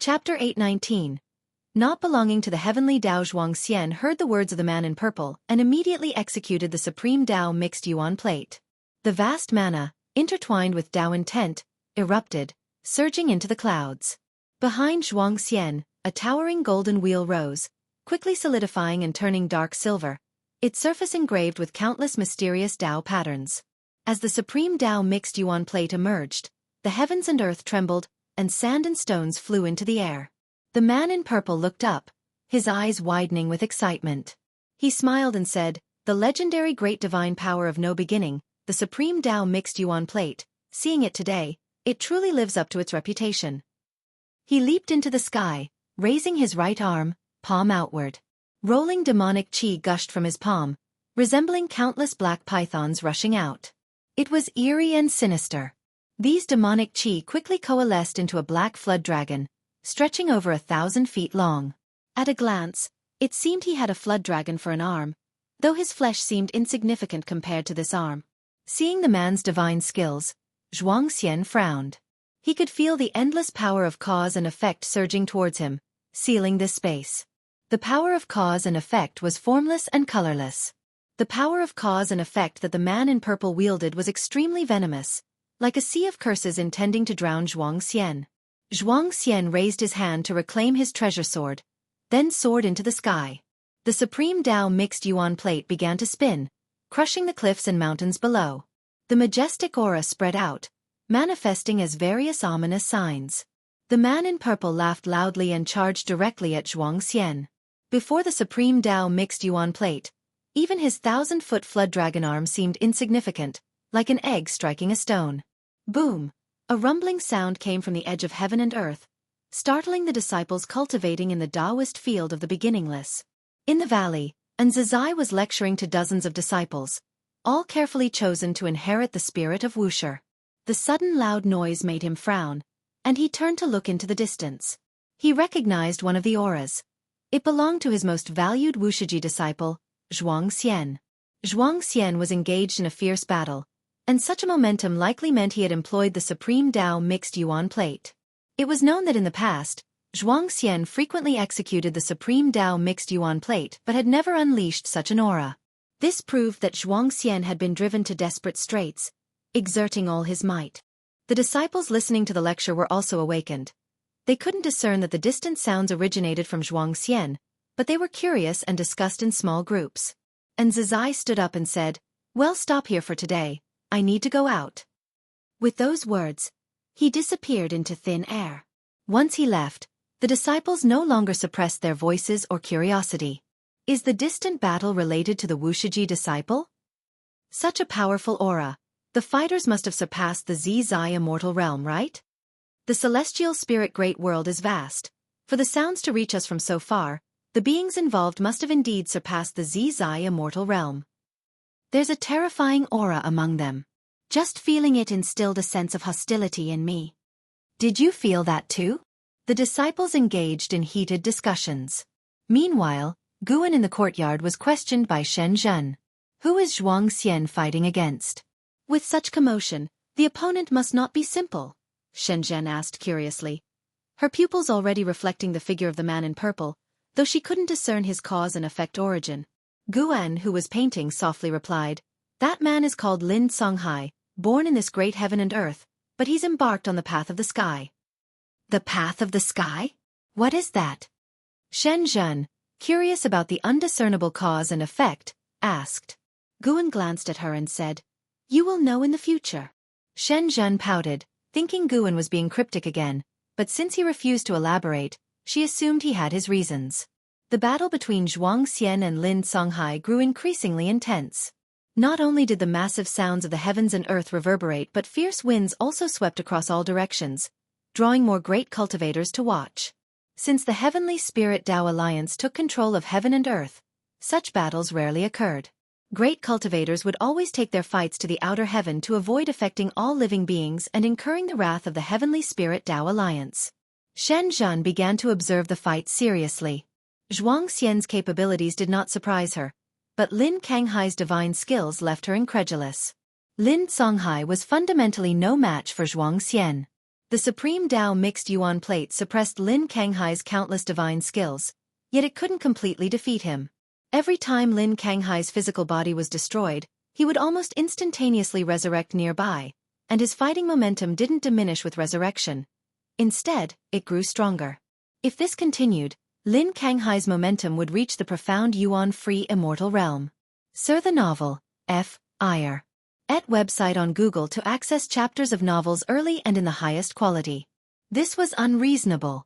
Chapter 819. Not belonging to the heavenly Dao, Zhuang Xian heard the words of the man in purple and immediately executed the supreme Dao mixed yuan plate. The vast mana, intertwined with Dao intent, erupted, surging into the clouds. Behind Zhuang Xian, a towering golden wheel rose, quickly solidifying and turning dark silver, its surface engraved with countless mysterious Dao patterns. As the supreme Dao mixed yuan plate emerged, the heavens and earth trembled, and sand and stones flew into the air. The man in purple looked up, his eyes widening with excitement. He smiled and said, "The legendary great divine power of no beginning, the supreme Dao mixed yuan plate, seeing it today, it truly lives up to its reputation." He leaped into the sky, raising his right arm, palm outward. Rolling demonic chi gushed from his palm, resembling countless black pythons rushing out. It was eerie and sinister. These demonic chi quickly coalesced into a black flood dragon, stretching over 1,000 feet long. At a glance, it seemed he had a flood dragon for an arm, though his flesh seemed insignificant compared to this arm. Seeing the man's divine skills, Zhuang Xian frowned. He could feel the endless power of cause and effect surging towards him, sealing this space. The power of cause and effect was formless and colorless. The power of cause and effect that the man in purple wielded was extremely venomous, like a sea of curses intending to drown Zhuang Xian. Zhuang Xian raised his hand to reclaim his treasure sword, then soared into the sky. The supreme Dao mixed yuan plate began to spin, crushing the cliffs and mountains below. The majestic aura spread out, manifesting as various ominous signs. The man in purple laughed loudly and charged directly at Zhuang Xian. Before the supreme Dao mixed yuan plate, even his 1,000-foot flood dragon arm seemed insignificant, like an egg striking a stone. Boom! A rumbling sound came from the edge of heaven and earth, startling the disciples cultivating in the Taoist field of the beginningless. In the valley, Zizai was lecturing to dozens of disciples, all carefully chosen to inherit the spirit of Wuxia. The sudden loud noise made him frown, and he turned to look into the distance. He recognized one of the auras. It belonged to his most valued Wuxia disciple, Zhuang Xian. Zhuang Xian was engaged in a fierce battle, and such a momentum likely meant he had employed the supreme Dao mixed yuan plate. It was known that in the past, Zhuang Xian frequently executed the supreme Dao mixed yuan plate but had never unleashed such an aura. This proved that Zhuang Xian had been driven to desperate straits, exerting all his might. The disciples listening to the lecture were also awakened. They couldn't discern that the distant sounds originated from Zhuang Xian, but they were curious and discussed in small groups. And Zizai stood up and said, "Well, stop here for today. I need to go out." With those words, he disappeared into thin air. Once he left, the disciples no longer suppressed their voices or curiosity. Is the distant battle related to the Wuxia disciple? Such a powerful aura. The fighters must have surpassed the Zizai immortal realm, right? The celestial spirit great world is vast. For the sounds to reach us from so far, the beings involved must have indeed surpassed the Zizai immortal realm. There's a terrifying aura among them. Just feeling it instilled a sense of hostility in me. Did you feel that too? The disciples engaged in heated discussions. Meanwhile, Guan in the courtyard was questioned by Shen Zhen. Who is Zhuang Xian fighting against? With such commotion, the opponent must not be simple, Shen Zhen asked curiously. Her pupils already reflecting the figure of the man in purple, though she couldn't discern his cause and effect origin. Guan, who was painting, softly replied, "That man is called Lin Songhai, born in this great heaven and earth, but he's embarked on the path of the sky." The path of the sky? What is that? Shen Zhen, curious about the undiscernible cause and effect, asked. Guan glanced at her and said, "You will know in the future." Shen Zhen pouted, thinking Guan was being cryptic again, but since he refused to elaborate, she assumed he had his reasons. The battle between Zhuang Xian and Lin Songhai grew increasingly intense. Not only did the massive sounds of the heavens and earth reverberate, but fierce winds also swept across all directions, drawing more great cultivators to watch. Since the Heavenly Spirit Tao Alliance took control of heaven and earth, such battles rarely occurred. Great cultivators would always take their fights to the outer heaven to avoid affecting all living beings and incurring the wrath of the Heavenly Spirit Tao Alliance. Shen Zhen began to observe the fight seriously. Zhuang Xian's capabilities did not surprise her, but Lin Canghai's divine skills left her incredulous. Lin Songhai was fundamentally no match for Zhuang Xian. The Supreme Tao Mixed Yuan Plate suppressed Lin Kanghai's countless divine skills, yet it couldn't completely defeat him. Every time Lin Kanghai's physical body was destroyed, he would almost instantaneously resurrect nearby, and his fighting momentum didn't diminish with resurrection. Instead, it grew stronger. If this continued, Lin Kanghai's momentum would reach the profound yuan-free immortal realm. Sir the novel, F. Iyer. Et website on Google to access chapters of novels early and in the highest quality. This was unreasonable.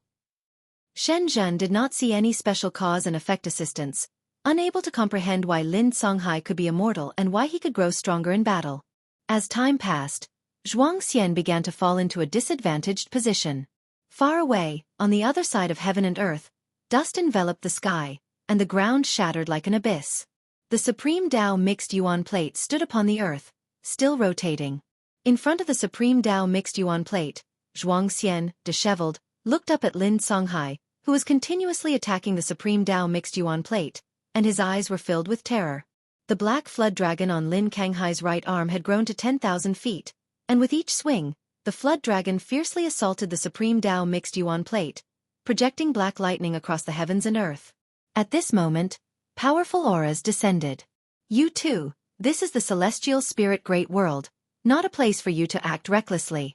Shen Zhen did not see any special cause and effect assistance, unable to comprehend why Lin Songhai could be immortal and why he could grow stronger in battle. As time passed, Zhuang Xian began to fall into a disadvantaged position. Far away, on the other side of heaven and earth, dust enveloped the sky, and the ground shattered like an abyss. The Supreme Tao Mixed Yuan Plate stood upon the earth, still rotating. In front of the Supreme Tao Mixed Yuan Plate, Zhuang Xian, disheveled, looked up at Lin Songhai, who was continuously attacking the Supreme Tao Mixed Yuan Plate, and his eyes were filled with terror. The black flood dragon on Lin Kanghai's right arm had grown to 10,000 feet, and with each swing, the flood dragon fiercely assaulted the Supreme Tao Mixed Yuan Plate, projecting black lightning across the heavens and earth. At this moment, powerful auras descended. You too, this is the celestial spirit great world, not a place for you to act recklessly.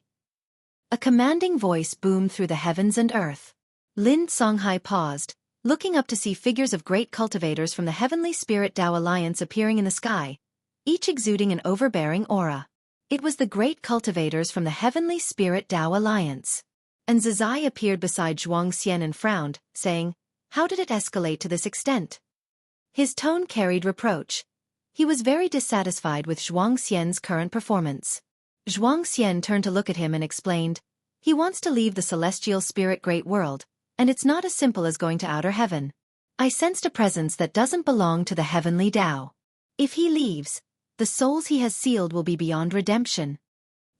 A commanding voice boomed through the heavens and earth. Lin Songhai paused, looking up to see figures of great cultivators from the Heavenly Spirit Tao Alliance appearing in the sky, each exuding an overbearing aura. It was the great cultivators from the Heavenly Spirit Tao Alliance. And Zizai appeared beside Zhuang Xian and frowned, saying, "How did it escalate to this extent?" His tone carried reproach. He was very dissatisfied with Zhuang Xian's current performance. Zhuang Xian turned to look at him and explained, "He wants to leave the celestial spirit great world, and it's not as simple as going to outer heaven. I sensed a presence that doesn't belong to the heavenly Tao. If he leaves, the souls he has sealed will be beyond redemption."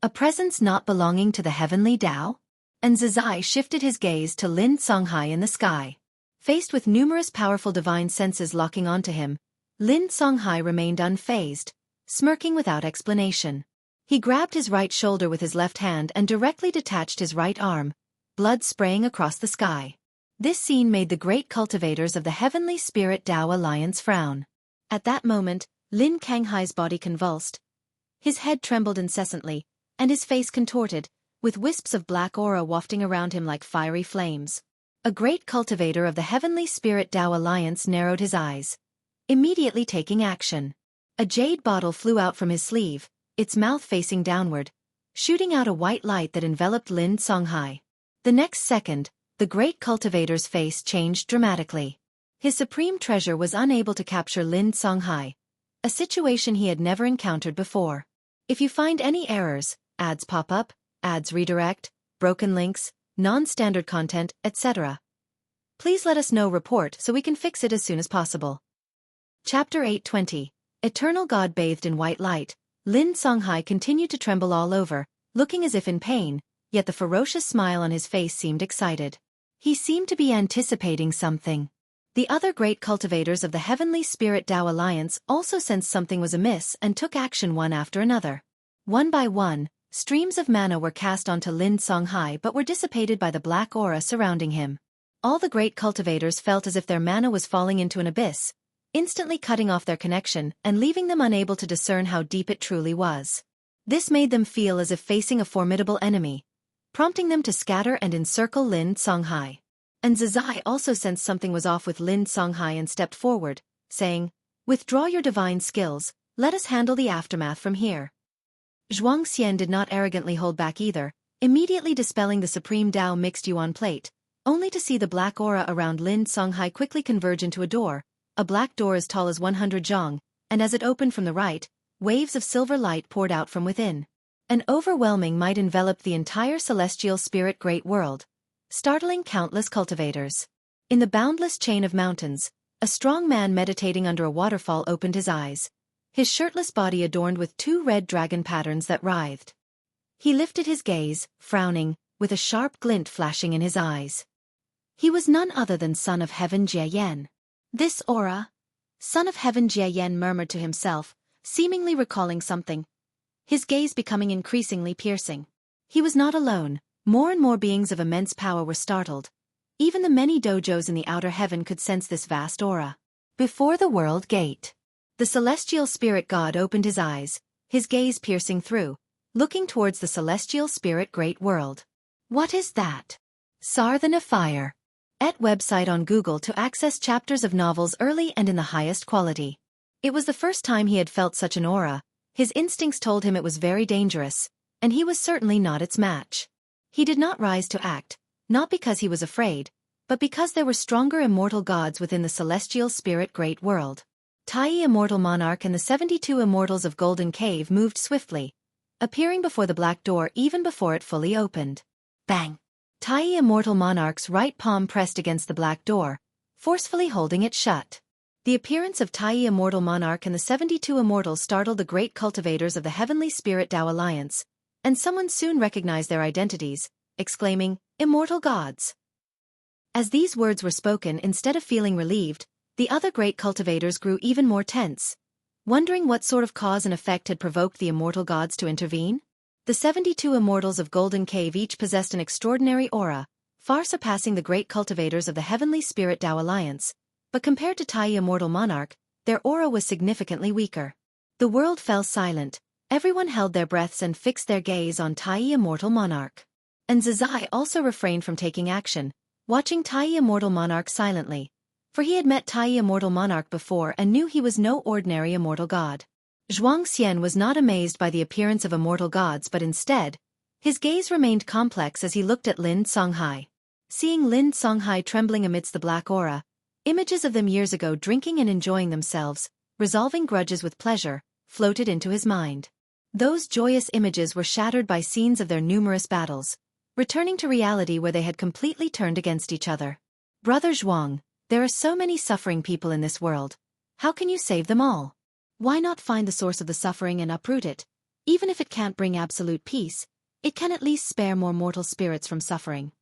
A presence not belonging to the heavenly Tao? And Zizai shifted his gaze to Lin Songhai in the sky. Faced with numerous powerful divine senses locking onto him, Lin Songhai remained unfazed, smirking without explanation. He grabbed his right shoulder with his left hand and directly detached his right arm, blood spraying across the sky. This scene made the great cultivators of the Heavenly Spirit Tao Alliance frown. At that moment, Lin Kanghai's body convulsed. His head trembled incessantly, and his face contorted, with wisps of black aura wafting around him like fiery flames. A great cultivator of the Heavenly Spirit Tao Alliance narrowed his eyes, immediately taking action. A jade bottle flew out from his sleeve, its mouth facing downward, shooting out a white light that enveloped Lin Songhai. The next second, the great cultivator's face changed dramatically. His supreme treasure was unable to capture Lin Songhai, a situation he had never encountered before. If you find any errors, ads pop up, ads redirect, broken links, non-standard content, etc., please let us know. Report so we can fix it as soon as possible. Chapter 820. Eternal God bathed in white light, Lin Songhai continued to tremble all over, looking as if in pain, yet the ferocious smile on his face seemed excited. He seemed to be anticipating something. The other great cultivators of the Heavenly Spirit Tao Alliance also sensed something was amiss and took action one after another. One by one, streams of mana were cast onto Lin Songhai but were dissipated by the black aura surrounding him. All the great cultivators felt as if their mana was falling into an abyss, instantly cutting off their connection and leaving them unable to discern how deep it truly was. This made them feel as if facing a formidable enemy, prompting them to scatter and encircle Lin Songhai. And Zizai also sensed something was off with Lin Songhai and stepped forward, saying, "Withdraw your divine skills, let us handle the aftermath from here." Zhuang Xian did not arrogantly hold back either, immediately dispelling the Supreme Tao Mixed Yuan Plate, only to see the black aura around Lin Songhai quickly converge into a door, a black door as tall as 100 zhang, and as it opened from the right, waves of silver light poured out from within. An overwhelming might enveloped the entire celestial spirit great world, startling countless cultivators. In the boundless chain of mountains, a strong man meditating under a waterfall opened his eyes, his shirtless body adorned with 2 red dragon patterns that writhed. He lifted his gaze, frowning, with a sharp glint flashing in his eyes. He was none other than Son of Heaven Jieyan. This aura? Son of Heaven Jieyan murmured to himself, seemingly recalling something, his gaze becoming increasingly piercing. He was not alone, More and more beings of immense power were startled. Even the many dojos in the outer heaven could sense this vast aura. Before the world gate, the celestial spirit god opened his eyes, his gaze piercing through, looking towards the celestial spirit great world. What is that? Sar the Nephire. Et website on Google to access chapters of novels early and in the highest quality. It was the first time he had felt such an aura. His instincts told him it was very dangerous, and he was certainly not its match. He did not rise to act, not because he was afraid, but because there were stronger immortal gods within the celestial spirit great world. Tai Immortal Monarch and the 72 Immortals of Golden Cave moved swiftly, appearing before the black door even before it fully opened. Bang! Tai Immortal Monarch's right palm pressed against the black door, forcefully holding it shut. The appearance of Tai Immortal Monarch and the 72 Immortals startled the great cultivators of the Heavenly Spirit Tao Alliance, and someone soon recognized their identities, exclaiming, "Immortal gods!" As these words were spoken, instead of feeling relieved, the other great cultivators grew even more tense, wondering what sort of cause and effect had provoked the immortal gods to intervene. The 72 Immortals of Golden Cave each possessed an extraordinary aura, far surpassing the great cultivators of the Heavenly Spirit Tao Alliance, but compared to Tai Immortal Monarch, their aura was significantly weaker. The world fell silent, everyone held their breaths and fixed their gaze on Tai Immortal Monarch. And Zizai also refrained from taking action, watching Tai Immortal Monarch silently, for he had met Tai Immortal Monarch before and knew he was no ordinary immortal god. Zhuang Xian was not amazed by the appearance of immortal gods, but instead, his gaze remained complex as he looked at Lin Songhai. Seeing Lin Songhai trembling amidst the black aura, images of them years ago drinking and enjoying themselves, resolving grudges with pleasure, floated into his mind. Those joyous images were shattered by scenes of their numerous battles, returning to reality where they had completely turned against each other. Brother Zhuang, there are so many suffering people in this world. How can you save them all? Why not find the source of the suffering and uproot it? Even if it can't bring absolute peace, it can at least spare more mortal spirits from suffering.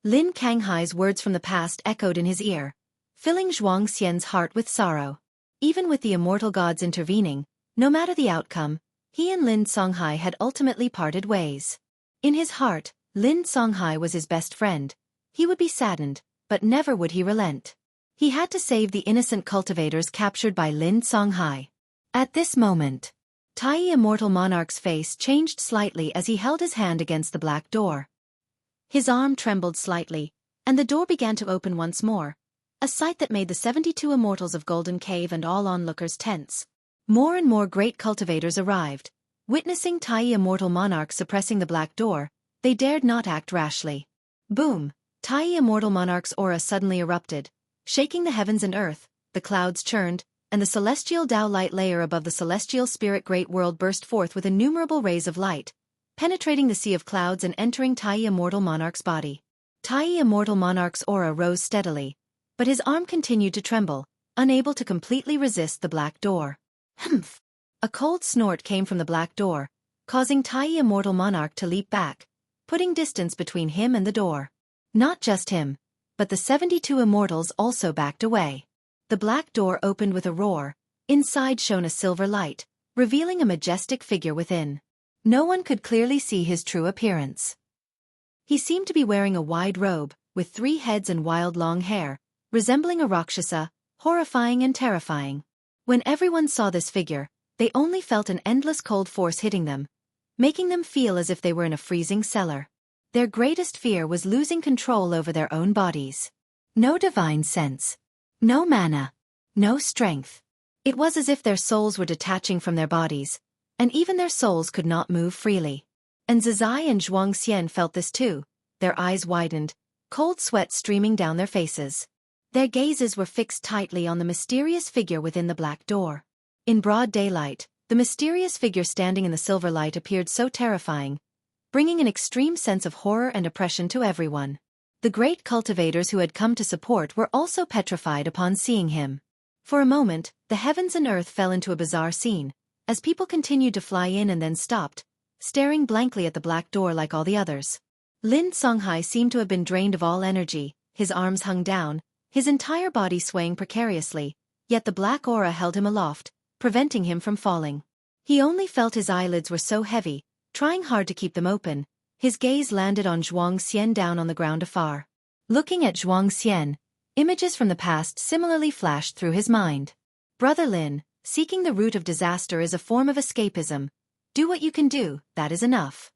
Lin Kanghai's words from the past echoed in his ear, filling Zhuang Xian's heart with sorrow. Even with the immortal gods intervening, no matter the outcome, he and Lin Songhai had ultimately parted ways. In his heart, Lin Songhai was his best friend. He would be saddened, but never would he relent. He had to save the innocent cultivators captured by Lin Songhai. At this moment, Tai Immortal Monarch's face changed slightly as he held his hand against the black door. His arm trembled slightly, and the door began to open once more, a sight that made the 72 Immortals of Golden Cave and all onlookers tense. More and more great cultivators arrived. Witnessing Tai Immortal Monarch suppressing the black door, they dared not act rashly. Boom! Tai Immortal Monarch's aura suddenly erupted, shaking the heavens and earth. The clouds churned, and the celestial Tao light layer above the celestial spirit great world burst forth with innumerable rays of light, penetrating the sea of clouds and entering Tai Immortal Monarch's body. Tai Immortal Monarch's aura rose steadily, but his arm continued to tremble, unable to completely resist the black door. Humph! A cold snort came from the black door, causing Tai Immortal Monarch to leap back, putting distance between him and the door. Not just him, but the 72 Immortals also backed away. The black door opened with a roar. Inside shone a silver light, revealing a majestic figure within. No one could clearly see his true appearance. He seemed to be wearing a wide robe, with 3 heads and wild long hair, resembling a Rakshasa, horrifying and terrifying. When everyone saw this figure, they only felt an endless cold force hitting them, making them feel as if they were in a freezing cellar. Their greatest fear was losing control over their own bodies. No divine sense. No mana. No strength. It was as if their souls were detaching from their bodies, and even their souls could not move freely. And Zizai and Zhuang Xian felt this too. Their eyes widened, cold sweat streaming down their faces. Their gazes were fixed tightly on the mysterious figure within the black door. In broad daylight, the mysterious figure standing in the silver light appeared so terrifying, bringing an extreme sense of horror and oppression to everyone. The great cultivators who had come to support were also petrified upon seeing him. For a moment, the heavens and earth fell into a bizarre scene, as people continued to fly in and then stopped, staring blankly at the black door like all the others. Lin Songhai seemed to have been drained of all energy, his arms hung down, his entire body swaying precariously, yet the black aura held him aloft, preventing him from falling. He only felt his eyelids were so heavy, trying hard to keep them open, His gaze landed on Zhuang Xian down on the ground afar. Looking at Zhuang Xian, images from the past similarly flashed through his mind. Brother Lin, seeking the root of disaster is a form of escapism. Do what you can do, that is enough.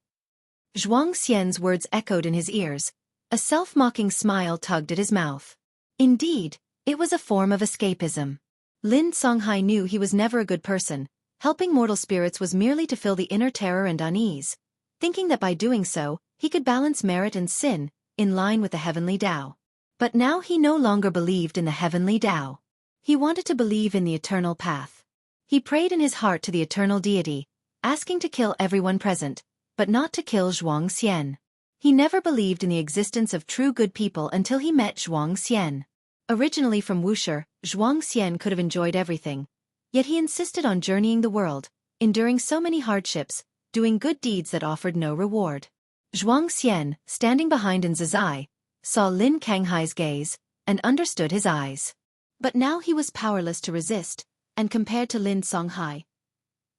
Zhuang Xian's words echoed in his ears. A self-mocking smile tugged at his mouth. Indeed, it was a form of escapism. Lin Songhai knew he was never a good person. Helping mortal spirits was merely to fill the inner terror and unease, thinking that by doing so, he could balance merit and sin, in line with the heavenly Tao. But now he no longer believed in the heavenly Tao. He wanted to believe in the eternal path. He prayed in his heart to the eternal deity, asking to kill everyone present, but not to kill Zhuang Xian. He never believed in the existence of true good people until he met Zhuang Xian. Originally from Wuxia, Zhuang Xian could have enjoyed everything. Yet he insisted on journeying the world, enduring so many hardships, doing good deeds that offered no reward. Zhuang Xian, standing behind in Zizai, saw Lin Kanghai's gaze, and understood his eyes. But now he was powerless to resist, and compared to Lin Songhai,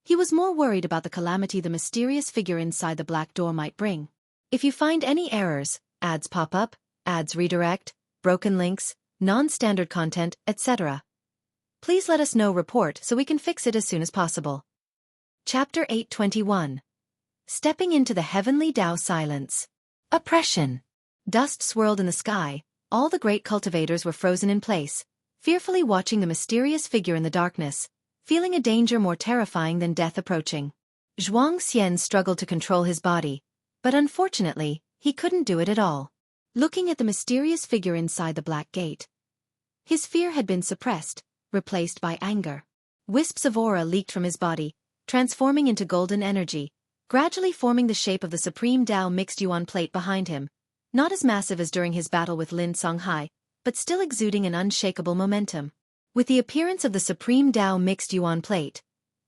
he was more worried about the calamity the mysterious figure inside the black door might bring. If you find any errors, ads pop up, ads redirect, broken links, non-standard content, etc., please let us know. Report so we can fix it as soon as possible. Chapter 821. Stepping into the heavenly Tao silence. Oppression. Dust swirled in the sky, all the great cultivators were frozen in place, fearfully watching the mysterious figure in the darkness, feeling a danger more terrifying than death approaching. Zhuang Xian struggled to control his body, but unfortunately, he couldn't do it at all. Looking at the mysterious figure inside the black gate, his fear had been suppressed, replaced by anger. Wisps of aura leaked from his body, transforming into golden energy, gradually forming the shape of the supreme Tao mixed yuan plate behind him, not as massive as during his battle with Lin Songhai, but still exuding an unshakable momentum. With the appearance of the supreme Tao mixed yuan plate,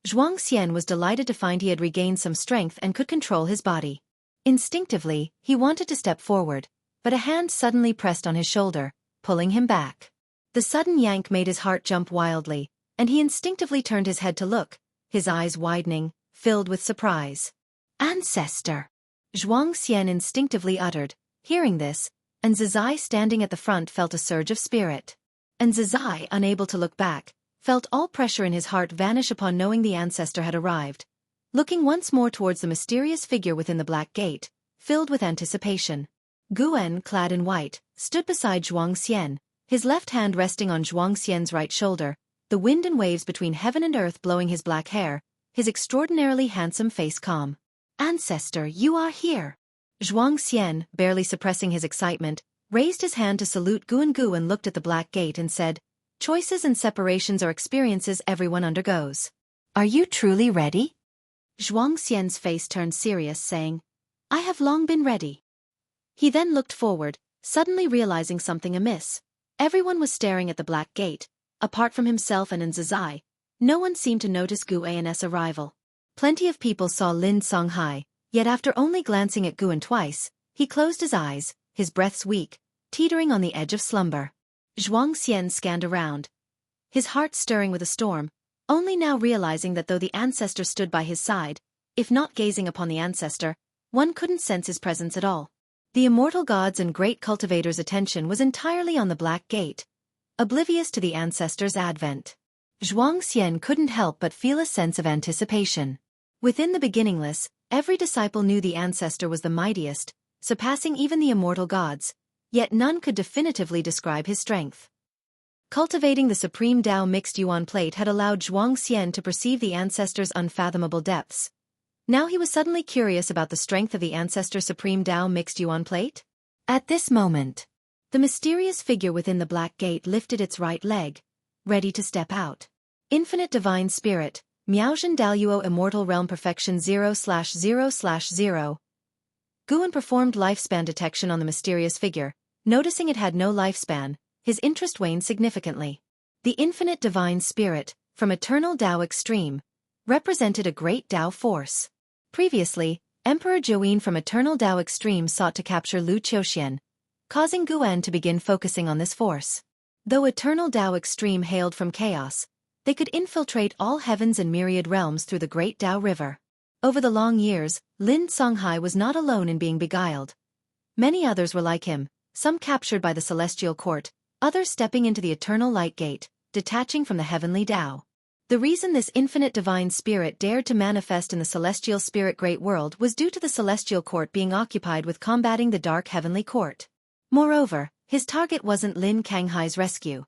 Zhuang Xian was delighted to find he had regained some strength and could control his body. Instinctively, he wanted to step forward, but a hand suddenly pressed on his shoulder, pulling him back. The sudden yank made his heart jump wildly, and he instinctively turned his head to look, his eyes widening, filled with surprise. Ancestor! Zhuang Xian instinctively uttered. Hearing this, and Zizai standing at the front felt a surge of spirit. And Zizai, unable to look back, felt all pressure in his heart vanish upon knowing the ancestor had arrived. Looking once more towards the mysterious figure within the black gate, filled with anticipation. Guan, clad in white, stood beside Zhuang Xian, his left hand resting on Zhuang Xian's right shoulder, the wind and waves between heaven and earth blowing his black hair, his extraordinarily handsome face calm. Ancestor, you are here. Zhuang Xian, barely suppressing his excitement, raised his hand to salute Guan and looked at the black gate and said, Choices and separations are experiences everyone undergoes. Are you truly ready? Zhuang Xian's face turned serious, saying, I have long been ready. He then looked forward, suddenly realizing something amiss. Everyone was staring at the black gate. Apart from himself and Zizai, no one seemed to notice Guan's arrival. Plenty of people saw Lin Songhai, yet after only glancing at Guan twice, he closed his eyes, his breaths weak, teetering on the edge of slumber. Zhuang Xian scanned around, his heart stirring with a storm, only now realizing that though the ancestor stood by his side, if not gazing upon the ancestor, one couldn't sense his presence at all. The immortal gods and great cultivators' attention was entirely on the black gate, oblivious to the ancestor's advent. Zhuang Xian couldn't help but feel a sense of anticipation. Within the beginningless, every disciple knew the ancestor was the mightiest, surpassing even the immortal gods, yet none could definitively describe his strength. Cultivating the supreme Tao mixed yuan plate had allowed Zhuang Xian to perceive the ancestor's unfathomable depths. Now he was suddenly curious about the strength of the ancestor's supreme Tao mixed yuan plate. At this moment, the mysterious figure within the black gate lifted its right leg, ready to step out. Infinite Divine Spirit, Miaozhen Daluo Immortal Realm Perfection 0/0/0. Guan performed lifespan detection on the mysterious figure. Noticing it had no lifespan, his interest waned significantly. The Infinite Divine Spirit, from Eternal Tao Extreme, represented a great Tao force. Previously, Emperor Jiuyin from Eternal Tao Extreme sought to capture Lu Qiuxian, causing Guan to begin focusing on this force. Though Eternal Tao Extreme hailed from chaos, they could infiltrate all heavens and myriad realms through the Great Tao River. Over the long years, Lin Songhai was not alone in being beguiled. Many others were like him, some captured by the celestial court, others stepping into the eternal light gate, detaching from the heavenly Tao. The reason this infinite divine spirit dared to manifest in the celestial spirit great world was due to the celestial court being occupied with combating the dark heavenly court. Moreover, his target wasn't Lin Kanghai's rescue.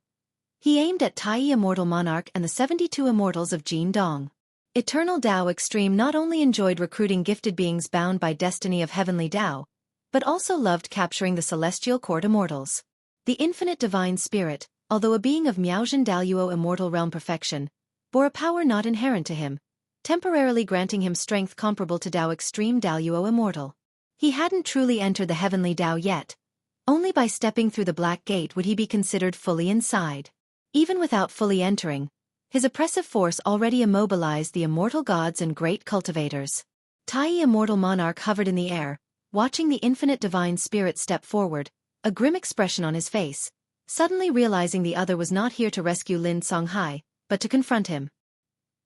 He aimed at Tai Immortal Monarch and the 72 Immortals of Jin Dong. Eternal Tao Extreme not only enjoyed recruiting gifted beings bound by destiny of heavenly Tao, but also loved capturing the celestial court immortals. The infinite divine spirit, although a being of Miaozhen Daluo immortal realm perfection, bore a power not inherent to him, temporarily granting him strength comparable to Tao Extreme Daluo Immortal. He hadn't truly entered the heavenly Tao yet. Only by stepping through the black gate would he be considered fully inside. Even without fully entering, his oppressive force already immobilized the immortal gods and great cultivators. Tai Immortal Monarch hovered in the air, watching the infinite divine spirit step forward, a grim expression on his face, suddenly realizing the other was not here to rescue Lin Songhai, but to confront him.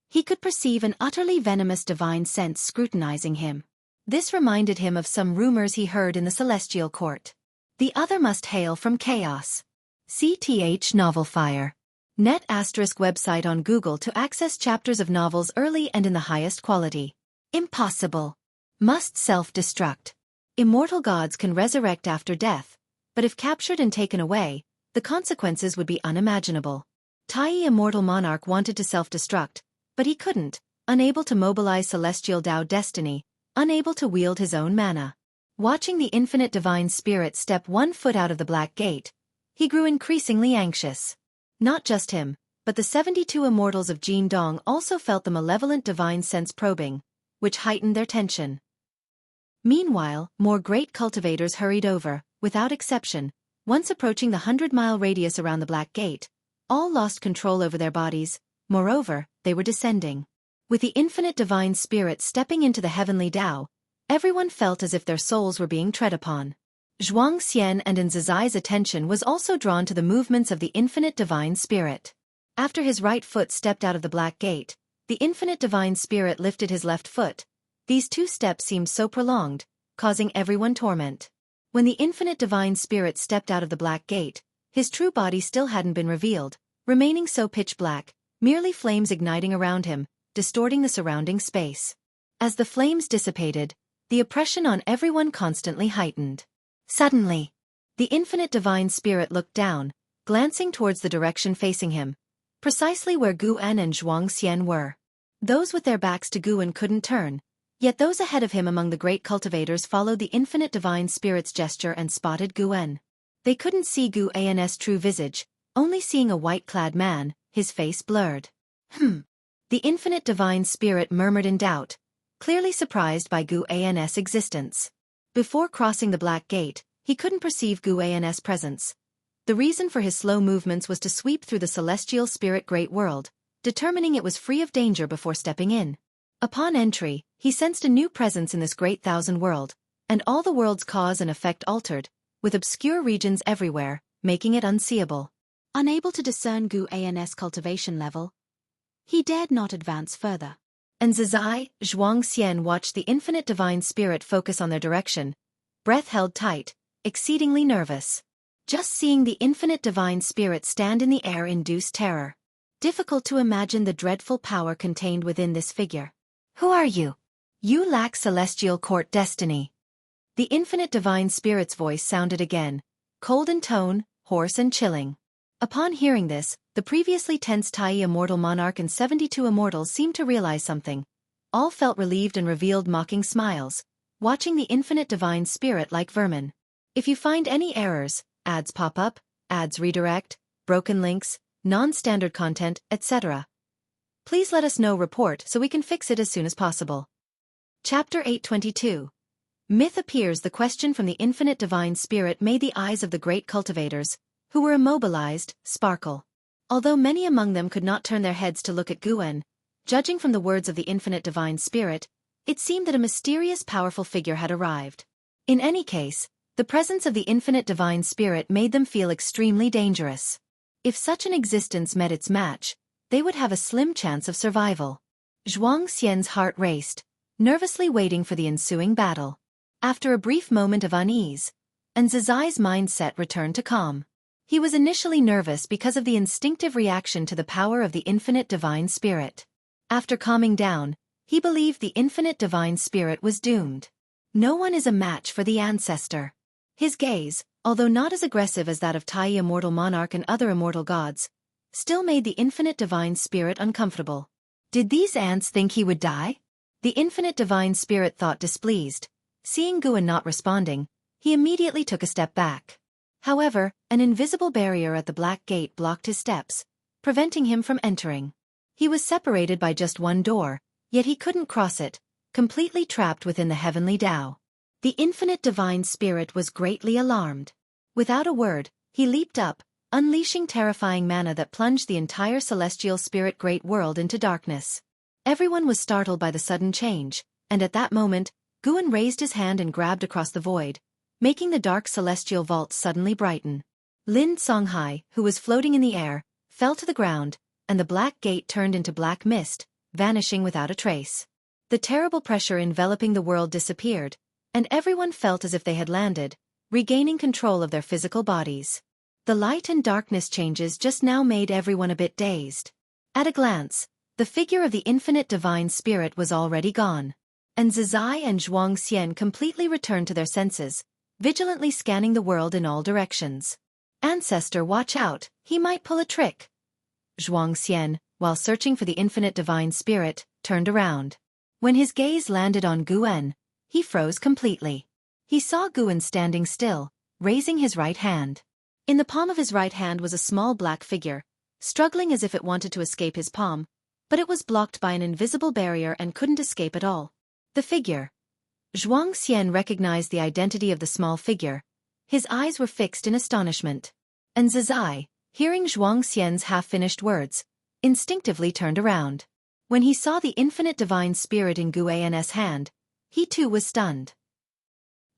He could perceive an utterly venomous divine sense scrutinizing him. This reminded him of some rumors he heard in the celestial court. The other must hail from chaos. CTH Novelfire. Net ** website on Google to access chapters of novels early and in the highest quality. Impossible. Must self-destruct. Immortal gods can resurrect after death, but if captured and taken away, the consequences would be unimaginable. Tai Immortal Monarch wanted to self-destruct, but he couldn't, unable to mobilize celestial Tao destiny, unable to wield his own mana. Watching the infinite divine spirit step 1 foot out of the black gate, he grew increasingly anxious. Not just him, but the 72 immortals of Jin Dong also felt the malevolent divine sense probing, which heightened their tension. Meanwhile, more great cultivators hurried over, without exception, once approaching the 100-mile radius around the black gate. All lost control over their bodies, moreover, they were descending. With the infinite divine spirit stepping into the heavenly Tao, everyone felt as if their souls were being tread upon. Zhuang Xian and Zizai's attention was also drawn to the movements of the infinite divine spirit. After his right foot stepped out of the black gate, the infinite divine spirit lifted his left foot. These 2 steps seemed so prolonged, causing everyone torment. When the infinite divine spirit stepped out of the black gate, his true body still hadn't been revealed, remaining so pitch black, merely flames igniting around him, distorting the surrounding space. As the flames dissipated, the oppression on everyone constantly heightened. Suddenly, the infinite divine spirit looked down, glancing towards the direction facing him, precisely where Guan and Zhuang Xian were. Those with their backs to Guan couldn't turn, yet those ahead of him among the great cultivators followed the infinite divine spirit's gesture and spotted Guan. They couldn't see Guan's true visage, only seeing a white-clad man, his face blurred. The infinite divine spirit murmured in doubt, clearly surprised by Guan's existence. Before crossing the black gate, he couldn't perceive Guan's presence. The reason for his slow movements was to sweep through the celestial spirit great world, determining it was free of danger before stepping in. Upon entry, he sensed a new presence in this great thousand world, and all the world's cause and effect altered, with obscure regions everywhere, making it unseeable. Unable to discern Guan's cultivation level, he dared not advance further. And Zizai, Zhuang Xian watched the infinite divine spirit focus on their direction, breath held tight, exceedingly nervous. Just seeing the infinite divine spirit stand in the air induced terror. Difficult to imagine the dreadful power contained within this figure. Who are you? You lack celestial court destiny. The infinite divine spirit's voice sounded again, cold in tone, hoarse and chilling. Upon hearing this, the previously tense Tai Immortal Monarch and 72 Immortals seemed to realize something. All felt relieved and revealed mocking smiles, watching the infinite divine spirit like vermin. If you find any errors, ads pop up, ads redirect, broken links, non-standard content, etc., please let us know report so we can fix it as soon as possible. Chapter 822. Myth appears. The question from the infinite divine spirit made the eyes of the great cultivators, who were immobilized, sparkle. Although many among them could not turn their heads to look at Guan, judging from the words of the infinite divine spirit, it seemed that a mysterious powerful figure had arrived. In any case, the presence of the infinite divine spirit made them feel extremely dangerous. If such an existence met its match, they would have a slim chance of survival. Zhuang Xian's heart raced, nervously waiting for the ensuing battle. After a brief moment of unease, Zai's mindset returned to calm. He was initially nervous because of the instinctive reaction to the power of the infinite divine spirit. After calming down, he believed the infinite divine spirit was doomed. No one is a match for the ancestor. His gaze, although not as aggressive as that of Tai immortal monarch and other immortal gods, still made the infinite divine spirit uncomfortable. Did these ants think he would die? The infinite divine spirit thought displeased. Seeing Guan not responding, he immediately took a step back. However, an invisible barrier at the black gate blocked his steps, preventing him from entering. He was separated by just one door, yet he couldn't cross it, completely trapped within the heavenly Tao. The infinite divine spirit was greatly alarmed. Without a word, he leaped up, unleashing terrifying mana that plunged the entire celestial spirit great world into darkness. Everyone was startled by the sudden change, and at that moment, Guan raised his hand and grabbed across the void, making the dark celestial vault suddenly brighten. Lin Songhai, who was floating in the air, fell to the ground, and the black gate turned into black mist, vanishing without a trace. The terrible pressure enveloping the world disappeared, and everyone felt as if they had landed, regaining control of their physical bodies. The light and darkness changes just now made everyone a bit dazed. At a glance, the figure of the infinite divine spirit was already gone. And Zai and Zhuang Xian completely returned to their senses, vigilantly scanning the world in all directions. Ancestor, watch out, he might pull a trick. Zhuang Xian, while searching for the infinite divine spirit, turned around. When his gaze landed on Guan, he froze completely. He saw Guan standing still, raising his right hand. In the palm of his right hand was a small black figure, struggling as if it wanted to escape his palm, but it was blocked by an invisible barrier and couldn't escape at all. The figure. Zhuang Xian recognized the identity of the small figure. His eyes were fixed in astonishment. And Zai, hearing Zhuang Xian's half-finished words, instinctively turned around. When he saw the infinite divine spirit in Guan's hand, he too was stunned.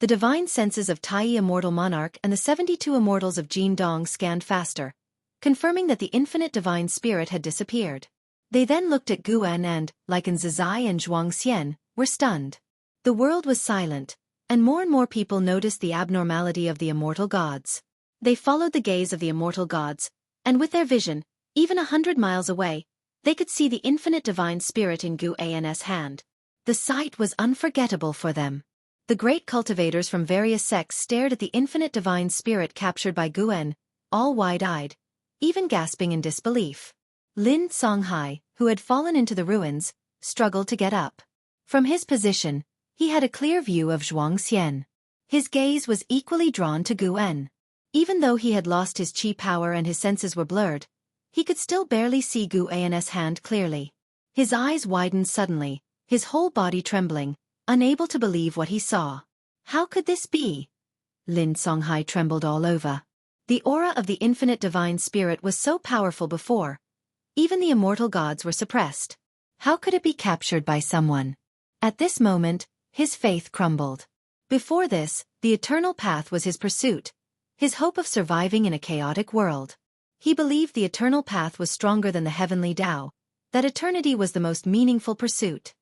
The divine senses of Tai immortal monarch and the 72 immortals of Jin Dong scanned faster, confirming that the infinite divine spirit had disappeared. They then looked at Guan and, like Zai and Zhuang Xian, were stunned. The world was silent, and more people noticed the abnormality of the immortal gods. They followed the gaze of the immortal gods, and with their vision, even 100 miles away, they could see the infinite divine spirit in Guan's hand. The sight was unforgettable for them. The great cultivators from various sects stared at the infinite divine spirit captured by Guan, all wide-eyed, even gasping in disbelief. Lin Songhai, who had fallen into the ruins, struggled to get up. From his position, he had a clear view of Zhuang Xian. His gaze was equally drawn to Guan. Even though he had lost his chi power and his senses were blurred, he could still barely see Guan's hand clearly. His eyes widened suddenly, his whole body trembling, unable to believe what he saw. How could this be? Lin Songhai trembled all over. The aura of the infinite divine spirit was so powerful before. Even the immortal gods were suppressed. How could it be captured by someone? At this moment, his faith crumbled. Before this, the eternal path was his pursuit, his hope of surviving in a chaotic world. He believed the eternal path was stronger than the heavenly Tao, that eternity was the most meaningful pursuit.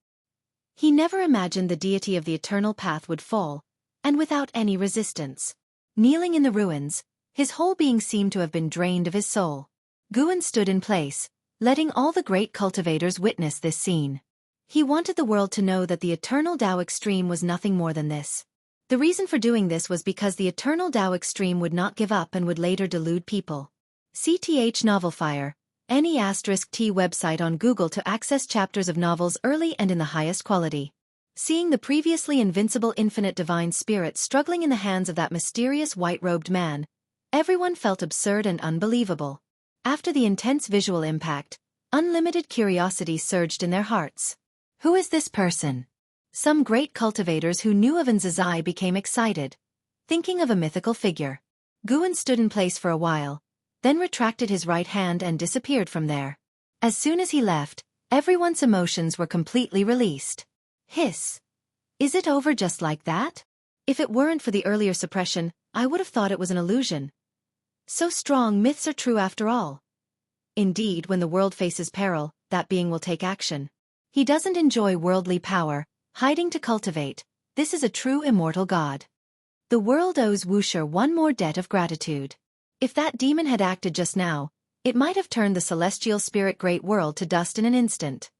He never imagined the deity of the eternal path would fall, and without any resistance. Kneeling in the ruins, his whole being seemed to have been drained of his soul. Guan stood in place, letting all the great cultivators witness this scene. He wanted the world to know that the eternal Tao extreme was nothing more than this. The reason for doing this was because the eternal Tao extreme would not give up and would later delude people. CTH Novelfire, NE*T website on Google to access chapters of novels early and in the highest quality. Seeing the previously invincible infinite divine spirit struggling in the hands of that mysterious white-robed man, everyone felt absurd and unbelievable. After the intense visual impact, unlimited curiosity surged in their hearts. Who is this person? Some great cultivators who knew of Zai became excited, thinking of a mythical figure. Guan stood in place for a while, then retracted his right hand and disappeared from there. As soon as he left, everyone's emotions were completely released. Hiss. Is it over just like that? If it weren't for the earlier suppression, I would have thought it was an illusion. So strong myths are true after all. Indeed, when the world faces peril, that being will take action. He doesn't enjoy worldly power, hiding to cultivate. This is a true immortal god. The world owes Wuxia one more debt of gratitude. If that demon had acted just now, it might have turned the celestial spirit great world to dust in an instant.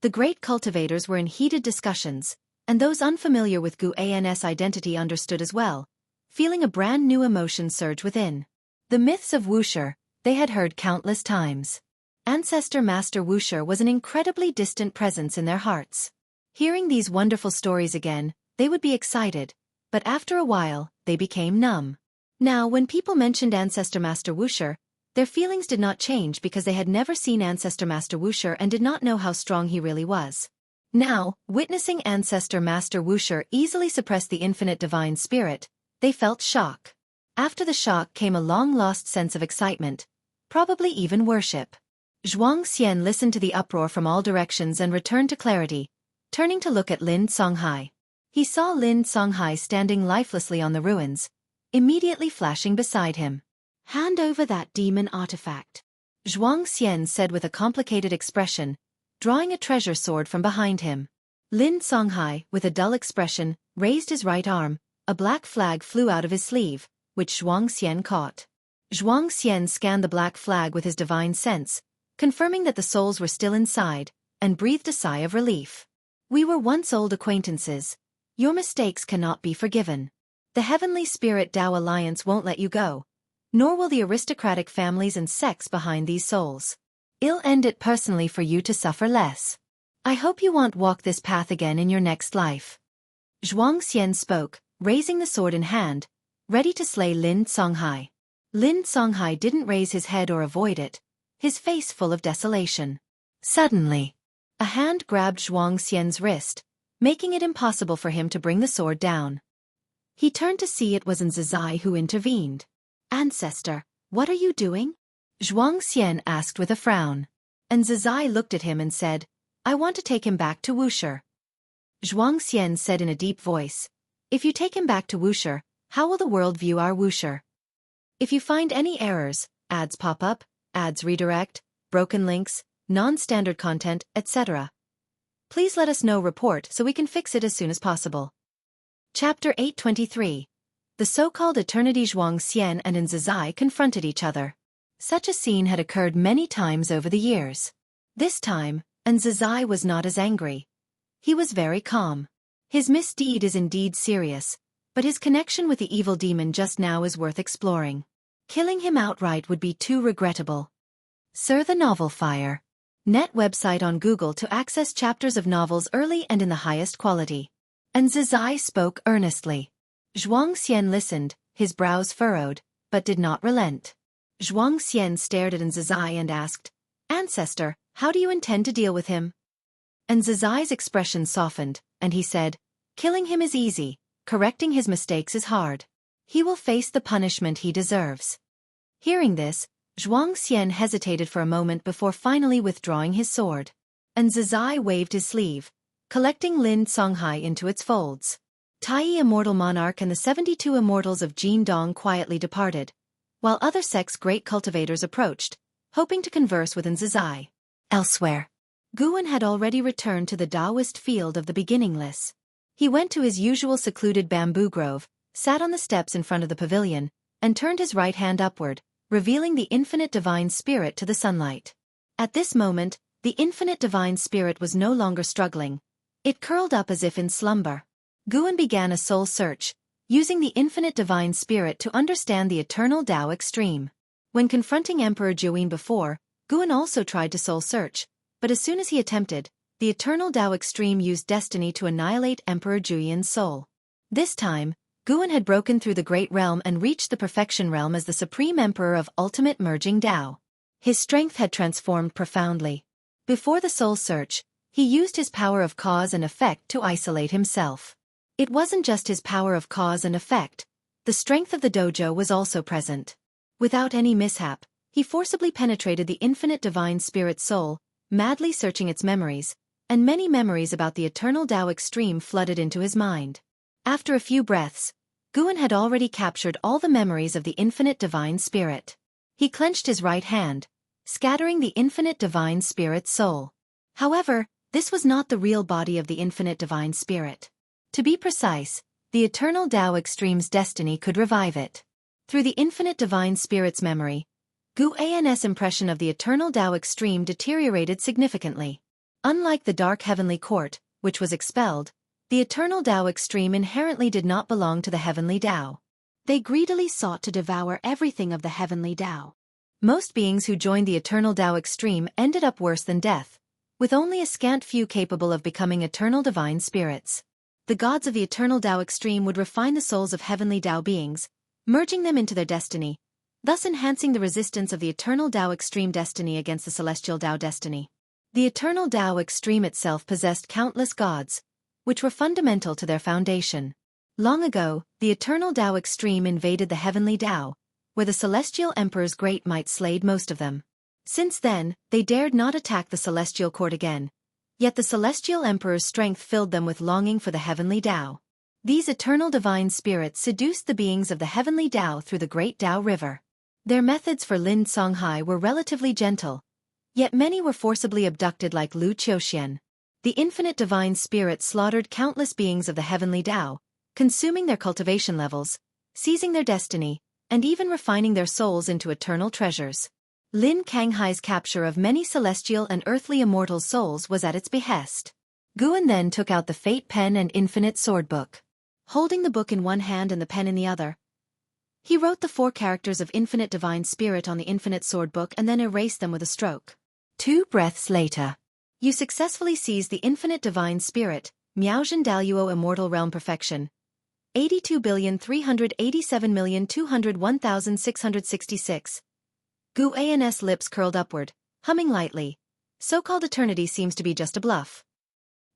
The great cultivators were in heated discussions, and those unfamiliar with Guan's identity understood as well, feeling a brand new emotion surge within. The myths of Wuxia, they had heard countless times. Ancestor Master Wuxia was an incredibly distant presence in their hearts. Hearing these wonderful stories again, they would be excited, but after a while, they became numb. Now, when people mentioned Ancestor Master Wuxia, their feelings did not change because they had never seen Ancestor Master Wuxia and did not know how strong he really was. Now, witnessing Ancestor Master Wuxia easily suppress the infinite divine spirit, they felt shock. After the shock came a long-lost sense of excitement, probably even worship. Zhuang Xian listened to the uproar from all directions and returned to clarity, turning to look at Lin Songhai. He saw Lin Songhai standing lifelessly on the ruins, immediately flashing beside him. "Hand over that demon artifact," Zhuang Xian said with a complicated expression, drawing a treasure sword from behind him. Lin Songhai, with a dull expression, raised his right arm. A black flag flew out of his sleeve, which Zhuang Xian caught. Zhuang Xian scanned the black flag with his divine sense, confirming that the souls were still inside, and breathed a sigh of relief. "We were once old acquaintances. Your mistakes cannot be forgiven. The Heavenly Spirit Tao Alliance won't let you go, nor will the aristocratic families and sects behind these souls. I'll end it personally for you to suffer less. I hope you won't walk this path again in your next life." Zhuang Xian spoke, raising the sword in hand, ready to slay Lin Songhai. Lin Songhai didn't raise his head or avoid it, his face full of desolation. Suddenly, a hand grabbed Zhuang Xian's wrist, making it impossible for him to bring the sword down. He turned to see it was Nzizai who intervened. "Ancestor, what are you doing?" Zhuang Xian asked with a frown. Nzizai looked at him and said, "I want to take him back to Wuxia." Zhuang Xian said in a deep voice, "If you take him back to Wuxia, how will the world view our Wuxia? If you find any errors, ads pop up, ads redirect, broken links, non-standard content, etc. Please let us know report so we can fix it as soon as possible." Chapter 823. The so-called Eternity. Zhuang Xian and Nzizai confronted each other. Such a scene had occurred many times over the years. This time, Nzizai was not as angry. He was very calm. His misdeed is indeed serious, but his connection with the evil demon just now is worth exploring. Killing him outright would be too regrettable. Sir, the Novel Fire. Net website on Google to access chapters of novels early and in the highest quality. Nzizai spoke earnestly. Zhuang Xian listened, his brows furrowed, but did not relent. Zhuang Xian stared at Nzizai and asked, "Ancestor, how do you intend to deal with him?" Nzizai's expression softened, and he said, "Killing him is easy, correcting his mistakes is hard. He will face the punishment he deserves." Hearing this, Zhuang Xian hesitated for a moment before finally withdrawing his sword. Nzizai waved his sleeve, collecting Lin Songhai into its folds. Tai Immortal Monarch and the 72 Immortals of Jindong quietly departed, while other sects' great cultivators approached, hoping to converse with Nzizai. Elsewhere, Guan had already returned to the Taoist field of the beginningless. He went to his usual secluded bamboo grove, sat on the steps in front of the pavilion, and turned his right hand upward, revealing the infinite divine spirit to the sunlight. At this moment, the infinite divine spirit was no longer struggling. It curled up as if in slumber. Guan began a soul search, using the infinite divine spirit to understand the eternal Tao extreme. When confronting Emperor Jiuyin before, Guan also tried to soul search, but as soon as he attempted, the eternal Tao extreme used destiny to annihilate Emperor Jiuyin's soul. This time, Guan had broken through the Great Realm and reached the Perfection Realm as the Supreme Emperor of Ultimate Merging Tao. His strength had transformed profoundly. Before the soul search, he used his power of cause and effect to isolate himself. It wasn't just his power of cause and effect, the strength of the dojo was also present. Without any mishap, he forcibly penetrated the infinite divine spirit soul, madly searching its memories, and many memories about the eternal Tao extreme flooded into his mind. After a few breaths, Guan had already captured all the memories of the infinite divine spirit. He clenched his right hand, scattering the infinite divine spirit soul. However, this was not the real body of the infinite divine spirit. To be precise, the eternal Tao Extreme's destiny could revive it. Through the infinite divine spirit's memory, Guan's impression of the eternal Tao Extreme deteriorated significantly. Unlike the dark heavenly court, which was expelled, the eternal Tao Extreme inherently did not belong to the heavenly Tao. They greedily sought to devour everything of the heavenly Tao. Most beings who joined the eternal Tao Extreme ended up worse than death, with only a scant few capable of becoming eternal divine spirits. The gods of the eternal Tao Extreme would refine the souls of heavenly Tao beings, merging them into their destiny, thus enhancing the resistance of the eternal Tao Extreme destiny against the celestial Tao destiny. The eternal Tao Extreme itself possessed countless gods, which were fundamental to their foundation. Long ago, the eternal Tao Extreme invaded the heavenly Tao, where the celestial emperor's great might slayed most of them. Since then, they dared not attack the celestial court again, yet the celestial emperor's strength filled them with longing for the heavenly Tao. These eternal divine spirits seduced the beings of the heavenly Tao through the great Tao river. Their methods for Lin Songhai were relatively gentle, yet many were forcibly abducted like Lu Qiuxian. The infinite divine spirit slaughtered countless beings of the heavenly Tao, consuming their cultivation levels, seizing their destiny, and even refining their souls into eternal treasures. Lin Kanghai's capture of many celestial and earthly immortal souls was at its behest. Guan then took out the fate pen and infinite sword book. Holding the book in one hand and the pen in the other, he wrote the 4 characters of infinite divine spirit on the infinite sword book and then erased them with a stroke. 2 breaths later, you successfully seized the infinite divine spirit, Miaozhen Daluo immortal realm perfection. 82,387,201,666. Guan's lips curled upward, humming lightly. So-called eternity seems to be just a bluff.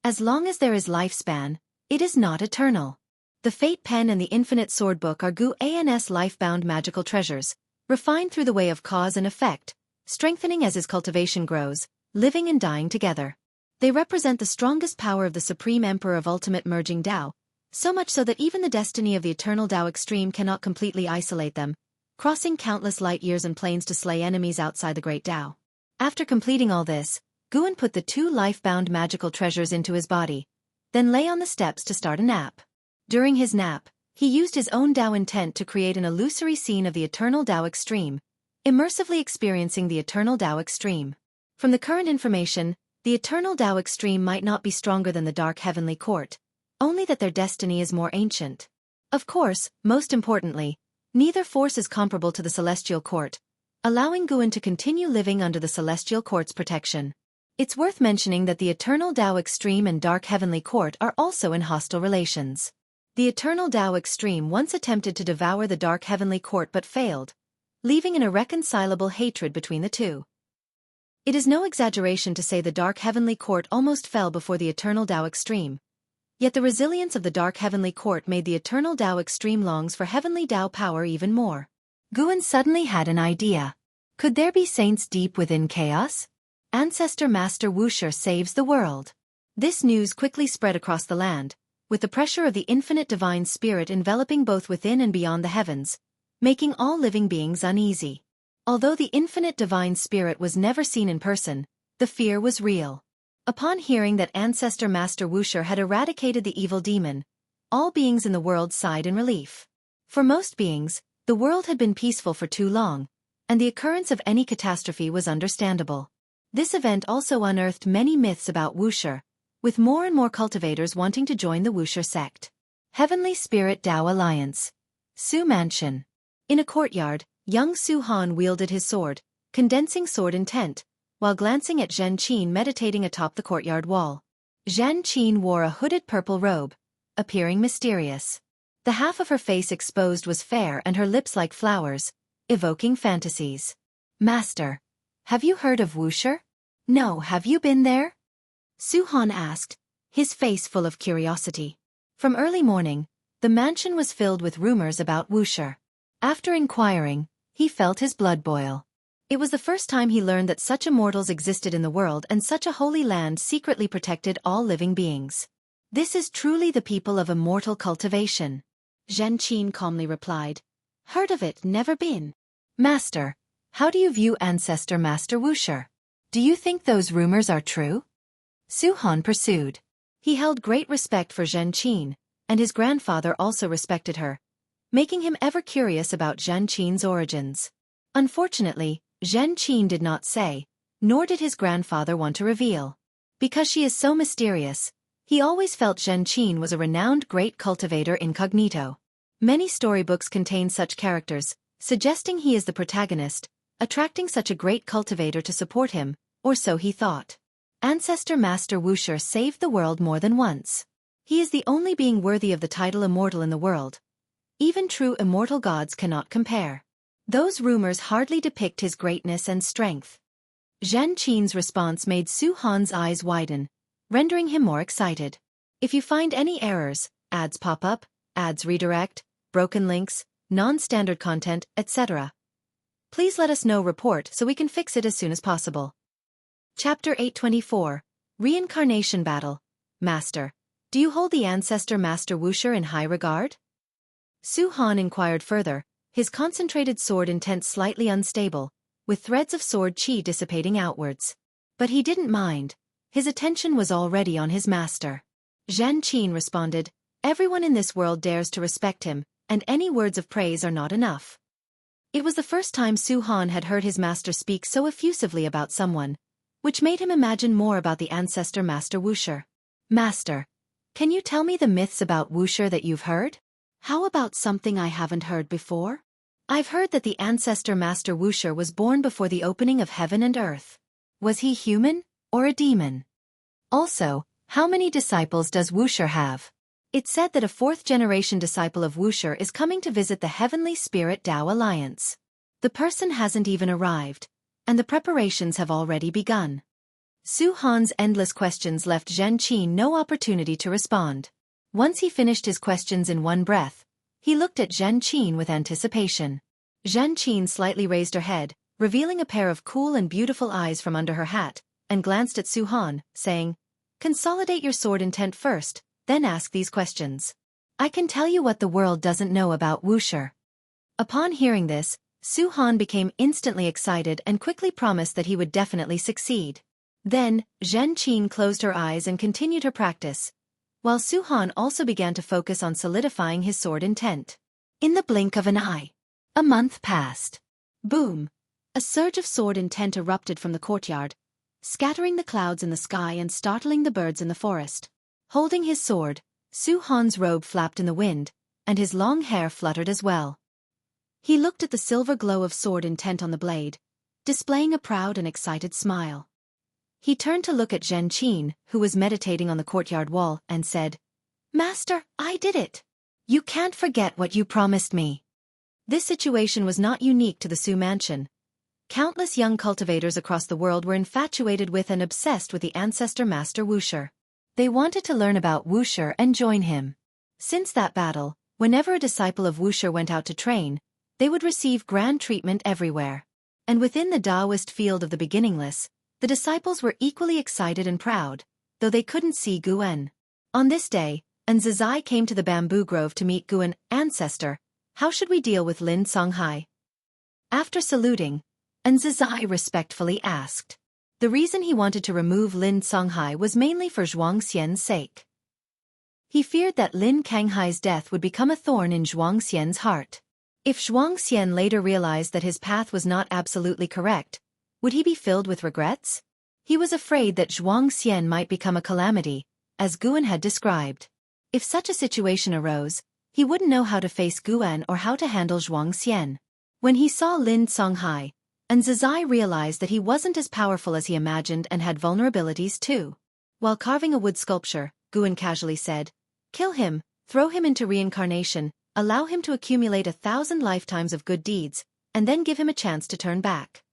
As long as there is lifespan, it is not eternal. The fate pen and the infinite sword book are Guan's life-bound magical treasures, refined through the way of cause and effect, strengthening as his cultivation grows, living and dying together. They represent the strongest power of the Supreme Emperor of Ultimate Merging Tao, so much so that even the destiny of the eternal Tao Extreme cannot completely isolate them, crossing countless light years and planes to slay enemies outside the great Tao. After completing all this, Guan put the 2 life-bound magical treasures into his body, then lay on the steps to start a nap. During his nap, he used his own Tao intent to create an illusory scene of the eternal Tao Extreme, immersively experiencing the eternal Tao Extreme. From the current information, the eternal Tao Extreme might not be stronger than the dark heavenly court, only that their destiny is more ancient. Of course, most importantly, neither force is comparable to the celestial court, allowing Guan to continue living under the celestial court's protection. It's worth mentioning that the eternal Tao Extreme and dark heavenly court are also in hostile relations. The eternal Tao Extreme once attempted to devour the dark heavenly court but failed, leaving an irreconcilable hatred between the two. It is no exaggeration to say the dark heavenly court almost fell before the eternal Tao Extreme. Yet the resilience of the dark heavenly court made the eternal Tao Extreme longs for heavenly Tao power even more. Guan suddenly had an idea. Could there be saints deep within chaos? Ancestor Master Wuxia saves the world. This news quickly spread across the land, with the pressure of the infinite divine spirit enveloping both within and beyond the heavens, making all living beings uneasy. Although the infinite divine spirit was never seen in person, the fear was real. Upon hearing that Ancestor Master Wuxia had eradicated the evil demon, all beings in the world sighed in relief. For most beings, the world had been peaceful for too long, and the occurrence of any catastrophe was understandable. This event also unearthed many myths about Wuxia, with more and more cultivators wanting to join the Wuxia sect. Heavenly Spirit Tao Alliance. Su Mansion. In a courtyard, young Su Han wielded his sword, condensing sword intent, while glancing at Zhen Qin meditating atop the courtyard wall. Zhen Qin wore a hooded purple robe, appearing mysterious. The half of her face exposed was fair and her lips like flowers, evoking fantasies. Master, have you heard of Wuxia? No, have you been there? Su Han asked, his face full of curiosity. From early morning, the mansion was filled with rumors about Wuxia. After inquiring, he felt his blood boil. It was the first time he learned that such immortals existed in the world and such a holy land secretly protected all living beings. This is truly the people of immortal cultivation. Zhen Qin calmly replied. Heard of it, never been. Master, how do you view Ancestor Master Wuxia? Do you think those rumors are true? Su Han pursued. He held great respect for Zhen Qin, and his grandfather also respected her, making him ever curious about Zhen Qin's origins. Unfortunately, Zhen Qin did not say, nor did his grandfather want to reveal. Because she is so mysterious, he always felt Zhen Qin was a renowned great cultivator incognito. Many storybooks contain such characters, suggesting he is the protagonist, attracting such a great cultivator to support him, or so he thought. Ancestor Master Wuxia saved the world more than once. He is the only being worthy of the title immortal in the world. Even true immortal gods cannot compare. Those rumors hardly depict his greatness and strength. Zhen Qin's response made Su Han's eyes widen, rendering him more excited. If you find any errors, ads pop up, ads redirect, broken links, non-standard content, etc., please let us know. Report so we can fix it as soon as possible. Chapter 824, Reincarnation Battle. Master, do you hold the ancestor Master Wuxia in high regard? Su Han inquired further, his concentrated sword intent slightly unstable, with threads of sword qi dissipating outwards. But he didn't mind. His attention was already on his master. Zhen Qin responded, everyone in this world dares to respect him, and any words of praise are not enough. It was the first time Su Han had heard his master speak so effusively about someone, which made him imagine more about the ancestor Master Wuxia. Master, can you tell me the myths about Wuxia that you've heard? How about something I haven't heard before? I've heard that the ancestor Master Wuxia was born before the opening of heaven and earth. Was he human, or a demon? Also, how many disciples does Wuxia have? It's said that a fourth-generation disciple of Wuxia is coming to visit the Heavenly Spirit Tao Alliance. The person hasn't even arrived, and the preparations have already begun. Su Han's endless questions left Zhen Qin no opportunity to respond. Once he finished his questions in one breath, he looked at Zhen Qin with anticipation. Zhen Qin slightly raised her head, revealing a pair of cool and beautiful eyes from under her hat, and glanced at Su Han, saying, consolidate your sword intent first, then ask these questions. I can tell you what the world doesn't know about Wuxia. Upon hearing this, Su Han became instantly excited and quickly promised that he would definitely succeed. Then, Zhen Qin closed her eyes and continued her practice, while Su Han also began to focus on solidifying his sword intent. In the blink of an eye, a month passed. Boom! A surge of sword intent erupted from the courtyard, scattering the clouds in the sky and startling the birds in the forest. Holding his sword, Su Han's robe flapped in the wind, and his long hair fluttered as well. He looked at the silver glow of sword intent on the blade, displaying a proud and excited smile. He turned to look at Zhen Qin, who was meditating on the courtyard wall, and said, Master, I did it! You can't forget what you promised me. This situation was not unique to the Su mansion. Countless young cultivators across the world were infatuated with and obsessed with the ancestor Master Wuxia. They wanted to learn about Wuxia and join him. Since that battle, whenever a disciple of Wuxia went out to train, they would receive grand treatment everywhere. And within the Taoist field of the beginningless, the disciples were equally excited and proud, though they couldn't see Guan. On this day, Zizai came to the bamboo grove to meet Guan. Ancestor, how should we deal with Lin Songhai? After saluting, Zizai respectfully asked. The reason he wanted to remove Lin Songhai was mainly for Zhuang Xian's sake. He feared that Lin Kanghai's death would become a thorn in Zhuang Xian's heart. If Zhuang Xian later realized that his path was not absolutely correct, would he be filled with regrets? He was afraid that Zhuang Xian might become a calamity, as Guan had described. If such a situation arose, he wouldn't know how to face Guan or how to handle Zhuang Xian. When he saw Lin Songhai, Zizai realized that he wasn't as powerful as he imagined and had vulnerabilities too. While carving a wood sculpture, Guan casually said, kill him, throw him into reincarnation, allow him to accumulate 1,000 lifetimes of good deeds, and then give him a chance to turn back.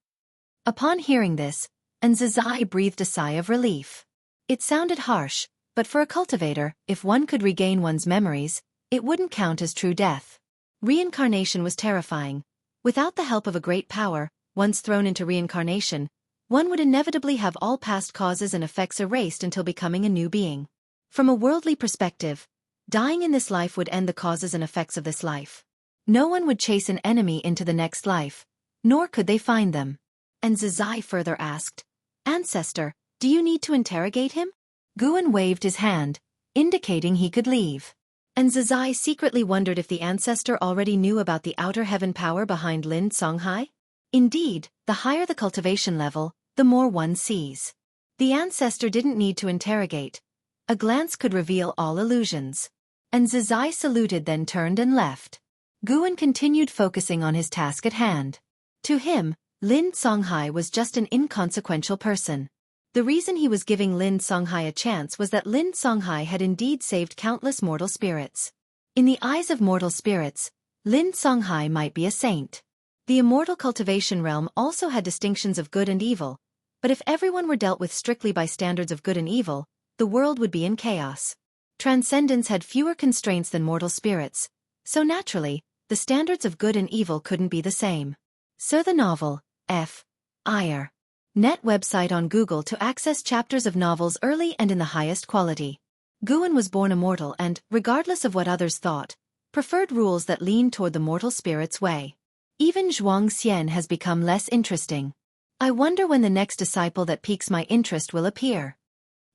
Upon hearing this, Zizai breathed a sigh of relief. It sounded harsh, but for a cultivator, if one could regain one's memories, it wouldn't count as true death. Reincarnation was terrifying. Without the help of a great power, once thrown into reincarnation, one would inevitably have all past causes and effects erased until becoming a new being. From a worldly perspective, dying in this life would end the causes and effects of this life. No one would chase an enemy into the next life, nor could they find them. Zizai further asked, Ancestor, do you need to interrogate him? Guan waved his hand, indicating he could leave. And Zizai secretly wondered if the ancestor already knew about the outer heaven power behind Lin Songhai. Indeed, the higher the cultivation level, the more one sees. The ancestor didn't need to interrogate. A glance could reveal all illusions. And Zizai saluted, then turned and left. Guan continued focusing on his task at hand. To him, Lin Songhai was just an inconsequential person. The reason he was giving Lin Songhai a chance was that Lin Songhai had indeed saved countless mortal spirits. In the eyes of mortal spirits, Lin Songhai might be a saint. The immortal cultivation realm also had distinctions of good and evil, but if everyone were dealt with strictly by standards of good and evil, the world would be in chaos. Transcendence had fewer constraints than mortal spirits, so naturally, the standards of good and evil couldn't be the same. So the novel, F.I.R. Net website on Google to access chapters of novels early and in the highest quality. Guan was born immortal and, regardless of what others thought, preferred rules that leaned toward the mortal spirit's way. Even Zhuang Xian has become less interesting. I wonder when the next disciple that piques my interest will appear.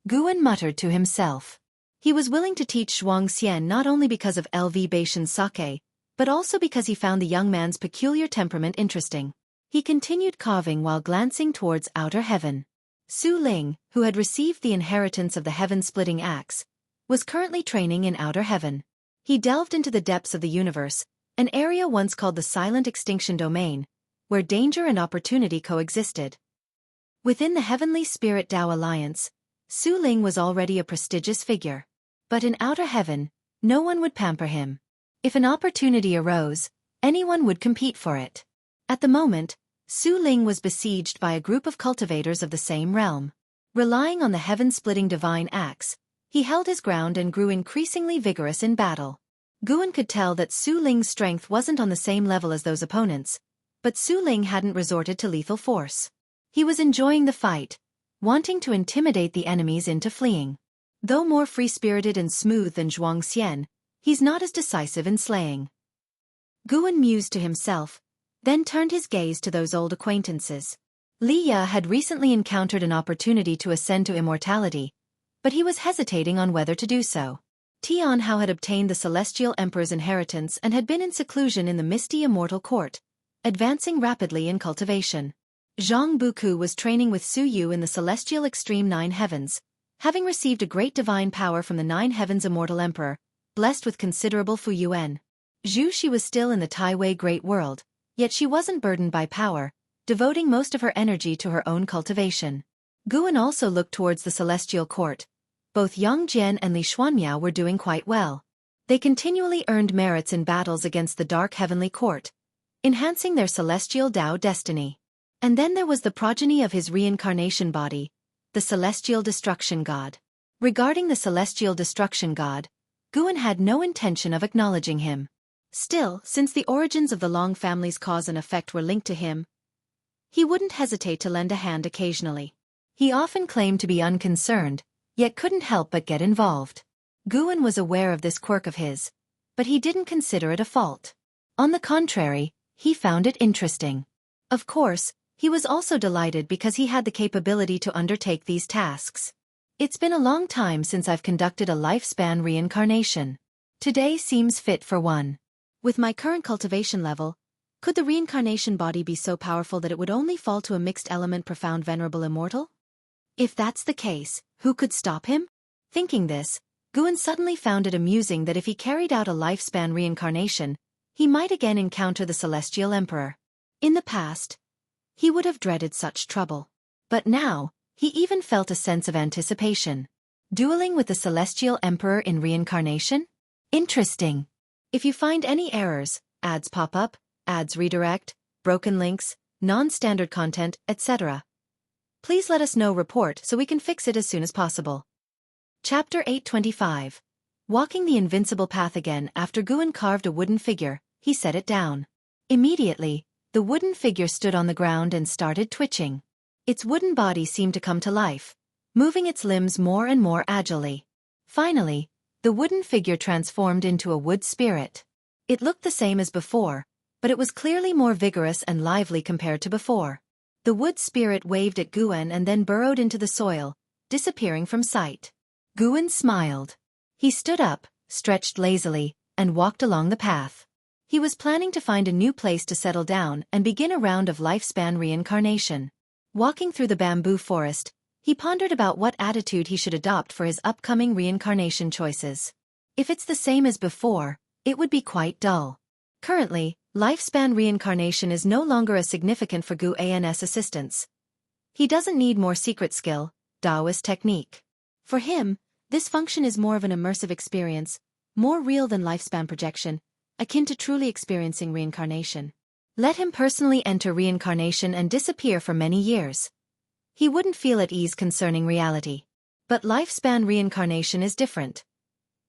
Guan muttered to himself. He was willing to teach Zhuang Xian not only because of LV Baishan's sake, but also because he found the young man's peculiar temperament interesting. He continued carving while glancing towards outer heaven. Su Ling, who had received the inheritance of the heaven-splitting axe, was currently training in outer heaven. He delved into the depths of the universe, an area once called the Silent Extinction Domain, where danger and opportunity coexisted. Within the Heavenly Spirit Tao Alliance, Su Ling was already a prestigious figure. But in outer heaven, no one would pamper him. If an opportunity arose, anyone would compete for it. At the moment, Su Ling was besieged by a group of cultivators of the same realm. Relying on the heaven-splitting divine axe, he held his ground and grew increasingly vigorous in battle. Guan could tell that Su Ling's strength wasn't on the same level as those opponents, but Su Ling hadn't resorted to lethal force. He was enjoying the fight, wanting to intimidate the enemies into fleeing. Though more free-spirited and smooth than Zhuang Xian, he's not as decisive in slaying. Guan mused to himself, then turned his gaze to those old acquaintances. Li Ya had recently encountered an opportunity to ascend to immortality, but he was hesitating on whether to do so. Tian Hao had obtained the Celestial Emperor's inheritance and had been in seclusion in the misty immortal court, advancing rapidly in cultivation. Zhang Buku was training with Su Yu in the Celestial Extreme Nine Heavens, having received a great divine power from the Nine Heavens Immortal Emperor, blessed with considerable Fuyuan. Zhu Shi was still in the Taiwei Great World, yet she wasn't burdened by power, devoting most of her energy to her own cultivation. Guan also looked towards the Celestial Court. Both Yang Jian and Li Xuanmiao were doing quite well. They continually earned merits in battles against the Dark Heavenly Court, enhancing their celestial Tao destiny. And then there was the progeny of his reincarnation body, the Celestial Destruction God. Regarding the Celestial Destruction God, Guan had no intention of acknowledging him. Still, since the origins of the Long family's cause and effect were linked to him, he wouldn't hesitate to lend a hand occasionally. He often claimed to be unconcerned, yet couldn't help but get involved. Guan was aware of this quirk of his, but he didn't consider it a fault. On the contrary, he found it interesting. Of course, he was also delighted because he had the capability to undertake these tasks. It's been a long time since I've conducted a lifespan reincarnation. Today seems fit for one. With my current cultivation level, could the reincarnation body be so powerful that it would only fall to a mixed element profound venerable immortal? If that's the case, who could stop him? Thinking this, Guan suddenly found it amusing that if he carried out a lifespan reincarnation, he might again encounter the Celestial Emperor. In the past, he would have dreaded such trouble. But now, he even felt a sense of anticipation. Dueling with the Celestial Emperor in reincarnation? Interesting. If you find any errors, ads pop up, ads redirect, broken links, non-standard content, etc., please let us know. Report so we can fix it as soon as possible. Chapter 825. Walking the invincible path again. After Guan carved a wooden figure, he set it down. Immediately, the wooden figure stood on the ground and started twitching. Its wooden body seemed to come to life, moving its limbs more and more agilely. Finally, the wooden figure transformed into a wood spirit. It looked the same as before, but it was clearly more vigorous and lively compared to before. The wood spirit waved at Guan and then burrowed into the soil, disappearing from sight. Guan smiled. He stood up, stretched lazily, and walked along the path. He was planning to find a new place to settle down and begin a round of lifespan reincarnation. Walking through the bamboo forest, he pondered about what attitude he should adopt for his upcoming reincarnation choices. If it's the same as before, it would be quite dull. Currently, lifespan reincarnation is no longer as significant for Guan's assistance. He doesn't need more secret skill, Taoist technique. For him, this function is more of an immersive experience, more real than lifespan projection, akin to truly experiencing reincarnation. Let him personally enter reincarnation and disappear for many years. He wouldn't feel at ease concerning reality. But lifespan reincarnation is different.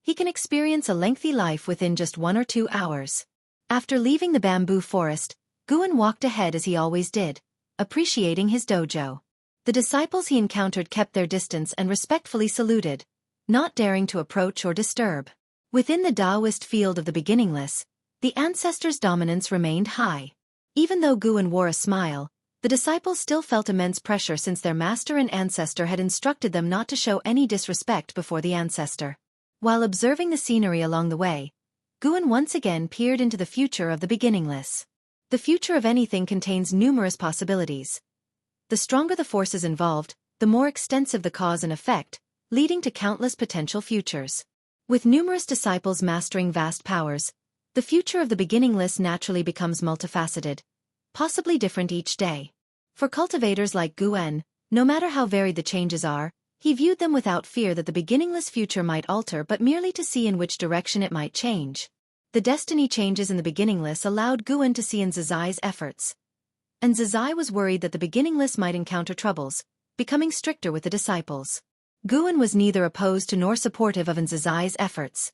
He can experience a lengthy life within just 1 or 2 hours. After leaving the bamboo forest, Guan walked ahead as he always did, appreciating his dojo. The disciples he encountered kept their distance and respectfully saluted, not daring to approach or disturb. Within the Taoist field of the beginningless, the ancestors' dominance remained high. Even though Guan wore a smile, the disciples still felt immense pressure since their master and ancestor had instructed them not to show any disrespect before the ancestor. While observing the scenery along the way, Guan once again peered into the future of the beginningless. The future of anything contains numerous possibilities. The stronger the forces involved, the more extensive the cause and effect, leading to countless potential futures. With numerous disciples mastering vast powers, the future of the beginningless naturally becomes multifaceted, possibly different each day. For cultivators like Guan, no matter how varied the changes are, he viewed them without fear that the beginningless future might alter but merely to see in which direction it might change. The destiny changes in the beginningless allowed Guan to see in Zizai's efforts. And Zizai was worried that the beginningless might encounter troubles, becoming stricter with the disciples. Guan was neither opposed to nor supportive of Zizai's efforts.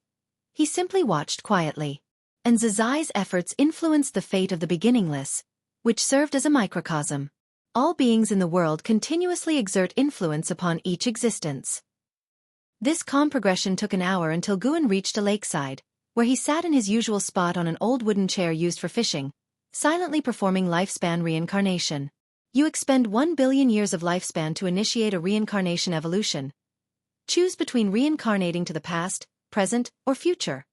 He simply watched quietly. And Zizai's efforts influenced the fate of the beginningless, which served as a microcosm. All beings in the world continuously exert influence upon each existence. This calm progression took an hour until Guan reached a lakeside, where he sat in his usual spot on an old wooden chair used for fishing, silently performing lifespan reincarnation. You expend 1 billion years of lifespan to initiate a reincarnation evolution. Choose between reincarnating to the past, present, or future.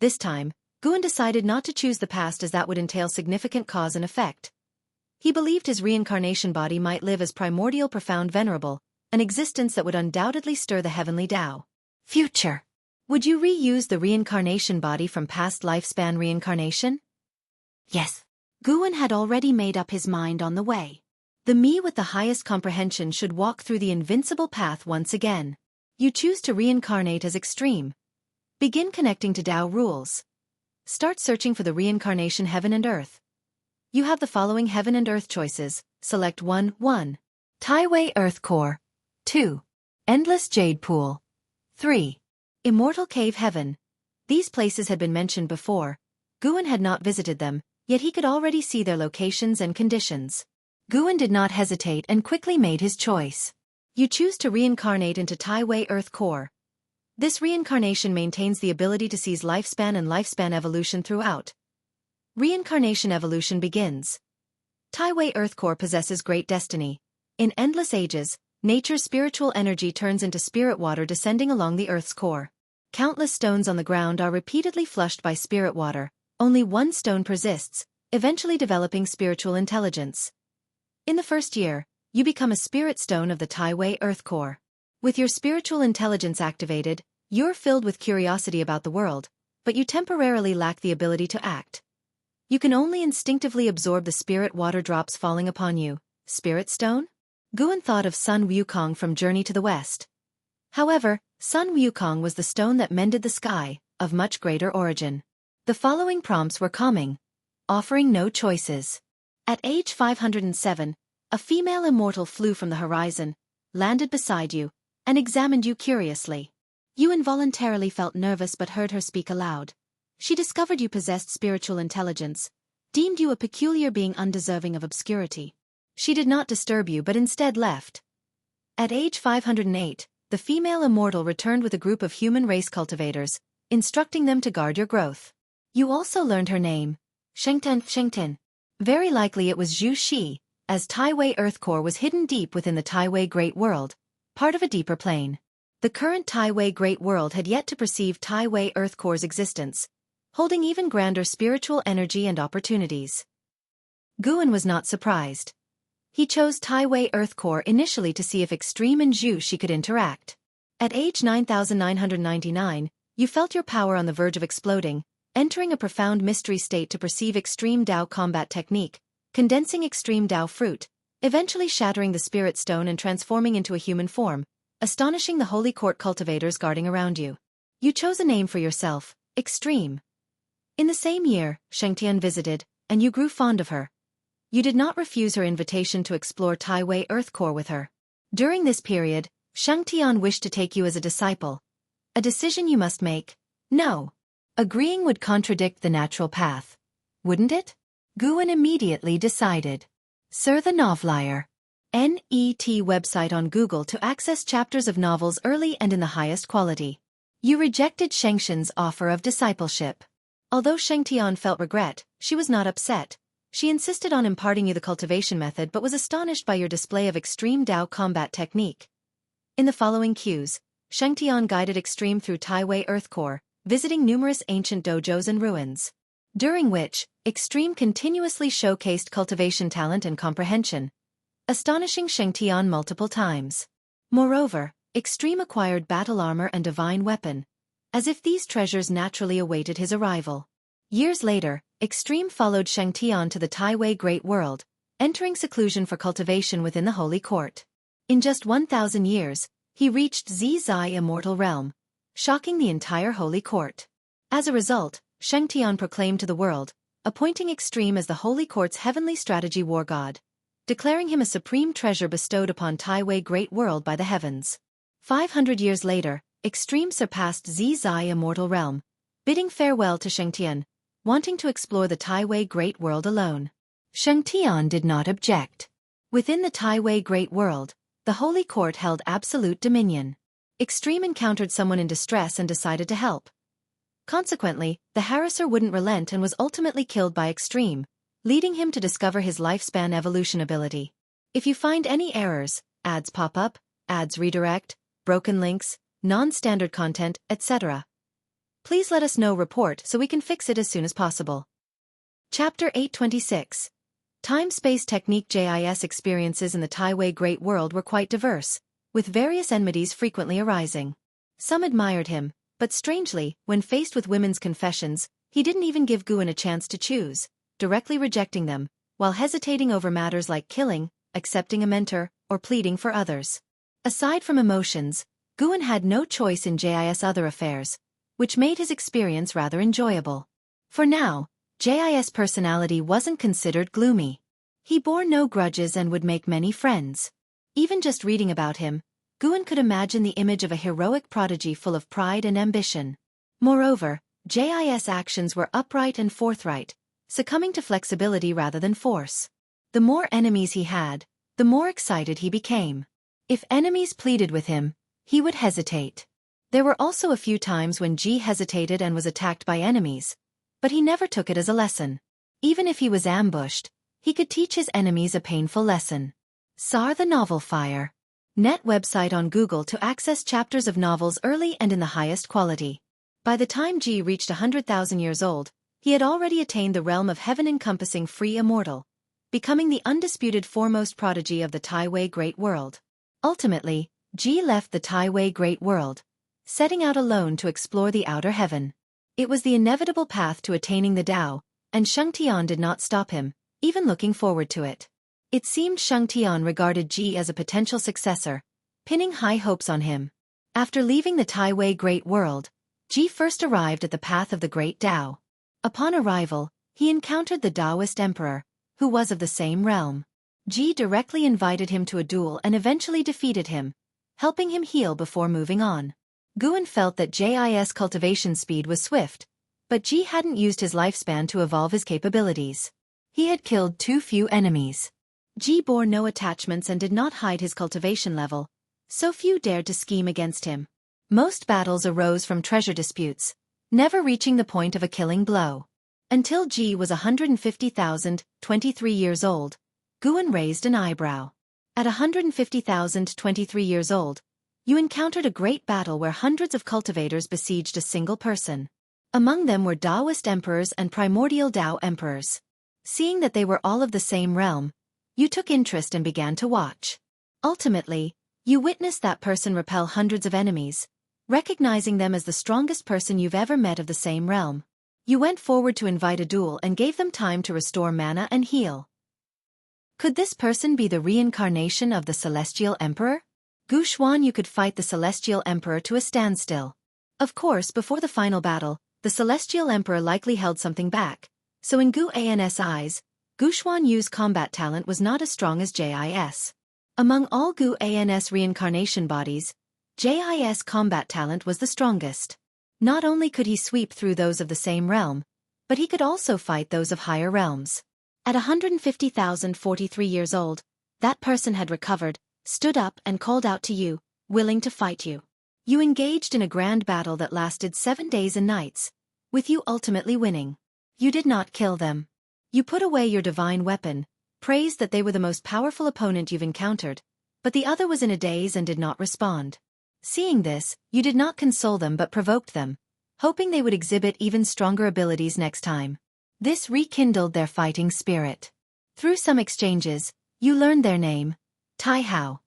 This time, Guan decided not to choose the past as that would entail significant cause and effect. He believed his reincarnation body might live as primordial profound venerable, an existence that would undoubtedly stir the heavenly Tao. Future. Would you reuse the reincarnation body from past lifespan reincarnation? Yes. Guan had already made up his mind on the way. The me with the highest comprehension should walk through the invincible path once again. You choose to reincarnate as extreme. Begin connecting to Tao rules. Start searching for the reincarnation heaven and earth. You have the following heaven and earth choices. Select 1. 1. Taiwei Earth Core. 2. Endless Jade Pool. 3. Immortal Cave Heaven. These places had been mentioned before. Guan had not visited them, yet he could already see their locations and conditions. Guan did not hesitate and quickly made his choice. You choose to reincarnate into Taiwei Earth Core. This reincarnation maintains the ability to seize lifespan and lifespan evolution throughout. Reincarnation evolution begins. Taiwei Earth Core possesses great destiny. In endless ages, nature's spiritual energy turns into spirit water descending along the Earth's core. Countless stones on the ground are repeatedly flushed by spirit water. Only one stone persists, eventually developing spiritual intelligence. In the first year, you become a spirit stone of the Taiwei Earth Core. With your spiritual intelligence activated, you're filled with curiosity about the world, but you temporarily lack the ability to act. You can only instinctively absorb the spirit water drops falling upon you. Spirit stone? Guan thought of Sun Wukong from Journey to the West. However, Sun Wukong was the stone that mended the sky, of much greater origin. The following prompts were calming, offering no choices. At age 507, a female immortal flew from the horizon, landed beside you, and examined you curiously. You involuntarily felt nervous but heard her speak aloud. She discovered you possessed spiritual intelligence, deemed you a peculiar being undeserving of obscurity. She did not disturb you but instead left. At age 508, the female immortal returned with a group of human race cultivators, instructing them to guard your growth. You also learned her name, Shengten. Very likely it was Zhu Shi, as Taiwei Earth Core was hidden deep within the Taiwei Great World, part of a deeper plane. The current Taiwei Great World had yet to perceive Taiwei Earth Core's existence, holding even grander spiritual energy and opportunities. Guan was not surprised. He chose Taiwei Earth Core initially to see if Extreme and Zhu Shi could interact. At age 9999, you felt your power on the verge of exploding, entering a profound mystery state to perceive Extreme Dao combat technique, condensing Extreme Dao fruit, eventually shattering the spirit stone and transforming into a human form, astonishing the holy court cultivators guarding around you. You chose a name for yourself, Extreme. In the same year, Shengtian visited, and you grew fond of her. You did not refuse her invitation to explore Taiwei Earth Core with her. During this period, Shengtian wished to take you as a disciple. A decision you must make. No. Agreeing would contradict the natural path. Wouldn't it? Guan immediately decided. Sir the Novelier. NET website on Google to access chapters of novels early and in the highest quality. You rejected Shengtian's offer of discipleship. Although Shengtian felt regret, she was not upset. She insisted on imparting you the cultivation method but was astonished by your display of extreme Dao combat technique. In the following cues, Shengtian guided Extreme through Taiwei Earth Core, visiting numerous ancient dojos and ruins. During which, Extreme continuously showcased cultivation talent and comprehension, astonishing Shengtian multiple times. Moreover, Extreme acquired battle armor and divine weapon, as if these treasures naturally awaited his arrival. Years later, Extreme followed Shengtian to the Taiwei Great World, entering seclusion for cultivation within the Holy Court. In just 1,000 years, he reached Zizai Immortal Realm, shocking the entire Holy Court. As a result, Shengtian proclaimed to the world, appointing Extreme as the Holy Court's heavenly strategy war god, declaring him a supreme treasure bestowed upon Taiwei Great World by the heavens. 500 years later, Extreme surpassed Zizai Immortal Realm, bidding farewell to Shengtian, wanting to explore the Taiwei Great World alone. Shengtian did not object. Within the Taiwei Great World, the Holy Court held absolute dominion. Extreme encountered someone in distress and decided to help. Consequently, the harasser wouldn't relent and was ultimately killed by Extreme, leading him to discover his lifespan evolution ability. If you find any errors, ads pop up, ads redirect, broken links, non-standard content, etc., please let us know report so we can fix it as soon as possible. Chapter 826. Time-Space Technique. JIS experiences in the Taiwei Great World were quite diverse, with various enmities frequently arising. Some admired him, but strangely, when faced with women's confessions, he didn't even give Guan a chance to choose, directly rejecting them, while hesitating over matters like killing, accepting a mentor, or pleading for others. Aside from emotions, Guan had no choice in JIS other affairs, which made his experience rather enjoyable. For now, JIS' personality wasn't considered gloomy. He bore no grudges and would make many friends. Even just reading about him, Guan could imagine the image of a heroic prodigy full of pride and ambition. Moreover, JIS' actions were upright and forthright, succumbing to flexibility rather than force. The more enemies he had, the more excited he became. If enemies pleaded with him, he would hesitate. There were also a few times when Ji hesitated and was attacked by enemies, but he never took it as a lesson. Even if he was ambushed, he could teach his enemies a painful lesson. Sar the Novel Fire. Net website on Google to access chapters of novels early and in the highest quality. By the time Ji reached 100,000 years old, he had already attained the realm of heaven-encompassing free immortal, becoming the undisputed foremost prodigy of the Taiwei Great World. Ultimately, Ji left the Taiwei Great World, setting out alone to explore the outer heaven. It was the inevitable path to attaining the Tao, and Shengtian did not stop him, even looking forward to it. It seemed Shengtian regarded Ji as a potential successor, pinning high hopes on him. After leaving the Taiwei Great World, Ji first arrived at the path of the Great Tao. Upon arrival, he encountered the Taoist emperor, who was of the same realm. Ji directly invited him to a duel and eventually defeated him, helping him heal before moving on. Guan felt that JIS cultivation speed was swift, but Ji hadn't used his lifespan to evolve his capabilities. He had killed too few enemies. Ji bore no attachments and did not hide his cultivation level, so few dared to scheme against him. Most battles arose from treasure disputes, never reaching the point of a killing blow. Until Ji was 150,023 years old, Guan raised an eyebrow. At 150,023 years old, You encountered a great battle where hundreds of cultivators besieged a single person. Among them were Taoist emperors and primordial Tao emperors. Seeing that they were all of the same realm, you took interest and began to watch. Ultimately, you witnessed that person repel hundreds of enemies, recognizing them as the strongest person you've ever met of the same realm. You went forward to invite a duel and gave them time to restore mana and heal. Could this person be the reincarnation of the Celestial Emperor? Guxuan, you could fight the Celestial Emperor to a standstill. Of course, before the final battle, the Celestial Emperor likely held something back, so in Guan's eyes, Guxuan Yu's combat talent was not as strong as Jis. Among all Guan's reincarnation bodies, Jis' combat talent was the strongest. Not only could he sweep through those of the same realm, but he could also fight those of higher realms. At 150,043 years old, that person had recovered, stood up and called out to you, willing to fight you. You engaged in a grand battle that lasted 7 days and nights, with you ultimately winning. You did not kill them. You put away your divine weapon, praised that they were the most powerful opponent you've encountered, but the other was in a daze and did not respond. Seeing this, you did not console them but provoked them, hoping they would exhibit even stronger abilities next time. This rekindled their fighting spirit. Through some exchanges, you learned their name, Tai Hao.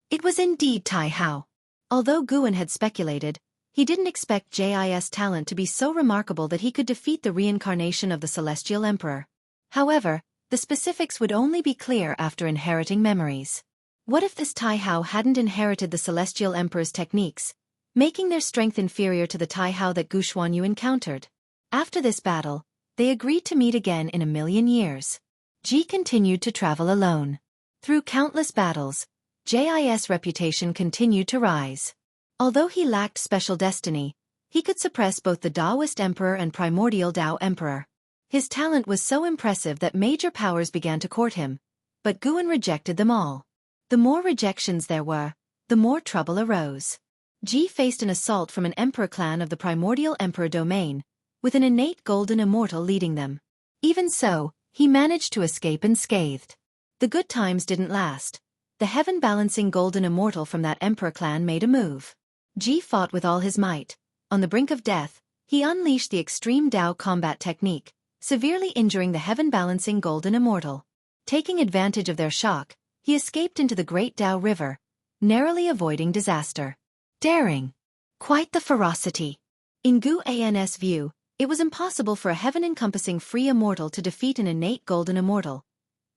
It was indeed Tai Hao. Although Guan had speculated, he didn't expect Jis' talent to be so remarkable that he could defeat the reincarnation of the Celestial Emperor. However, the specifics would only be clear after inheriting memories. What if this Tai Hao hadn't inherited the Celestial Emperor's techniques, making their strength inferior to the Tai Hao that Guxuan Yu encountered? After this battle, they agreed to meet again in 1,000,000 years. Ji continued to travel alone. Through countless battles, Jis' reputation continued to rise. Although he lacked special destiny, he could suppress both the Taoist Emperor and primordial Tao Emperor. His talent was so impressive that major powers began to court him, but Guan rejected them all. The more rejections there were, the more trouble arose. Ji faced an assault from an emperor clan of the primordial emperor domain, with an innate golden immortal leading them. Even so, he managed to escape unscathed. The good times didn't last. The heaven-balancing golden immortal from that emperor clan made a move. Ji fought with all his might. On the brink of death, he unleashed the extreme Tao combat technique, severely injuring the heaven-balancing golden immortal. Taking advantage of their shock, he escaped into the great Tao River, narrowly avoiding disaster. Daring. Quite the ferocity. In Guan's view, it was impossible for a heaven-encompassing free immortal to defeat an innate golden immortal,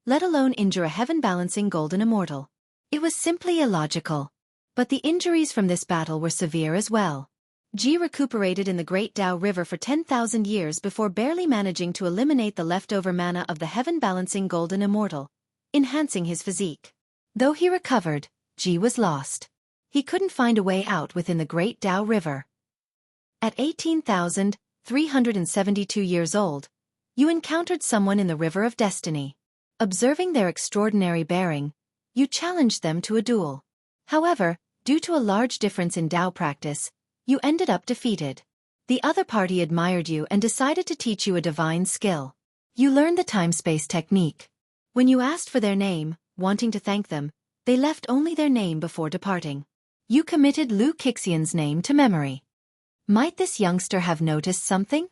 let alone injure a heaven-balancing golden immortal. It was simply illogical. But the injuries from this battle were severe as well. Ji recuperated in the Great Tao River for 10,000 years before barely managing to eliminate the leftover mana of the heaven-balancing golden immortal, enhancing his physique. Though he recovered, Ji was lost. He couldn't find a way out within the Great Tao River. At 18,372 years old, you encountered someone in the River of Destiny. Observing their extraordinary bearing, you challenged them to a duel. However, due to a large difference in Tao practice, you ended up defeated. The other party admired you and decided to teach you a divine skill. You learned the time-space technique. When you asked for their name, wanting to thank them, they left only their name before departing. You committed Lu Qixian's name to memory. Might this youngster have noticed something?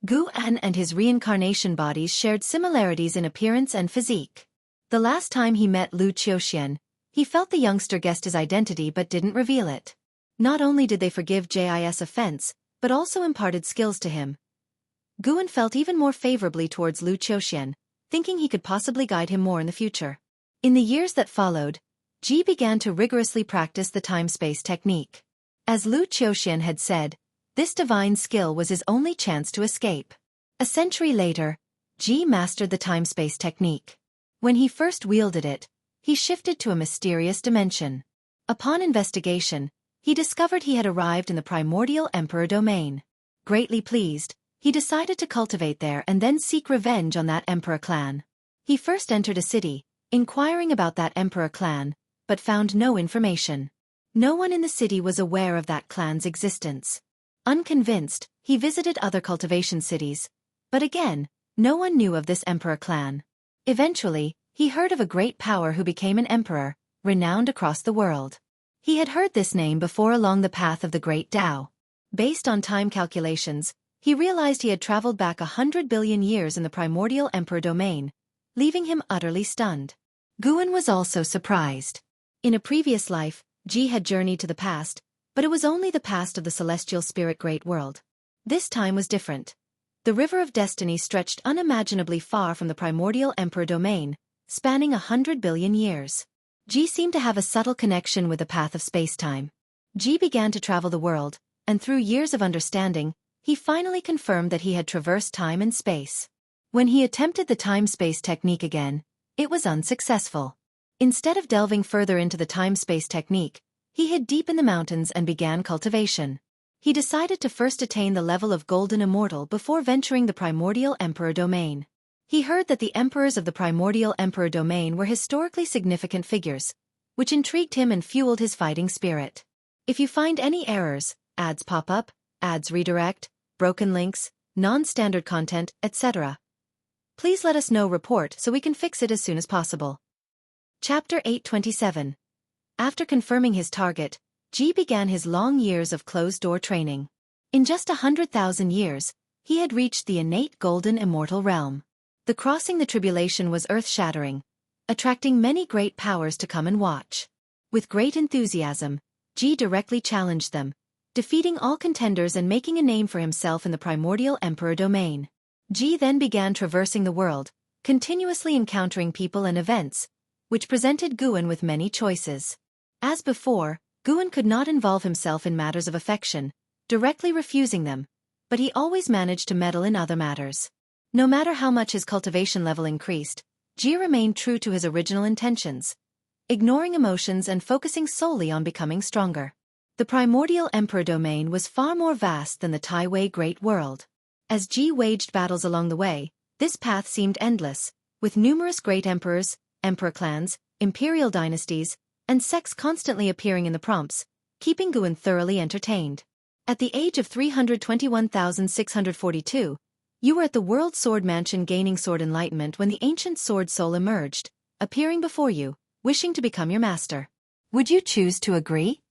Guan and his reincarnation bodies shared similarities in appearance and physique. The last time he met Lu Qixian, he felt the youngster guessed his identity but didn't reveal it. Not only did they forgive Jis' offense, but also imparted skills to him. Guan felt even more favorably towards Lu Qixian, thinking he could possibly guide him more in the future. In the years that followed, Ji began to rigorously practice the time-space technique. As Lu Qixian had said, this divine skill was his only chance to escape. A century later, Ji mastered the time-space technique. When he first wielded it, he shifted to a mysterious dimension. Upon investigation, he discovered he had arrived in the primordial emperor domain. Greatly pleased, he decided to cultivate there and then seek revenge on that emperor clan. He first entered a city, inquiring about that emperor clan, but found no information. No one in the city was aware of that clan's existence. Unconvinced, he visited other cultivation cities, but again, no one knew of this emperor clan. Eventually, he heard of a great power who became an emperor, renowned across the world. He had heard this name before along the path of the Great Tao. Based on time calculations, he realized he had traveled back 100 billion years in the primordial emperor domain, leaving him utterly stunned. Guan was also surprised. In a previous life, Ji had journeyed to the past, but it was only the past of the celestial spirit great world. This time was different. The river of destiny stretched unimaginably far from the primordial emperor domain, spanning 100 billion years. Ji seemed to have a subtle connection with the path of space-time. Ji began to travel the world, and through years of understanding, he finally confirmed that he had traversed time and space. When he attempted the time-space technique again, it was unsuccessful. Instead of delving further into the time-space technique, he hid deep in the mountains and began cultivation. He decided to first attain the level of Golden Immortal before venturing the primordial emperor domain. He heard that the emperors of the primordial emperor domain were historically significant figures, which intrigued him and fueled his fighting spirit. If you find any errors, ads pop up, ads redirect, broken links, non-standard content, etc., please let us know report so we can fix it as soon as possible. Chapter 827. After confirming his target, Ji began his long years of closed-door training. In just 100,000 years, he had reached the innate golden immortal realm. The crossing the tribulation was earth-shattering, attracting many great powers to come and watch. With great enthusiasm, Ji directly challenged them, defeating all contenders and making a name for himself in the primordial emperor domain. Ji then began traversing the world, continuously encountering people and events, which presented Guan with many choices. As before, Guan could not involve himself in matters of affection, directly refusing them, but he always managed to meddle in other matters. No matter how much his cultivation level increased, Ji remained true to his original intentions, ignoring emotions and focusing solely on becoming stronger. The primordial emperor domain was far more vast than the Taiwei Great World. As Ji waged battles along the way, this path seemed endless, with numerous great emperors, emperor clans, imperial dynasties, and sects constantly appearing in the prompts, keeping Guan thoroughly entertained. At the age of 321,642, you were at the World Sword Mansion gaining sword enlightenment when the ancient sword soul emerged, appearing before you, wishing to become your master. Would you choose to agree?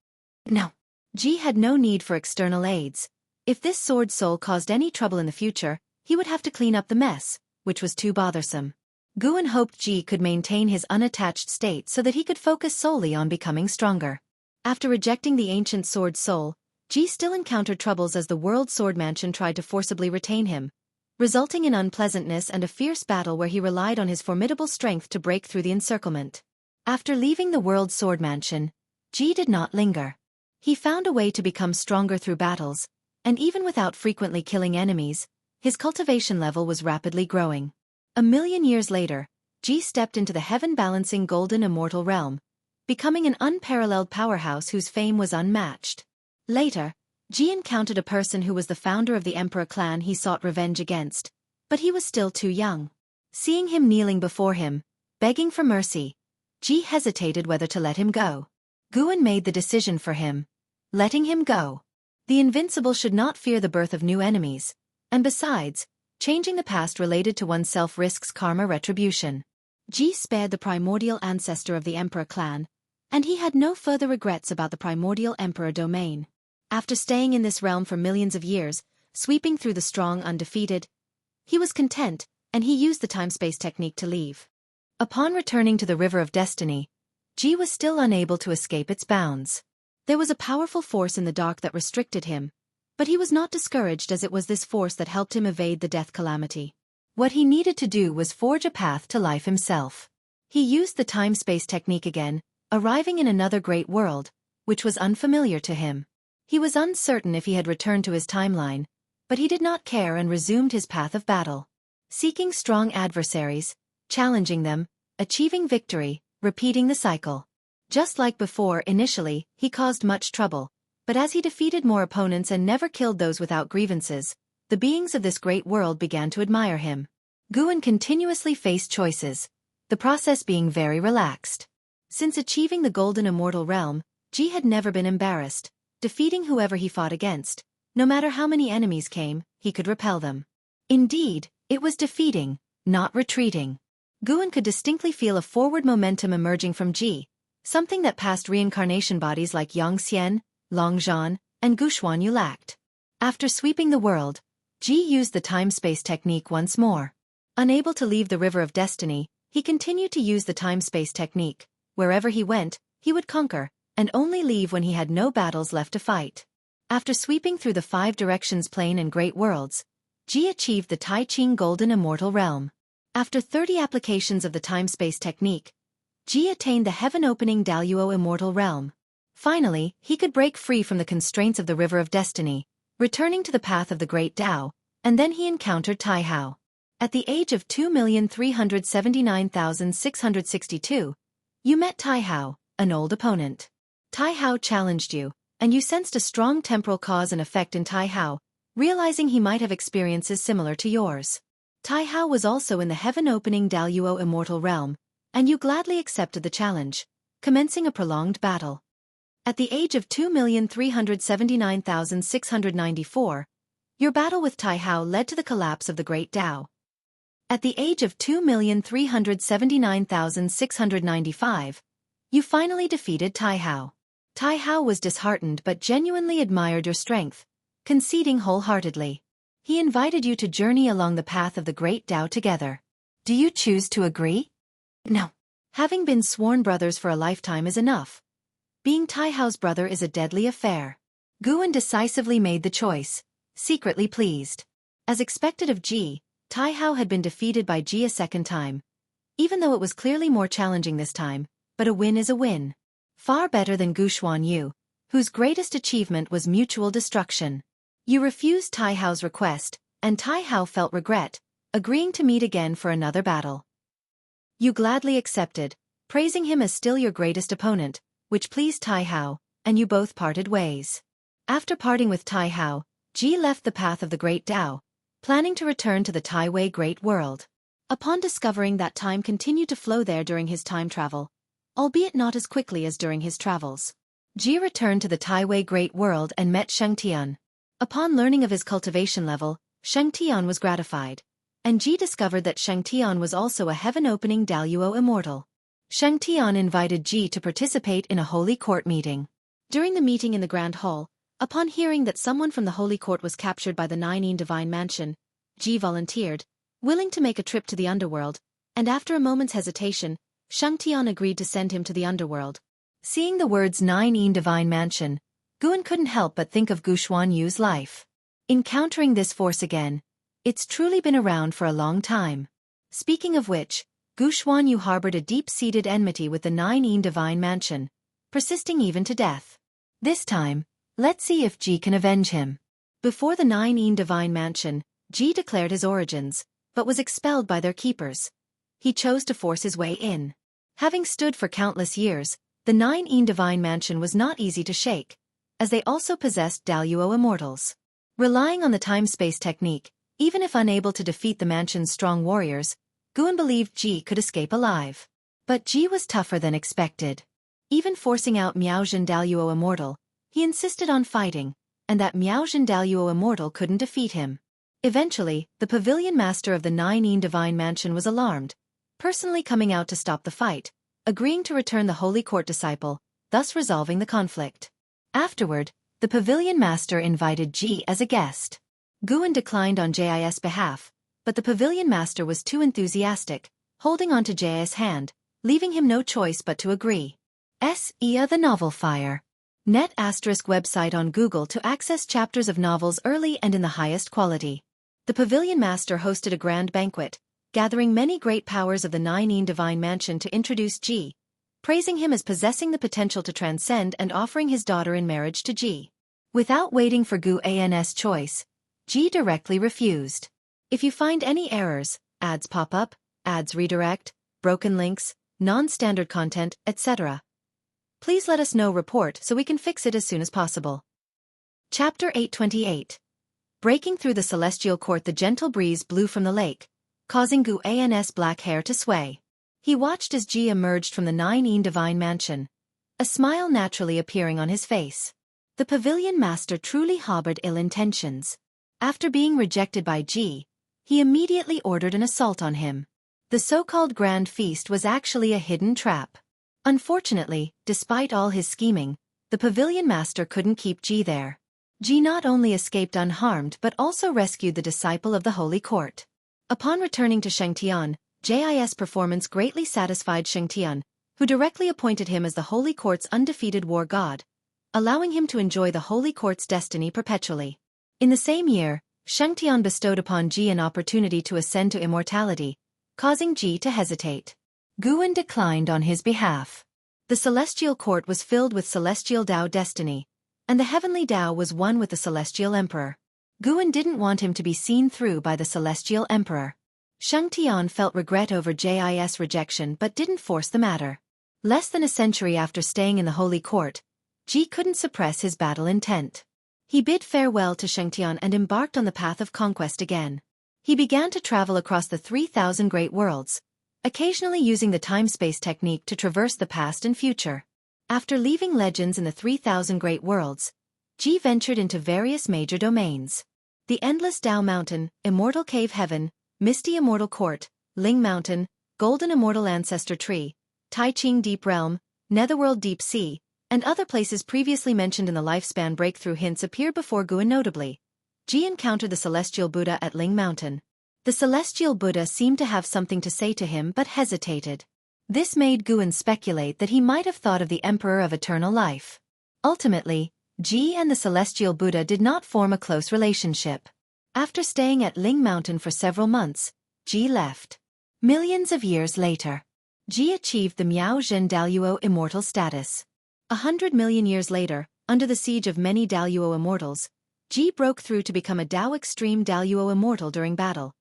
No. Ji had no need for external aids. If this sword soul caused any trouble in the future, he would have to clean up the mess, which was too bothersome. Guan hoped Ji could maintain his unattached state so that he could focus solely on becoming stronger. After rejecting the ancient sword soul, Ji still encountered troubles as the World Sword Mansion tried to forcibly retain him, resulting in unpleasantness and a fierce battle where he relied on his formidable strength to break through the encirclement. After leaving the World Sword Mansion, Ji did not linger. He found a way to become stronger through battles, and even without frequently killing enemies, his cultivation level was rapidly growing. 1,000,000 years later, Ji stepped into the heaven-balancing golden immortal realm, becoming an unparalleled powerhouse whose fame was unmatched. Later, Ji encountered a person who was the founder of the emperor clan he sought revenge against, but he was still too young. Seeing him kneeling before him, begging for mercy, Ji hesitated whether to let him go. Guan made the decision for him, letting him go. The invincible should not fear the birth of new enemies, and besides, changing the past related to oneself risks karma retribution. Ji spared the primordial ancestor of the emperor clan, and he had no further regrets about the primordial emperor domain. After staying in this realm for millions of years, sweeping through the strong undefeated, he was content, and he used the time-space technique to leave. Upon returning to the River of Destiny, Ji was still unable to escape its bounds. There was a powerful force in the dark that restricted him, but he was not discouraged as it was this force that helped him evade the death calamity. What he needed to do was forge a path to life himself. He used the time-space technique again, arriving in another great world, which was unfamiliar to him. He was uncertain if he had returned to his timeline, but he did not care and resumed his path of battle. Seeking strong adversaries, challenging them, achieving victory, repeating the cycle. Just like before, initially, he caused much trouble, but as he defeated more opponents and never killed those without grievances, the beings of this great world began to admire him. Guan continuously faced choices, the process being very relaxed. Since achieving the golden immortal realm, Ji had never been embarrassed. Defeating whoever he fought against, no matter how many enemies came, he could repel them. Indeed, it was defeating, not retreating. Guan could distinctly feel a forward momentum emerging from Ji, something that past reincarnation bodies like Yangxian, Longzhan, and Guxuan Yu lacked. After sweeping the world, Ji used the time-space technique once more. Unable to leave the River of Destiny, he continued to use the time-space technique. Wherever he went, he would conquer, and only leave when he had no battles left to fight. After sweeping through the 5 directions plane and great worlds, Ji achieved the Tai Ching Golden Immortal Realm. After 30 applications of the time-space technique, Ji attained the heaven-opening Daluo Immortal Realm. Finally, he could break free from the constraints of the River of Destiny, returning to the path of the Great Tao, and then he encountered Tai Hao. At the age of 2,379,662, you met Tai Hao, an old opponent. Tai Hao challenged you, and you sensed a strong temporal cause and effect in Tai Hao, realizing he might have experiences similar to yours. Tai Hao was also in the heaven-opening Daluo Immortal Realm, and you gladly accepted the challenge, commencing a prolonged battle. At the age of 2,379,694, your battle with Tai Hao led to the collapse of the Great Tao. At the age of 2,379,695, you finally defeated Tai Hao. Tai Hao was disheartened but genuinely admired your strength, conceding wholeheartedly. He invited you to journey along the path of the Great Tao together. Do you choose to agree? No. Having been sworn brothers for a lifetime is enough. Being Tai Hao's brother is a deadly affair. Guan decisively made the choice, secretly pleased. As expected of Ji, Tai Hao had been defeated by Ji a second time. Even though it was clearly more challenging this time, but a win is a win. Far better than Guxuan Yu, whose greatest achievement was mutual destruction. You refused Tai Hao's request, and Tai Hao felt regret, agreeing to meet again for another battle. You gladly accepted, praising him as still your greatest opponent, which pleased Tai Hao, and you both parted ways. After parting with Tai Hao, Ji left the path of the Great Tao, planning to return to the Tai Wei Great World. Upon discovering that time continued to flow there during his time travel, albeit not as quickly as during his travels, Ji returned to the Tai Wei Great World and met Sheng Tian. Upon learning of his cultivation level, Sheng Tian was gratified, and Ji discovered that Sheng Tian was also a heaven-opening Daluo Immortal. Sheng Tian invited Ji to participate in a holy court meeting. During the meeting in the Grand Hall, upon hearing that someone from the holy court was captured by the Nine Divine Mansion, Ji volunteered, willing to make a trip to the underworld, and after a moment's hesitation, Sheng Tian agreed to send him to the underworld. Seeing the words Nine Divine Mansion, Guan couldn't help but think of Guxuan Yu's life. Encountering this force again, it's truly been around for a long time. Speaking of which, Guxuan Yu harbored a deep-seated enmity with the Nine Divine Mansion, persisting even to death. This time, let's see if Ji can avenge him. Before the Nine Divine Mansion, Ji declared his origins, but was expelled by their keepers. He chose to force his way in. Having stood for countless years, the Nine Divine Mansion was not easy to shake, as they also possessed Daluo Immortals. Relying on the time-space technique, even if unable to defeat the mansion's strong warriors, Guan believed Ji could escape alive. But Ji was tougher than expected. Even forcing out Miaozhen Daluo Immortal, he insisted on fighting, and that Miaozhen Daluo Immortal couldn't defeat him. Eventually, the pavilion master of the Nine Divine Mansion was alarmed, personally coming out to stop the fight, agreeing to return the Holy Court disciple, thus resolving the conflict. Afterward, the pavilion master invited Ji as a guest. Guan declined on Jis' behalf, but the pavilion master was too enthusiastic, holding on to Jis' hand, leaving him no choice but to agree. S.E.A. The Novel Fire. Net ** website on Google to access chapters of novels early and in the highest quality. The pavilion master hosted a grand banquet, gathering many great powers of the Nine Divine Mansion to introduce Ji, praising him as possessing the potential to transcend and offering his daughter in marriage to Ji. Without waiting for Guan's choice, Ji directly refused. If you find any errors, ads pop up, ads redirect, broken links, non-standard content, etc., please let us know report so we can fix it as soon as possible. Chapter 828. Breaking through the celestial court, the gentle breeze blew from the lake, causing Guan's black hair to sway. He watched as Ji emerged from the Nine Divine Mansion, a smile naturally appearing on his face. The pavilion master truly harbored ill intentions. After being rejected by Ji, he immediately ordered an assault on him. The so-called grand feast was actually a hidden trap. Unfortunately, despite all his scheming, the pavilion master couldn't keep Ji there. Ji not only escaped unharmed but also rescued the disciple of the Holy Court. Upon returning to Shengtian, Jis' performance greatly satisfied Shengtian, who directly appointed him as the Holy Court's undefeated war god, allowing him to enjoy the Holy Court's destiny perpetually. In the same year, Shengtian bestowed upon Ji an opportunity to ascend to immortality, causing Ji to hesitate. Guan declined on his behalf. The celestial court was filled with celestial Tao destiny, and the heavenly Tao was one with the celestial emperor. Guan didn't want him to be seen through by the celestial emperor. Shengtian felt regret over Jis' rejection but didn't force the matter. Less than a century after staying in the Holy Court, Ji couldn't suppress his battle intent. He bid farewell to Shengtian and embarked on the path of conquest again. He began to travel across the 3,000 great worlds, occasionally using the time-space technique to traverse the past and future. After leaving legends in the 3,000 great worlds, Ji ventured into various major domains. The Endless Tao Mountain, Immortal Cave Heaven, Misty Immortal Court, Ling Mountain, Golden Immortal Ancestor Tree, Tai Ching Deep Realm, Netherworld Deep Sea, and other places previously mentioned in the lifespan breakthrough hints appeared before Guan notably. Ji encountered the Celestial Buddha at Ling Mountain. The Celestial Buddha seemed to have something to say to him but hesitated. This made Guan speculate that he might have thought of the Emperor of Eternal Life. Ultimately, Ji and the Celestial Buddha did not form a close relationship. After staying at Ling Mountain for several months, Ji left. Millions of years later, Ji achieved the Miao Zhen Daluo immortal status. 100 million years later, under the siege of many Daluo immortals, Ji broke through to become a Dao Extreme Daluo immortal during battle,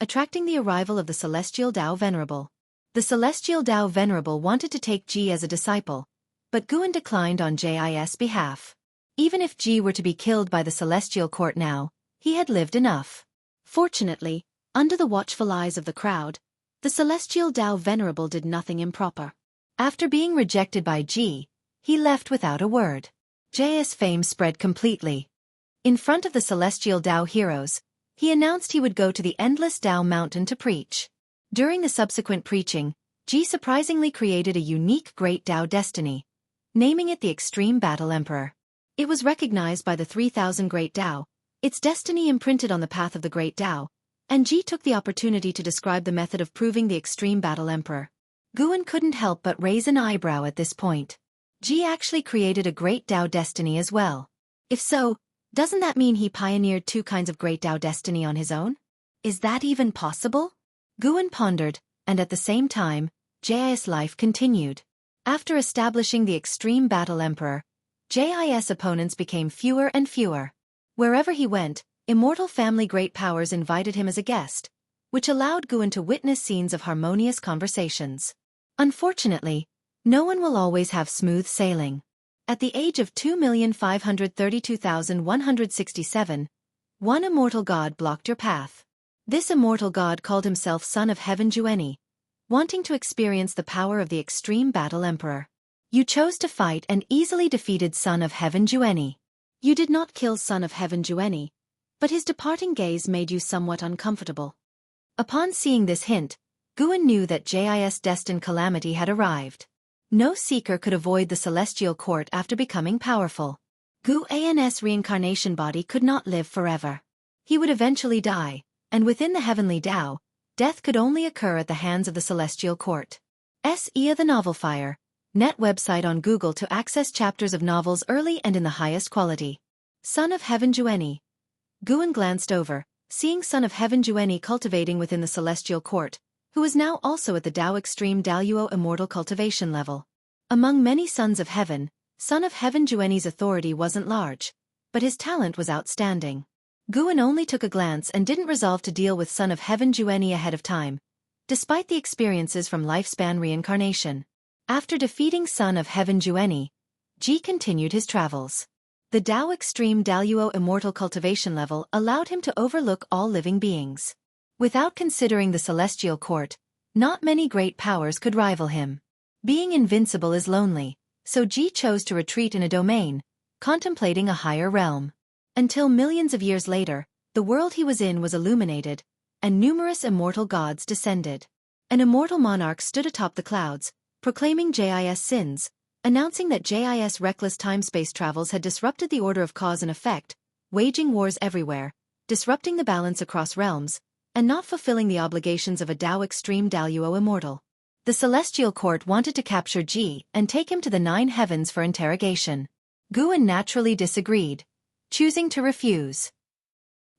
attracting the arrival of the Celestial Dao Venerable. The Celestial Dao Venerable wanted to take Ji as a disciple, but Guan declined on Jis' behalf. Even if Ji were to be killed by the Celestial Court now, he had lived enough. Fortunately, under the watchful eyes of the crowd, the Celestial Dao Venerable did nothing improper. After being rejected by Ji, he left without a word. Jis' fame spread completely. In front of the Celestial Dao heroes, he announced he would go to the Endless Tao Mountain to preach. During the subsequent preaching, Ji surprisingly created a unique Great Tao destiny, naming it the Extreme Battle Emperor. It was recognized by the 3,000 Great Tao, its destiny imprinted on the path of the Great Tao, and Ji took the opportunity to describe the method of proving the Extreme Battle Emperor. Guan couldn't help but raise an eyebrow at this point. Ji actually created a Great Tao destiny as well. If so, doesn't that mean he pioneered two kinds of Great Tao destiny on his own? Is that even possible? Guan pondered, and at the same time, Jis' life continued. After establishing the Extreme Battle Emperor, Jis' opponents became fewer and fewer. Wherever he went, immortal family great powers invited him as a guest, which allowed Guan to witness scenes of harmonious conversations. Unfortunately, no one will always have smooth sailing. At the age of 2,532,167, one immortal god blocked your path. This immortal god called himself Son of Heaven Jueni, wanting to experience the power of the Extreme Battle Emperor. You chose to fight and easily defeated Son of Heaven Jueni. You did not kill Son of Heaven Jueni, but his departing gaze made you somewhat uncomfortable. Upon seeing this hint, Guan knew that Jis' destined calamity had arrived. No seeker could avoid the Celestial Court after becoming powerful. Guan's reincarnation body could not live forever. He would eventually die, and within the heavenly Tao, death could only occur at the hands of the Celestial Court. The Novel Fire, net website on Google to access chapters of novels early and in the highest quality. Son of Heaven Jueni. Guan glanced over, seeing Son of Heaven Jueni cultivating within the Celestial Court, who was now also at the Tao Extreme Daluo Immortal cultivation level. Among many Sons of Heaven, Son of Heaven Jueni's authority wasn't large, but his talent was outstanding. Guan only took a glance and didn't resolve to deal with Son of Heaven Jueni ahead of time, despite the experiences from lifespan reincarnation. After defeating Son of Heaven Jueni, Ji continued his travels. The Tao Extreme Daluo Immortal cultivation level allowed him to overlook all living beings. Without considering the Celestial Court, not many great powers could rival him. Being invincible is lonely, so Ji chose to retreat in a domain, contemplating a higher realm. Until millions of years later, the world he was in was illuminated, and numerous immortal gods descended. An immortal monarch stood atop the clouds, proclaiming JIS sins, announcing that JIS reckless time-space travels had disrupted the order of cause and effect, waging wars everywhere, disrupting the balance across realms, and not fulfilling the obligations of a Dao extreme Daluo immortal. The Celestial Court wanted to capture Ji and take him to the 9 heavens for interrogation. Guan naturally disagreed, choosing to refuse.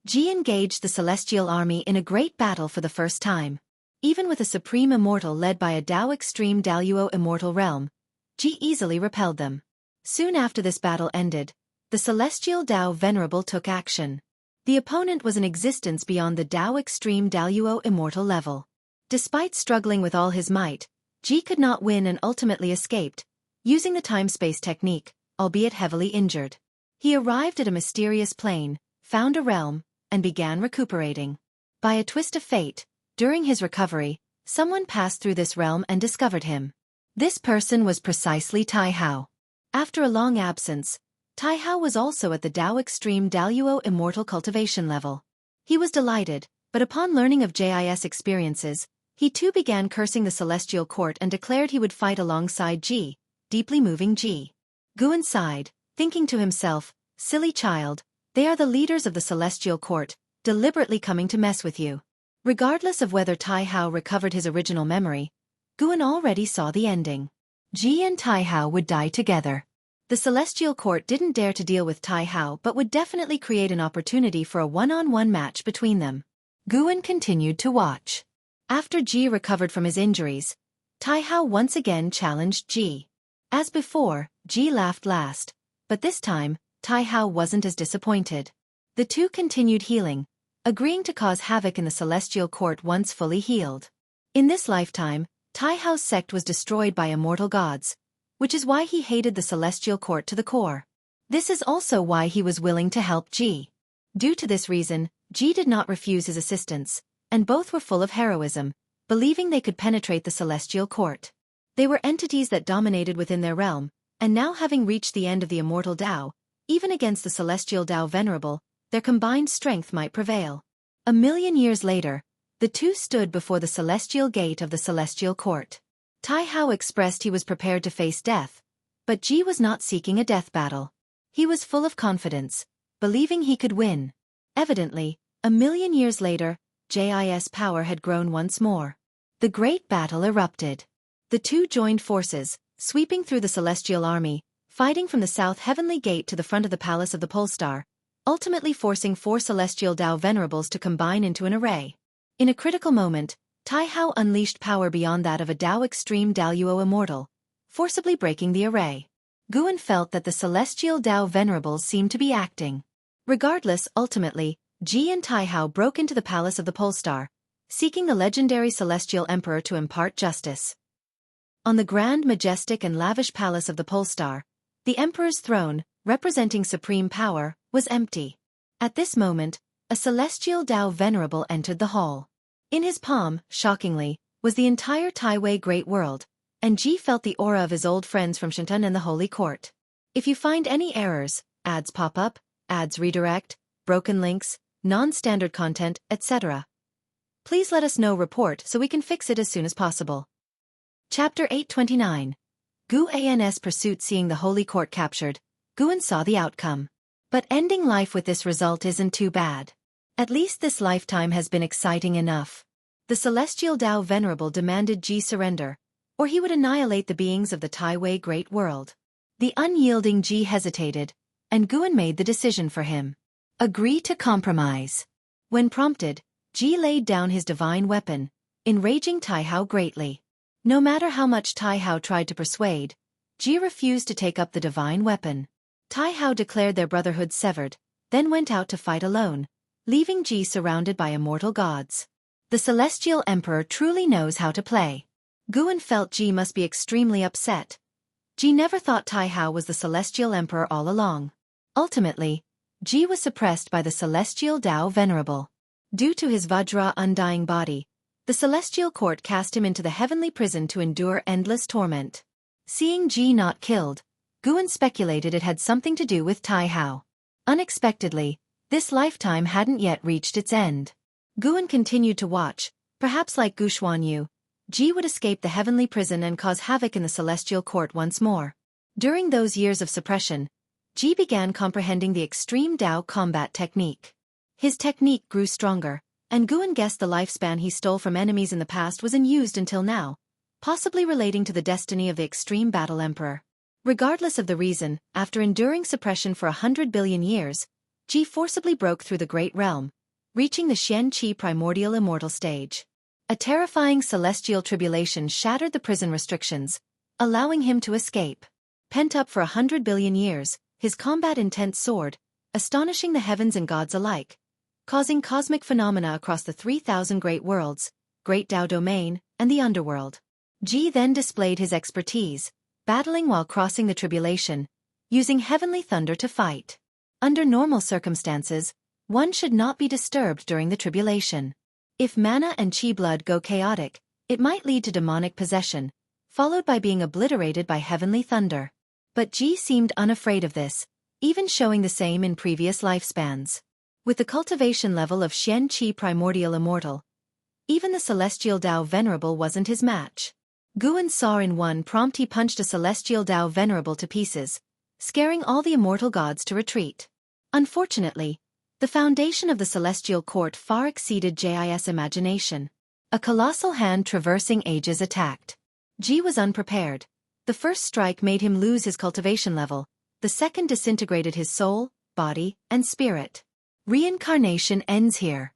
Ji engaged the Celestial Army in a great battle for the first time. Even with a supreme immortal led by a Dao extreme Daluo immortal realm, Ji easily repelled them. Soon after this battle ended, the Celestial Dao Venerable took action. The opponent was an existence beyond the Dao extreme Daluo immortal level. Despite struggling with all his might, Ji could not win and ultimately escaped, using the time-space technique, albeit heavily injured. He arrived at a mysterious plane, found a realm, and began recuperating. By a twist of fate, during his recovery, someone passed through this realm and discovered him. This person was precisely Tai Hao. After a long absence, Tai Hao was also at the Dao extreme Daluo immortal cultivation level. He was delighted, but upon learning of JIS experiences, he too began cursing the Celestial Court and declared he would fight alongside Ji, deeply moving Ji. Guan sighed, thinking to himself, "Silly child, they are the leaders of the Celestial Court, deliberately coming to mess with you." Regardless of whether Tai Hao recovered his original memory, Guan already saw the ending. Ji and Tai Hao would die together. The Celestial Court didn't dare to deal with Tai Hao but would definitely create an opportunity for a one-on-one match between them. Guan continued to watch. After Ji recovered from his injuries, Tai Hao once again challenged Ji. As before, Ji laughed last, but this time, Tai Hao wasn't as disappointed. The two continued healing, agreeing to cause havoc in the Celestial Court once fully healed. In this lifetime, Tai Hao's sect was destroyed by immortal gods, which is why he hated the Celestial Court to the core. This is also why he was willing to help Ji. Due to this reason, Ji did not refuse his assistance, and both were full of heroism, believing they could penetrate the Celestial Court. They were entities that dominated within their realm, and now having reached the end of the immortal Dao, even against the Celestial Dao Venerable, their combined strength might prevail. 1,000,000 years later, the two stood before the celestial gate of the Celestial Court. Tai Hao expressed he was prepared to face death, but Ji was not seeking a death battle. He was full of confidence, believing he could win. Evidently, 1,000,000 years later, JIS power had grown once more. The great battle erupted. The two joined forces, sweeping through the Celestial Army, fighting from the South Heavenly Gate to the front of the Palace of the Polestar, ultimately forcing 4 Celestial Dao Venerables to combine into an array. In a critical moment, Tai Hao unleashed power beyond that of a Dao extreme Daluo immortal, forcibly breaking the array. Guan felt that the Celestial Dao Venerables seemed to be acting. Regardless, ultimately, Ji and Tai Hao broke into the Palace of the Polestar, seeking the legendary Celestial Emperor to impart justice. On the grand, majestic and lavish Palace of the Polestar, the Emperor's throne, representing supreme power, was empty. At this moment, a Celestial Dao Venerable entered the hall. In his palm, shockingly, was the entire Taiwei Great World, and Ji felt the aura of his old friends from Shantan and the Holy Court. If you find any errors, ads pop up, ads redirect, broken links, non-standard content, etc., please let us know. Report so we can fix it as soon as possible. Chapter 829. Gu An's Pursuit. Seeing the Holy Court captured, Guan saw the outcome. But ending life with this result isn't too bad. At least this lifetime has been exciting enough. The Celestial Dao Venerable demanded Ji surrender, or he would annihilate the beings of the Taiwei Great World. The unyielding Ji hesitated, and Guan made the decision for him. Agree to compromise. When prompted, Ji laid down his divine weapon, enraging Tai Hao greatly. No matter how much Tai Hao tried to persuade, Ji refused to take up the divine weapon. Tai Hao declared their brotherhood severed, then went out to fight alone, leaving Ji surrounded by immortal gods. The Celestial Emperor truly knows how to play. Guan felt Ji must be extremely upset. Ji never thought Tai Hao was the Celestial Emperor all along. Ultimately, Ji was suppressed by the Celestial Dao Venerable. Due to his Vajra undying body, the Celestial Court cast him into the heavenly prison to endure endless torment. Seeing Ji not killed, Guan speculated it had something to do with Tai Hao. Unexpectedly, this lifetime hadn't yet reached its end. Guan continued to watch, perhaps like Gu Xuanyu, Ji would escape the heavenly prison and cause havoc in the celestial court once more. During those years of suppression, Ji began comprehending the extreme Dao combat technique. His technique grew stronger, and Guan guessed the lifespan he stole from enemies in the past was unused until now, possibly relating to the destiny of the extreme battle emperor. Regardless of the reason, after enduring suppression for 100 billion years, Ji forcibly broke through the great realm, reaching the Xian Qi primordial immortal stage. A terrifying celestial tribulation shattered the prison restrictions, allowing him to escape. Pent up for 100 billion years, his combat intent soared, astonishing the heavens and gods alike, causing cosmic phenomena across the 3,000 great worlds, Great Dao Domain, and the underworld. Ji then displayed his expertise, battling while crossing the tribulation, using heavenly thunder to fight. Under normal circumstances, one should not be disturbed during the tribulation. If mana and chi blood go chaotic, it might lead to demonic possession, followed by being obliterated by heavenly thunder. But Ji seemed unafraid of this, even showing the same in previous lifespans. With the cultivation level of Xian Qi primordial immortal, even the celestial Dao venerable wasn't his match. Guan saw in one prompt he punched a celestial Dao venerable to pieces, scaring all the immortal gods to retreat. Unfortunately, the foundation of the celestial court far exceeded Jis' imagination. A colossal hand traversing ages attacked. Ji was unprepared. The first strike made him lose his cultivation level, the second disintegrated his soul, body, and spirit. Reincarnation ends here.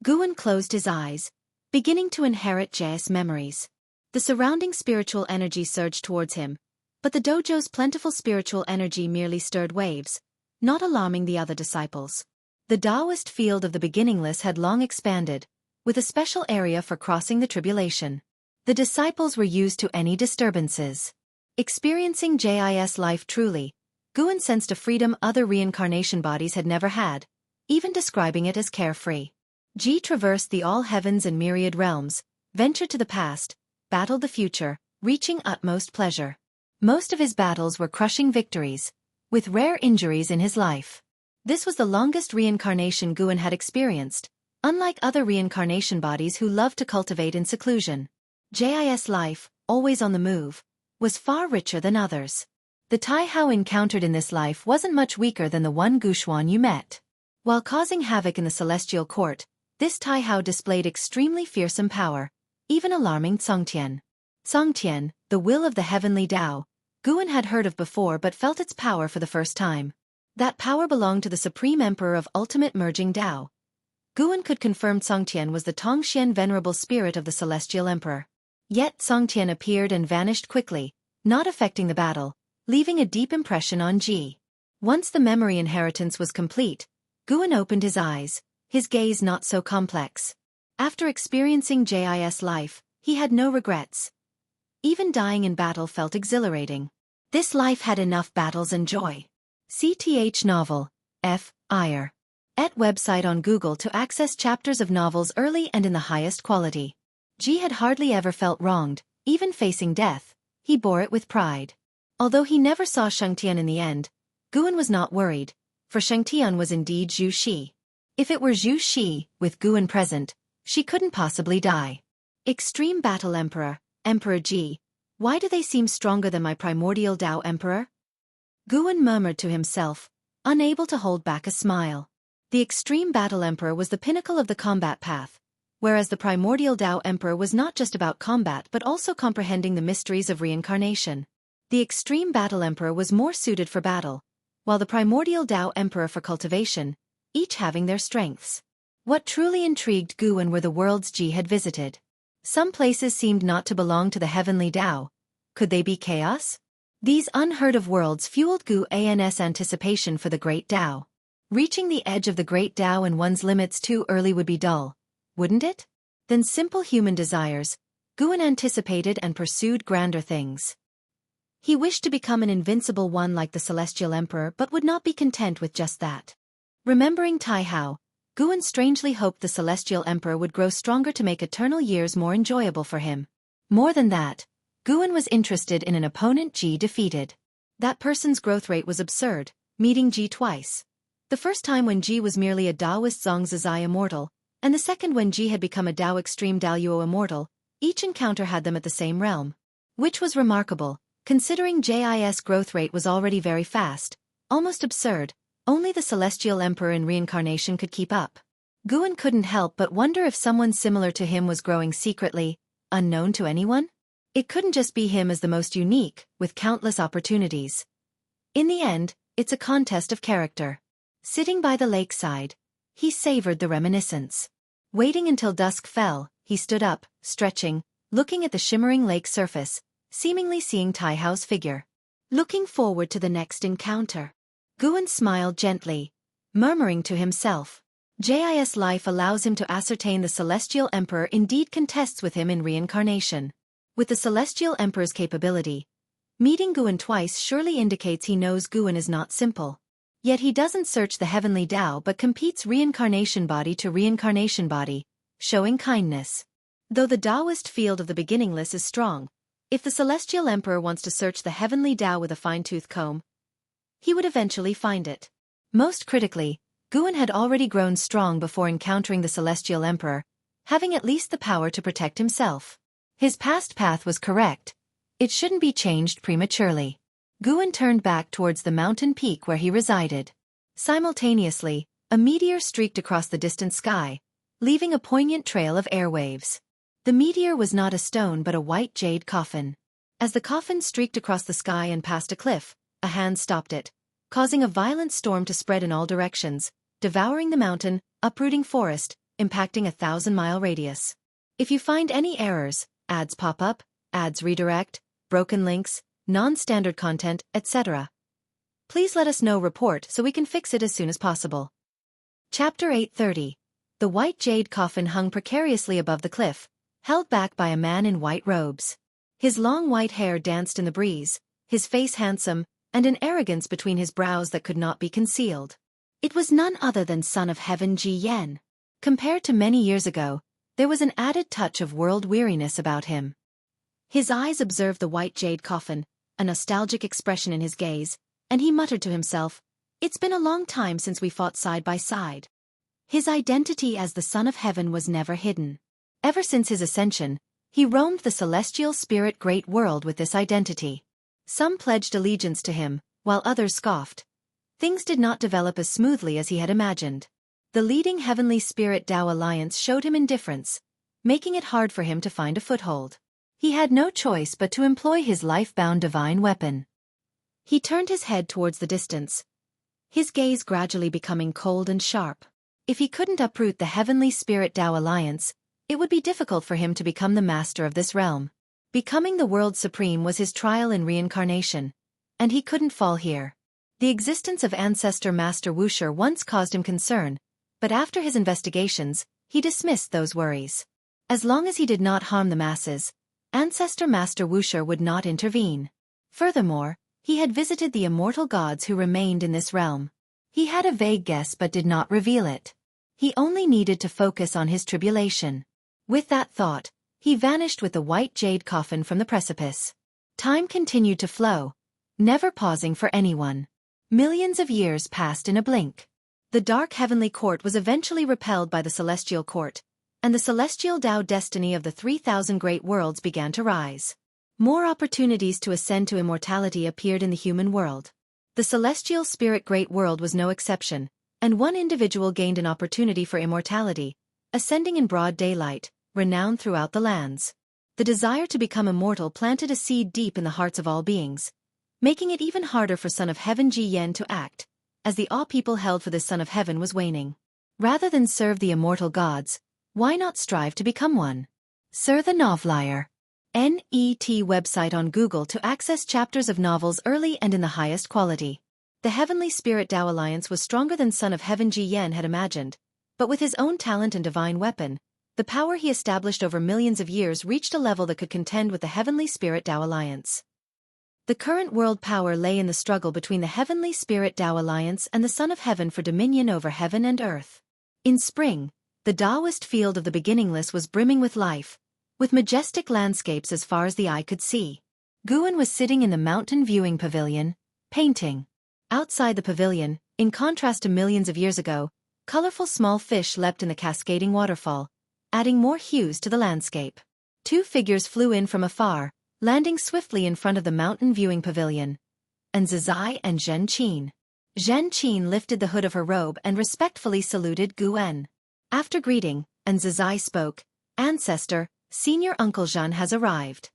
Guan closed his eyes, beginning to inherit Jis' memories. The surrounding spiritual energy surged towards him, but the dojo's plentiful spiritual energy merely stirred waves, not alarming the other disciples. The Taoist field of the beginningless had long expanded, with a special area for crossing the tribulation. The disciples were used to any disturbances. Experiencing Jis' life truly, Guan sensed a freedom other reincarnation bodies had never had, even describing it as carefree. Ji traversed the all heavens and myriad realms, ventured to the past, battled the future, reaching utmost pleasure. Most of his battles were crushing victories, with rare injuries in his life. This was the longest reincarnation Guan had experienced, unlike other reincarnation bodies who loved to cultivate in seclusion. Jis' life, always on the move, was far richer than others. The Tai Hao encountered in this life wasn't much weaker than the one Guxuan you met. While causing havoc in the celestial court, this Tai Hao displayed extremely fearsome power, even alarming Songtian. Songtian, the will of the heavenly Dao, Guan had heard of before but felt its power for the first time. That power belonged to the Supreme Emperor of Ultimate Merging Dao. Guan could confirm Songtian was the Tongxian venerable spirit of the Celestial Emperor. Yet Songtian appeared and vanished quickly, not affecting the battle, leaving a deep impression on Ji. Once the memory inheritance was complete, Guan opened his eyes, his gaze not so complex. After experiencing Jis' life, he had no regrets. Even dying in battle felt exhilarating. This life had enough battles and joy. CTH novel, F. Iyer. Et website on Google to access chapters of novels early and in the highest quality. Ji had hardly ever felt wronged, even facing death, he bore it with pride. Although he never saw Shengtian in the end, Guan was not worried, for Shengtian was indeed Zhu Shi. If it were Zhu Shi, with Guan present, she couldn't possibly die. Extreme Battle Emperor, Emperor Ji, why do they seem stronger than my primordial Dao Emperor? Guan murmured to himself, unable to hold back a smile. The Extreme Battle Emperor was the pinnacle of the combat path, whereas the primordial Dao Emperor was not just about combat but also comprehending the mysteries of reincarnation. The Extreme Battle Emperor was more suited for battle, while the primordial Dao Emperor for cultivation, each having their strengths. What truly intrigued Guan were the worlds Ji had visited. Some places seemed not to belong to the heavenly Dao. Could they be chaos? These unheard-of worlds fueled Guan's anticipation for the Great Dao. Reaching the edge of the Great Dao and one's limits too early would be dull, wouldn't it? Than simple human desires, Guan anticipated and pursued grander things. He wished to become an invincible one like the Celestial Emperor but would not be content with just that. Remembering Tai Hao, Guan strangely hoped the Celestial Emperor would grow stronger to make eternal years more enjoyable for him. More than that, Guan was interested in an opponent Ji defeated. That person's growth rate was absurd, meeting Ji twice. The first time when Ji was merely a Taoist Zongzizai immortal, and the second when Ji had become a Dao Extreme Daoyuo immortal, Each encounter had them at the same realm, which was remarkable, considering JIS growth rate was already very fast, almost absurd. Only the Celestial Emperor in reincarnation could keep up. Guan couldn't help but wonder if someone similar to him was growing secretly, unknown to anyone? It couldn't just be him as the most unique, with countless opportunities. In the end, it's a contest of character. Sitting by the lakeside, he savored the reminiscence. Waiting until dusk fell, he stood up, stretching, looking at the shimmering lake surface, seemingly seeing Taihao's figure. Looking forward to the next encounter. Guan smiled gently, murmuring to himself. JIS life allows him to ascertain the Celestial Emperor indeed contests with him in reincarnation. With the Celestial Emperor's capability, meeting Guan twice surely indicates he knows Guan is not simple. Yet he doesn't search the heavenly Tao but competes reincarnation body to reincarnation body, showing kindness. Though the Taoist field of the beginningless is strong, if the Celestial Emperor wants to search the heavenly Tao with a fine-tooth comb, he would eventually find it. Most critically, Guan had already grown strong before encountering the Celestial Emperor, having at least the power to protect himself. His past path was correct. It shouldn't be changed prematurely. Guan turned back towards the mountain peak where he resided. Simultaneously, a meteor streaked across the distant sky, leaving a poignant trail of airwaves. The meteor was not a stone but a white jade coffin. As the coffin streaked across the sky and past a cliff, a hand stopped it, causing a violent storm to spread in all directions, devouring the mountain, uprooting forest, impacting a 1,000-mile radius. If you find any errors, ads pop up, ads redirect, broken links, non-standard content, etc., please let us know. Report so we can fix it as soon as possible. Chapter 830. The white jade coffin hung precariously above the cliff, held back by a man in white robes. His long white hair danced in the breeze, his face handsome, and an arrogance between his brows that could not be concealed. It was none other than Son of Heaven Ji Yen. Compared to many years ago, there was an added touch of world weariness about him. His eyes observed the white jade coffin, a nostalgic expression in his gaze, and he muttered to himself, "It's been a long time since we fought side by side." His identity as the Son of Heaven was never hidden. Ever since his ascension, he roamed the celestial spirit great world with this identity. Some pledged allegiance to him, while others scoffed. Things did not develop as smoothly as he had imagined. The leading heavenly spirit Tao alliance showed him indifference, making it hard for him to find a foothold. He had no choice but to employ his life-bound divine weapon. He turned his head towards the distance, his gaze gradually becoming cold and sharp. If he couldn't uproot the heavenly spirit Tao alliance, it would be difficult for him to become the master of this realm. Becoming the world supreme was his trial in reincarnation, and he couldn't fall here. The existence of Ancestor Master Wuxia once caused him concern, but after his investigations, he dismissed those worries. As long as he did not harm the masses, Ancestor Master Wuxia would not intervene. Furthermore, he had visited the immortal gods who remained in this realm. He had a vague guess but did not reveal it. He only needed to focus on his tribulation. With that thought, he vanished with the white jade coffin from the precipice. Time continued to flow, never pausing for anyone. Millions of years passed in a blink. The dark heavenly court was eventually repelled by the celestial court, and the celestial Tao destiny of the 3,000 great worlds began to rise. More opportunities to ascend to immortality appeared in the human world. The celestial spirit great world was no exception, and one individual gained an opportunity for immortality, ascending in broad daylight, renowned throughout the lands. The desire to become immortal planted a seed deep in the hearts of all beings, making it even harder for Son of Heaven Ji Yen to act, as the awe people held for this Son of Heaven was waning. Rather than serve the immortal gods, why not strive to become one? Sir the Novelier. NET website on Google to access chapters of novels early and in the highest quality. The Heavenly Spirit Tao Alliance was stronger than Son of Heaven Ji Yen had imagined, but with his own talent and divine weapon, the power he established over millions of years reached a level that could contend with the Heavenly Spirit Tao Alliance. The current world power lay in the struggle between the Heavenly Spirit Tao Alliance and the Son of Heaven for dominion over heaven and earth. In spring, the Taoist field of the beginningless was brimming with life, with majestic landscapes as far as the eye could see. Guan was sitting in the mountain viewing pavilion, painting. Outside the pavilion, in contrast to millions of years ago, colorful small fish leapt in the cascading waterfall, adding more hues to the landscape. Two figures flew in from afar, landing swiftly in front of the mountain viewing pavilion. And Zizai and Zhen Qin. Zhen Qin lifted the hood of her robe and respectfully saluted Guan. After greeting, and Zizai spoke, "Ancestor, Senior Uncle Zhen has arrived."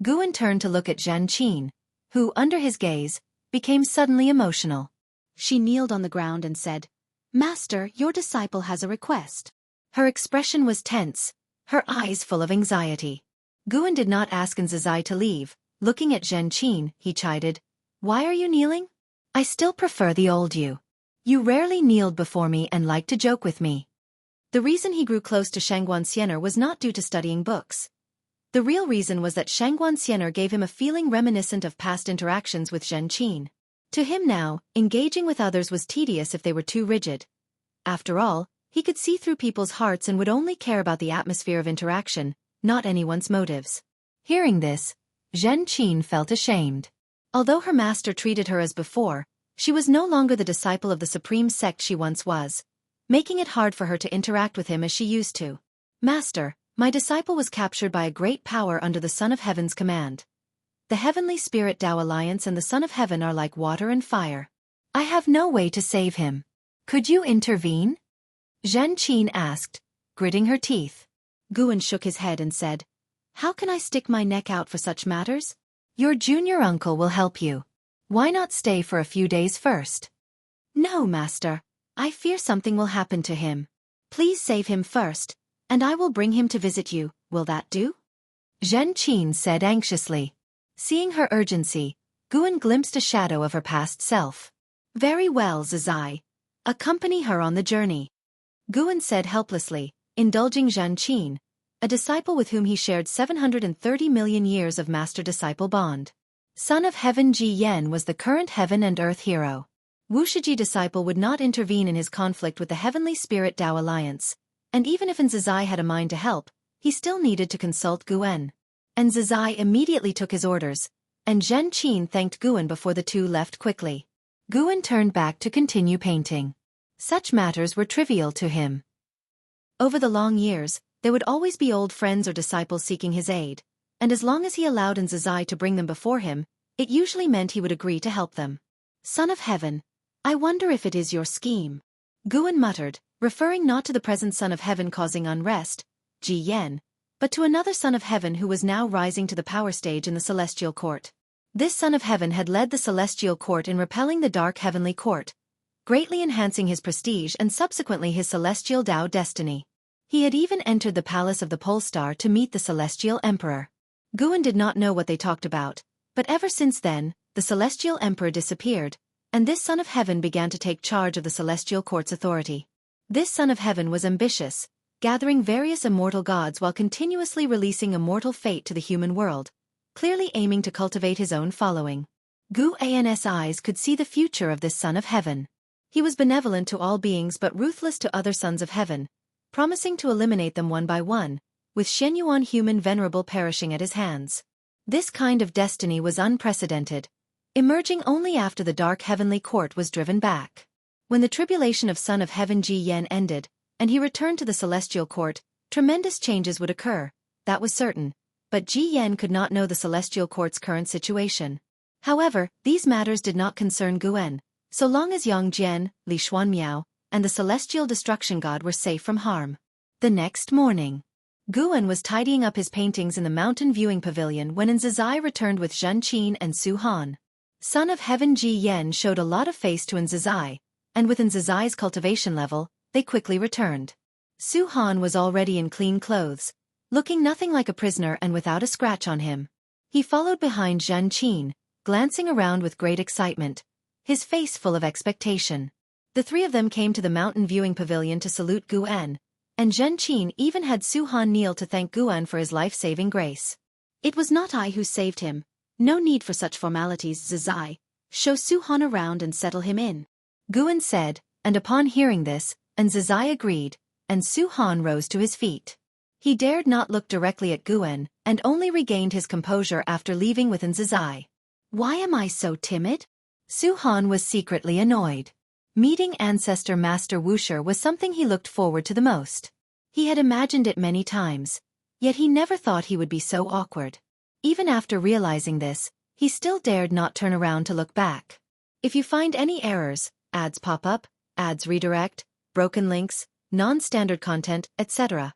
Guan turned to look at Zhen Qin, who, under his gaze, became suddenly emotional. She kneeled on the ground and said, "Master, your disciple has a request." Her expression was tense, her eyes full of anxiety. Guan did not ask Zizai to leave. Looking at Zhen Qin, he chided, "Why are you kneeling? I still prefer the old you. You rarely kneeled before me and liked to joke with me." The reason he grew close to Shangguan Xiener was not due to studying books. The real reason was that Shangguan Xiener gave him a feeling reminiscent of past interactions with Zhen Qin. To him now, engaging with others was tedious if they were too rigid. After all, he could see through people's hearts and would only care about the atmosphere of interaction, not anyone's motives. Hearing this, Zhen Qin felt ashamed. Although her master treated her as before, she was no longer the disciple of the supreme sect she once was, making it hard for her to interact with him as she used to. "Master, my disciple was captured by a great power under the Son of Heaven's command. The Heavenly Spirit Tao Alliance and the Son of Heaven are like water and fire. I have no way to save him. Could you intervene?" Zhen Qin asked, gritting her teeth. Guan shook his head and said, "How can I stick my neck out for such matters? Your junior uncle will help you. Why not stay for a few days first?" "No, master. I fear something will happen to him. Please save him first, and I will bring him to visit you. Will that do?" Zhen Qin said anxiously. Seeing her urgency, Guan glimpsed a shadow of her past self. "Very well, Zizai. Accompany her on the journey," Guan said helplessly, indulging Zhen Qin, a disciple with whom he shared 730 million years of master-disciple bond. Son of Heaven Ji Yen was the current heaven and earth hero. Wuxia disciple would not intervene in his conflict with the Heavenly Spirit Tao Alliance, and even if Zizai had a mind to help, he still needed to consult Guan. And Zizai immediately took his orders, and Zhen Qin thanked Guan before the two left quickly. Guan turned back to continue painting. Such matters were trivial to him. Over the long years, there would always be old friends or disciples seeking his aid, and as long as he allowed Zizai to bring them before him, it usually meant he would agree to help them. "Son of Heaven, I wonder if it is your scheme," Guan muttered, referring not to the present Son of Heaven causing unrest, Ji Yen, but to another Son of Heaven who was now rising to the power stage in the Celestial Court. This Son of Heaven had led the Celestial Court in repelling the Dark Heavenly Court, greatly enhancing his prestige and subsequently his Celestial Tao destiny. He had even entered the palace of the Pole Star to meet the Celestial Emperor. Guan did not know what they talked about, but ever since then, the Celestial Emperor disappeared, and this Son of Heaven began to take charge of the Celestial Court's authority. This Son of Heaven was ambitious, gathering various immortal gods while continuously releasing immortal fate to the human world, clearly aiming to cultivate his own following. Guan's eyes could see the future of this Son of Heaven. He was benevolent to all beings but ruthless to other sons of heaven, promising to eliminate them one by one, with Shenyuan human venerable perishing at his hands. This kind of destiny was unprecedented, emerging only after the Dark Heavenly Court was driven back. When the tribulation of Son of Heaven Ji Yen ended, and he returned to the Celestial Court, tremendous changes would occur, that was certain, but Ji Yen could not know the Celestial Court's current situation. However, these matters did not concern Guan, so long as Yang Jian, Li Xuanmiao, and the Celestial Destruction God were safe from harm. The next morning, Guan was tidying up his paintings in the mountain viewing pavilion when Zizai returned with Zhen Qin and Su Han. Son of Heaven Ji Yen showed a lot of face to Zizai, and with Zizai's cultivation level, they quickly returned. Su Han was already in clean clothes, looking nothing like a prisoner and without a scratch on him. He followed behind Zhen Qin, glancing around with great excitement, his face full of expectation. The three of them came to the mountain viewing pavilion to salute Guan, and Zhen Qin even had Su Han kneel to thank Guan for his life-saving grace. "It was not I who saved him. No need for such formalities, Zizai. Show Su Han around and settle him in," Guan said, and upon hearing this, Zizai agreed, and Su Han rose to his feet. He dared not look directly at Guan, and only regained his composure after leaving with Zizai. "Why am I so timid?" Su Han was secretly annoyed. Meeting Ancestor Master Wuxia was something he looked forward to the most. He had imagined it many times, Yet he never thought he would be so awkward. Even after realizing this, he still dared not turn around to look back. If you find any errors, ads pop up, ads redirect, broken links, non-standard content, etc.,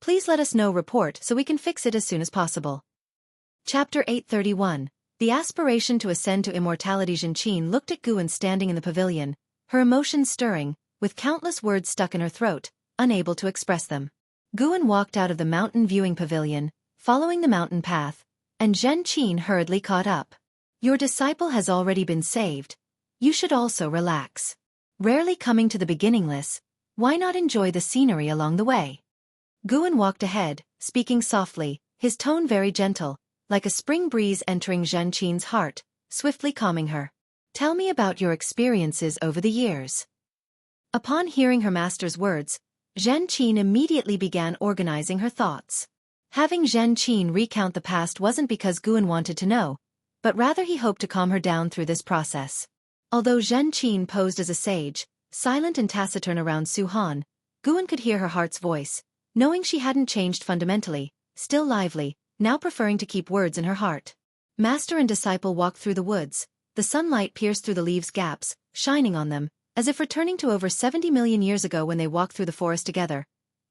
please let us know report so we can fix it as soon as possible. Chapter 831. The aspiration to ascend to immortality. Zhenqin looked at Guan standing in the pavilion, her emotions stirring, with countless words stuck in her throat, unable to express them. Guan walked out of the mountain viewing pavilion, following the mountain path, and Zhenqin hurriedly caught up. Your disciple has already been saved. You should also relax. Rarely coming to the beginningless, why not enjoy the scenery along the way? Guan walked ahead, speaking softly, his tone very gentle, like a spring breeze entering Zhenqin's heart, swiftly calming her. Tell me about your experiences over the years. Upon hearing her master's words, Zhenqin immediately began organizing her thoughts. Having Zhenqin recount the past wasn't because Guan wanted to know, but rather he hoped to calm her down through this process. Although Zhenqin posed as a sage, silent and taciturn around Suhan, Guan could hear her heart's voice, knowing she hadn't changed fundamentally, still lively, now preferring to keep words in her heart. Master and disciple walked through the woods, the sunlight pierced through the leaves' gaps, shining on them, as if returning to over 70 million years ago when they walked through the forest together.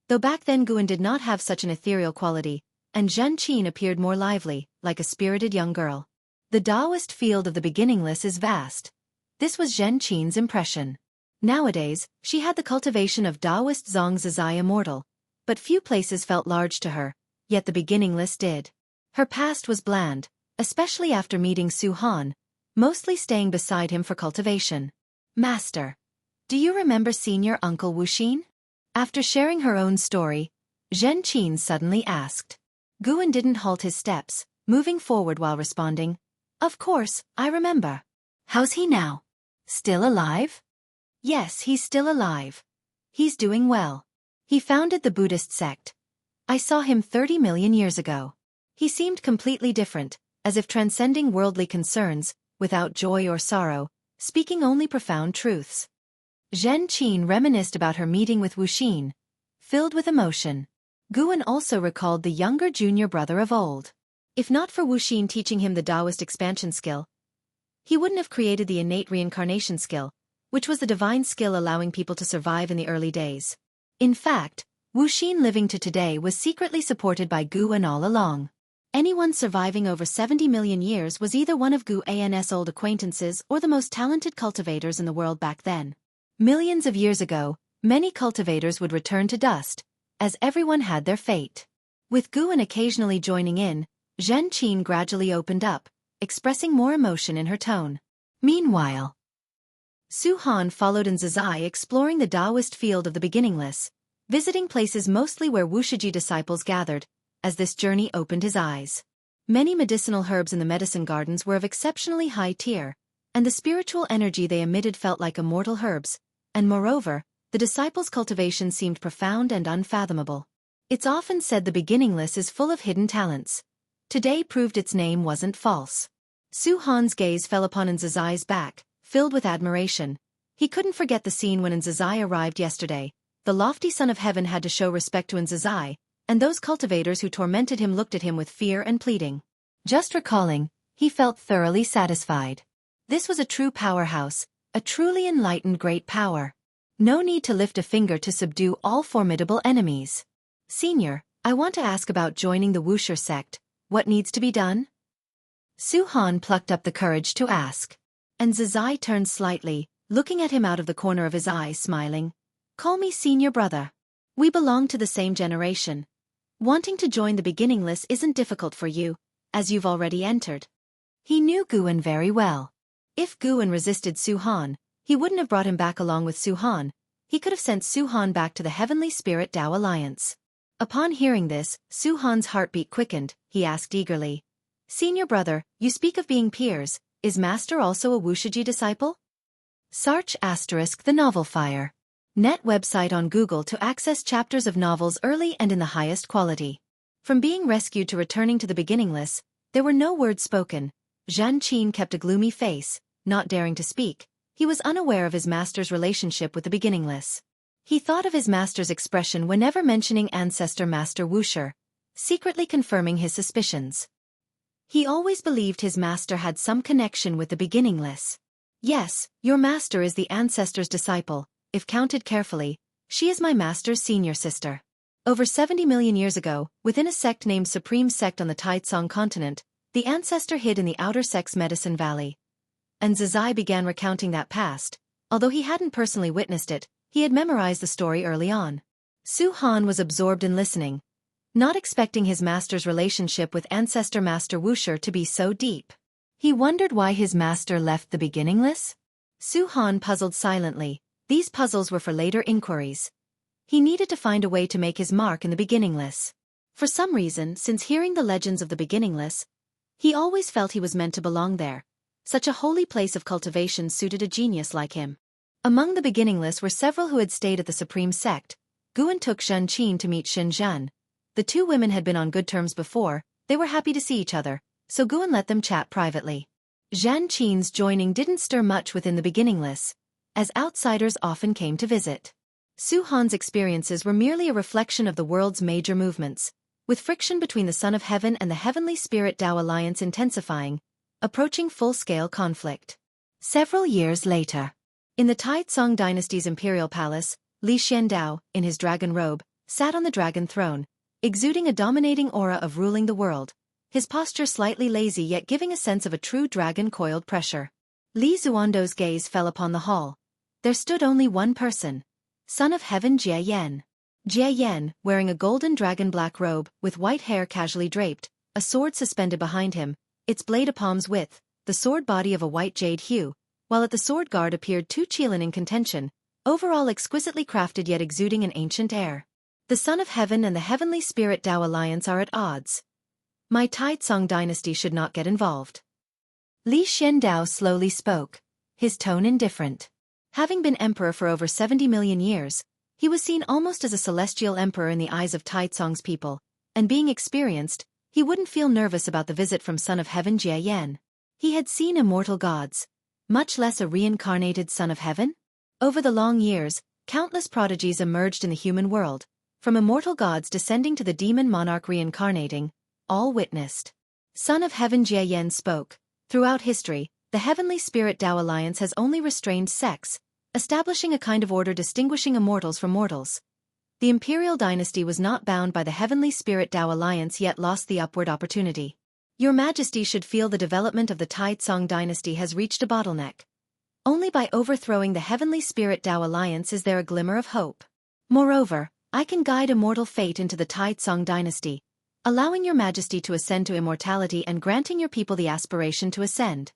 Though back then Guan did not have such an ethereal quality, and Zhenqin appeared more lively, like a spirited young girl. The Taoist field of the beginningless is vast. This was Zhenqin's impression. Nowadays, she had the cultivation of Taoist Zhangzizai immortal, but few places felt large to her, yet the beginningless did. Her past was bland, especially after meeting Suhan, mostly staying beside him for cultivation. Master, do you remember Senior Uncle Wuxia? After sharing her own story, Zhenqin suddenly asked. Guan didn't halt his steps, moving forward while responding, Of course, I remember. How's he now? Still alive? Yes, he's still alive. He's doing well. He founded the Buddhist sect. I saw him 30 million years ago. He seemed completely different, as if transcending worldly concerns, without joy or sorrow, speaking only profound truths. Zhenqin reminisced about her meeting with Wuxia, filled with emotion. Guan also recalled the younger junior brother of old. If not for Wuxia teaching him the Taoist expansion skill, he wouldn't have created the innate reincarnation skill, which was the divine skill allowing people to survive in the early days. In fact, Wuxia living to today was secretly supported by Guan all along. Anyone surviving over 70 million years was either one of Guan's old acquaintances or the most talented cultivators in the world back then. Millions of years ago, many cultivators would return to dust, as everyone had their fate. With Guan occasionally joining in, Zhenqin gradually opened up, expressing more emotion in her tone. Meanwhile, Suhan followed in Zizai exploring the Taoist field of the beginningless, visiting places mostly where Wuxia disciples gathered, as this journey opened his eyes. Many medicinal herbs in the medicine gardens were of exceptionally high tier, and the spiritual energy they emitted felt like immortal herbs, and moreover, the disciples' cultivation seemed profound and unfathomable. It's often said the beginningless is full of hidden talents. Today proved its name wasn't false. Suhan's gaze fell upon Nzazai's back, filled with admiration. He couldn't forget the scene when Nzazai arrived yesterday. The lofty son of heaven had to show respect to Nzazai, and those cultivators who tormented him looked at him with fear and pleading. Just recalling, he felt thoroughly satisfied. This was a true powerhouse, a truly enlightened great power. No need to lift a finger to subdue all formidable enemies. Senior, I want to ask about joining the Wuxia sect. What needs to be done? Suhan plucked up the courage to ask. And Zizai turned slightly, looking at him out of the corner of his eye, smiling. Call me senior brother. We belong to the same generation. Wanting to join the beginningless isn't difficult for you, as you've already entered. He knew Guan very well. If Guan resisted Suhan, he wouldn't have brought him back along with Suhan. He could have sent Suhan back to the Heavenly Spirit Tao Alliance. Upon hearing this, Suhan's heartbeat quickened. He asked eagerly. Senior brother, you speak of being peers. Is Master also a Wuxia disciple? Search * the novel Fire. Net website on Google to access chapters of novels early and in the highest quality. From being rescued to returning to the beginningless, there were no words spoken. Zhenqin kept a gloomy face, not daring to speak. He was unaware of his master's relationship with the beginningless. He thought of his master's expression whenever mentioning ancestor Master Wuxia, secretly confirming his suspicions. He always believed his master had some connection with the beginningless. Yes, your master is the ancestor's disciple. If counted carefully, she is my master's senior sister. Over 70 million years ago, within a sect named Supreme Sect on the Taitsong continent, the ancestor hid in the outer Sex Medicine Valley. And Zizai began recounting that past. Although he hadn't personally witnessed it, he had memorized the story early on. Su Han was absorbed in listening, not expecting his master's relationship with ancestor Master Wuxia to be so deep. He wondered why his master left the beginningless. Su Han puzzled silently. These puzzles were for later inquiries. He needed to find a way to make his mark in the beginningless. For some reason, since hearing the legends of the beginningless, he always felt he was meant to belong there. Such a holy place of cultivation suited a genius like him. Among the beginningless were several who had stayed at the Supreme Sect. Guan took Shen Qin to meet Xin Zhan. The two women had been on good terms before, they were happy to see each other, so Guan let them chat privately. Zhan Qin's joining didn't stir much within the beginningless, as outsiders often came to visit. Su Han's experiences were merely a reflection of the world's major movements, with friction between the Son of Heaven and the Heavenly Spirit Tao alliance intensifying, approaching full-scale conflict. Several years later, in the Taitsong dynasty's imperial palace, Li Xiandao, in his dragon robe, sat on the dragon throne, exuding a dominating aura of ruling the world, his posture slightly lazy yet giving a sense of a true dragon-coiled pressure. Li Zuando's gaze fell upon the hall. There stood only one person, Son of Heaven Jie Yan. Jie Yan, wearing a golden dragon-black robe, with white hair casually draped, a sword suspended behind him, its blade a palm's width, the sword body of a white jade hue, while at the sword guard appeared two Qilin in contention, overall exquisitely crafted yet exuding an ancient air. The Son of Heaven and the Heavenly Spirit Tao alliance are at odds. My Taitsong dynasty should not get involved. Li Xiandao slowly spoke, his tone indifferent. Having been emperor for over 70 million years, he was seen almost as a celestial emperor in the eyes of Taitsong's people, and being experienced, he wouldn't feel nervous about the visit from Son of Heaven Jie Yan. He had seen immortal gods, much less a reincarnated Son of Heaven. Over the long years, countless prodigies emerged in the human world, from immortal gods descending to the demon monarch reincarnating, all witnessed. Son of Heaven Jie Yan spoke. Throughout history, the Heavenly Spirit Tao alliance has only restrained sex, establishing a kind of order distinguishing immortals from mortals. The imperial dynasty was not bound by the Heavenly Spirit Tao alliance yet lost the upward opportunity. Your Majesty should feel the development of the Taitsong dynasty has reached a bottleneck. Only by overthrowing the Heavenly Spirit Tao alliance is there a glimmer of hope. Moreover, I can guide immortal fate into the Taitsong dynasty, allowing your Majesty to ascend to immortality and granting your people the aspiration to ascend.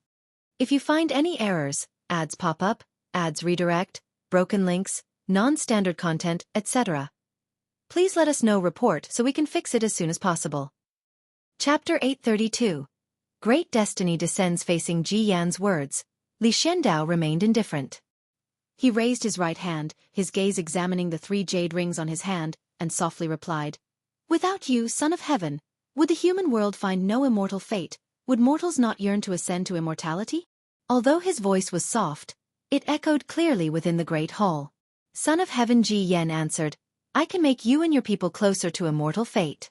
If you find any errors, ads pop up, ads redirect, broken links, non-standard content, etc., please let us know. Report so we can fix it as soon as possible. Chapter 832. Great Destiny descends. Facing Ji Yan's words, Li Xiandao remained indifferent. He raised his right hand, his gaze examining the 3 jade rings on his hand, and softly replied, "Without you, Son of Heaven, would the human world find no immortal fate? Would mortals not yearn to ascend to immortality?" Although his voice was soft, it echoed clearly within the great hall. Son of Heaven Ji Yan answered, "I can make you and your people closer to immortal fate."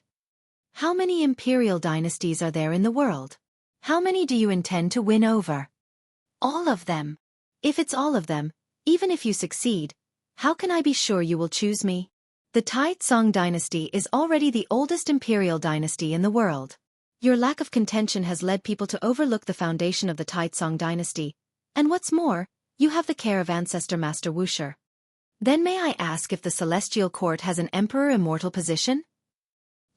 How many imperial dynasties are there in the world? How many do you intend to win over? All of them. If it's all of them, even if you succeed, how can I be sure you will choose me? The Taitsong dynasty is already the oldest imperial dynasty in the world. Your lack of contention has led people to overlook the foundation of the Taitsong dynasty, and what's more, you have the care of ancestor Master Wuxia. Then may I ask if the celestial court has an emperor immortal position?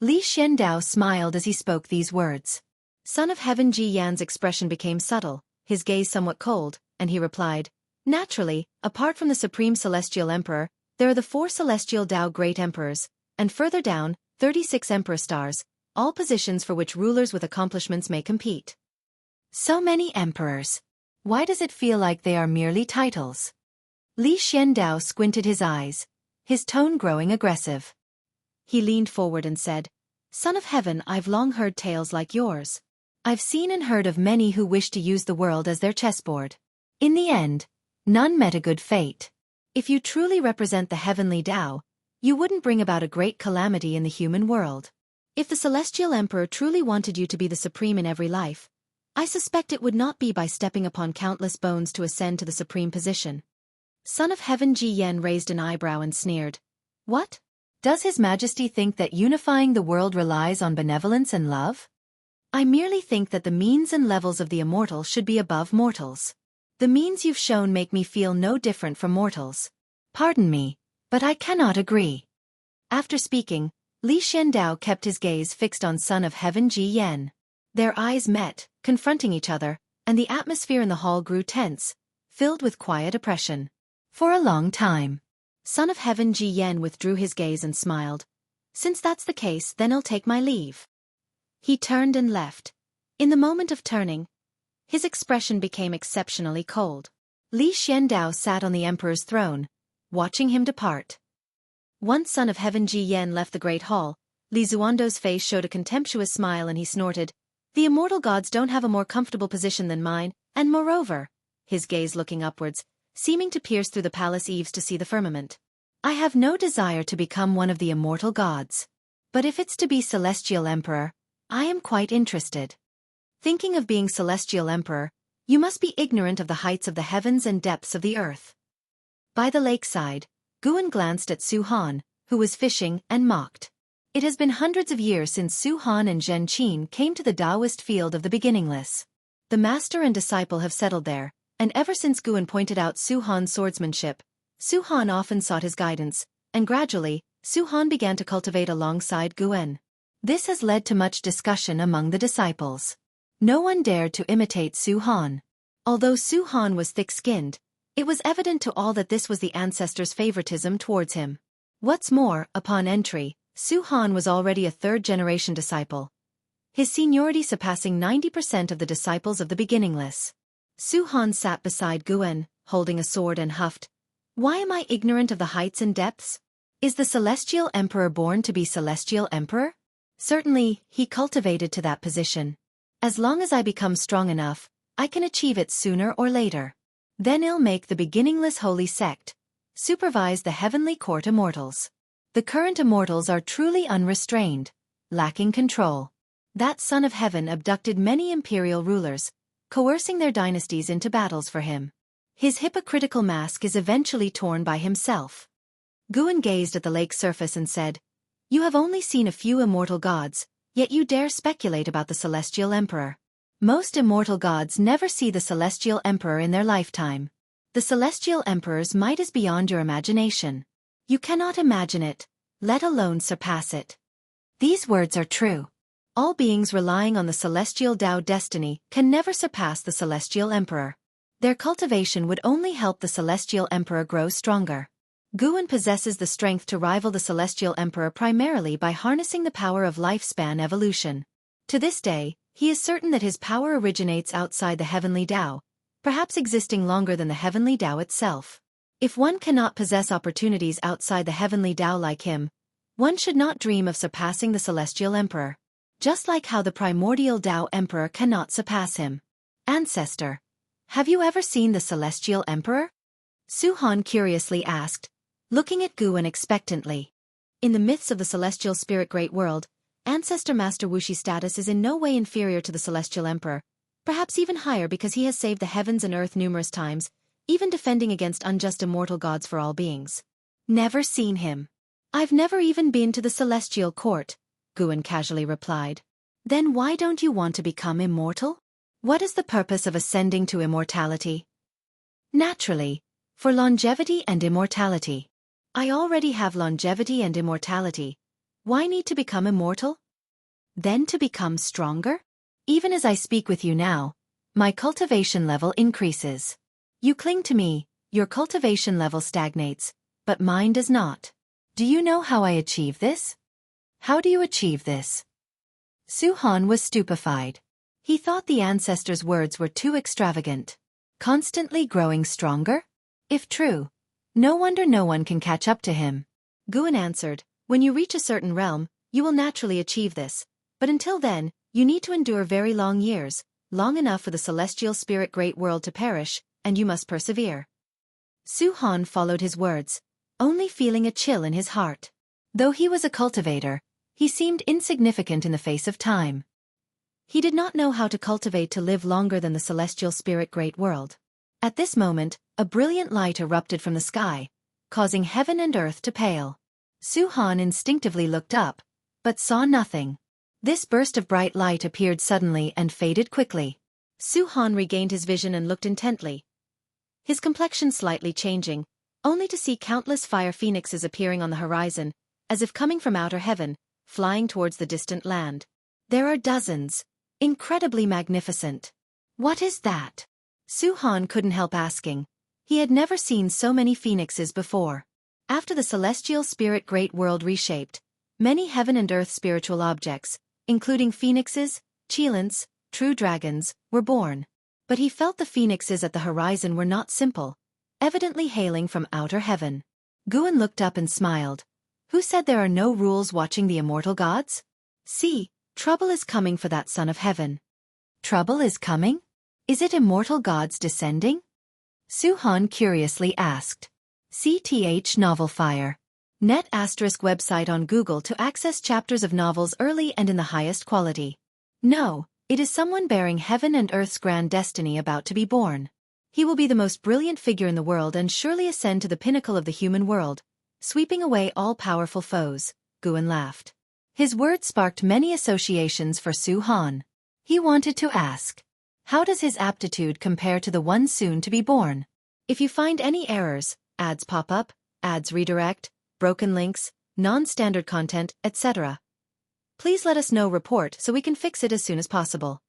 Li Xiandao smiled as he spoke these words. Son of Heaven Ji Yan's expression became subtle, his gaze somewhat cold, and he replied, "Naturally, apart from the Supreme Celestial Emperor, there are the 4 Celestial Tao Great Emperors, and further down, 36 Emperor Stars, all positions for which rulers with accomplishments may compete." So many emperors. Why does it feel like they are merely titles? Li Xiandao squinted his eyes, his tone growing aggressive. He leaned forward and said, "Son of Heaven, I've long heard tales like yours. I've seen and heard of many who wish to use the world as their chessboard. In the end, none met a good fate. If you truly represent the heavenly Tao, you wouldn't bring about a great calamity in the human world. If the Celestial Emperor truly wanted you to be the supreme in every life, I suspect it would not be by stepping upon countless bones to ascend to the supreme position. Son of Heaven Ji Yen raised an eyebrow and sneered. What? Does His Majesty think that unifying the world relies on benevolence and love? I merely think that the means and levels of the immortal should be above mortals. The means you've shown make me feel no different from mortals. Pardon me, but I cannot agree. After speaking, Li Xiandao kept his gaze fixed on Son of Heaven Ji Yen. Their eyes met, confronting each other, and the atmosphere in the hall grew tense, filled with quiet oppression. For a long time, Son of Heaven Ji Yen withdrew his gaze and smiled. Since that's the case, then I'll take my leave. He turned and left. In the moment of turning, his expression became exceptionally cold. Li Xiandao sat on the emperor's throne, watching him depart. Once Son of Heaven Ji Yen left the great hall, Li Zuando's face showed a contemptuous smile and he snorted, "The immortal gods don't have a more comfortable position than mine, and moreover," his gaze looking upwards, seeming to pierce through the palace eaves to see the firmament, "I have no desire to become one of the immortal gods. But if it's to be Celestial Emperor, I am quite interested." Thinking of being Celestial Emperor, you must be ignorant of the heights of the heavens and depths of the earth. By the lakeside, Guan glanced at Su Han, who was fishing, and mocked. It has been hundreds of years since Su Han and Zhen Qin came to the Taoist field of the beginningless. The master and disciple have settled there, and ever since Guan pointed out Su Han's swordsmanship, Su Han often sought his guidance, and gradually, Su Han began to cultivate alongside Guan. This has led to much discussion among the disciples. No one dared to imitate Su Han. Although Su Han was thick-skinned, it was evident to all that this was the ancestors' favoritism towards him. What's more, upon entry, Su Han was already a third-generation disciple, his seniority surpassing 90% of the disciples of the beginningless. Su Han sat beside Guan, holding a sword and huffed, "Why am I ignorant of the heights and depths? Is the Celestial Emperor born to be Celestial Emperor? Certainly, he cultivated to that position. As long as I become strong enough, I can achieve it sooner or later. Then I'll make the beginningless holy sect, supervise the heavenly court immortals. The current immortals are truly unrestrained, lacking control. That Son of Heaven abducted many imperial rulers, coercing their dynasties into battles for him. His hypocritical mask is eventually torn by himself." Guan gazed at the lake's surface and said, "You have only seen a few immortal gods, yet you dare speculate about the Celestial Emperor. Most immortal gods never see the Celestial Emperor in their lifetime. The Celestial Emperor's might is beyond your imagination. You cannot imagine it, let alone surpass it." These words are true. All beings relying on the Celestial Tao destiny can never surpass the Celestial Emperor. Their cultivation would only help the Celestial Emperor grow stronger. Guan possesses the strength to rival the Celestial Emperor primarily by harnessing the power of lifespan evolution. To this day, he is certain that his power originates outside the Heavenly Tao, perhaps existing longer than the Heavenly Tao itself. If one cannot possess opportunities outside the Heavenly Tao like him, one should not dream of surpassing the Celestial Emperor. Just like how the primordial Tao Emperor cannot surpass him. Ancestor, have you ever seen the Celestial Emperor? Su Han curiously asked, looking at Guan expectantly. In the myths of the celestial spirit great world, Ancestor Master Wuxia's status is in no way inferior to the Celestial Emperor, perhaps even higher because he has saved the heavens and earth numerous times, even defending against unjust immortal gods for all beings. Never seen him. I've never even been to the celestial court, Guan casually replied. Then why don't you want to become immortal? What is the purpose of ascending to immortality? Naturally, for longevity and immortality. I already have longevity and immortality. Why need to become immortal? Then to become stronger? Even as I speak with you now, my cultivation level increases. You cling to me, your cultivation level stagnates, but mine does not. Do you know how I achieve this? How do you achieve this? Su Han was stupefied. He thought the ancestor's words were too extravagant. Constantly growing stronger? If true, no wonder no one can catch up to him. Guan answered, when you reach a certain realm, you will naturally achieve this, but until then, you need to endure very long years, long enough for the celestial spirit great world to perish, and you must persevere. Su Han followed his words, only feeling a chill in his heart. Though he was a cultivator, He seemed insignificant in the face of time. He did not know how to cultivate to live longer than the celestial spirit great world. At this moment, a brilliant light erupted from the sky, causing heaven and earth to pale. Xiaofan instinctively looked up, but saw nothing. This burst of bright light appeared suddenly and faded quickly. Xiaofan regained his vision and looked intently, his complexion slightly changing, only to see countless fire phoenixes appearing on the horizon, as if coming from outer heaven, flying towards the distant land. There are dozens. Incredibly magnificent. What is that? Xiaofan couldn't help asking. He had never seen so many phoenixes before. After the celestial spirit great world reshaped, many heaven and earth spiritual objects, including phoenixes, cheilants, true dragons, were born. But he felt the phoenixes at the horizon were not simple, evidently hailing from outer heaven. Guan looked up and smiled. Who said there are no rules watching the immortal gods? See, trouble is coming for that son of heaven. Trouble is coming? Is it immortal gods descending? Xiaofan curiously asked. CTH Novel Fire. Net ** website on Google to access chapters of novels early and in the highest quality. No, it is someone bearing heaven and earth's grand destiny about to be born. He will be the most brilliant figure in the world and surely ascend to the pinnacle of the human world, sweeping away all powerful foes. Guan laughed. His words sparked many associations for Xiaofan. He wanted to ask, how does his aptitude compare to the one soon to be born? If you find any errors, ads pop up, ads redirect, broken links, non-standard content, etc., please let us know report so we can fix it as soon as possible.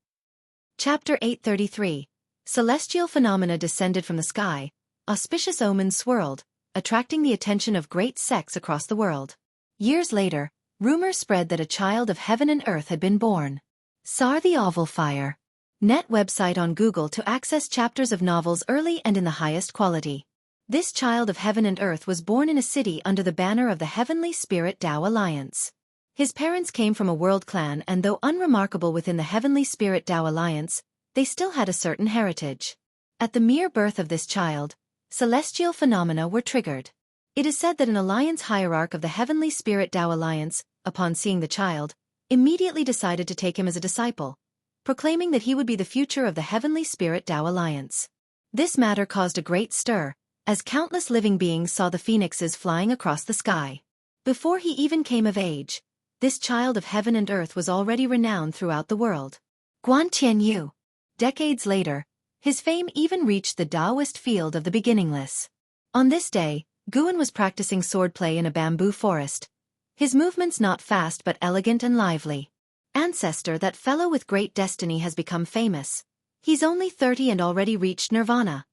Chapter 833. Celestial phenomena descended from the sky, auspicious omens swirled, attracting the attention of great sects across the world. Years later, rumors spread that a child of heaven and earth had been born. Sar the Oval Fire. Net website on Google to access chapters of novels early and in the highest quality. This child of heaven and earth was born in a city under the banner of the Heavenly Spirit Tao Alliance. His parents came from a world clan and though unremarkable within the Heavenly Spirit Tao Alliance, they still had a certain heritage. At the mere birth of this child, celestial phenomena were triggered. It is said that an alliance hierarch of the Heavenly Spirit Tao Alliance, upon seeing the child, immediately decided to take him as a disciple, proclaiming that he would be the future of the Heavenly Spirit Tao Alliance. This matter caused a great stir, as countless living beings saw the phoenixes flying across the sky. Before he even came of age, this child of heaven and earth was already renowned throughout the world. Guan Tianyu. Decades later, his fame even reached the Taoist field of the beginningless. On this day, Guan was practicing swordplay in a bamboo forest. His movements not fast but elegant and lively. Ancestor, that fellow with great destiny has become famous. He's only 30 and already reached nirvana.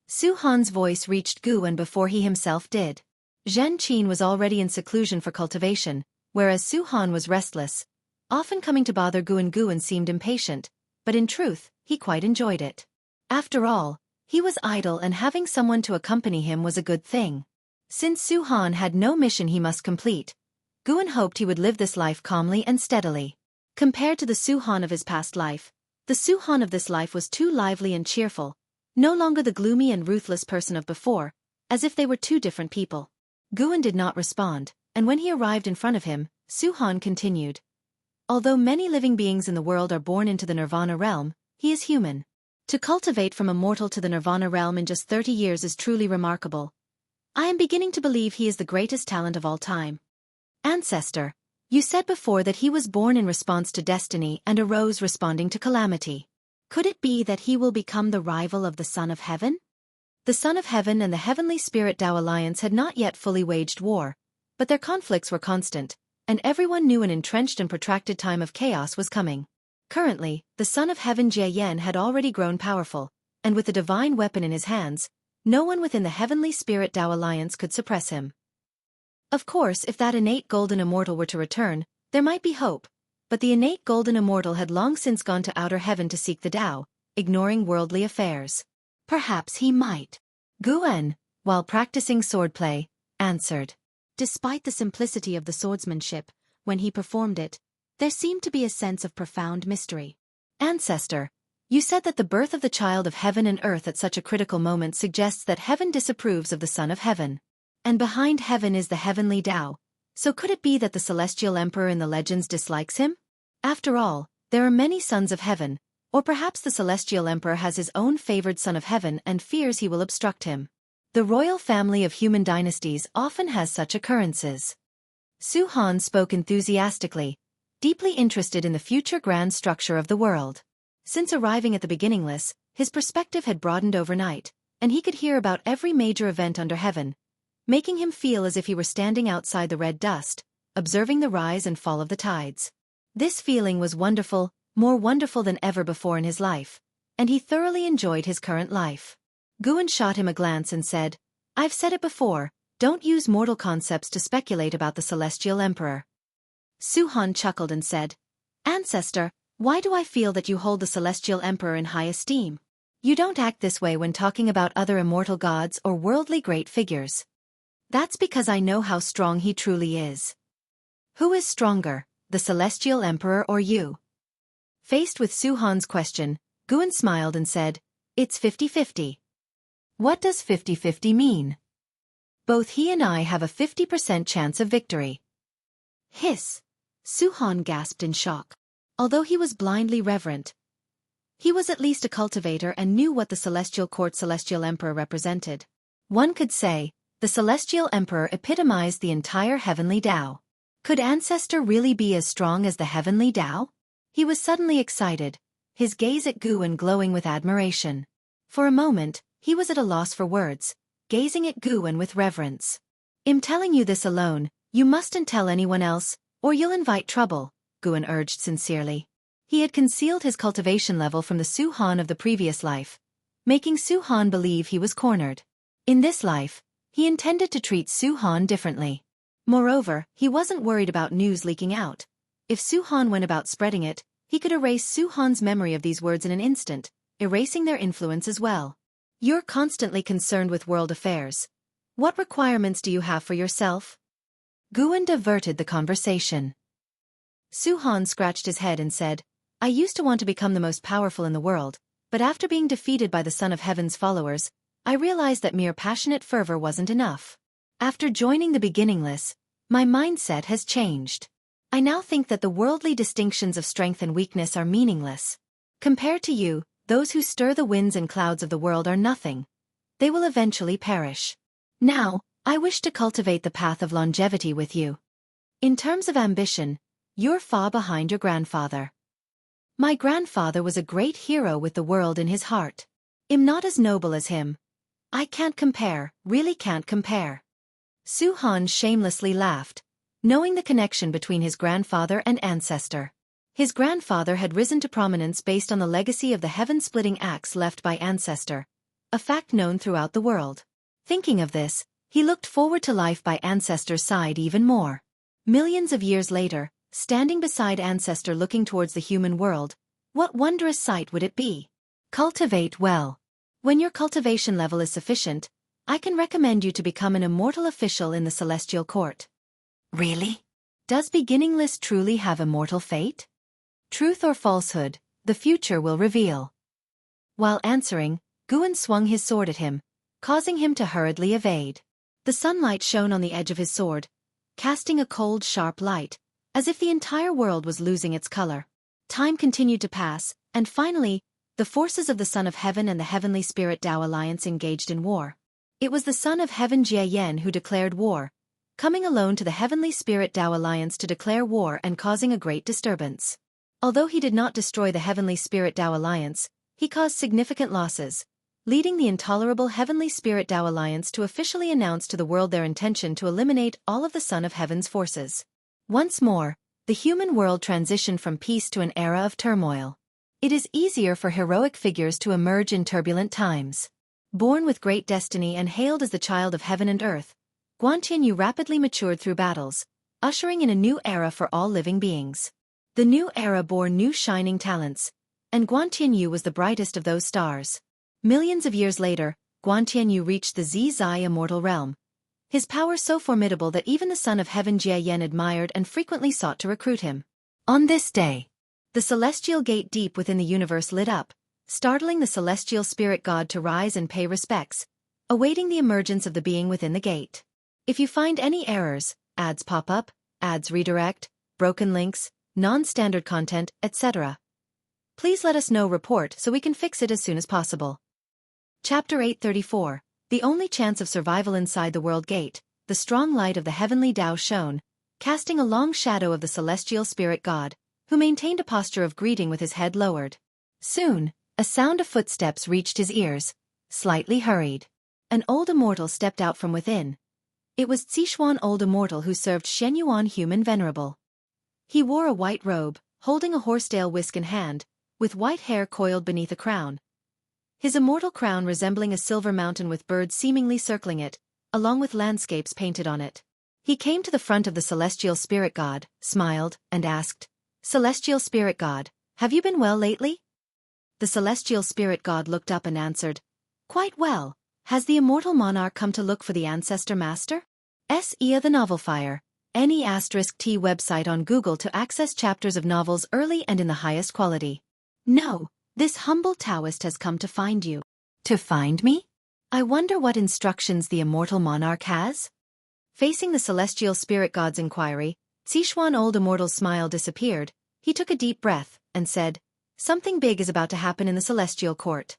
Xiaofan's voice reached Guan before he himself did. Zhen Qin was already in seclusion for cultivation, whereas Xiaofan was restless, often coming to bother Guan. Guan seemed impatient, but in truth, he quite enjoyed it. After all, he was idle and having someone to accompany him was a good thing. Since Xiaofan had no mission he must complete, Guan hoped he would live this life calmly and steadily. Compared to the Xiaofan of his past life, the Xiaofan of this life was too lively and cheerful, no longer the gloomy and ruthless person of before, as if they were two different people. Guan did not respond, and when he arrived in front of him, Xiaofan continued. Although many living beings in the world are born into the nirvana realm, he is human. To cultivate from immortal to the nirvana realm in just 30 years is truly remarkable. I am beginning to believe he is the greatest talent of all time. Ancestor, you said before that he was born in response to destiny and arose responding to calamity. Could it be that he will become the rival of the Son of Heaven? The Son of Heaven and the Heavenly Spirit Tao Alliance had not yet fully waged war, but their conflicts were constant, and everyone knew an entrenched and protracted time of chaos was coming. Currently, the Son of Heaven Jie Yan had already grown powerful, and with a divine weapon in his hands, no one within the Heavenly Spirit Tao Alliance could suppress him. Of course, if that innate golden immortal were to return, there might be hope, but the innate golden immortal had long since gone to outer heaven to seek the Tao, ignoring worldly affairs. Perhaps he might. Guan, while practicing swordplay, answered. Despite the simplicity of the swordsmanship, when he performed it, there seemed to be a sense of profound mystery. Ancestor, you said that the birth of the child of heaven and earth at such a critical moment suggests that heaven disapproves of the Son of Heaven. And behind heaven is the heavenly Tao, So could it be that the celestial emperor in the legends dislikes him? After all, there are many sons of heaven, or perhaps the celestial emperor has his own favored son of heaven and fears he will obstruct him. The royal family of human dynasties often has such occurrences. Su Han spoke enthusiastically, deeply interested in the future grand structure of the world. Since arriving at the beginningless, his perspective had broadened overnight, and he could hear about every major event under heaven, making him feel as if he were standing outside the red dust, observing the rise and fall of the tides. This feeling was wonderful, more wonderful than ever before in his life, and he thoroughly enjoyed his current life. Guan shot him a glance and said, "I've said it before, don't use mortal concepts to speculate about the celestial emperor." Su Han chuckled and said, "Ancestor, why do I feel that you hold the celestial emperor in high esteem? You don't act this way when talking about other immortal gods or worldly great figures." "That's because I know how strong he truly is." "Who is stronger, the celestial emperor or you?" Faced with Su Han's question, Guan smiled and said, "It's 50-50. "What does 50-50 mean?" "Both he and I have a 50% chance of victory." "Hiss!" Su Han gasped in shock. Although he was blindly reverent, he was at least a cultivator and knew what the celestial court celestial emperor represented. One could say, the celestial emperor epitomized the entire heavenly Tao. Could Ancestor really be as strong as the heavenly Tao? He was suddenly excited, his gaze at Guan glowing with admiration. For a moment, he was at a loss for words, gazing at Guan with reverence. "I'm telling you this alone, you mustn't tell anyone else, or you'll invite trouble," Guan urged sincerely. He had concealed his cultivation level from the Su Han of the previous life, making Su Han believe he was cornered. In this life, he intended to treat Su Han differently. Moreover, he wasn't worried about news leaking out. If Su Han went about spreading it, he could erase Su Han's memory of these words in an instant, erasing their influence as well. "You're constantly concerned with world affairs. What requirements do you have for yourself?" Guan diverted the conversation. Su Han scratched his head and said, "I used to want to become the most powerful in the world, but after being defeated by the Son of Heaven's followers, I realized that mere passionate fervor wasn't enough. After joining the beginningless, my mindset has changed. I now think that the worldly distinctions of strength and weakness are meaningless. Compared to you, those who stir the winds and clouds of the world are nothing. They will eventually perish. Now, I wish to cultivate the path of longevity with you. In terms of ambition, you're far behind your grandfather. My grandfather was a great hero with the world in his heart. I'm not as noble as him. I can't compare, really can't compare." Su Han shamelessly laughed, knowing the connection between his grandfather and Ancestor. His grandfather had risen to prominence based on the legacy of the heaven-splitting axe left by Ancestor, a fact known throughout the world. Thinking of this, he looked forward to life by Ancestor's side even more. Millions of years later, standing beside Ancestor looking towards the human world, what wondrous sight would it be? Cultivate well. When your cultivation level is sufficient, I can recommend you to become an immortal official in the celestial court. Really? Does beginningless truly have immortal fate? Truth or falsehood, the future will reveal. While answering, Guan swung his sword at him, causing him to hurriedly evade. The sunlight shone on the edge of his sword, casting a cold, sharp light, as if the entire world was losing its color. Time continued to pass, and finally, the forces of the Son of Heaven and the Heavenly Spirit Tao Alliance engaged in war. It was the Son of Heaven Jie Yen who declared war, coming alone to the Heavenly Spirit Tao Alliance to declare war and causing a great disturbance. Although he did not destroy the Heavenly Spirit Tao Alliance, he caused significant losses, leading the intolerable Heavenly Spirit Tao Alliance to officially announce to the world their intention to eliminate all of the Son of Heaven's forces. Once more, the human world transitioned from peace to an era of turmoil. It is easier for heroic figures to emerge in turbulent times. Born with great destiny and hailed as the child of heaven and earth, Guan Tianyu rapidly matured through battles, ushering in a new era for all living beings. The new era bore new shining talents, and Guan Tianyu was the brightest of those stars. Millions of years later, Guan Tianyu reached the Zizai immortal realm, his power so formidable that even the Son of Heaven Jie Yen admired and frequently sought to recruit him. On this day, the celestial gate deep within the universe lit up, startling the celestial spirit god to rise and pay respects, awaiting the emergence of the being within the gate. If you find any errors, ads pop up, ads redirect, broken links, non-standard content, etc. Please let us know report so we can fix it as soon as possible. Chapter 834. The only chance of survival inside the world gate. The strong light of the heavenly Tao shone, casting a long shadow of the celestial spirit god, who maintained a posture of greeting with his head lowered. Soon, a sound of footsteps reached his ears, slightly hurried. An old immortal stepped out from within. It was Xiaofan, old immortal who served Shen Yuan, human venerable. He wore a white robe, holding a horsetail whisk in hand, with white hair coiled beneath a crown. His immortal crown resembling a silver mountain with birds seemingly circling it, along with landscapes painted on it. He came to the front of the celestial spirit god, smiled, and asked, "Celestial spirit god, have you been well lately?" The celestial spirit god looked up and answered, "Quite well. Has the immortal monarch come to look for the ancestor master?" The Novel Fire. Any *T website on Google to access chapters of novels early and in the highest quality. No, this humble Taoist has come to find you. To find me? I wonder what instructions the immortal monarch has? Facing the celestial spirit god's inquiry, Xiaofan, old immortal's smile disappeared. He took a deep breath and said, "Something big is about to happen in the celestial court."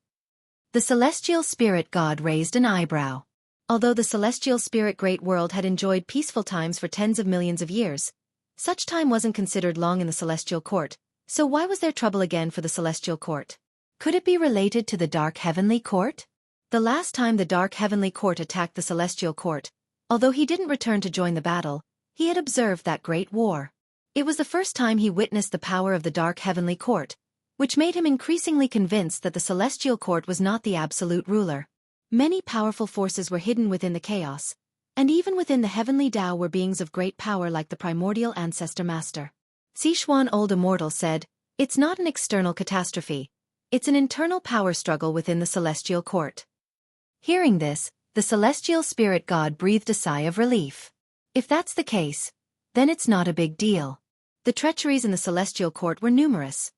The celestial spirit god raised an eyebrow. Although the celestial spirit great world had enjoyed peaceful times for tens of millions of years, such time wasn't considered long in the celestial court, so why was there trouble again for the celestial court? Could it be related to the dark heavenly court? The last time the dark heavenly court attacked the celestial court, although he didn't return to join the battle, he had observed that great war. It was the first time he witnessed the power of the dark heavenly court, which made him increasingly convinced that the celestial court was not the absolute ruler. Many powerful forces were hidden within the chaos, and even within the heavenly Tao were beings of great power like the primordial ancestor master. Xiaofan, old immortal said, "It's not an external catastrophe. It's an internal power struggle within the celestial court." Hearing this, the celestial spirit god breathed a sigh of relief. If that's the case, then it's not a big deal. The treacheries in the celestial court were numerous.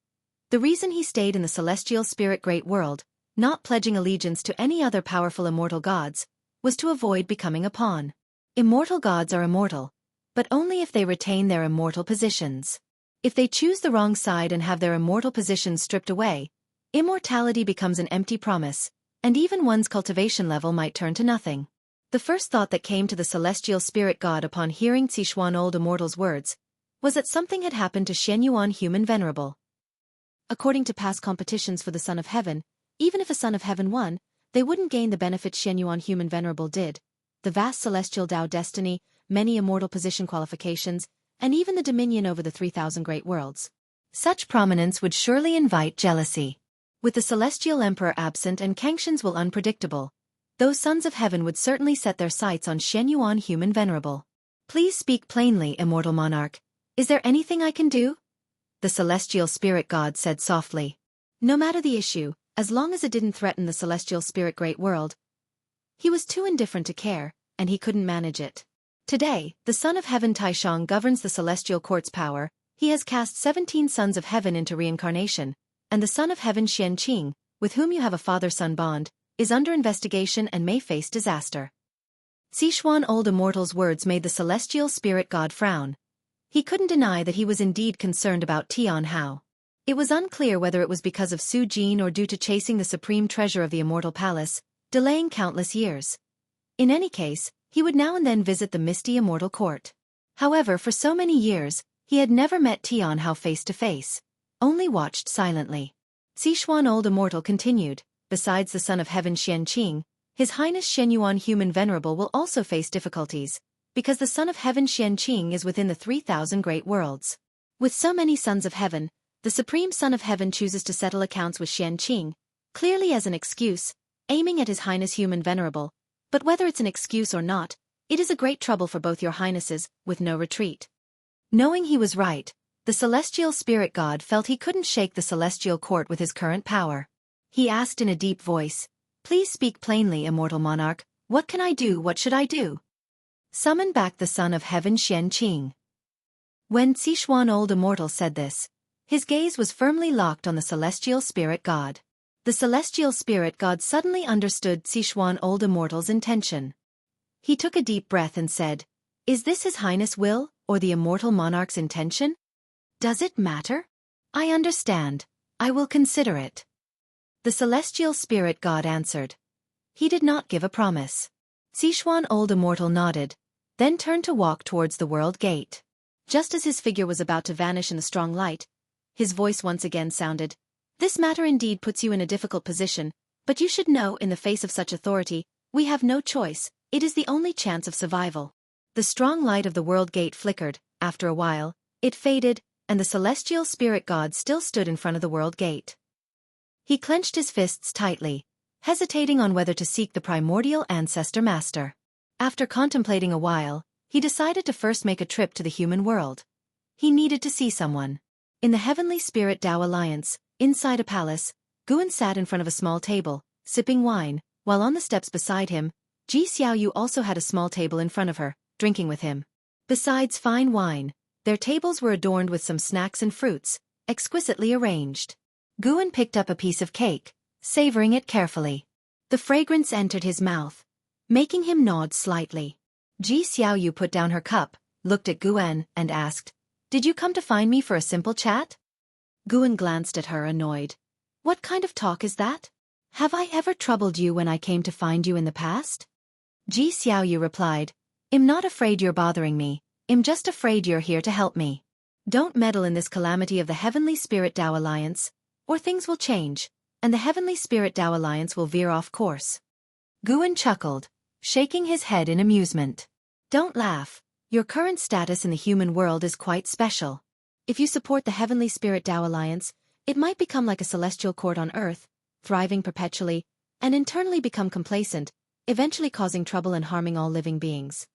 The reason he stayed in the celestial spirit great world, not pledging allegiance to any other powerful immortal gods, was to avoid becoming a pawn. Immortal gods are immortal, but only if they retain their immortal positions. If they choose the wrong side and have their immortal positions stripped away, immortality becomes an empty promise, and even one's cultivation level might turn to nothing. The first thought that came to the celestial spirit god upon hearing Xiaofan, old immortal's words was that something had happened to Shen Yuan, human venerable. According to past competitions for the Son of Heaven, even if a Son of Heaven won, they wouldn't gain the benefits Shen Yuan, human venerable did: the vast celestial Tao destiny, many immortal position qualifications, and even the dominion over the 3,000 great worlds. Such prominence would surely invite jealousy. With the celestial emperor absent and Kangxin's will unpredictable, those sons of heaven would certainly set their sights on Shen Yuan, human venerable. "Please speak plainly, immortal monarch. Is there anything I can do?" The celestial spirit god said softly. No matter the issue, as long as it didn't threaten the celestial spirit great world, he was too indifferent to care, and he couldn't manage it. Today, the Son of Heaven Taishang governs the celestial court's power. He has cast 17 sons of heaven into reincarnation, and the Son of Heaven Xian Qing, with whom you have a father-son bond, is under investigation and may face disaster. Xiaofan, old immortal's words made the celestial spirit god frown. He couldn't deny that he was indeed concerned about Tian Hao. It was unclear whether it was because of Su Jin or due to chasing the supreme treasure of the immortal palace, delaying countless years. In any case, he would now and then visit the misty immortal court. However, for so many years, he had never met Tian Hao face to face, only watched silently. Xiaofan, old immortal continued, "Besides the Son of Heaven Xian Qing, His Highness Shen Yuan, human venerable, will also face difficulties, because the Son of Heaven Xian Qing is within the 3,000 great worlds. With so many sons of heaven, the Supreme Son of Heaven chooses to settle accounts with Xian Qing, clearly as an excuse, aiming at His Highness human venerable, but whether it's an excuse or not, it is a great trouble for both your highnesses, with no retreat." Knowing he was right, the celestial spirit god felt he couldn't shake the celestial court with his current power. He asked in a deep voice, "Please speak plainly, immortal monarch. What can I do? What should I do?" "Summon back the Son of Heaven Xian Qing." When Xiaofan, old immortal, said this, his gaze was firmly locked on the celestial spirit god. The celestial spirit god suddenly understood Xiaofan, old immortal's intention. He took a deep breath and said, Is this His Highness' will, or the immortal monarch's intention? Does it matter? I understand. I will consider it. The celestial spirit god answered. He did not give a promise. Xiaofan old immortal nodded, then turned to walk towards the world gate. Just as his figure was about to vanish in the strong light, his voice once again sounded. This matter indeed puts you in a difficult position, but you should know in the face of such authority, we have no choice, it is the only chance of survival. The strong light of the world gate flickered, after a while, it faded, and the celestial spirit god still stood in front of the world gate. He clenched his fists tightly, hesitating on whether to seek the primordial ancestor master. After contemplating a while, he decided to first make a trip to the human world. He needed to see someone. In the Heavenly Spirit Tao Alliance, inside a palace, Guan sat in front of a small table, sipping wine, while on the steps beside him, Ji Xiaoyu also had a small table in front of her, drinking with him. Besides fine wine, their tables were adorned with some snacks and fruits, exquisitely arranged. Guan picked up a piece of cake, savoring it carefully. The fragrance entered his mouth, making him nod slightly. Ji Xiaoyu put down her cup, looked at Guan, and asked, "Did you come to find me for a simple chat?" Guan glanced at her, annoyed. "What kind of talk is that? Have I ever troubled you when I came to find you in the past?" Ji Xiaoyu replied, "I'm not afraid you're bothering me, I'm just afraid you're here to help me. Don't meddle in this calamity of the Heavenly Spirit Tao Alliance, or things will change, and the Heavenly Spirit Tao Alliance will veer off course." Guan chuckled, shaking his head in amusement. "Don't laugh, your current status in the human world is quite special. If you support the Heavenly Spirit Tao Alliance, it might become like a celestial court on Earth, thriving perpetually, and internally become complacent, eventually causing trouble and harming all living beings."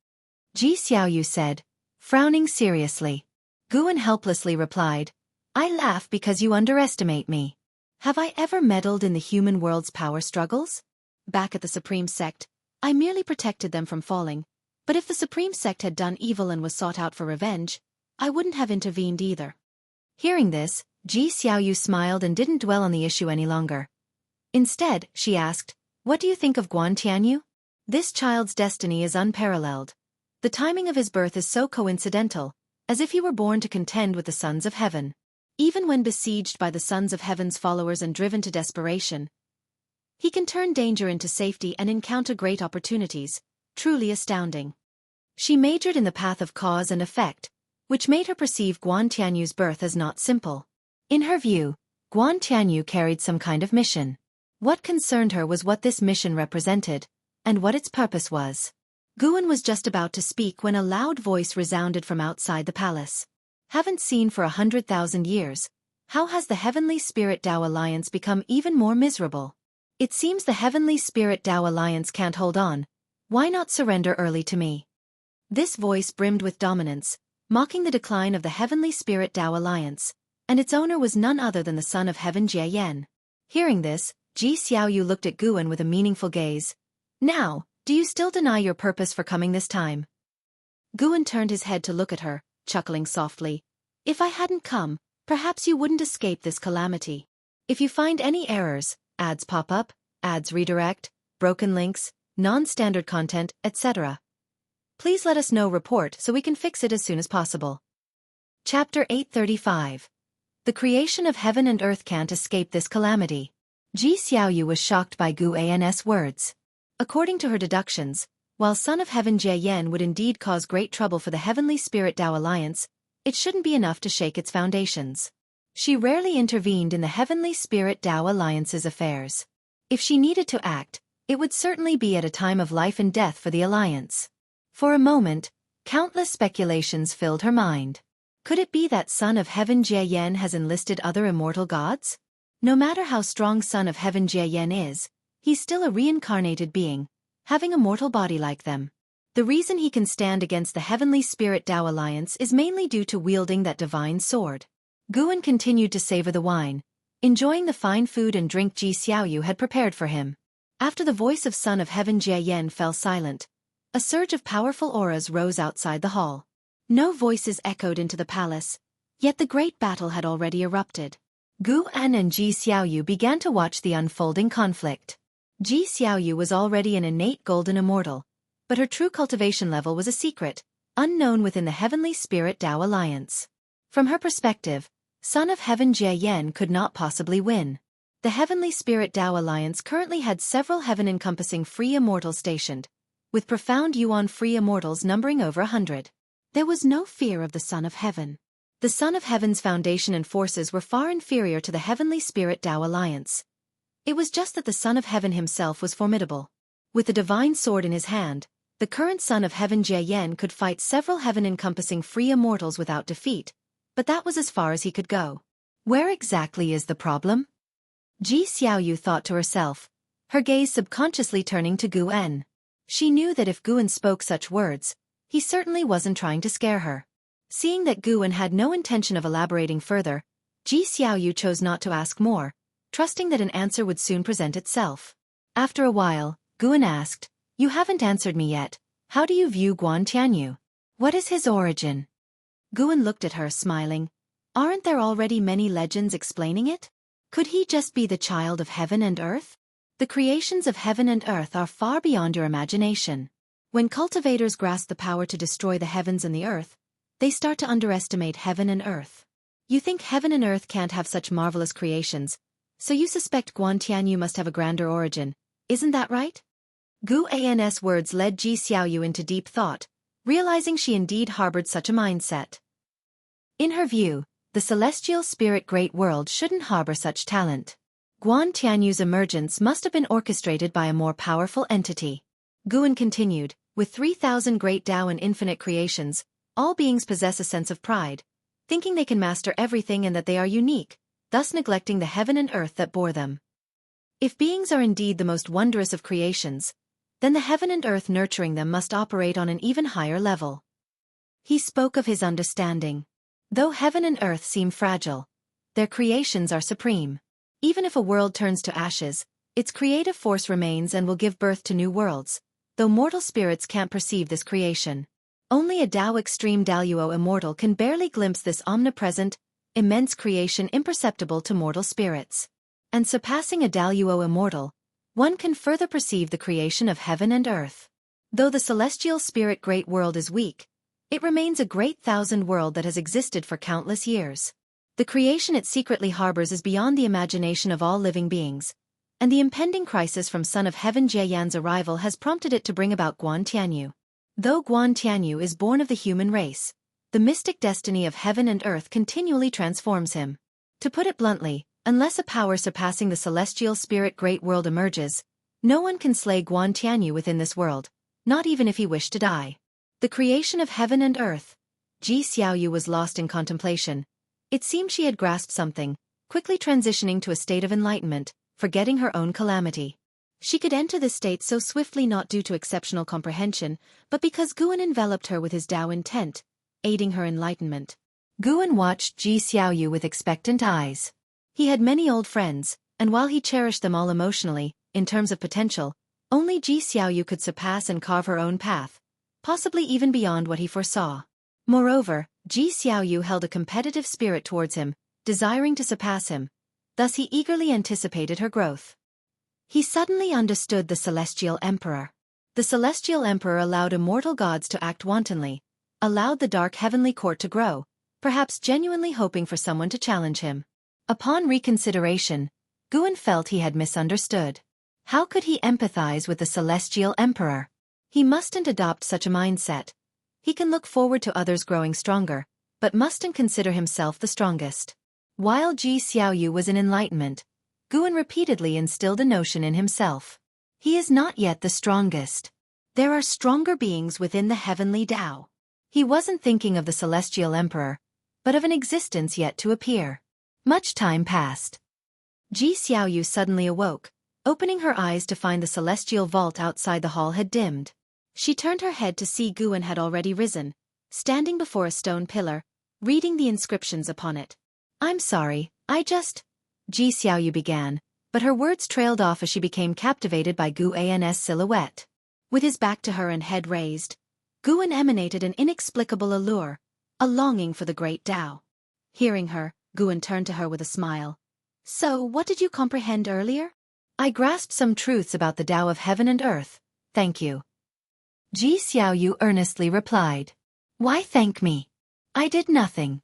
Ji Xiaoyu said, frowning seriously. Guan helplessly replied, "I laugh because you underestimate me. Have I ever meddled in the human world's power struggles? Back at the Supreme Sect, I merely protected them from falling, but if the Supreme Sect had done evil and was sought out for revenge, I wouldn't have intervened either." Hearing this, Ji Xiaoyu smiled and didn't dwell on the issue any longer. Instead, she asked, "What do you think of Guan Tianyu? This child's destiny is unparalleled. The timing of his birth is so coincidental, as if he were born to contend with the sons of heaven. Even when besieged by the sons of heaven's followers and driven to desperation, he can turn danger into safety and encounter great opportunities, truly astounding." She majored in the path of cause and effect, which made her perceive Guan Tianyu's birth as not simple. In her view, Guan Tianyu carried some kind of mission. What concerned her was what this mission represented, and what its purpose was. Guan was just about to speak when a loud voice resounded from outside the palace. "Haven't seen for 100,000 years. How has the Heavenly Spirit Tao Alliance become even more miserable? It seems the Heavenly Spirit Tao Alliance can't hold on. Why not surrender early to me?" This voice brimmed with dominance, mocking the decline of the Heavenly Spirit Tao Alliance, and its owner was none other than the son of heaven Jie Yan. Hearing this, Ji Xiaoyu looked at Guan with a meaningful gaze. "Now, do you still deny your purpose for coming this time?" Guan turned his head to look at her, chuckling softly. "If I hadn't come, perhaps you wouldn't escape this calamity. If you find any errors, ads pop up, ads redirect, broken links, non-standard content, etc., please let us know report so we can fix it as soon as possible." Chapter 835. The creation of heaven and earth can't escape this calamity. Ji Xiaoyu was shocked by Guan's words. According to her deductions, while Son of Heaven Jie Yan would indeed cause great trouble for the Heavenly Spirit Tao Alliance, it shouldn't be enough to shake its foundations. She rarely intervened in the Heavenly Spirit Tao Alliance's affairs. If she needed to act, it would certainly be at a time of life and death for the Alliance. For a moment, countless speculations filled her mind. Could it be that Son of Heaven Jie Yan has enlisted other immortal gods? No matter how strong Son of Heaven Jie Yan is, he's still a reincarnated being, having a mortal body like them. The reason he can stand against the Heavenly Spirit Tao Alliance is mainly due to wielding that divine sword. Guan continued to savor the wine, enjoying the fine food and drink Ji Xiaoyu had prepared for him. After the voice of Son of Heaven Jie Yan fell silent, a surge of powerful auras rose outside the hall. No voices echoed into the palace, yet the great battle had already erupted. Guan and Ji Xiaoyu began to watch the unfolding conflict. Ji Xiaoyu was already an innate golden immortal, but her true cultivation level was a secret, unknown within the Heavenly Spirit Tao Alliance. From her perspective, Son of Heaven Jie Yen could not possibly win. The Heavenly Spirit Tao Alliance currently had several heaven-encompassing free immortals stationed, with profound Yuan free immortals numbering over 100. There was no fear of the Son of Heaven. The Son of Heaven's foundation and forces were far inferior to the Heavenly Spirit Tao Alliance. It was just that the Son of Heaven himself was formidable. With the divine sword in his hand, the current Son of Heaven Jie Yen could fight several heaven-encompassing free immortals without defeat, but that was as far as he could go. Where exactly is the problem? Ji Xiaoyu thought to herself, her gaze subconsciously turning to Gu En. She knew that if Gu En spoke such words, he certainly wasn't trying to scare her. Seeing that Gu En had no intention of elaborating further, Ji Xiaoyu chose not to ask more, trusting that an answer would soon present itself. After a while, Gu En asked, "You haven't answered me yet. How do you view Guan Tianyu? What is his origin?" Gu En looked at her, smiling. "Aren't there already many legends explaining it? Could he just be the child of heaven and earth? The creations of heaven and earth are far beyond your imagination. When cultivators grasp the power to destroy the heavens and the earth, they start to underestimate heaven and earth. You think heaven and earth can't have such marvelous creations, so you suspect Guan Tianyu must have a grander origin, isn't that right?" Gu An's words led Ji Xiaoyu into deep thought, realizing she indeed harbored such a mindset. In her view, the celestial spirit great world shouldn't harbor such talent. Guan Tianyu's emergence must have been orchestrated by a more powerful entity. Gu En continued, with 3,000 great Tao and infinite creations, all beings possess a sense of pride, thinking they can master everything and that they are unique, thus neglecting the heaven and earth that bore them. If beings are indeed the most wondrous of creations, then the heaven and earth nurturing them must operate on an even higher level. He spoke of his understanding. Though heaven and earth seem fragile, their creations are supreme. Even if a world turns to ashes, its creative force remains and will give birth to new worlds, though mortal spirits can't perceive this creation. Only a Tao Extreme Daluo immortal can barely glimpse this omnipresent, immense creation imperceptible to mortal spirits. And surpassing a Daluo immortal, one can further perceive the creation of heaven and earth. Though the celestial spirit great world is weak, it remains a great thousand world that has existed for countless years. The creation it secretly harbors is beyond the imagination of all living beings, and the impending crisis from Son of Heaven Jie Yan's arrival has prompted it to bring about Guan Tianyu. Though Guan Tianyu is born of the human race, the mystic destiny of heaven and earth continually transforms him. To put it bluntly, unless a power surpassing the celestial spirit great world emerges, no one can slay Guan Tianyu within this world, not even if he wished to die. The creation of heaven and earth. Ji Xiaoyu was lost in contemplation. It seemed she had grasped something, quickly transitioning to a state of enlightenment, forgetting her own calamity. She could enter this state so swiftly not due to exceptional comprehension, but because Gu En enveloped her with his Tao intent, aiding her enlightenment. Gu En watched Ji Xiaoyu with expectant eyes. He had many old friends, and while he cherished them all emotionally, in terms of potential, only Ji Xiaoyu could surpass and carve her own path, possibly even beyond what he foresaw. Moreover, Ji Xiaoyu held a competitive spirit towards him, desiring to surpass him, thus he eagerly anticipated her growth. He suddenly understood the Celestial Emperor. The Celestial Emperor allowed immortal gods to act wantonly, allowed the dark heavenly court to grow, perhaps genuinely hoping for someone to challenge him. Upon reconsideration, Gu En felt he had misunderstood. How could he empathize with the Celestial Emperor? He mustn't adopt such a mindset. He can look forward to others growing stronger, but mustn't consider himself the strongest. While Ji Xiaoyu was in enlightenment, Gu En repeatedly instilled a notion in himself. He is not yet the strongest. There are stronger beings within the heavenly Tao. He wasn't thinking of the Celestial Emperor, but of an existence yet to appear. Much time passed. Ji Xiaoyu suddenly awoke, opening her eyes to find the celestial vault outside the hall had dimmed. She turned her head to see Gu En had already risen, standing before a stone pillar, reading the inscriptions upon it. "I'm sorry, Ji Xiaoyu began, but her words trailed off as she became captivated by Gu An's silhouette. With his back to her and head raised, Gu En emanated an inexplicable allure, a longing for the great Tao. Hearing her, Gu En turned to her with a smile. "So, what did you comprehend earlier?" "I grasped some truths about the Tao of heaven and earth, thank you," Ji Xiaoyu earnestly replied. Why thank me? I did nothing.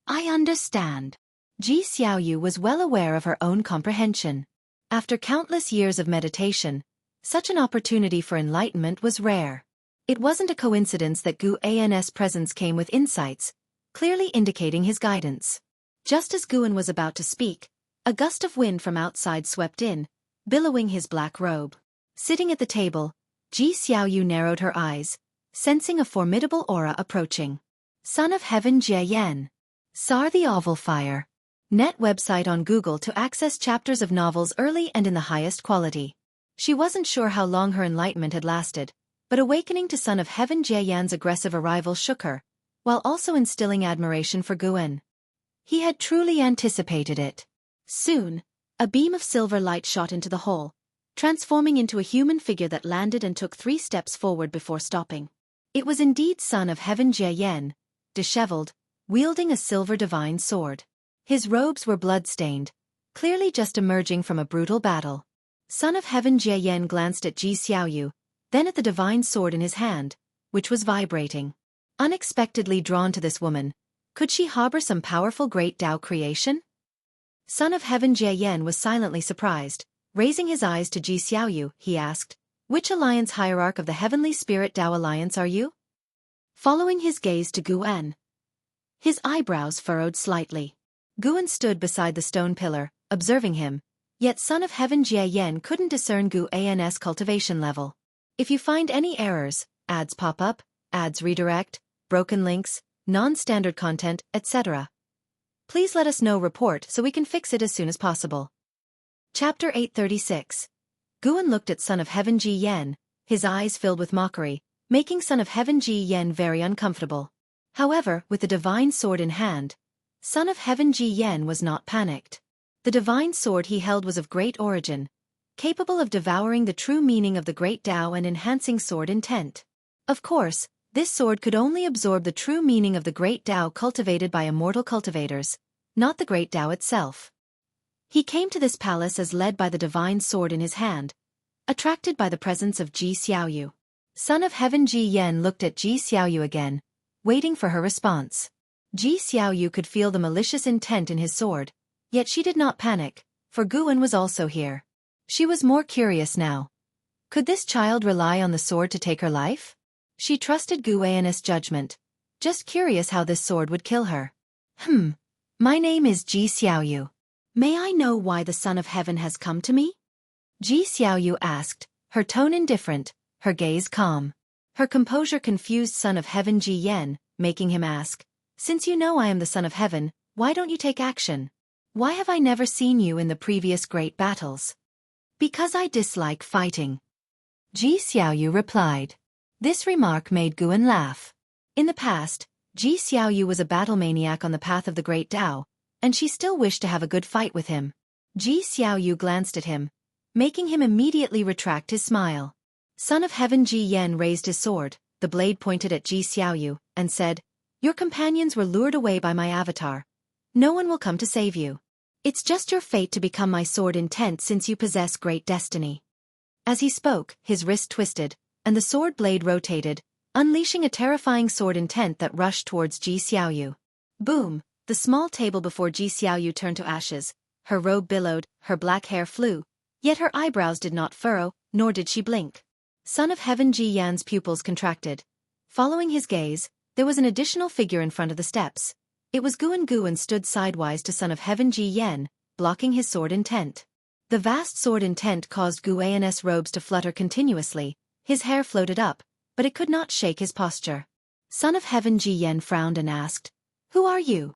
I understand. Ji Xiaoyu was well aware of her own comprehension. After countless years of meditation, such an opportunity for enlightenment was rare. It wasn't a coincidence that Gu An's presence came with insights, clearly indicating his guidance. Just as Guan was about to speak, a gust of wind from outside swept in, billowing his black robe. Sitting at the table, Ji Xiaoyu narrowed her eyes, sensing a formidable aura approaching. Son of Heaven Jie Yan. Sar the Oval Fire. Net website on Google to access chapters of novels early and in the highest quality. She wasn't sure how long her enlightenment had lasted, but awakening to Son of Heaven Jie Yan's aggressive arrival shook her, while also instilling admiration for Guan. He had truly anticipated it. Soon, a beam of silver light shot into the hall, transforming into a human figure that landed and took 3 steps forward before stopping. It was indeed Son of Heaven Jie Yan, disheveled, wielding a silver divine sword. His robes were blood-stained, clearly just emerging from a brutal battle. Son of Heaven Jie Yan glanced at Ji Xiaoyu, then at the divine sword in his hand, which was vibrating. Unexpectedly drawn to this woman, could she harbor some powerful great Tao creation? Son of Heaven Jie Yan was silently surprised. Raising his eyes to Ji Xiaoyu, he asked, "Which alliance hierarch of the Heavenly Spirit Tao Alliance are you?" Following his gaze to Guan, his eyebrows furrowed slightly. Guan stood beside the stone pillar, observing him, yet Son of Heaven Jie Yan couldn't discern Guan's cultivation level. If you find any errors, ads pop up, ads redirect, broken links, non-standard content, etc., please let us know. Report so we can fix it as soon as possible. Chapter 836. Guan looked at Son of Heaven Ji Yan, his eyes filled with mockery, making Son of Heaven Ji Yan very uncomfortable. However, with the divine sword in hand, Son of Heaven Ji Yan was not panicked. The divine sword he held was of great origin, capable of devouring the true meaning of the great Tao and enhancing sword intent. Of course, this sword could only absorb the true meaning of the great Tao cultivated by immortal cultivators, not the great Tao itself. He came to this palace as led by the divine sword in his hand, attracted by the presence of Ji Xiaoyu. Son of Heaven Ji Yan looked at Ji Xiaoyu again, waiting for her response. Ji Xiaoyu could feel the malicious intent in his sword, yet she did not panic, for Guan was also here. She was more curious now. Could this child rely on the sword to take her life? She trusted Guan's judgment, just curious how this sword would kill her. My name is Ji Xiaoyu. May I know why the Son of Heaven has come to me? Ji Xiaoyu asked, her tone indifferent, her gaze calm. Her composure confused Son of Heaven Ji Yan, making him ask, "Since you know I am the Son of Heaven, why don't you take action? Why have I never seen you in the previous great battles?" "Because I dislike fighting," Ji Xiaoyu replied. This remark made Guan laugh. In the past, Ji Xiaoyu was a battle maniac on the path of the great Tao, and she still wished to have a good fight with him. Ji Xiaoyu glanced at him, making him immediately retract his smile. Son of Heaven Ji Yan raised his sword, the blade pointed at Ji Xiaoyu, and said, "Your companions were lured away by my avatar. No one will come to save you. It's just your fate to become my sword intent since you possess great destiny." As he spoke, his wrist twisted, and the sword blade rotated, unleashing a terrifying sword intent that rushed towards Ji Xiaoyu. Boom! The small table before Ji Xiaoyu turned to ashes, her robe billowed, her black hair flew, yet her eyebrows did not furrow, nor did she blink. Son of Heaven Ji Yan's pupils contracted. Following his gaze, there was an additional figure in front of the steps. It was Guan. Guan stood sidewise to Son of Heaven Ji Yan, blocking his sword intent. The vast sword intent caused Guan's robes to flutter continuously, his hair floated up, but it could not shake his posture. Son of Heaven Ji Yan frowned and asked, "Who are you?"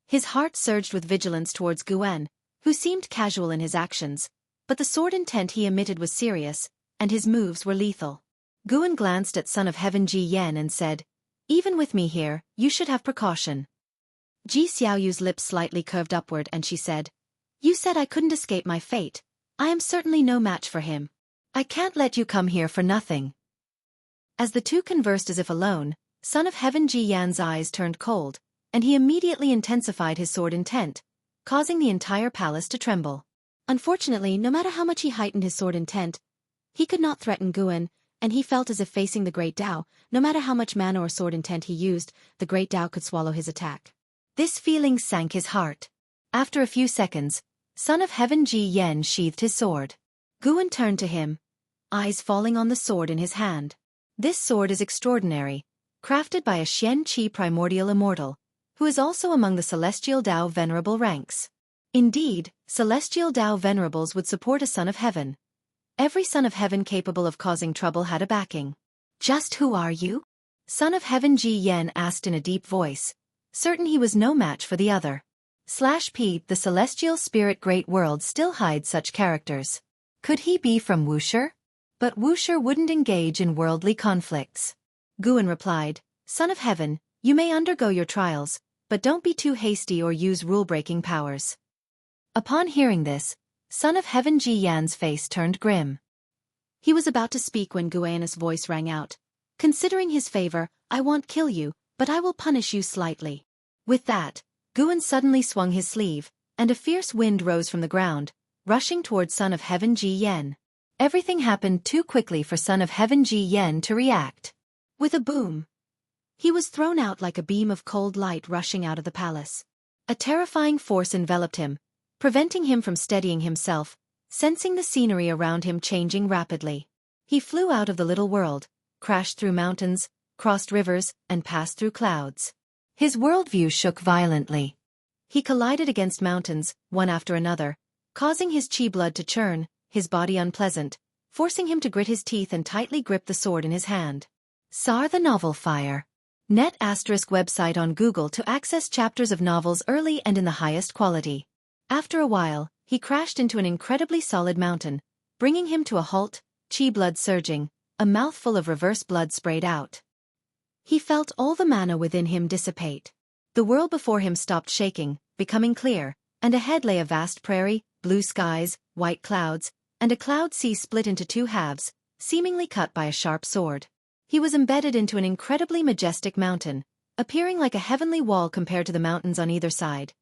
His heart surged with vigilance towards Guan, who seemed casual in his actions, but the sword intent he emitted was serious, and his moves were lethal. Guan glanced at Son of Heaven Ji Yan and said, "Even with me here, you should have precaution." Ji Xiaoyu's lips slightly curved upward and she said, "You said I couldn't escape my fate. I am certainly no match for him. I can't let you come here for nothing." As the two conversed as if alone, Son of Heaven Ji Yan's eyes turned cold, and he immediately intensified his sword intent, causing the entire palace to tremble. Unfortunately, no matter how much he heightened his sword intent, he could not threaten Guan, and he felt as if facing the Great Tao. No matter how much mana or sword intent he used, the Great Tao could swallow his attack. This feeling sank his heart. After a few seconds, Son of Heaven Ji Yen sheathed his sword. Guan turned to him, eyes falling on the sword in his hand. This sword is extraordinary, crafted by a Xian Qi primordial immortal, who is also among the Celestial Tao venerable ranks. Indeed, Celestial Tao venerables would support a Son of Heaven. Every Son of Heaven capable of causing trouble had a backing. Just who are you? Son of Heaven Ji Yen asked in a deep voice, certain he was no match for the other. /P. The Celestial Spirit Great World still hides such characters. Could he be from Wuxia? But Wuxia wouldn't engage in worldly conflicts. Guan replied, Son of Heaven, you may undergo your trials, but don't be too hasty or use rule-breaking powers. Upon hearing this, Son of Heaven Ji Yan's face turned grim. He was about to speak when Guan's voice rang out. Considering his favor, I won't kill you, but I will punish you slightly. With that, Guan suddenly swung his sleeve, and a fierce wind rose from the ground, rushing toward Son of Heaven Ji Yen. Everything happened too quickly for Son of Heaven Ji Yen to react. With a boom, he was thrown out like a beam of cold light rushing out of the palace. A terrifying force enveloped him, preventing him from steadying himself, sensing the scenery around him changing rapidly. He flew out of the little world, crashed through mountains, crossed rivers, and passed through clouds. His worldview shook violently. He collided against mountains, one after another, causing his chi blood to churn, his body unpleasant, forcing him to grit his teeth and tightly grip the sword in his hand. Sar the Novel Fire. Net * website on Google to access chapters of novels early and in the highest quality. After a while, he crashed into an incredibly solid mountain, bringing him to a halt, chi blood surging, a mouthful of reverse blood sprayed out. He felt all the mana within him dissipate. The world before him stopped shaking, becoming clear, and ahead lay a vast prairie, blue skies, white clouds, and a cloud sea split into two halves, seemingly cut by a sharp sword. He was embedded into an incredibly majestic mountain, appearing like a heavenly wall compared to the mountains on either side.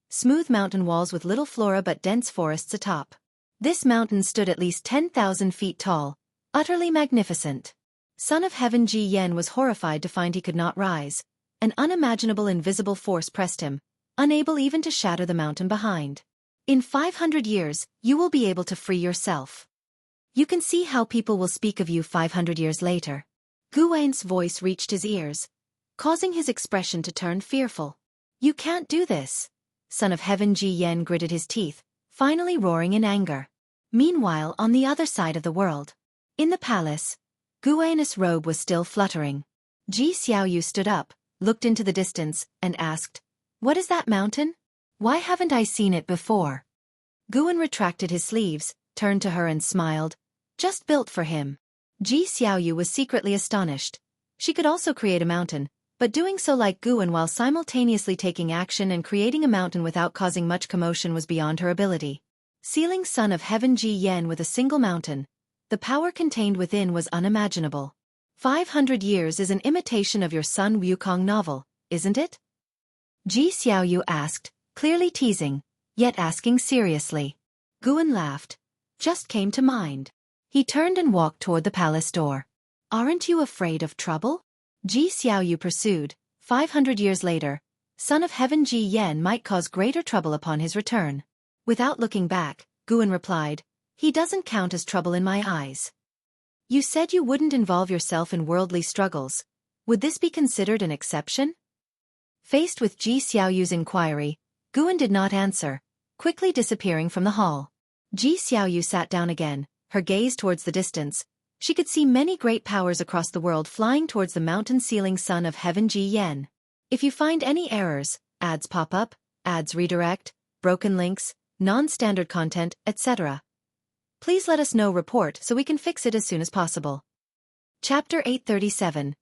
Smooth mountain walls with little flora but dense forests atop. This mountain stood at least 10,000 feet tall, utterly magnificent. Son of Heaven Ji Yen was horrified to find he could not rise. An unimaginable invisible force pressed him, unable even to shatter the mountain behind. In 500 years, you will be able to free yourself. You can see how people will speak of you 500 years later. Guan's voice reached his ears, causing his expression to turn fearful. You can't do this. Son of Heaven Ji Yen gritted his teeth, finally roaring in anger. Meanwhile, on the other side of the world, in the palace, Guan's robe was still fluttering. Ji Xiaoyu stood up, looked into the distance, and asked, What is that mountain? Why haven't I seen it before? Guan retracted his sleeves, turned to her and smiled. Just built for him. Ji Xiaoyu was secretly astonished. She could also create a mountain, but doing so like Guan while simultaneously taking action and creating a mountain without causing much commotion was beyond her ability. Sealing Son of Heaven Ji Yen with a single mountain, the power contained within was unimaginable. 500 years is an imitation of your Sun Wukong novel, isn't it? Ji Xiaoyu asked, clearly teasing, yet asking seriously. Guan laughed. Just came to mind. He turned and walked toward the palace door. Aren't you afraid of trouble? Ji Xiaoyu pursued. 500 years later, Son of Heaven Ji Yen might cause greater trouble upon his return. Without looking back, Guan replied, He doesn't count as trouble in my eyes. You said you wouldn't involve yourself in worldly struggles. Would this be considered an exception? Faced with Ji Xiaoyu's inquiry, Guan did not answer, quickly disappearing from the hall. Ji Xiaoyu sat down again, her gaze towards the distance. She could see many great powers across the world flying towards the mountain-sealing Son of Heaven Ji Yen. If you find any errors, ads pop up, ads redirect, broken links, non-standard content, etc., please let us know report so we can fix it as soon as possible. Chapter 837.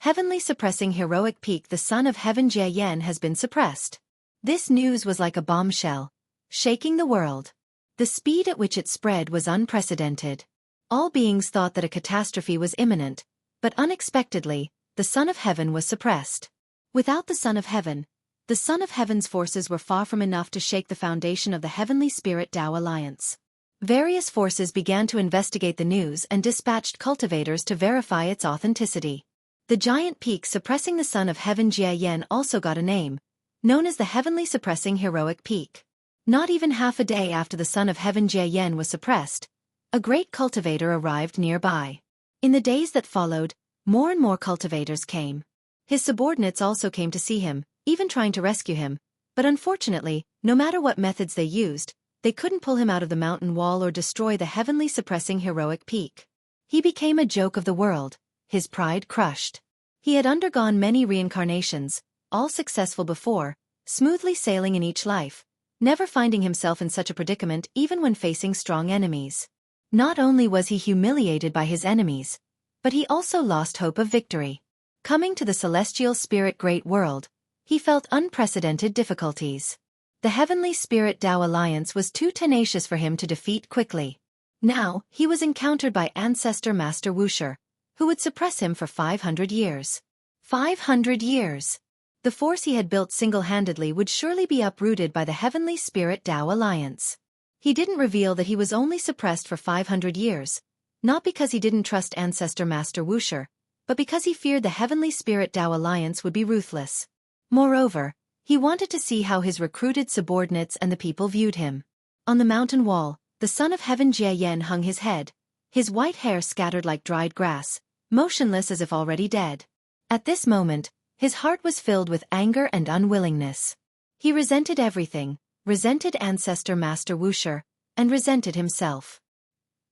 Heavenly Suppressing Heroic Peak. The Son of Heaven Ji Yen has been suppressed. This news was like a bombshell, shaking the world. The speed at which it spread was unprecedented. All beings thought that a catastrophe was imminent, but unexpectedly, the Son of Heaven was suppressed. Without the Son of Heaven, the Son of Heaven's forces were far from enough to shake the foundation of the Heavenly Spirit Tao Alliance. Various forces began to investigate the news and dispatched cultivators to verify its authenticity. The giant peak suppressing the Son of Heaven Jie also got a name, known as the Heavenly Suppressing Heroic Peak. Not even half a day after the Son of Heaven Jie was suppressed, a great cultivator arrived nearby. In the days that followed, more and more cultivators came. His subordinates also came to see him, even trying to rescue him, but unfortunately, no matter what methods they used, they couldn't pull him out of the mountain wall or destroy the Heavenly Suppressing Heroic Peak. He became a joke of the world, his pride crushed. He had undergone many reincarnations, all successful before, smoothly sailing in each life, never finding himself in such a predicament even when facing strong enemies. Not only was he humiliated by his enemies, but he also lost hope of victory. Coming to the celestial spirit great world, he felt unprecedented difficulties. The Heavenly Spirit Tao Alliance was too tenacious for him to defeat quickly. Now, he was encountered by Ancestor Master Wuxia, who would suppress him for 500 years. 500 years! The force he had built single-handedly would surely be uprooted by the Heavenly Spirit Tao Alliance. He didn't reveal that he was only suppressed for 500 years, not because he didn't trust Ancestor Master Wuxia, but because he feared the Heavenly Spirit Tao Alliance would be ruthless. Moreover, he wanted to see how his recruited subordinates and the people viewed him. On the mountain wall, the Son of Heaven Jie hung his head, his white hair scattered like dried grass, motionless as if already dead. At this moment, his heart was filled with anger and unwillingness. He resented everything, resented Ancestor Master Wuxia, and resented himself.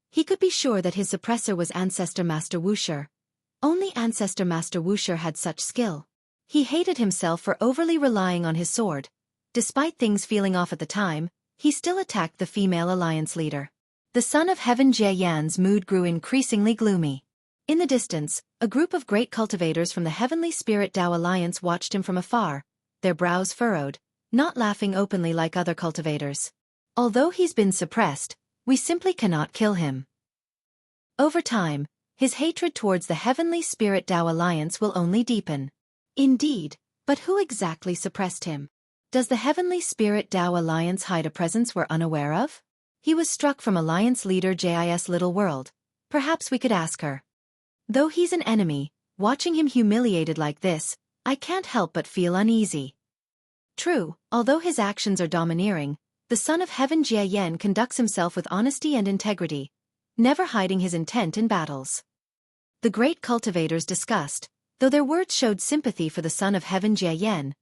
He could be sure that his suppressor was Ancestor Master Wuxia. Only Ancestor Master Wuxia had such skill. He hated himself for overly relying on his sword. Despite things feeling off at the time, he still attacked the female alliance leader. The Son of Heaven Jie's mood grew increasingly gloomy. In the distance, a group of great cultivators from the Heavenly Spirit Tao Alliance watched him from afar, their brows furrowed, not laughing openly like other cultivators. Although he's been suppressed, we simply cannot kill him. Over time, his hatred towards the Heavenly Spirit Tao Alliance will only deepen. Indeed, but who exactly suppressed him? Does the Heavenly Spirit Tao Alliance hide a presence we're unaware of? He was struck from Alliance leader Jis Little World. Perhaps we could ask her. Though he's an enemy, watching him humiliated like this, I can't help but feel uneasy. True, although his actions are domineering, the Son of Heaven Jie conducts himself with honesty and integrity, never hiding his intent in battles. The great cultivators discussed, though their words showed sympathy for the Son of Heaven Jie,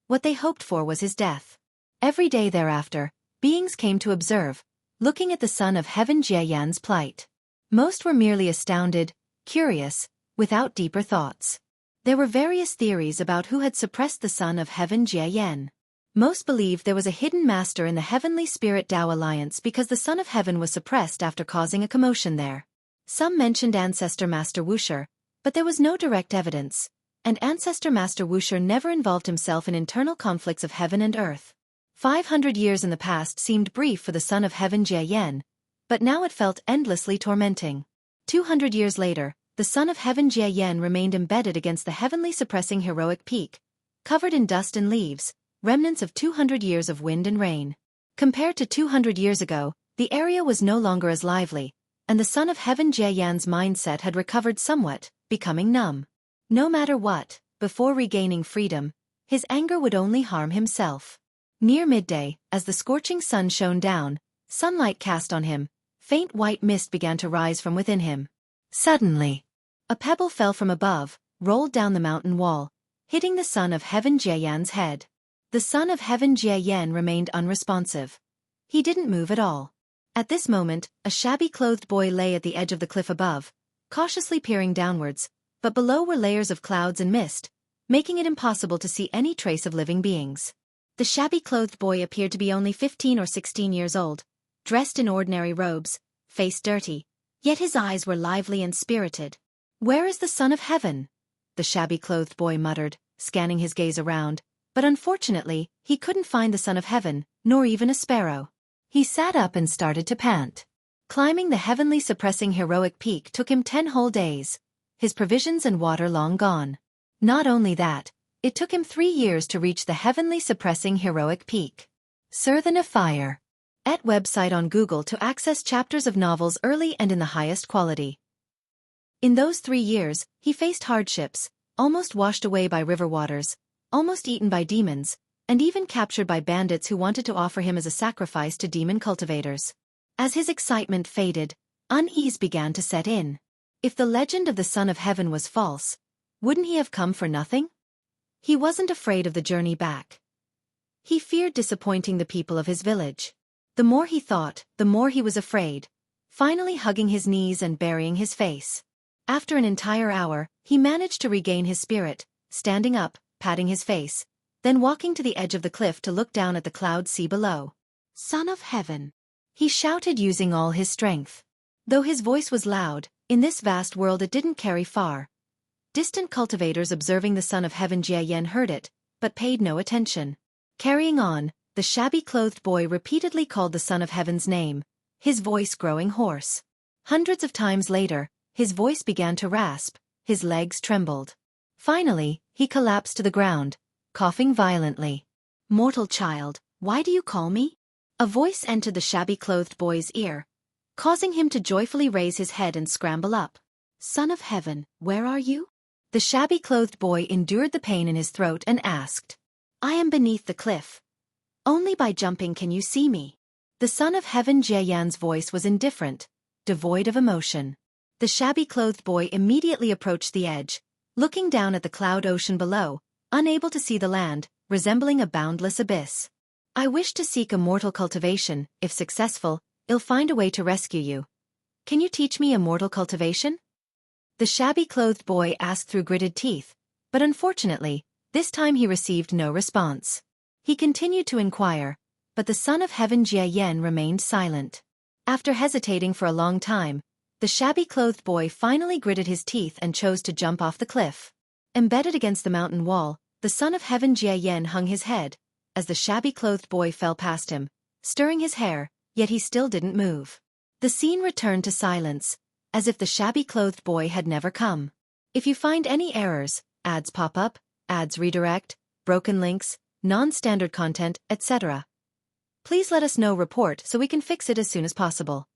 what they hoped for was his death. Every day thereafter, beings came to observe, looking at the Son of Heaven Jie's plight. Most were merely astounded, curious, without deeper thoughts. There were various theories about who had suppressed the Son of Heaven Jie. Most believed there was a hidden master in the Heavenly Spirit Tao Alliance because the Son of Heaven was suppressed after causing a commotion there. Some mentioned Ancestor Master Wuxia, but there was no direct evidence, and Ancestor Master Wuxia never involved himself in internal conflicts of heaven and earth. 500 years in the past seemed brief for the Son of Heaven Jie, but now it felt endlessly tormenting. 200 years later, the Son of Heaven Jie remained embedded against the Heavenly Suppressing Heroic Peak, covered in dust and leaves, remnants of 200 years of wind and rain. Compared to 200 years ago, the area was no longer as lively, and the Son of Heaven Jie's mindset had recovered somewhat, becoming numb. No matter what, before regaining freedom, his anger would only harm himself. Near midday, as the scorching sun shone down, sunlight cast on him, faint white mist began to rise from within him. Suddenly, a pebble fell from above, rolled down the mountain wall, hitting the Son of Heaven Jie's head. The Son of Heaven Jie remained unresponsive. He didn't move at all. At this moment, a shabby-clothed boy lay at the edge of the cliff above, cautiously peering downwards, but below were layers of clouds and mist, making it impossible to see any trace of living beings. The shabby-clothed boy appeared to be only 15 or 16 years old, dressed in ordinary robes, face dirty, yet his eyes were lively and spirited. "Where is the Son of Heaven?" the shabby-clothed boy muttered, scanning his gaze around, but unfortunately, he couldn't find the Son of Heaven, nor even a sparrow. He sat up and started to pant. Climbing the Heavenly Suppressing Heroic Peak took him 10 whole days, his provisions and water long gone. Not only that, it took him 3 years to reach the Heavenly Suppressing Heroic Peak. Sir, the fire. Et website on Google to access chapters of novels early and in the highest quality. In those 3 years, he faced hardships, almost washed away by river waters, almost eaten by demons, and even captured by bandits who wanted to offer him as a sacrifice to demon cultivators. As his excitement faded, unease began to set in. If the legend of the Son of Heaven was false, wouldn't he have come for nothing? He wasn't afraid of the journey back. He feared disappointing the people of his village. The more he thought, the more he was afraid, finally hugging his knees and burying his face. After an entire hour, he managed to regain his spirit, standing up, patting his face, then walking to the edge of the cliff to look down at the cloud sea below. Son of Heaven! He shouted using all his strength. Though his voice was loud, in this vast world it didn't carry far. Distant cultivators observing the Son of Heaven Jie Yen heard it, but paid no attention. Carrying on, the shabby-clothed boy repeatedly called the Son of Heaven's name, his voice growing hoarse. Hundreds of times later, his voice began to rasp, his legs trembled. Finally, he collapsed to the ground, coughing violently. Mortal child, why do you call me? A voice entered the shabby-clothed boy's ear, causing him to joyfully raise his head and scramble up. Son of Heaven, where are you? The shabby-clothed boy endured the pain in his throat and asked. I am beneath the cliff. Only by jumping can you see me. The Son of Heaven Jie Yan's voice was indifferent, devoid of emotion. The shabby-clothed boy immediately approached the edge, looking down at the cloud ocean below, unable to see the land, resembling a boundless abyss. I wish to seek immortal cultivation. If successful, I'll find a way to rescue you. Can you teach me immortal cultivation? The shabby-clothed boy asked through gritted teeth, but unfortunately, this time he received no response. He continued to inquire, but the Son of Heaven Jie Yen remained silent. After hesitating for a long time, the shabby-clothed boy finally gritted his teeth and chose to jump off the cliff. Embedded against the mountain wall, the Son of Heaven Jie Yen hung his head, as the shabby-clothed boy fell past him, stirring his hair, yet he still didn't move. The scene returned to silence, as if the shabby-clothed boy had never come. If you find any errors, ads pop up, ads redirect, broken links, non-standard content, etc., please let us know. Report so we can fix it as soon as possible.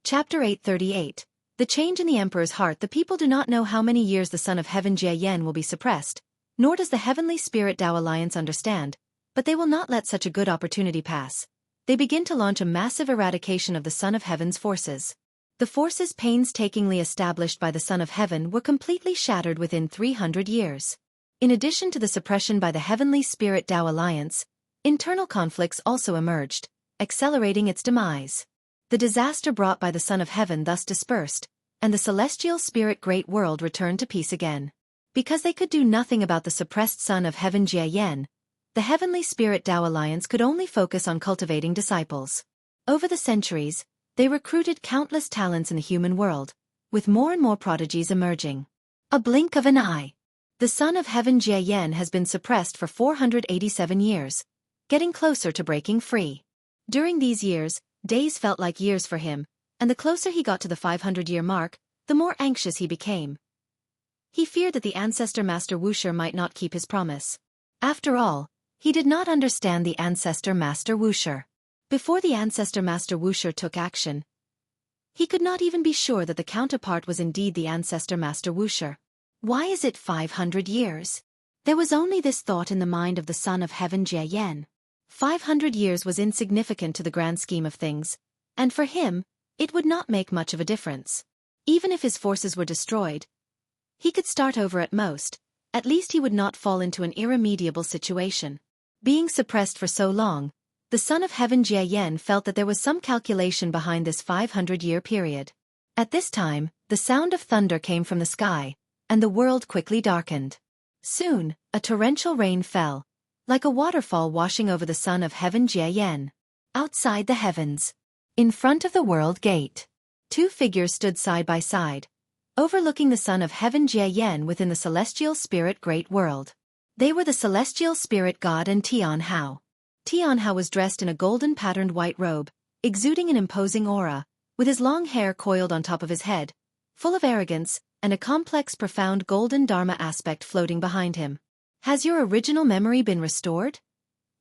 Chapter 838. The change in the Emperor's heart. The people do not know how many years the Son of Heaven Jie Yen will be suppressed, nor does the Heavenly Spirit Tao Alliance understand, but they will not let such a good opportunity pass. They begin to launch a massive eradication of the Son of Heaven's forces. The forces painstakingly established by the Son of Heaven were completely shattered within 300 years. In addition to the suppression by the Heavenly Spirit Tao Alliance, internal conflicts also emerged, accelerating its demise. The disaster brought by the Son of Heaven thus dispersed, and the celestial spirit great world returned to peace again. Because they could do nothing about the suppressed Son of Heaven Jie Yen, the Heavenly Spirit Tao Alliance could only focus on cultivating disciples. Over the centuries, they recruited countless talents in the human world, with more and more prodigies emerging. A blink of an eye. The Son of Heaven Jie Yen has been suppressed for 487 years, getting closer to breaking free. During these years, days felt like years for him, and the closer he got to the 500-year mark, the more anxious he became. He feared that the ancestor Master Wuxia might not keep his promise. After all, he did not understand the ancestor Master Wuxia. Before the ancestor Master Wuxia took action, he could not even be sure that the counterpart was indeed the ancestor Master Wuxia. Why is it 500 years? There was only this thought in the mind of the Son of Heaven Jie Yen. 500 years was insignificant to the grand scheme of things, and for him, it would not make much of a difference. Even if his forces were destroyed, he could start over at most. At least he would not fall into an irremediable situation. Being suppressed for so long, the Son of Heaven Jie Yen felt that there was some calculation behind this 500-year period. At this time, the sound of thunder came from the sky, and the world quickly darkened. Soon, a torrential rain fell, like a waterfall washing over the Son of Heaven Jie Yen. Outside the heavens, in front of the world gate, 2 figures stood side by side, overlooking the Son of Heaven Jie Yen within the celestial spirit great world. They were the celestial spirit god and Tian Hao. Tian Hao was dressed in a golden patterned white robe, exuding an imposing aura, with his long hair coiled on top of his head, full of arrogance, and a complex profound golden dharma aspect floating behind him. Has your original memory been restored?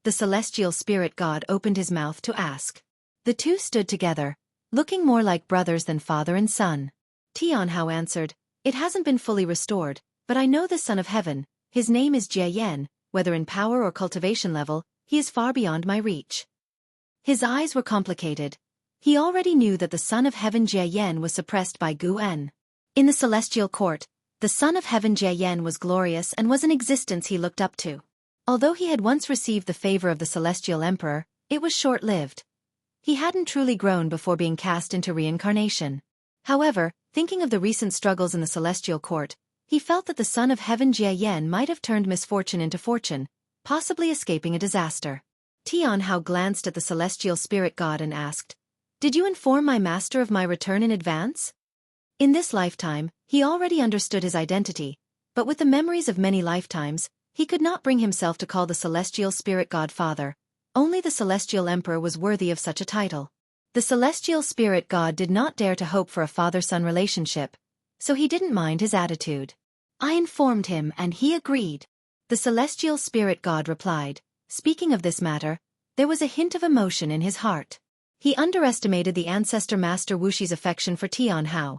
The celestial spirit god opened his mouth to ask. The two stood together, looking more like brothers than father and son. Tianhao answered, "It hasn't been fully restored, but I know the Son of Heaven. His name is Jie Yan. Whether in power or cultivation level, he is far beyond my reach." His eyes were complicated. He already knew that the Son of Heaven Jie Yan was suppressed by Gu En. In the celestial court, the Son of Heaven Jie Yan was glorious and was an existence he looked up to. Although he had once received the favor of the celestial emperor, it was short-lived. He hadn't truly grown before being cast into reincarnation. However, thinking of the recent struggles in the celestial court, he felt that the Son of Heaven Jie Yan might have turned misfortune into fortune, possibly escaping a disaster. Tianhao glanced at the celestial spirit god and asked, "Did you inform my master of my return in advance?" In this lifetime, he already understood his identity, but with the memories of many lifetimes, he could not bring himself to call the celestial spirit god father. Only the celestial emperor was worthy of such a title. The celestial spirit god did not dare to hope for a father-son relationship, so he didn't mind his attitude. "I informed him and he agreed," the celestial spirit god replied. Speaking of this matter, there was a hint of emotion in his heart. He underestimated the ancestor Master Wuxi's affection for Tianhao.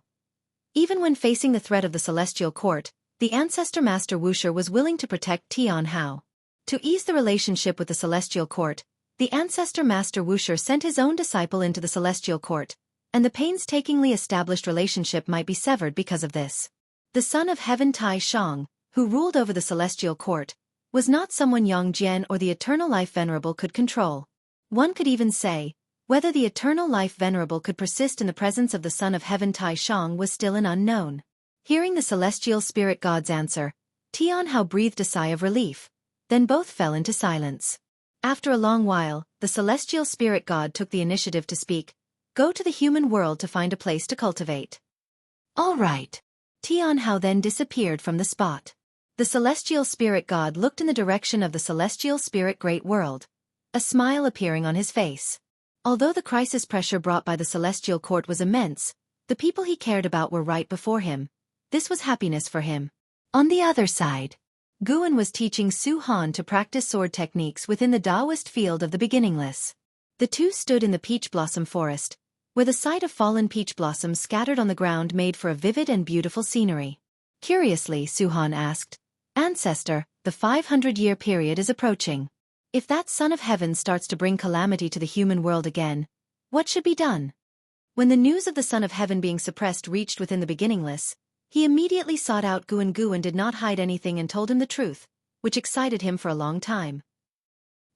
Even when facing the threat of the celestial court, the ancestor Master Wuxia was willing to protect Tianhao. To ease the relationship with the celestial court, the ancestor Master Wuxia sent his own disciple into the celestial court, and the painstakingly established relationship might be severed because of this. The Son of Heaven Tai Shang, who ruled over the celestial court, was not someone Yang Jian or the Eternal Life Venerable could control. One could even say, whether the Eternal Life Venerable could persist in the presence of the Son of Heaven Tai Shang was still an unknown. Hearing the celestial spirit god's answer, Tianhao breathed a sigh of relief. Then both fell into silence. After a long while, the celestial spirit god took the initiative to speak. "Go to the human world to find a place to cultivate." "All right." Tianhao then disappeared from the spot. The celestial spirit god looked in the direction of the celestial spirit great world, a smile appearing on his face. Although the crisis pressure brought by the celestial court was immense, the people he cared about were right before him. This was happiness for him. On the other side, Guan was teaching Su Han to practice sword techniques within the Taoist field of the beginningless. The two stood in the peach blossom forest, where the sight of fallen peach blossoms scattered on the ground made for a vivid and beautiful scenery. Curiously, Su Han asked, "Ancestor, the 500-year period is approaching. If that Son of Heaven starts to bring calamity to the human world again, what should be done?" When the news of the Son of Heaven being suppressed reached within the beginningless, he immediately sought out Guan. Guan did not hide anything and told him the truth, which excited him for a long time.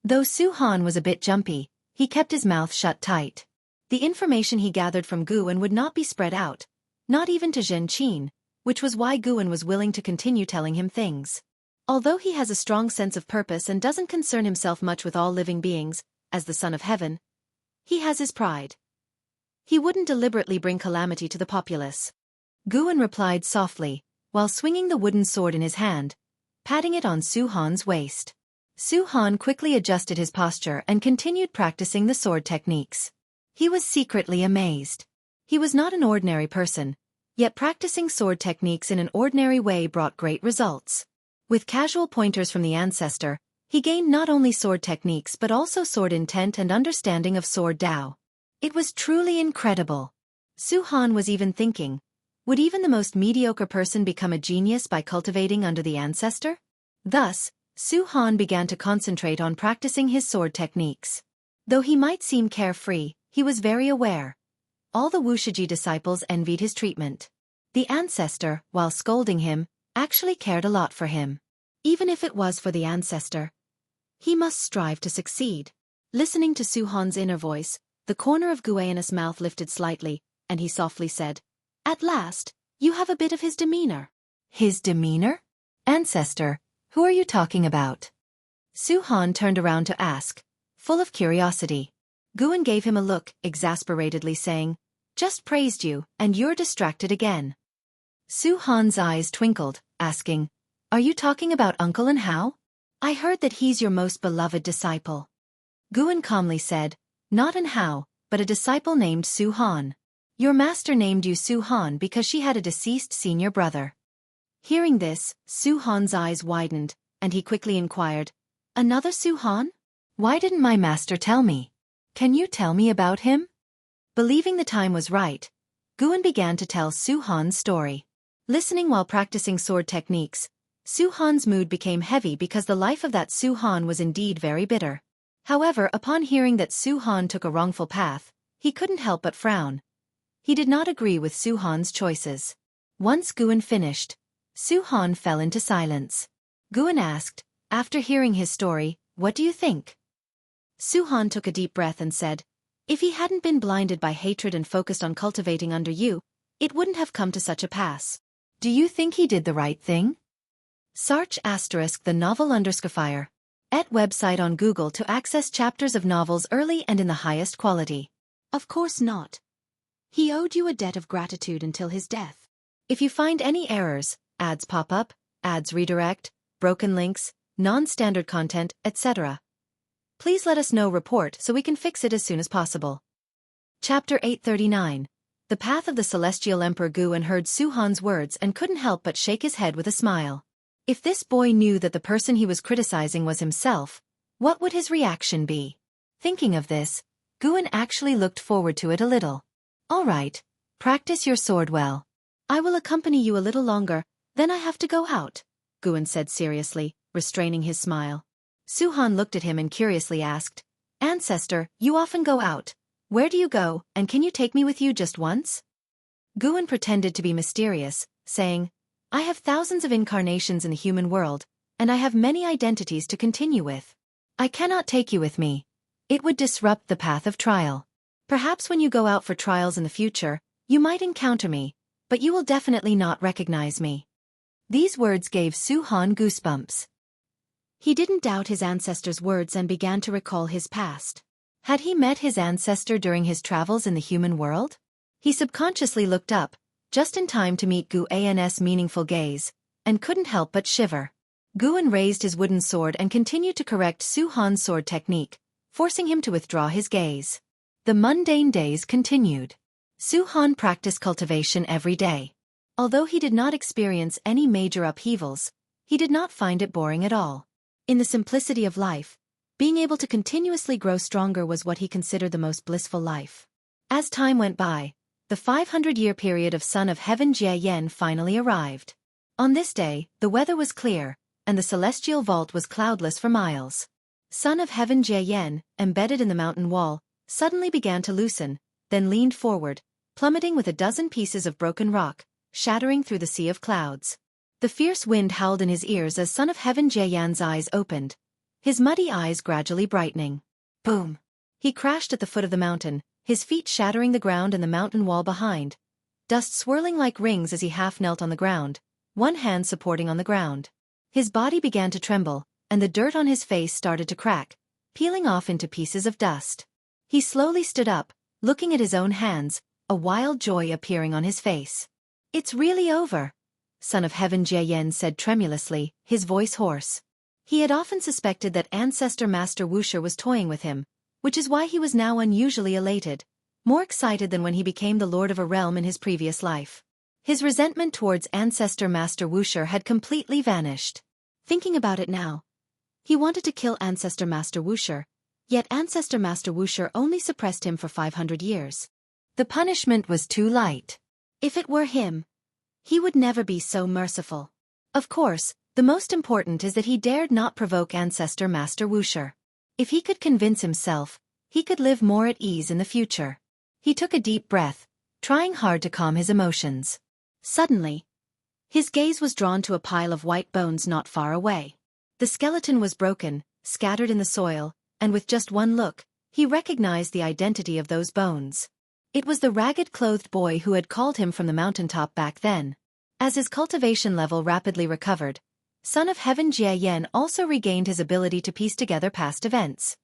Though Su Han was a bit jumpy, he kept his mouth shut tight. The information he gathered from Guan would not be spread out, not even to Zhen Qin, which was why Guan was willing to continue telling him things. Although he has a strong sense of purpose and doesn't concern himself much with all living beings, as the Son of Heaven, he has his pride. He wouldn't deliberately bring calamity to the populace. Guan replied softly, while swinging the wooden sword in his hand, patting it on Su Han's waist. Su Han quickly adjusted his posture and continued practicing the sword techniques. He was secretly amazed. He was not an ordinary person, yet practicing sword techniques in an ordinary way brought great results. With casual pointers from the ancestor, he gained not only sword techniques but also sword intent and understanding of sword Tao. It was truly incredible. Su Han was even thinking, would even the most mediocre person become a genius by cultivating under the ancestor? Thus, Su Han began to concentrate on practicing his sword techniques. Though he might seem carefree, he was very aware. All the Wuxia disciples envied his treatment. The ancestor, while scolding him, actually cared a lot for him. Even if it was for the ancestor, he must strive to succeed. Listening to Su Han's inner voice, the corner of Guan's mouth lifted slightly, and he softly said, "At last, you have a bit of his demeanor." "His demeanor? Ancestor, who are you talking about?" Su Han turned around to ask, full of curiosity. Guan gave him a look, exasperatedly saying, "Just praised you, and you're distracted again." Su Han's eyes twinkled, asking, "Are you talking about Uncle and Hao? I heard that he's your most beloved disciple." Guan calmly said, "Not an Hao, but a disciple named Su Han. Your master named you Su Han because she had a deceased senior brother." Hearing this, Su Han's eyes widened, and he quickly inquired, "Another Su Han? Why didn't my master tell me?" Can you tell me about him? Believing the time was right, Guan began to tell Su-han's story. Listening while practicing sword techniques, Su-han's mood became heavy because the life of that Su-han was indeed very bitter. However, upon hearing that Su-han took a wrongful path, he couldn't help but frown. He did not agree with Su-han's choices. Once Guan finished, Su-han fell into silence. Guan asked, after hearing his story, "What do you think?" Su-han took a deep breath and said, "If he hadn't been blinded by hatred and focused on cultivating under you, it wouldn't have come to such a pass." Do you think he did the right thing? Search *the novel_fire. @ website on Google to access chapters of novels early and in the highest quality. Of course not. He owed you a debt of gratitude until his death. If you find any errors, ads pop up, ads redirect, broken links, non-standard content, etc., please let us know report so we can fix it as soon as possible. Chapter 839. The Path of the Celestial Emperor. Guan heard Su-han's words and couldn't help but shake his head with a smile. If this boy knew that the person he was criticizing was himself, what would his reaction be? Thinking of this, Guan actually looked forward to it a little. All right, practice your sword well. I will accompany you a little longer, then I have to go out, Guan said seriously, restraining his smile. Su-han looked at him and curiously asked, "Ancestor, you often go out. Where do you go, and can you take me with you just once?" Guan pretended to be mysterious, saying, "I have thousands of incarnations in the human world, and I have many identities to continue with. I cannot take you with me. It would disrupt the path of trial. Perhaps when you go out for trials in the future, you might encounter me, but you will definitely not recognize me." These words gave Su-han goosebumps. He didn't doubt his ancestor's words and began to recall his past. Had he met his ancestor during his travels in the human world? He subconsciously looked up, just in time to meet Guan's meaningful gaze, and couldn't help but shiver. Guan raised his wooden sword and continued to correct Su-han's sword technique, forcing him to withdraw his gaze. The mundane days continued. Su-han practiced cultivation every day. Although he did not experience any major upheavals, he did not find it boring at all. In the simplicity of life, being able to continuously grow stronger was what he considered the most blissful life. As time went by, the 500-year period of Son of Heaven Jie finally arrived. On this day, the weather was clear, and the celestial vault was cloudless for miles. Son of Heaven Jie, embedded in the mountain wall, suddenly began to loosen, then leaned forward, plummeting with a dozen pieces of broken rock, shattering through the sea of clouds. The fierce wind howled in his ears as Son of Heaven Jie's eyes opened, his muddy eyes gradually brightening. Boom! He crashed at the foot of the mountain, his feet shattering the ground and the mountain wall behind, dust swirling like rings as he half knelt on the ground, one hand supporting on the ground. His body began to tremble, and the dirt on his face started to crack, peeling off into pieces of dust. He slowly stood up, looking at his own hands, a wild joy appearing on his face. "It's really over," Son of Heaven Jie said tremulously, his voice hoarse. He had often suspected that Ancestor Master Wuxia was toying with him, which is why he was now unusually elated, more excited than when he became the lord of a realm in his previous life. His resentment towards Ancestor Master Wuxia had completely vanished. Thinking about it now, he wanted to kill Ancestor Master Wuxia, yet Ancestor Master Wuxia only suppressed him for 500 years. The punishment was too light. If it were him, he would never be so merciful. Of course, the most important is that he dared not provoke Ancestor Master Wuxia. If he could convince himself, he could live more at ease in the future. He took a deep breath, trying hard to calm his emotions. Suddenly, his gaze was drawn to a pile of white bones not far away. The skeleton was broken, scattered in the soil, and with just one look, he recognized the identity of those bones. It was the ragged-clothed boy who had called him from the mountaintop back then. As his cultivation level rapidly recovered, Son of Heaven Jie also regained his ability to piece together past events.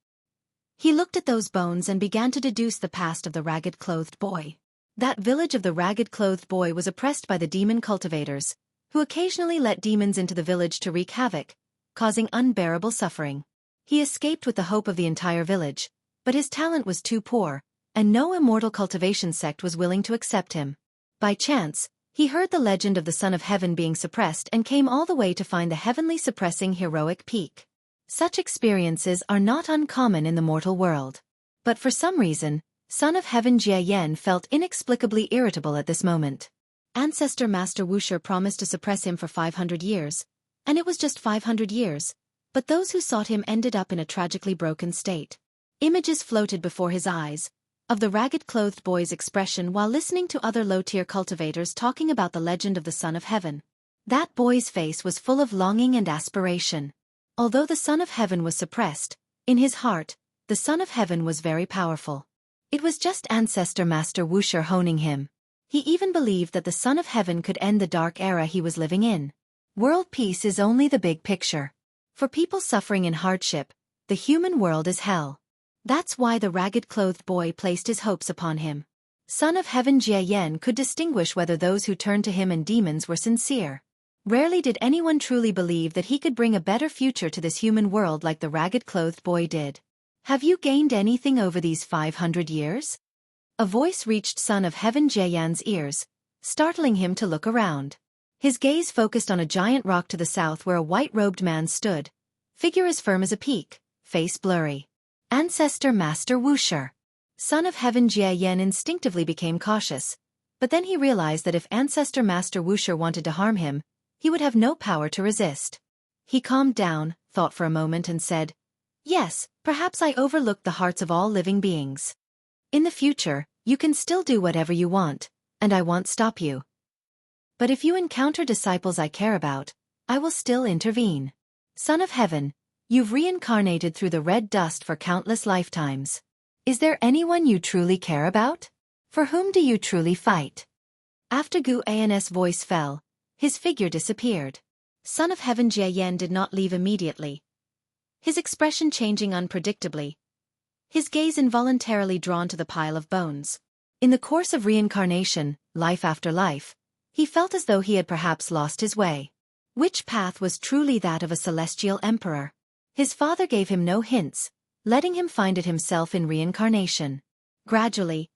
He looked at those bones and began to deduce the past of the ragged-clothed boy. That village of the ragged-clothed boy was oppressed by the demon cultivators, who occasionally let demons into the village to wreak havoc, causing unbearable suffering. He escaped with the hope of the entire village, but his talent was too poor, and no immortal cultivation sect was willing to accept him. By chance, he heard the legend of the Son of Heaven being suppressed and came all the way to find the heavenly suppressing heroic peak. Such experiences are not uncommon in the mortal world. But for some reason, Son of Heaven Jie Yen felt inexplicably irritable at this moment. Ancestor Master Wuxia promised to suppress him for 500 years. And it was just 500 years. But those who sought him ended up in a tragically broken state. Images floated before his eyes, of the ragged-clothed boy's expression while listening to other low-tier cultivators talking about the legend of the Son of Heaven. That boy's face was full of longing and aspiration. Although the Son of Heaven was suppressed, in his heart, the Son of Heaven was very powerful. It was just Ancestor Master Wuxia honing him. He even believed that the Son of Heaven could end the dark era he was living in. World peace is only the big picture. For people suffering in hardship, the human world is hell. That's why the ragged-clothed boy placed his hopes upon him. Son of Heaven Jie Yen could distinguish whether those who turned to him and demons were sincere. Rarely did anyone truly believe that he could bring a better future to this human world like the ragged-clothed boy did. Have you gained anything over these 500 years? A voice reached Son of Heaven Jie Yan's ears, startling him to look around. His gaze focused on a giant rock to the south where a white-robed man stood, figure as firm as a peak, face blurry. Ancestor Master Wuxia. Son of Heaven Jie Yen instinctively became cautious, but then he realized that if Ancestor Master Wuxia wanted to harm him, he would have no power to resist. He calmed down, thought for a moment and said, "Yes, perhaps I overlooked the hearts of all living beings. In the future, you can still do whatever you want, and I won't stop you. But if you encounter disciples I care about, I will still intervene. Son of Heaven, you've reincarnated through the red dust for countless lifetimes. Is there anyone you truly care about? For whom do you truly fight?" After Gu An's voice fell, his figure disappeared. Son of Heaven Jie Yen did not leave immediately, his expression changing unpredictably, his gaze involuntarily drawn to the pile of bones. In the course of reincarnation, life after life, he felt as though he had perhaps lost his way. Which path was truly that of a celestial emperor? His father gave him no hints, letting him find it himself in reincarnation. Gradually,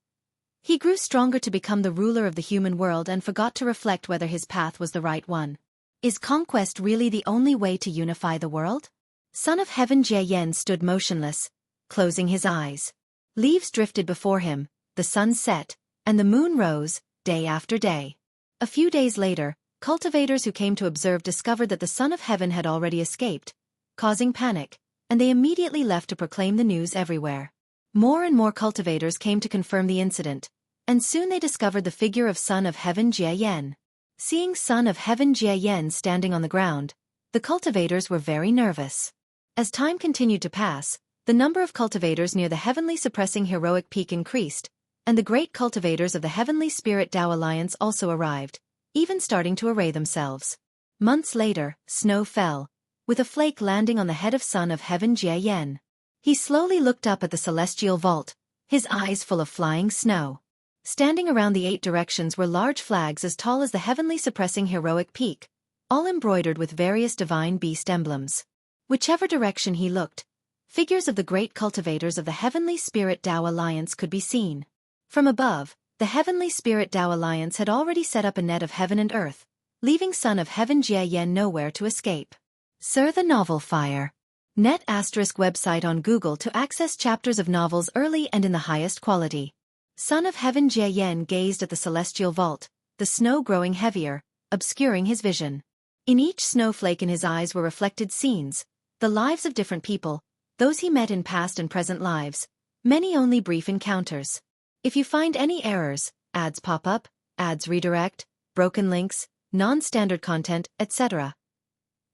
he grew stronger to become the ruler of the human world and forgot to reflect whether his path was the right one. Is conquest really the only way to unify the world? Son of Heaven Jie Yen stood motionless, closing his eyes. Leaves drifted before him, the sun set, and the moon rose, day after day. A few days later, cultivators who came to observe discovered that the Son of Heaven had already escaped, causing panic, and they immediately left to proclaim the news everywhere. More and more cultivators came to confirm the incident, and soon they discovered the figure of Son of Heaven Jie Yen. Seeing Son of Heaven Jie Yen standing on the ground, the cultivators were very nervous. As time continued to pass, the number of cultivators near the heavenly suppressing heroic peak increased, and the great cultivators of the Heavenly Spirit Tao Alliance also arrived, even starting to array themselves. Months later, snow fell, with a flake landing on the head of Son of Heaven Jie Yen. He slowly looked up at the celestial vault, his eyes full of flying snow. Standing around the 8 directions were large flags as tall as the heavenly suppressing heroic peak, all embroidered with various divine beast emblems. Whichever direction he looked, figures of the great cultivators of the Heavenly Spirit Tao Alliance could be seen. From above, the Heavenly Spirit Tao Alliance had already set up a net of heaven and earth, leaving Son of Heaven Jie Yen nowhere to escape. Sir the Novel Fire. Net ** website on Google to access chapters of novels early and in the highest quality. Son of Heaven Jie Yen gazed at the celestial vault, the snow growing heavier, obscuring his vision. In each snowflake in his eyes were reflected scenes, the lives of different people, those he met in past and present lives, many only brief encounters. If you find any errors, ads pop up, ads redirect, broken links, non-standard content, etc.,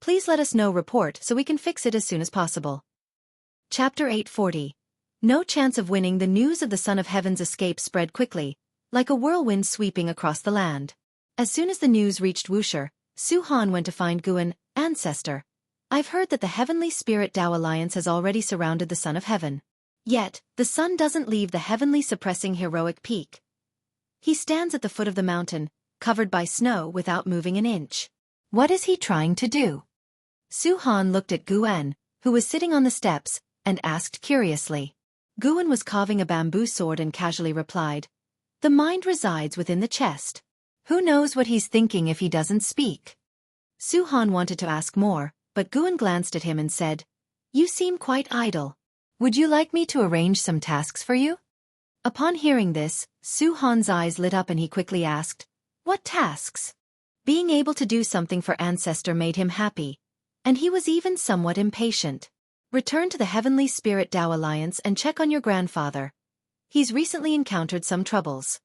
please let us know report so we can fix it as soon as possible. Chapter 840. No chance of winning. The news of the Son of Heaven's escape spread quickly, like a whirlwind sweeping across the land. As soon as the news reached Wuxia, Su Han went to find Guan, Ancestor. I've heard that the Heavenly Spirit Tao Alliance has already surrounded the Son of Heaven. Yet, the sun doesn't leave the heavenly suppressing heroic peak. He stands at the foot of the mountain, covered by snow without moving an inch. What is he trying to do? Su Han looked at Guan, who was sitting on the steps, and asked curiously. Guan was carving a bamboo sword and casually replied, "The mind resides within the chest. Who knows what he's thinking if he doesn't speak?" Su Han wanted to ask more, but Guan glanced at him and said, "You seem quite idle. Would you like me to arrange some tasks for you? Upon hearing this, Su Han's eyes lit up and he quickly asked, "What tasks?" Being able to do something for Ancestor made him happy, and he was even somewhat impatient. Return to the Heavenly Spirit Tao Alliance and check on your grandfather. He's recently encountered some troubles.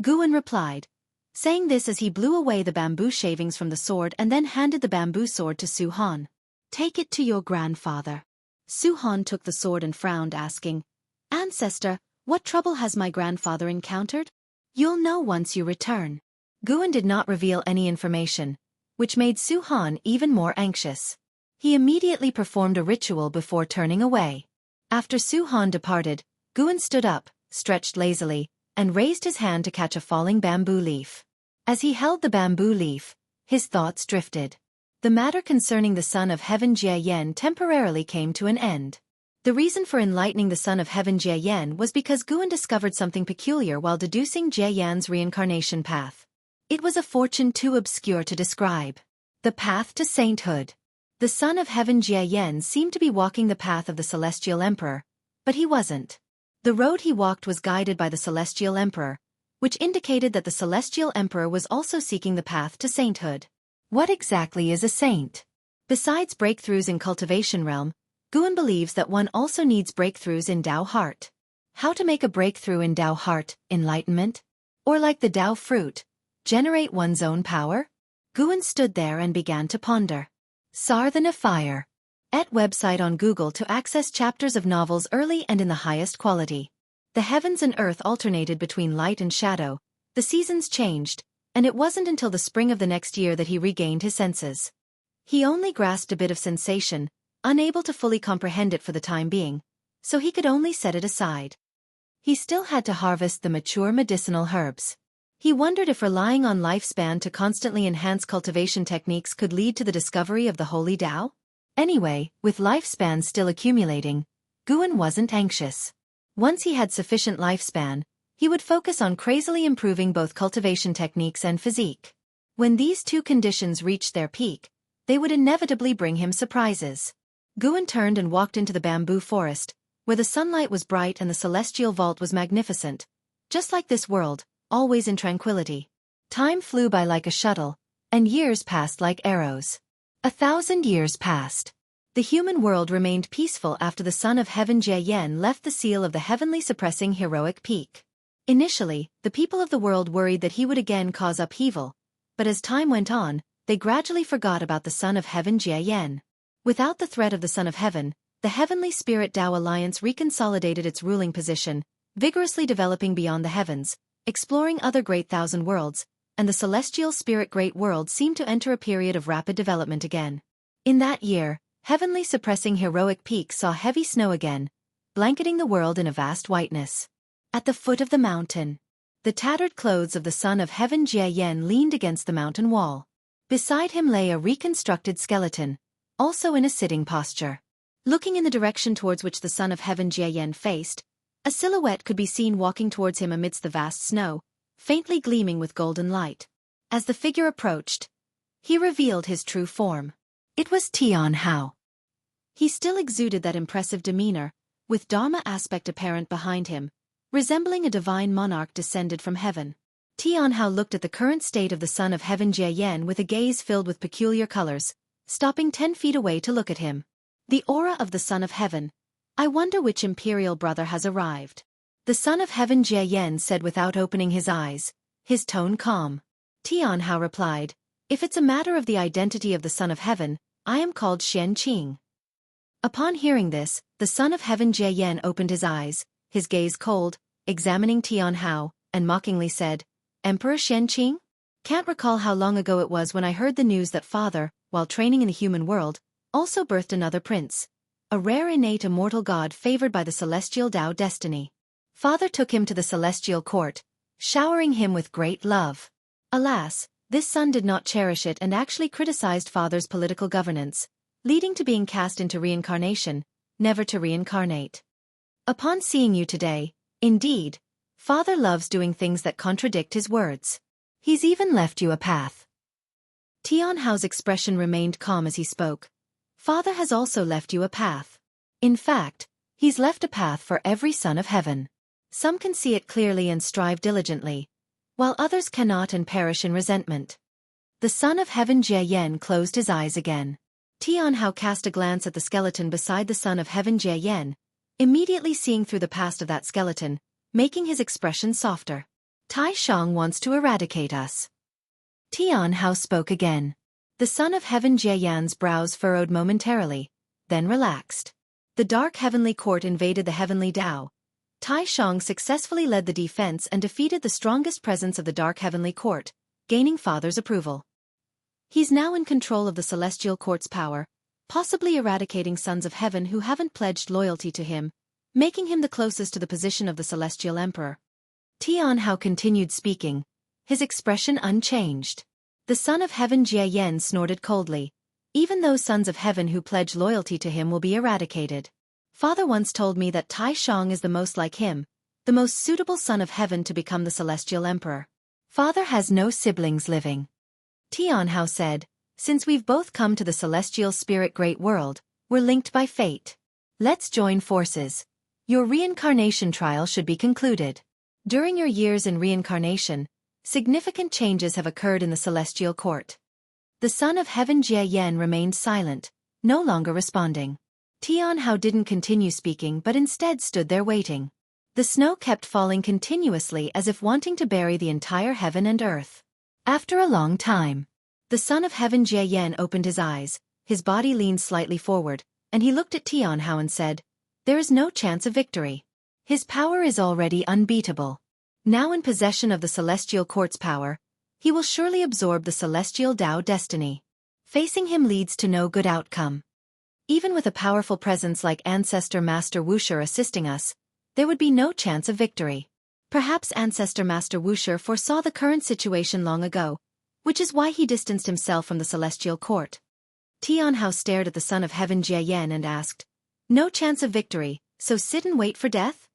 Guan replied, saying this as he blew away the bamboo shavings from the sword and then handed the bamboo sword to Su Han. "Take it to your grandfather." Su Han took the sword and frowned, asking, "Ancestor, what trouble has my grandfather encountered?" "You'll know once you return." Guan did not reveal any information, which made Su Han even more anxious. He immediately performed a ritual before turning away. After Su Han departed, Guan stood up, stretched lazily, and raised his hand to catch a falling bamboo leaf. As he held the bamboo leaf, his thoughts drifted. The matter concerning the Son of Heaven Jie Yan temporarily came to an end. The reason for enlightening the Son of Heaven Jie Yan was because Guan discovered something peculiar while deducing Jie Yan's reincarnation path. It was a fortune too obscure to describe. The path to sainthood. The Son of Heaven Jie Yan seemed to be walking the path of the Celestial Emperor, but he wasn't. The road he walked was guided by the Celestial Emperor, which indicated that the Celestial Emperor was also seeking the path to sainthood. What exactly is a saint? Besides breakthroughs in cultivation realm, Guan believes that one also needs breakthroughs in Tao heart. How to make a breakthrough in Tao heart, enlightenment? Or like the Tao fruit, generate one's own power? Guan stood there and began to ponder. Sar the Fire. Et website on Google to access chapters of novels early and in the highest quality. The heavens and earth alternated between light and shadow, the seasons changed, and it wasn't until the spring of the next year that he regained his senses. He only grasped a bit of sensation, unable to fully comprehend it for the time being, so he could only set it aside. He still had to harvest the mature medicinal herbs. He wondered if relying on lifespan to constantly enhance cultivation techniques could lead to the discovery of the Holy Tao. Anyway, with lifespan still accumulating, Guan wasn't anxious. Once he had sufficient lifespan, he would focus on crazily improving both cultivation techniques and physique. When these two conditions reached their peak, they would inevitably bring him surprises. Guan turned and walked into the bamboo forest, where the sunlight was bright and the celestial vault was magnificent. Just like this world, always in tranquility. Time flew by like a shuttle, and years passed like arrows. 1,000 years passed. The human world remained peaceful after the Son of Heaven Jie Yan left the seal of the heavenly suppressing heroic peak. Initially, the people of the world worried that he would again cause upheaval, but as time went on, they gradually forgot about the Son of Heaven Jie Yan. Without the threat of the Son of Heaven, the Heavenly Spirit Tao Alliance reconsolidated its ruling position, vigorously developing beyond the heavens, exploring other great thousand worlds, and the celestial spirit great world seemed to enter a period of rapid development again. In that year, heavenly suppressing heroic peak saw heavy snow again, blanketing the world in a vast whiteness. At the foot of the mountain, the tattered clothes of the Son of Heaven Jie Yan leaned against the mountain wall. Beside him lay a reconstructed skeleton, also in a sitting posture. Looking in the direction towards which the Son of Heaven Jie Yan faced, a silhouette could be seen walking towards him amidst the vast snow, faintly gleaming with golden light. As the figure approached, he revealed his true form. It was Tian Hao. He still exuded that impressive demeanor, with Dharma aspect apparent behind him, resembling a divine monarch descended from heaven. Tian Hao looked at the current state of the Son of Heaven Jie Yan with a gaze filled with peculiar colors, stopping 10 feet away to look at him. The aura of the Son of Heaven. I wonder which imperial brother has arrived. The Son of Heaven Jie Yan said without opening his eyes, his tone calm. Tian Hao replied, if it's a matter of the identity of the Son of Heaven, I am called Xian Qing. Upon hearing this, the Son of Heaven Jie Yan opened his eyes, his gaze cold, examining Tian Hao, and mockingly said, Emperor Xian Qing? Can't recall how long ago it was when I heard the news that Father, while training in the human world, also birthed another prince. A rare innate immortal god favored by the celestial Tao destiny. Father took him to the celestial court, showering him with great love. Alas, this son did not cherish it and actually criticized Father's political governance, leading to being cast into reincarnation, never to reincarnate. Upon seeing you today, indeed, Father loves doing things that contradict his words. He's even left you a path. Tian Hao's expression remained calm as he spoke. Father has also left you a path. In fact, He's left a path for every son of heaven. Some can see it clearly and strive diligently, while others cannot and perish in resentment. The son of heaven Jie Yen closed his eyes again. Tianhao cast a glance at the skeleton beside the son of heaven Jie Yen, immediately seeing through the past of that skeleton, making his expression softer. Tai Shang wants to eradicate us. Tianhao spoke again. The son of heaven Jie Yan's brows furrowed momentarily, then relaxed. The dark heavenly court invaded the heavenly Tao. Tai Shang successfully led the defense and defeated the strongest presence of the dark heavenly court, gaining father's approval. He's now in control of the celestial court's power, possibly eradicating sons of heaven who haven't pledged loyalty to him, making him the closest to the position of the celestial emperor. Tianhao continued speaking, his expression unchanged. The son of heaven Jie Yen snorted coldly. Even those sons of heaven who pledge loyalty to him will be eradicated. Father once told me that Tai Shang is the most like him, the most suitable son of heaven to become the celestial emperor. Father has no siblings living. Tianhao said, since we've both come to the celestial spirit great world, we're linked by fate. Let's join forces. Your reincarnation trial should be concluded. During your years in reincarnation, significant changes have occurred in the celestial court. The son of heaven Jie Yen remained silent, no longer responding. Tianhao didn't continue speaking but instead stood there waiting. The snow kept falling continuously as if wanting to bury the entire heaven and earth. After a long time, the son of heaven Jie Yen opened his eyes, his body leaned slightly forward, and he looked at Tianhao and said, there is no chance of victory. His power is already unbeatable. Now in possession of the celestial court's power, he will surely absorb the celestial Tao destiny. Facing him leads to no good outcome. Even with a powerful presence like Ancestor Master Wuxia assisting us, there would be no chance of victory. Perhaps Ancestor Master Wuxia foresaw the current situation long ago, which is why he distanced himself from the celestial court. Tianhao stared at the son of heaven Jie Yen and asked, no chance of victory, so sit and wait for death?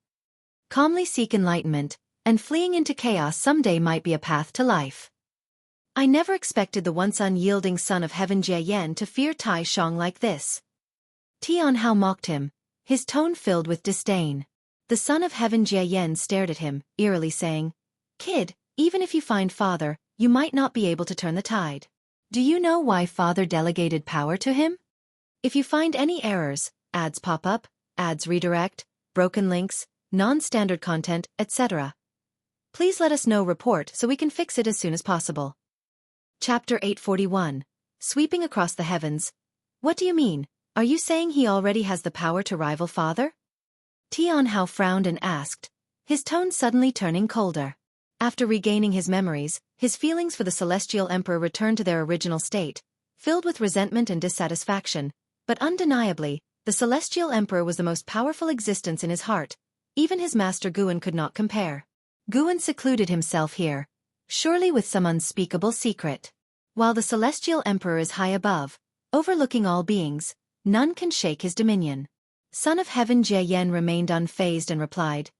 Calmly seek enlightenment, and fleeing into chaos someday might be a path to life. I never expected the once unyielding son of heaven Jie Yen to fear Tai Shang like this. Tianhao mocked him, his tone filled with disdain. The son of heaven Jie Yen stared at him, eerily saying, kid, even if you find father, you might not be able to turn the tide. Do you know why father delegated power to him? If you find any errors, ads pop up, ads redirect, broken links, non-standard content, etc. Please let us know report so we can fix it as soon as possible. Chapter 841. Sweeping across the heavens. What do you mean? Are you saying he already has the power to rival father? Tianhao frowned and asked, his tone suddenly turning colder. After regaining his memories, his feelings for the celestial emperor returned to their original state, filled with resentment and dissatisfaction, but undeniably, the celestial emperor was the most powerful existence in his heart. Even his master Guan could not compare. Guan secluded himself here, surely with some unspeakable secret. While the celestial emperor is high above, overlooking all beings, none can shake his dominion. Son of heaven Jie Yen remained unfazed and replied,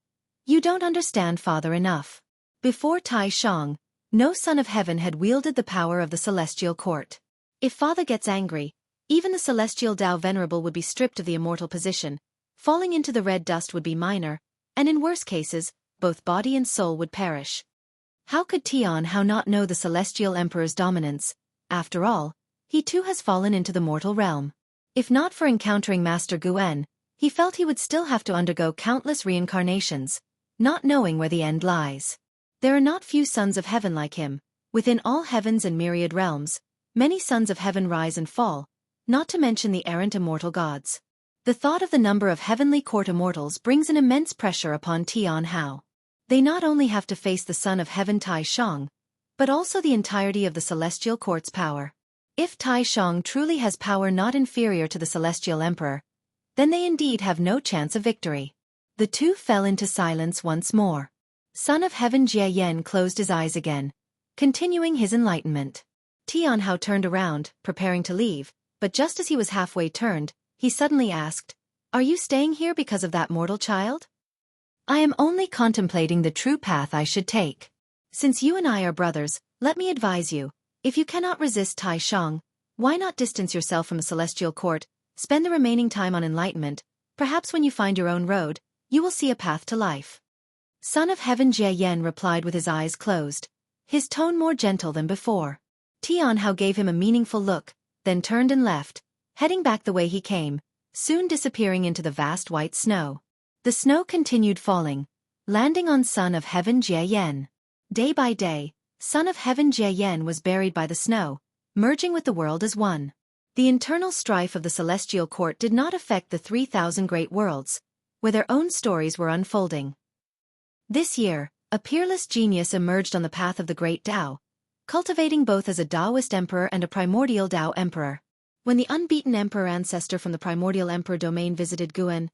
you don't understand father enough. Before Tai Shang, no son of heaven had wielded the power of the celestial court. If father gets angry, even the celestial Tao venerable would be stripped of the immortal position, falling into the red dust would be minor, and in worse cases, both body and soul would perish. How could Tianhao not know the celestial emperor's dominance? After all, he too has fallen into the mortal realm. If not for encountering Master Guan, he felt he would still have to undergo countless reincarnations, not knowing where the end lies. There are not few sons of heaven like him. Within all heavens and myriad realms, many sons of heaven rise and fall, not to mention the errant immortal gods. The thought of the number of heavenly court immortals brings an immense pressure upon Tianhao. They not only have to face the son of heaven Tai Shang, but also the entirety of the celestial court's power. If Tai Shang truly has power not inferior to the celestial emperor, then they indeed have no chance of victory. The two fell into silence once more. Son of heaven Jie Yen closed his eyes again, continuing his enlightenment. Tianhao turned around, preparing to leave, but just as he was halfway turned, he suddenly asked, are you staying here because of that mortal child? I am only contemplating the true path I should take. Since you and I are brothers, let me advise you, if you cannot resist Tai Shang, why not distance yourself from the celestial court, spend the remaining time on enlightenment, Perhaps when you find your own road, you will see a path to life. Son of Heaven Jie Yen replied with his eyes closed, his tone more gentle than before. Tian Hao gave him a meaningful look, then turned and left, heading back the way he came, soon disappearing into the vast white snow. The snow continued falling, landing on Son of Heaven Jie Yen. Day by day, Son of Heaven Jie Yen was buried by the snow, merging with the world as one. The internal strife of the celestial court did not affect the 3,000 great worlds, where their own stories were unfolding. This year, a peerless genius emerged on the path of the great Tao, cultivating both as a Taoist emperor and a primordial Tao emperor. When the unbeaten emperor ancestor from the primordial emperor domain visited Guan,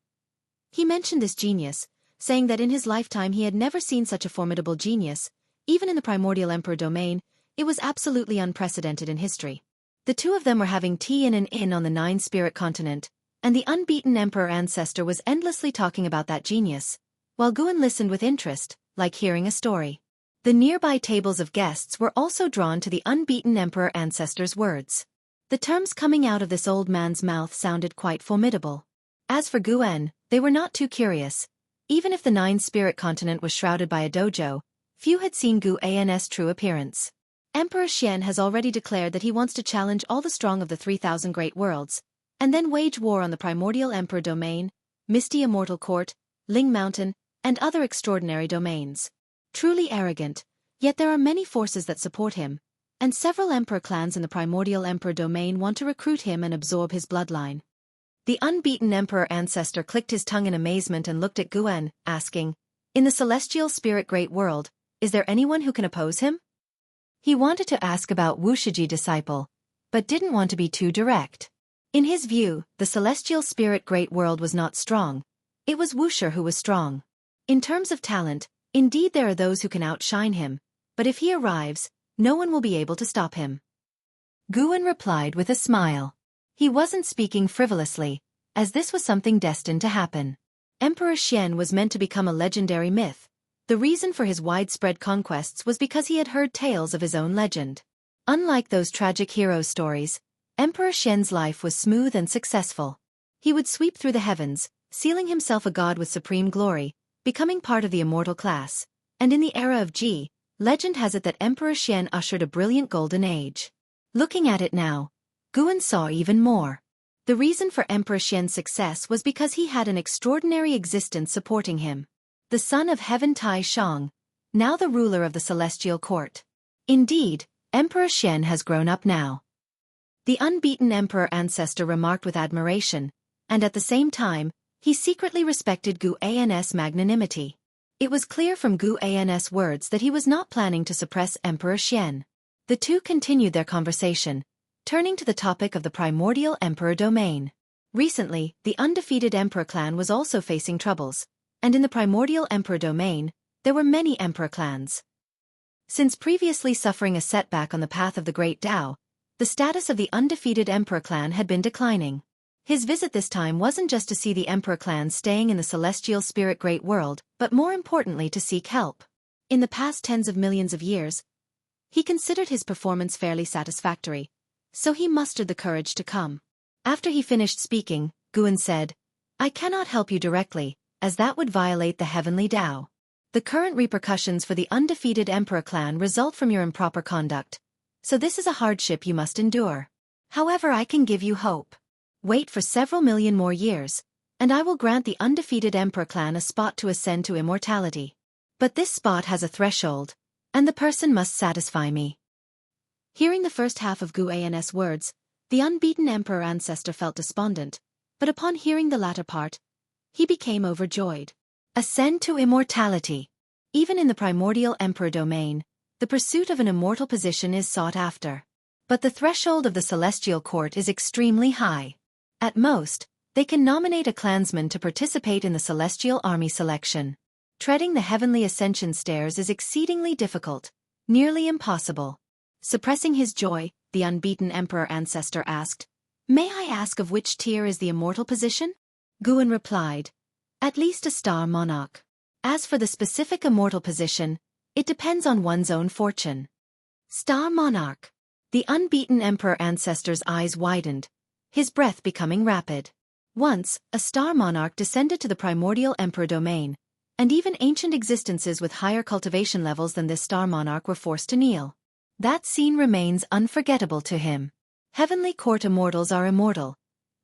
he mentioned this genius, saying that in his lifetime he had never seen such a formidable genius. Even in the primordial emperor domain, it was absolutely unprecedented in history. The two of them were having tea in an inn on the Nine-Spirit continent, and the unbeaten emperor ancestor was endlessly talking about that genius, while Guan listened with interest, like hearing a story. The nearby tables of guests were also drawn to the unbeaten emperor ancestor's words. The terms coming out of this old man's mouth sounded quite formidable. As for Guan, they were not too curious. Even if the Nine-Spirit continent was shrouded by a dojo, few had seen Guan's true appearance. Emperor Xian has already declared that he wants to challenge all the strong of the 3,000 great worlds, and then wage war on the primordial emperor domain, Misty Immortal Court, Ling Mountain, and other extraordinary domains. Truly arrogant, yet there are many forces that support him, and several emperor clans in the primordial emperor domain want to recruit him and absorb his bloodline. The unbeaten emperor ancestor clicked his tongue in amazement and looked at Guan, asking, "In the celestial spirit great world, is there anyone who can oppose him?" He wanted to ask about Wuxia disciple, but didn't want to be too direct. In his view, the celestial spirit great world was not strong. It was Wuxia who was strong. In terms of talent, indeed there are those who can outshine him, but if he arrives, no one will be able to stop him. Guan replied with a smile. He wasn't speaking frivolously, as this was something destined to happen. Emperor Xian was meant to become a legendary myth. The reason for his widespread conquests was because he had heard tales of his own legend. Unlike those tragic hero stories, Emperor Xian's life was smooth and successful. He would sweep through the heavens, sealing himself a god with supreme glory, becoming part of the immortal class, and in the era of Ji, legend has it that Emperor Xian ushered a brilliant golden age. Looking at it now, Guan saw even more. The reason for Emperor Xian's success was because he had an extraordinary existence supporting him. The son of Heaven Tai Shang, now the ruler of the celestial court. Indeed, Emperor Xian has grown up now. The unbeaten emperor ancestor remarked with admiration, and at the same time, he secretly respected Guan's magnanimity. It was clear from Guan's words that he was not planning to suppress Emperor Xian. The two continued their conversation, turning to the topic of the primordial emperor domain. Recently, the undefeated emperor clan was also facing troubles, and in the primordial emperor domain, there were many emperor clans. Since previously suffering a setback on the path of the great Tao, the status of the undefeated emperor clan had been declining. His visit this time wasn't just to see the emperor clan staying in the celestial spirit great world, but more importantly to seek help. In the past tens of millions of years, he considered his performance fairly satisfactory, so he mustered the courage to come. After he finished speaking, Guan said, "I cannot help you directly, as that would violate the heavenly Tao. The current repercussions for the undefeated emperor clan result from your improper conduct, so this is a hardship you must endure. However, I can give you hope. Wait for several million more years, and I will grant the undefeated emperor clan a spot to ascend to immortality. But this spot has a threshold, and the person must satisfy me." Hearing the first half of Guan's words, the unbeaten emperor ancestor felt despondent, but upon hearing the latter part, he became overjoyed. Ascend to immortality. Even in the primordial emperor domain, the pursuit of an immortal position is sought after. But the threshold of the celestial court is extremely high. At most, they can nominate a clansman to participate in the celestial army selection. Treading the heavenly ascension stairs is exceedingly difficult, nearly impossible. Suppressing his joy, the unbeaten emperor ancestor asked, "May I ask of which tier is the immortal position?" Guan replied, "At least a star monarch. As for the specific immortal position, it depends on one's own fortune." Star monarch. The unbeaten emperor ancestor's eyes widened, his breath becoming rapid. Once, a star monarch descended to the primordial emperor domain, and even ancient existences with higher cultivation levels than this star monarch were forced to kneel. That scene remains unforgettable to him. Heavenly Court immortals are immortal,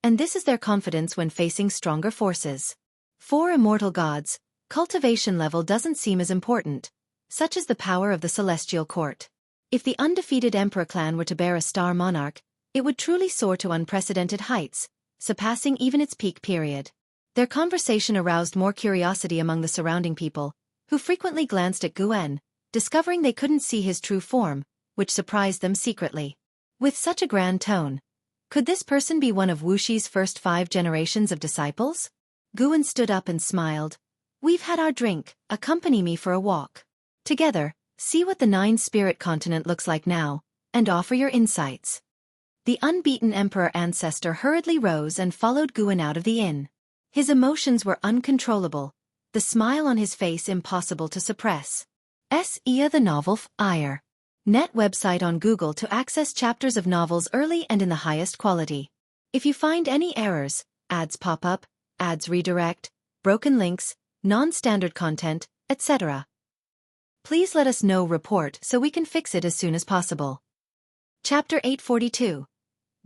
and this is their confidence when facing stronger forces. For immortal gods, cultivation level doesn't seem as important, such as the power of the celestial court. If the undefeated emperor clan were to bear a star monarch, it would truly soar to unprecedented heights, surpassing even its peak period. Their conversation aroused more curiosity among the surrounding people, who frequently glanced at Guan, discovering they couldn't see his true form, which surprised them secretly. With such a grand tone, could this person be one of Wuxi's first 5 generations of disciples? Guan stood up and smiled. We've had our drink, accompany me for a walk. Together, see what the 9-spirit continent looks like now, and offer your insights. The unbeaten emperor ancestor hurriedly rose and followed Guan out of the inn. His emotions were uncontrollable, the smile on his face impossible to suppress. Ia the novel Ire. Net website on Google to access chapters of novels early and in the highest quality. If you find any errors, ads pop up, ads redirect, broken links, non-standard content, etc., please let us know. Report so we can fix it as soon as possible. Chapter 842.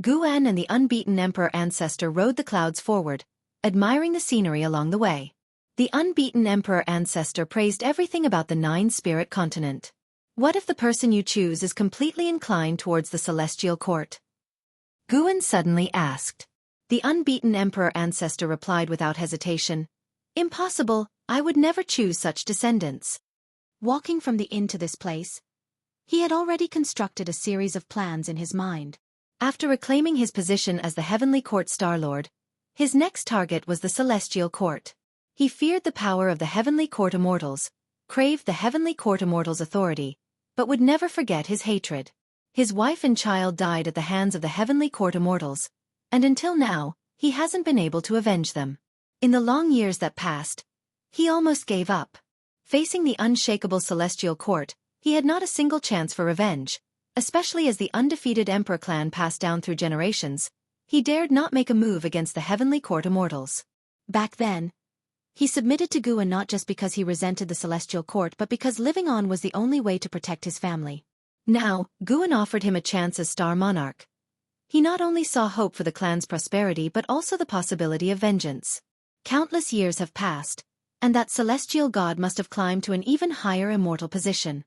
Guan and the unbeaten emperor ancestor rode the clouds forward, admiring the scenery along the way. The unbeaten emperor ancestor praised everything about the 9-spirit continent. What if the person you choose is completely inclined towards the celestial court? Guan suddenly asked. The unbeaten emperor ancestor replied without hesitation. Impossible, I would never choose such descendants. Walking from the inn to this place, he had already constructed a series of plans in his mind. After reclaiming his position as the heavenly court Star Lord, his next target was the celestial court. He feared the power of the heavenly court immortals, craved the heavenly court immortals' authority, but would never forget his hatred. His wife and child died at the hands of the heavenly court immortals, and until now, he hasn't been able to avenge them. In the long years that passed, he almost gave up. Facing the unshakable celestial court, he had not a single chance for revenge, especially as the undefeated emperor clan passed down through generations. He dared not make a move against the heavenly court immortals. Back then, he submitted to Guan not just because he resented the celestial court but because living on was the only way to protect his family. Now, Guan offered him a chance as star monarch. He not only saw hope for the clan's prosperity but also the possibility of vengeance. Countless years have passed, and that celestial god must have climbed to an even higher immortal position.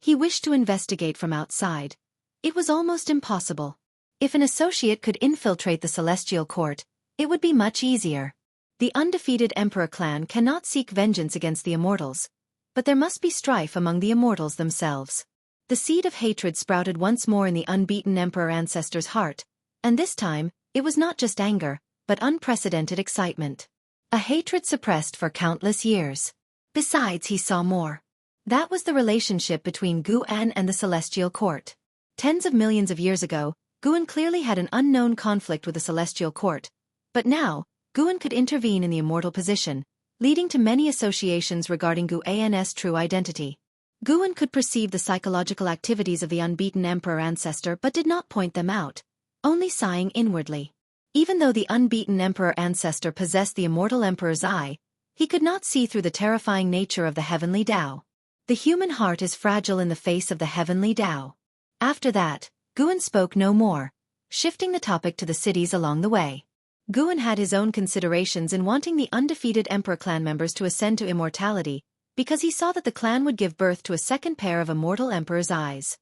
He wished to investigate from outside. It was almost impossible. If an associate could infiltrate the celestial court, it would be much easier. The undefeated emperor clan cannot seek vengeance against the immortals, but there must be strife among the immortals themselves. The seed of hatred sprouted once more in the unbeaten emperor ancestor's heart, and this time, it was not just anger, but unprecedented excitement. A hatred suppressed for countless years. Besides, he saw more. That was the relationship between Guan and the celestial court. Tens of millions of years ago, Guan clearly had an unknown conflict with the celestial court, but now, Guan could intervene in the immortal position, leading to many associations regarding Guan's true identity. Guan could perceive the psychological activities of the unbeaten emperor ancestor but did not point them out, only sighing inwardly. Even though the unbeaten emperor ancestor possessed the immortal emperor's eye, he could not see through the terrifying nature of the heavenly Tao. The human heart is fragile in the face of the heavenly Tao. After that, Guan spoke no more, shifting the topic to the cities along the way. Guan had his own considerations in wanting the undefeated emperor clan members to ascend to immortality, because he saw that the clan would give birth to a second pair of immortal emperor's eyes.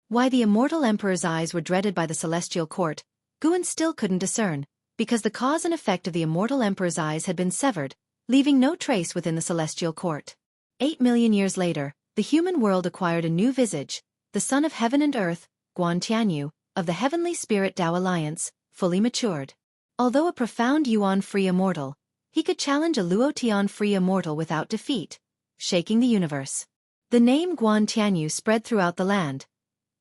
Why the immortal emperor's eyes were dreaded by the celestial court, Guan still couldn't discern, because the cause and effect of the immortal emperor's eyes had been severed, leaving no trace within the celestial court. 8 million years later, the human world acquired a new visage, the son of heaven and earth, Guan Tianyu, of the Heavenly Spirit Tao Alliance, fully matured. Although a profound Yuan-free immortal, he could challenge a Luotian-free immortal without defeat, shaking the universe. The name Guan Tianyu spread throughout the land,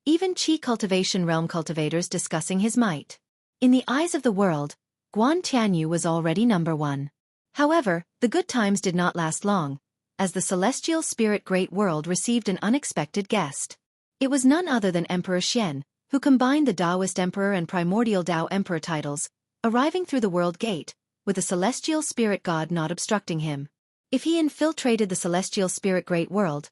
even Qi cultivation realm cultivators discussing his might. In the eyes of the world, Guan Tianyu was already number one. However, the good times did not last long, as the celestial spirit Great World received an unexpected guest. It was none other than Emperor Xian, who combined the Taoist Emperor and Primordial Tao Emperor titles, arriving through the world gate, with the celestial spirit god not obstructing him. If he infiltrated the celestial spirit great world,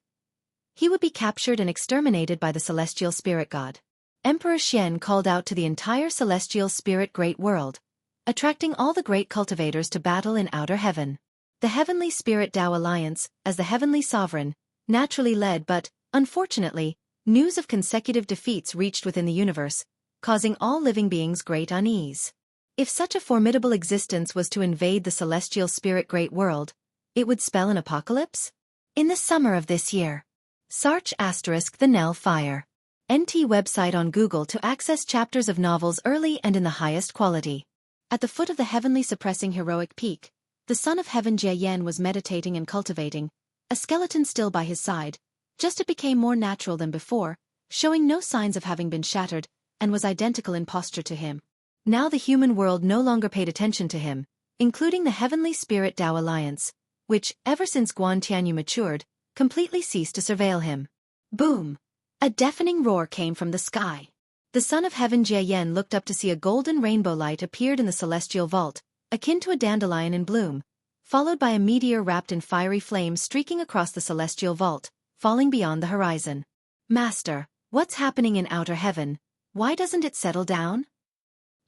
he would be captured and exterminated by the celestial spirit god. Emperor Xian called out to the entire celestial spirit great world, attracting all the great cultivators to battle in outer heaven. The Heavenly Spirit Tao Alliance, as the heavenly sovereign, naturally led but, unfortunately, news of consecutive defeats reached within the universe, causing all living beings great unease. If such a formidable existence was to invade the celestial spirit great world, it would spell an apocalypse? In the summer of this year. Search *the Nell Fire. NT website on Google to access chapters of novels early and in the highest quality. At the foot of the heavenly suppressing heroic peak, the son of heaven Jie Yan was meditating and cultivating, a skeleton still by his side. Just it became more natural than before, showing no signs of having been shattered, and was identical in posture to him. Now the human world no longer paid attention to him, including the Heavenly Spirit Tao Alliance, which, ever since Guan Tianyu matured, completely ceased to surveil him. Boom! A deafening roar came from the sky. The son of heaven Jie Yan looked up to see a golden rainbow light appeared in the celestial vault, akin to a dandelion in bloom, followed by a meteor wrapped in fiery flames streaking across the celestial vault, falling beyond the horizon. Master, what's happening in outer heaven? Why doesn't it settle down?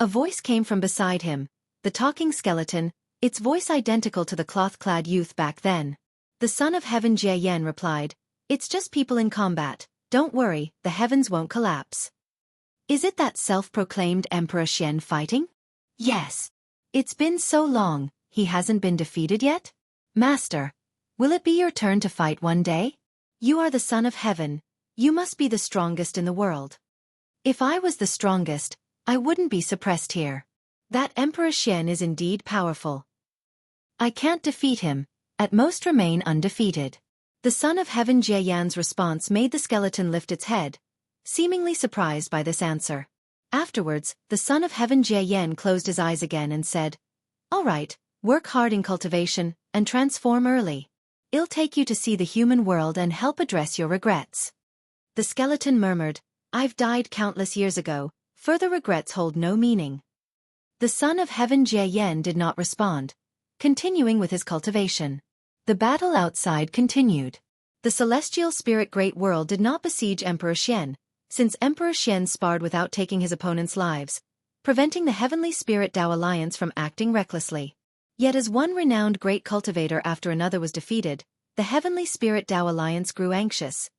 A voice came from beside him, the talking skeleton, its voice identical to the cloth-clad youth back then. The son of heaven Jie Yan replied, "It's just people in combat, don't worry, the heavens won't collapse." Is it that self-proclaimed Emperor Xian fighting? Yes. It's been so long, he hasn't been defeated yet? Master, will it be your turn to fight one day? You are the son of heaven, you must be the strongest in the world. If I was the strongest, I wouldn't be suppressed here. That Emperor Xian is indeed powerful. I can't defeat him, at most remain undefeated. The son of heaven Jie Yan's response made the skeleton lift its head, seemingly surprised by this answer. Afterwards, the son of heaven Jie Yan closed his eyes again and said, "All right, work hard in cultivation, and transform early. It'll take you to see the human world and help address your regrets." The skeleton murmured, "I've died countless years ago, further regrets hold no meaning." The son of heaven Jie Yan did not respond, continuing with his cultivation. The battle outside continued. The celestial spirit great world did not besiege Emperor Xian, since Emperor Xian sparred without taking his opponent's lives, preventing the Heavenly Spirit Tao Alliance from acting recklessly. Yet as one renowned great cultivator after another was defeated, the Heavenly Spirit Tao Alliance grew anxious.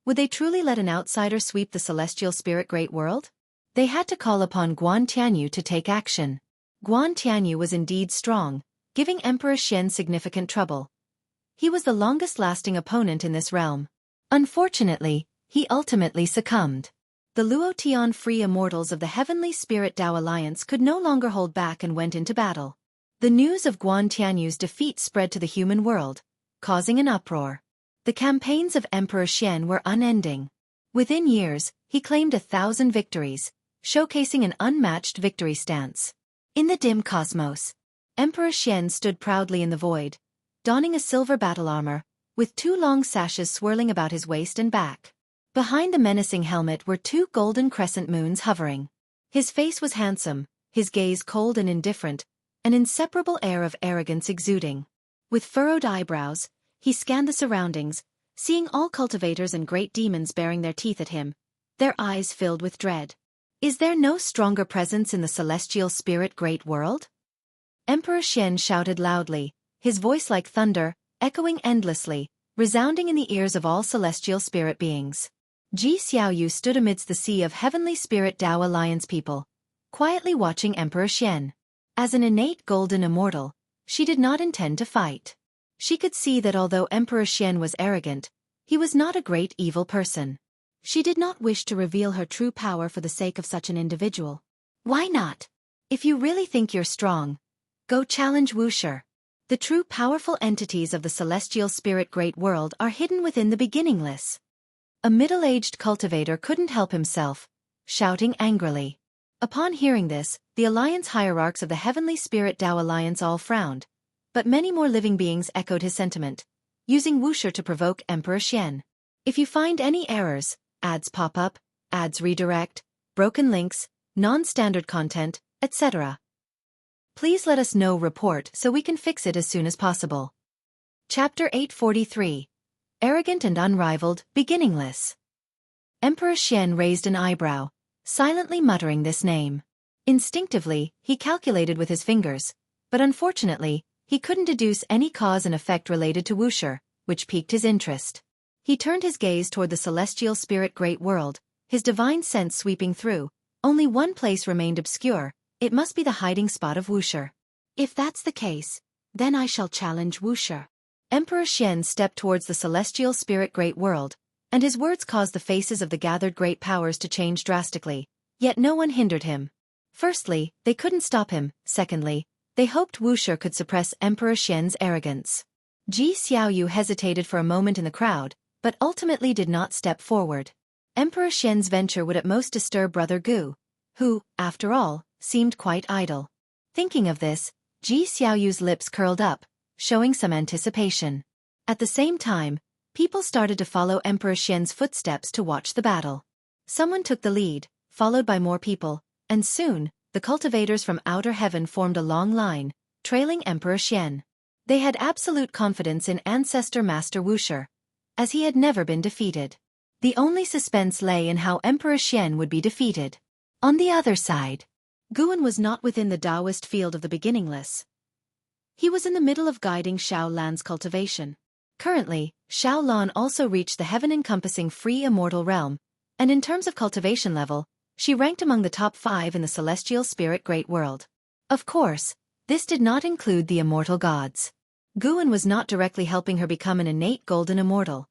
Would they truly let an outsider sweep the celestial spirit great world? They had to call upon Guan Tianyu to take action. Guan Tianyu was indeed strong, giving Emperor Xian significant trouble. He was the longest-lasting opponent in this realm. Unfortunately, he ultimately succumbed. The Luotian free immortals of the Heavenly Spirit Tao Alliance could no longer hold back and went into battle. The news of Guan Tianyu's defeat spread to the human world, causing an uproar. The campaigns of Emperor Xian were unending. Within years, he claimed 1,000 victories, showcasing an unmatched victory stance. In the dim cosmos, Emperor Xian stood proudly in the void, donning a silver battle armor, with 2 long sashes swirling about his waist and back. Behind the menacing helmet were 2 golden crescent moons hovering. His face was handsome, his gaze cold and indifferent, an inseparable air of arrogance exuding. With furrowed eyebrows, he scanned the surroundings, seeing all cultivators and great demons baring their teeth at him, their eyes filled with dread. Is there no stronger presence in the celestial spirit great world? Emperor Xian shouted loudly, his voice like thunder, echoing endlessly, resounding in the ears of all celestial spirit beings. Ji Xiaoyu stood amidst the sea of Heavenly Spirit Tao Alliance people, quietly watching Emperor Xian. As an innate golden immortal, she did not intend to fight. She could see that although Emperor Xian was arrogant, he was not a great evil person. She did not wish to reveal her true power for the sake of such an individual. Why not? If you really think you're strong, go challenge Wuxia. The true powerful entities of the celestial spirit great world are hidden within the beginningless. A middle-aged cultivator couldn't help himself, shouting angrily. Upon hearing this, the Alliance hierarchs of the Heavenly Spirit Tao Alliance all frowned, but many more living beings echoed his sentiment, using Wuxia to provoke Emperor Xian. If you find any errors, ads pop up, ads redirect, broken links, non-standard content, etc., Please let us know report so we can fix it as soon as possible. Chapter 843. Arrogant and Unrivaled, Beginningless. Emperor Xian raised an eyebrow, silently muttering this name. Instinctively, he calculated with his fingers, but unfortunately, he couldn't deduce any cause and effect related to Wuxia, which piqued his interest. He turned his gaze toward the celestial spirit great world, his divine sense sweeping through. Only one place remained obscure. It must be the hiding spot of Wuxia. If that's the case, then I shall challenge Wuxia. Emperor Xian stepped towards the celestial spirit great world, and his words caused the faces of the gathered great powers to change drastically, yet no one hindered him. Firstly, they couldn't stop him. Secondly, they hoped Wuxia could suppress Emperor Xian's arrogance. Ji Xiaoyu hesitated for a moment in the crowd, but ultimately did not step forward. Emperor Xian's venture would at most disturb Brother Gu, who, after all, seemed quite idle. Thinking of this, Ji Xiaoyu's lips curled up, showing some anticipation. At the same time, people started to follow Emperor Xian's footsteps to watch the battle. Someone took the lead, followed by more people, and soon, the cultivators from outer heaven formed a long line, trailing Emperor Xian. They had absolute confidence in Ancestor Master Wuxia, as he had never been defeated. The only suspense lay in how Emperor Xian would be defeated. On the other side, Guan was not within the Taoist field of the beginningless. He was in the middle of guiding Xiao Lan's cultivation. Currently, Xiao Lan also reached the heaven-encompassing free immortal realm, and in terms of cultivation level, she ranked among the top 5 in the celestial spirit great world. Of course, this did not include the immortal gods. Guan was not directly helping her become an innate golden immortal.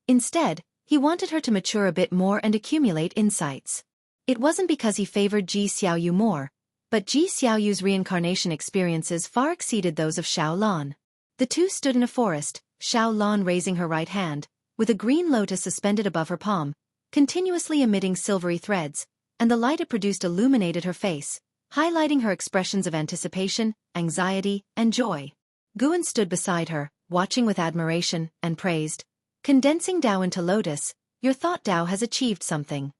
Instead, he wanted her to mature a bit more and accumulate insights. It wasn't because he favored Ji Xiaoyu more, but Ji Xiaoyu's reincarnation experiences far exceeded those of Xiao Lan. The two stood in a forest, Xiao Lan raising her right hand, with a green lotus suspended above her palm, continuously emitting silvery threads, and the light it produced illuminated her face, highlighting her expressions of anticipation, anxiety, and joy. Guan stood beside her, watching with admiration, and praised, "Condensing Tao into lotus, your thought Tao has achieved something."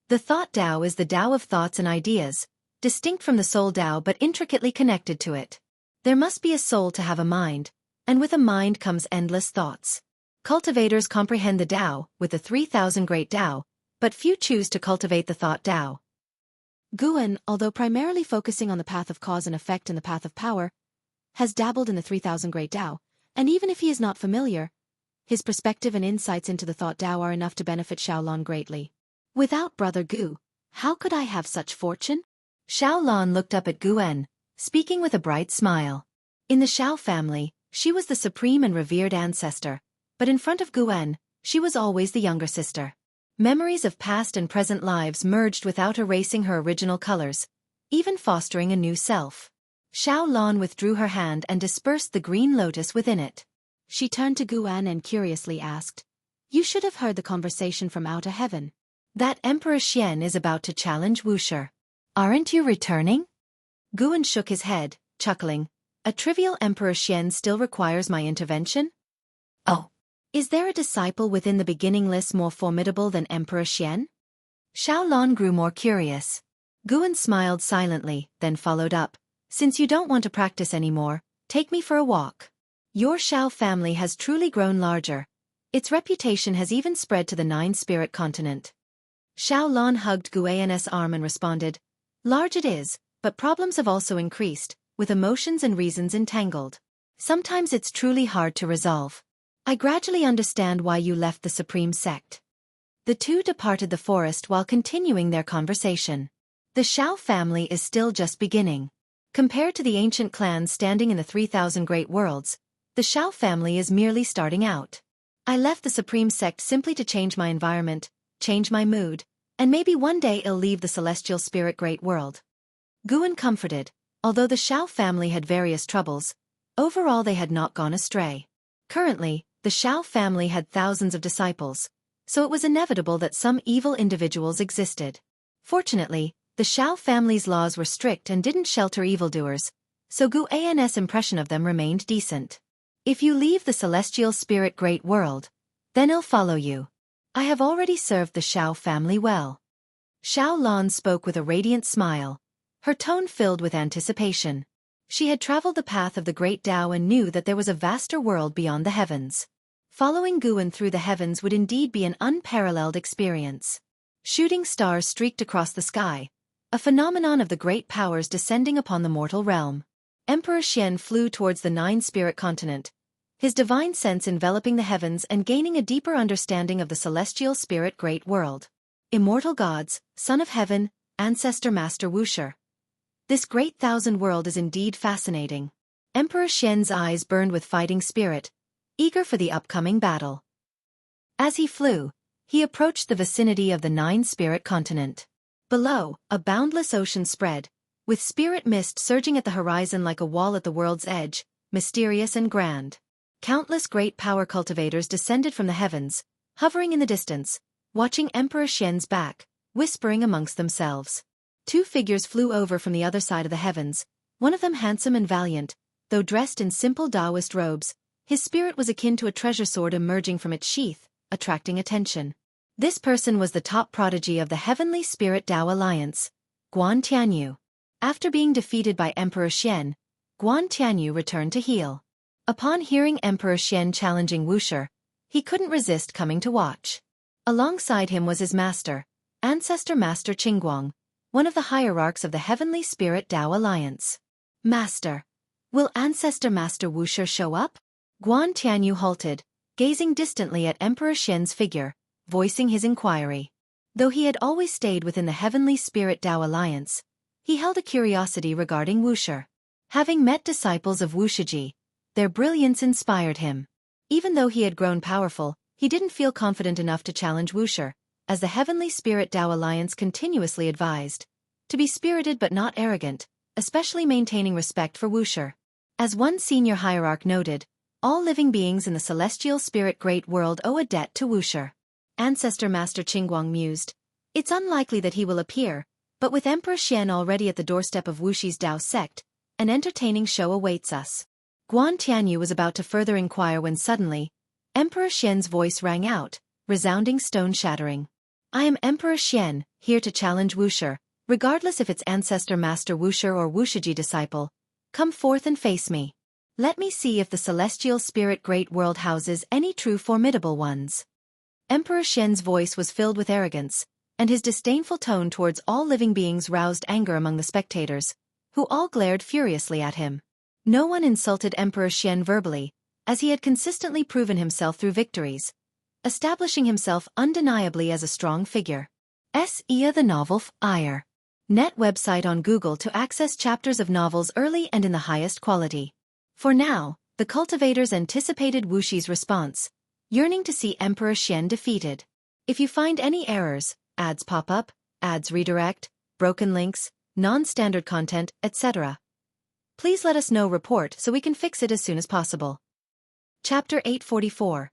The thought Tao is the Tao of thoughts and ideas, distinct from the soul Tao but intricately connected to it. There must be a soul to have a mind, and with a mind comes endless thoughts. Cultivators comprehend the Tao, with the 3,000 great Tao, but few choose to cultivate the thought Tao. Guan, although primarily focusing on the path of cause and effect and the path of power, has dabbled in the 3,000 great Tao, and even if he is not familiar, his perspective and insights into the thought Tao are enough to benefit Xiao Lan greatly. Without Brother Gu, how could I have such fortune? Xiao Lan looked up at Guan, speaking with a bright smile. In the Xiao family, she was the supreme and revered ancestor, but in front of Guan, she was always the younger sister. Memories of past and present lives merged without erasing her original colors, even fostering a new self. Xiao Lan withdrew her hand and dispersed the green lotus within it. She turned to Guan and curiously asked, "You should have heard the conversation from outer heaven. That Emperor Xian is about to challenge Wuxia. Aren't you returning?" Guan shook his head, chuckling. "A trivial Emperor Xian still requires my intervention? Oh. Is there a disciple within the beginningless more formidable than Emperor Xian?" Xiao Lan grew more curious. Guan smiled silently, then followed up. "Since you don't want to practice anymore, take me for a walk. Your Xiao family has truly grown larger. Its reputation has even spread to the 9-spirit continent." Xiao Lan hugged Guan's arm and responded, "Large it is, but problems have also increased, with emotions and reasons entangled. Sometimes it's truly hard to resolve. I gradually understand why you left the Supreme Sect." The two departed the forest while continuing their conversation. The Xiao family is still just beginning. Compared to the ancient clans standing in the 3,000 great worlds, the Xiao family is merely starting out. I left the Supreme Sect simply to change my environment, change my mood, and maybe one day I'll leave the celestial spirit great world. Guan comforted, although the Xiao family had various troubles, overall they had not gone astray. Currently, the Xiao family had thousands of disciples, so it was inevitable that some evil individuals existed. Fortunately, the Xiao family's laws were strict and didn't shelter evildoers, so Guan's impression of them remained decent. If you leave the celestial spirit great world, then I'll follow you. I have already served the Xiao family well. Xiao Lan spoke with a radiant smile, her tone filled with anticipation. She had traveled the path of the great Tao and knew that there was a vaster world beyond the heavens. Following Guan through the heavens would indeed be an unparalleled experience. Shooting stars streaked across the sky, a phenomenon of the great powers descending upon the mortal realm. Emperor Xian flew towards the nine-spirit continent, his divine sense enveloping the heavens and gaining a deeper understanding of the celestial spirit great world. Immortal gods, son of heaven, ancestor master Wuxia. This great thousand world is indeed fascinating. Emperor Xian's eyes burned with fighting spirit, eager for the upcoming battle. As he flew, he approached the vicinity of the nine-spirit continent. Below, a boundless ocean spread, with spirit mist surging at the horizon like a wall at the world's edge, mysterious and grand. Countless great power cultivators descended from the heavens, hovering in the distance, watching Emperor Xian's back, whispering amongst themselves. Two figures flew over from the other side of the heavens, one of them handsome and valiant, though dressed in simple Taoist robes. His spirit was akin to a treasure sword emerging from its sheath, attracting attention. This person was the top prodigy of the Heavenly Spirit Tao Alliance, Guan Tianyu. After being defeated by Emperor Xian, Guan Tianyu returned to heal. Upon hearing Emperor Xian challenging Wuxia, he couldn't resist coming to watch. Alongside him was his master, Ancestor Master Qingguang, one of the hierarchs of the Heavenly Spirit Tao Alliance. Master, will Ancestor Master Wuxia show up? Guan Tianyu halted, gazing distantly at Emperor Xian's figure, voicing his inquiry. Though he had always stayed within the Heavenly Spirit Tao Alliance, he held a curiosity regarding Wuxia. Having met disciples of Wuxia, their brilliance inspired him. Even though he had grown powerful, he didn't feel confident enough to challenge Wuxia, as the Heavenly Spirit Tao Alliance continuously advised to be spirited but not arrogant, especially maintaining respect for Wuxia. As one senior hierarch noted, all living beings in the celestial spirit great world owe a debt to Wuxia. Ancestor Master Qingguang mused, it's unlikely that he will appear, but with Emperor Xian already at the doorstep of Wuxi's Tao sect, an entertaining show awaits us. Guan Tianyu was about to further inquire when suddenly, Emperor Xian's voice rang out, resounding stone-shattering. I am Emperor Xian, here to challenge Wuxia, regardless if it's Ancestor Master Wuxia or Wuxia disciple. Come forth and face me. Let me see if the celestial spirit great world houses any true formidable ones. Emperor Xian's voice was filled with arrogance, and his disdainful tone towards all living beings roused anger among the spectators, who all glared furiously at him. No one insulted Emperor Xian verbally, as he had consistently proven himself through victories, establishing himself undeniably as a strong figure. Ia the novel Ire. Net website on Google to access chapters of novels early and in the highest quality. For now, the cultivators anticipated Wuxi's response, yearning to see Emperor Xian defeated. If you find any errors, ads pop up, ads redirect, broken links, non-standard content, etc., please let us know report so we can fix it as soon as possible. Chapter 844.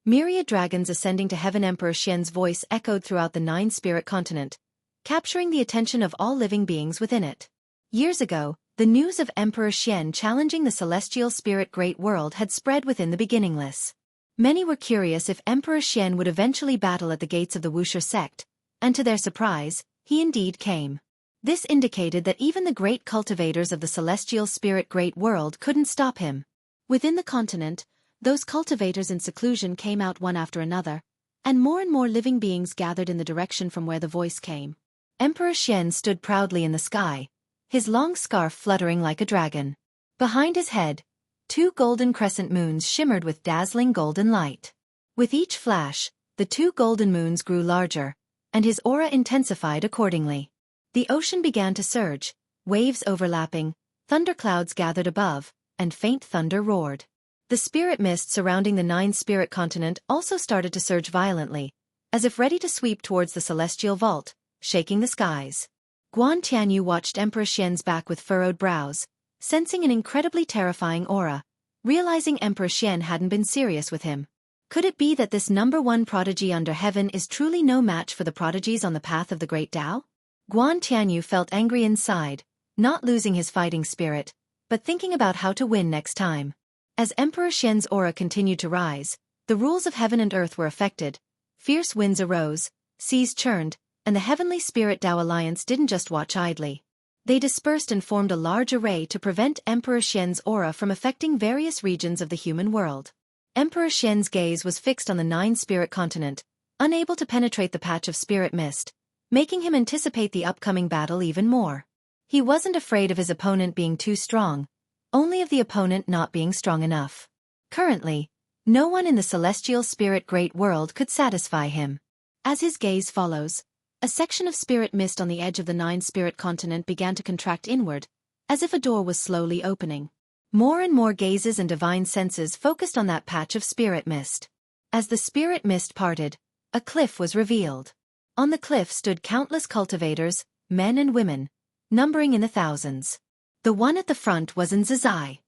Myriad dragons ascending to heaven. Emperor Xian's voice echoed throughout the nine-spirit continent, capturing the attention of all living beings within it. Years ago, the news of Emperor Xian challenging the celestial spirit great world had spread within the beginningless. Many were curious if Emperor Xian would eventually battle at the gates of the Wuxia sect, and to their surprise, he indeed came. This indicated that even the great cultivators of the celestial spirit great world couldn't stop him. Within the continent, those cultivators in seclusion came out one after another, and more living beings gathered in the direction from where the voice came. Emperor Xian stood proudly in the sky, his long scarf fluttering like a dragon. Behind his head, 2 golden crescent moons shimmered with dazzling golden light. With each flash, the 2 golden moons grew larger, and his aura intensified accordingly. The ocean began to surge, waves overlapping, thunderclouds gathered above, and faint thunder roared. The spirit mist surrounding the nine-spirit continent also started to surge violently, as if ready to sweep towards the celestial vault, shaking the skies. Guan Tianyu watched Emperor Xian's back with furrowed brows, sensing an incredibly terrifying aura, realizing Emperor Xian hadn't been serious with him. Could it be that this #1 prodigy under heaven is truly no match for the prodigies on the path of the great Tao? Guan Tianyu felt angry inside, not losing his fighting spirit, but thinking about how to win next time. As Emperor Xian's aura continued to rise, the rules of heaven and earth were affected. Fierce winds arose, seas churned, and the Heavenly Spirit Tao Alliance didn't just watch idly. They dispersed and formed a large array to prevent Emperor Xian's aura from affecting various regions of the human world. Emperor Xian's gaze was fixed on the 9-spirit continent, unable to penetrate the patch of spirit mist, making him anticipate the upcoming battle even more. He wasn't afraid of his opponent being too strong, only of the opponent not being strong enough. Currently, no one in the celestial spirit great world could satisfy him. As his gaze follows, a section of spirit mist on the edge of the 9-spirit continent began to contract inward, as if a door was slowly opening. More and more gazes and divine senses focused on that patch of spirit mist. As the spirit mist parted, a cliff was revealed. On the cliff stood countless cultivators, men and women, numbering in the thousands. The one at the front was Nzizai.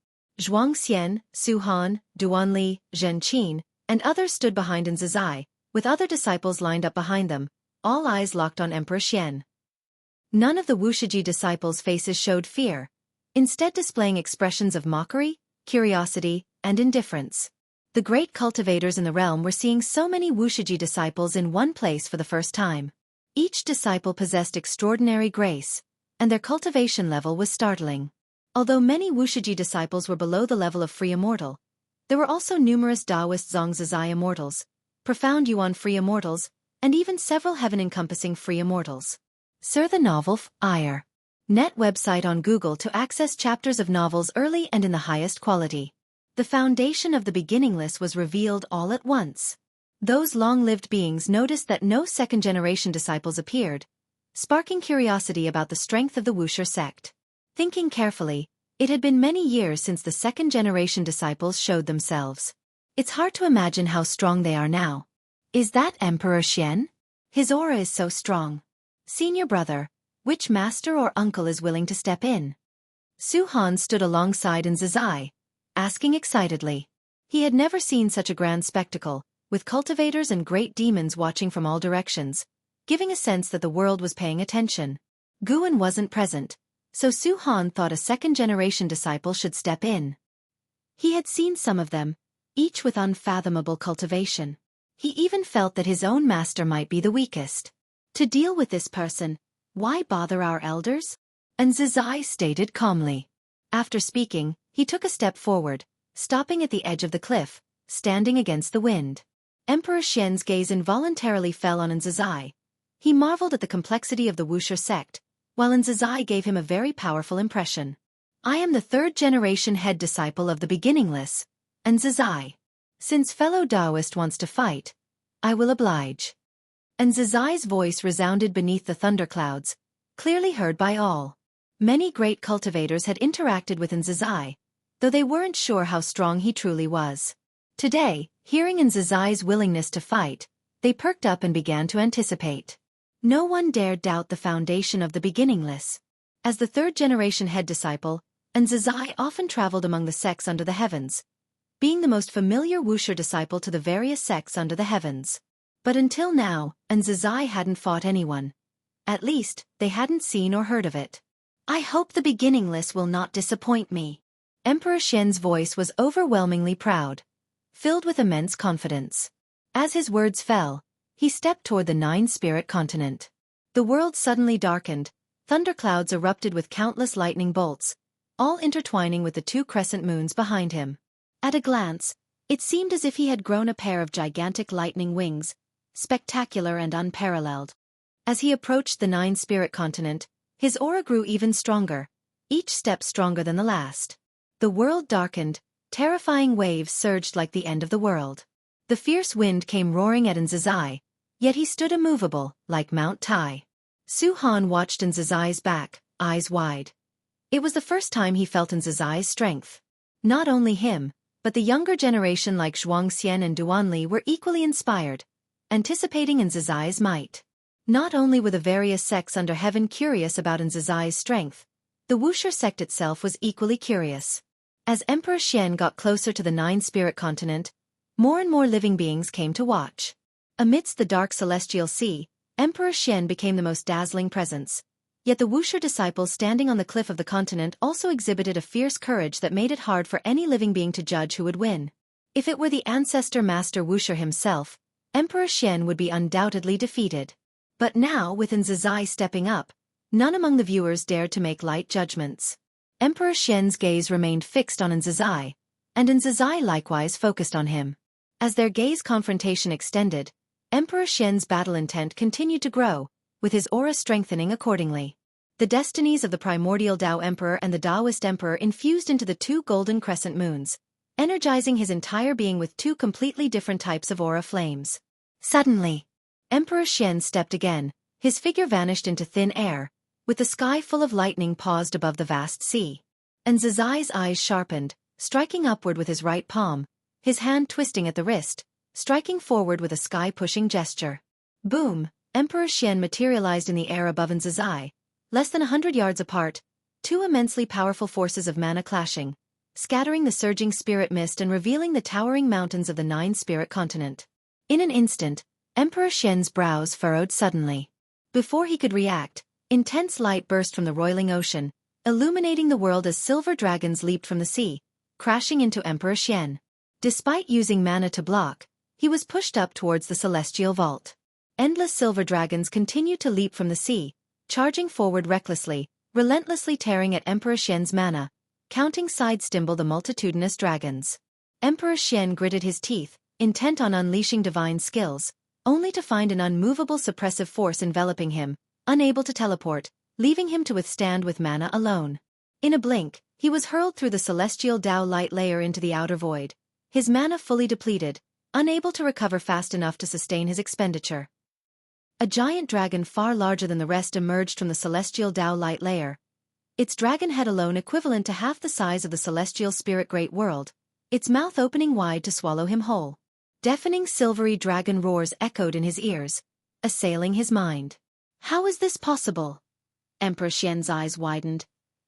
Zhuangxian, Suhan, Duanli, Zhenqin, and others stood behind Nzizai, with other disciples lined up behind them, all eyes locked on Emperor Xian. None of the Wuxia disciples' faces showed fear, instead displaying expressions of mockery, curiosity, and indifference. The great cultivators in the realm were seeing so many Wuxia disciples in one place for the first time. Each disciple possessed extraordinary grace, and their cultivation level was startling. Although many Wuxia disciples were below the level of free immortal, there were also numerous Taoist Zongzizai immortals, profound Yuan free immortals, and even several heaven-encompassing free immortals. Sir the Novel IR. Net website on Google to access chapters of novels early and in the highest quality. The foundation of the beginningless was revealed all at once. Those long-lived beings noticed that no second-generation disciples appeared, sparking curiosity about the strength of the Wuxia sect. Thinking carefully, it had been many years since the second-generation disciples showed themselves. It's hard to imagine how strong they are now. Is that Emperor Xian? His aura is so strong. Senior brother, which master or uncle is willing to step in? Suhan stood alongside Nzizai, asking excitedly. He had never seen such a grand spectacle, with cultivators and great demons watching from all directions, giving a sense that the world was paying attention. Guan wasn't present, so Suhan thought a second-generation disciple should step in. He had seen some of them, each with unfathomable cultivation. He even felt that his own master might be the weakest. To deal with this person, why bother our elders? Nzizai stated calmly. After speaking, he took a step forward, stopping at the edge of the cliff, standing against the wind. Emperor Xian's gaze involuntarily fell on Nzizai. He marveled at the complexity of the Wuxia sect, while Nzizai gave him a very powerful impression. I am the third-generation head disciple of the beginningless, Nzizai. Since fellow Taoist wants to fight, I will oblige. Nzizai's voice resounded beneath the thunderclouds, clearly heard by all. Many great cultivators had interacted with Nzizai, though they weren't sure how strong he truly was. Today, hearing Nzizai's willingness to fight, they perked up and began to anticipate. No one dared doubt the foundation of the beginningless. As the third-generation head disciple, Nzizai often traveled among the sects under the heavens, being the most familiar Wuxia disciple to the various sects under the heavens. But until now, Nzizai hadn't fought anyone. At least, they hadn't seen or heard of it. I hope the beginningless will not disappoint me. Emperor Xian's voice was overwhelmingly proud, filled with immense confidence. As his words fell, he stepped toward the 9-spirit continent. The world suddenly darkened, thunderclouds erupted with countless lightning bolts, all intertwining with the 2 crescent moons behind him. At a glance, it seemed as if he had grown a pair of gigantic lightning wings, spectacular and unparalleled. As he approached the 9-spirit continent, his aura grew even stronger, each step stronger than the last. The world darkened, terrifying waves surged like the end of the world. The fierce wind came roaring at Nzizai, yet he stood immovable, like Mount Tai. Suhan watched Nzizai's back, eyes wide. It was the first time he felt Nzizai's strength. Not only him, but the younger generation like Zhuangxian and Duanli were equally inspired, anticipating Nzizai's might. Not only were the various sects under heaven curious about Nzizai's strength, the Wuxia sect itself was equally curious. As Emperor Xian got closer to the 9-spirit continent, more and more living beings came to watch. Amidst the dark celestial sea, Emperor Xian became the most dazzling presence. Yet the Wuxia disciples standing on the cliff of the continent also exhibited a fierce courage that made it hard for any living being to judge who would win. If it were the ancestor master Wuxia himself, Emperor Xian would be undoubtedly defeated. But now, with Nzizai stepping up, None among the viewers dared to make light judgments. Emperor Xian's gaze remained fixed on Nzazai, and Nzazai likewise focused on him. As their gaze confrontation extended, Emperor Xian's battle intent continued to grow, with his aura strengthening accordingly. The destinies of the primordial Tao Emperor and the Taoist Emperor infused into the two golden crescent moons, energizing his entire being with two completely different types of aura flames. Suddenly, Emperor Xian stepped again, his figure vanished into thin air, with the sky full of lightning paused above the vast sea. And Nzazai's eyes sharpened, striking upward with his right palm, his hand twisting at the wrist, striking forward with a sky-pushing gesture. Boom! Emperor Xian materialized in the air above Nzazai, less than 100 yards apart, two immensely powerful forces of mana clashing, scattering the surging spirit mist and revealing the towering mountains of the nine-spirit continent. In an instant, Emperor Xian's brows furrowed suddenly. Before he could react, intense light burst from the roiling ocean, illuminating the world as silver dragons leaped from the sea, crashing into Emperor Xian. Despite using mana to block, he was pushed up towards the celestial vault. Endless silver dragons continued to leap from the sea, charging forward recklessly, relentlessly tearing at Emperor Xian's mana, counting sidestimble the multitudinous dragons. Emperor Xian gritted his teeth, intent on unleashing divine skills, only to find an unmovable suppressive force enveloping him, unable to teleport, leaving him to withstand with mana alone. In a blink, he was hurled through the celestial Tao light layer into the outer void, his mana fully depleted, unable to recover fast enough to sustain his expenditure. A giant dragon far larger than the rest emerged from the celestial Tao light layer, its dragon head alone equivalent to half the size of the celestial spirit great world, its mouth opening wide to swallow him whole. Deafening silvery dragon roars echoed in his ears, assailing his mind. How is this possible? Emperor Xian's eyes widened,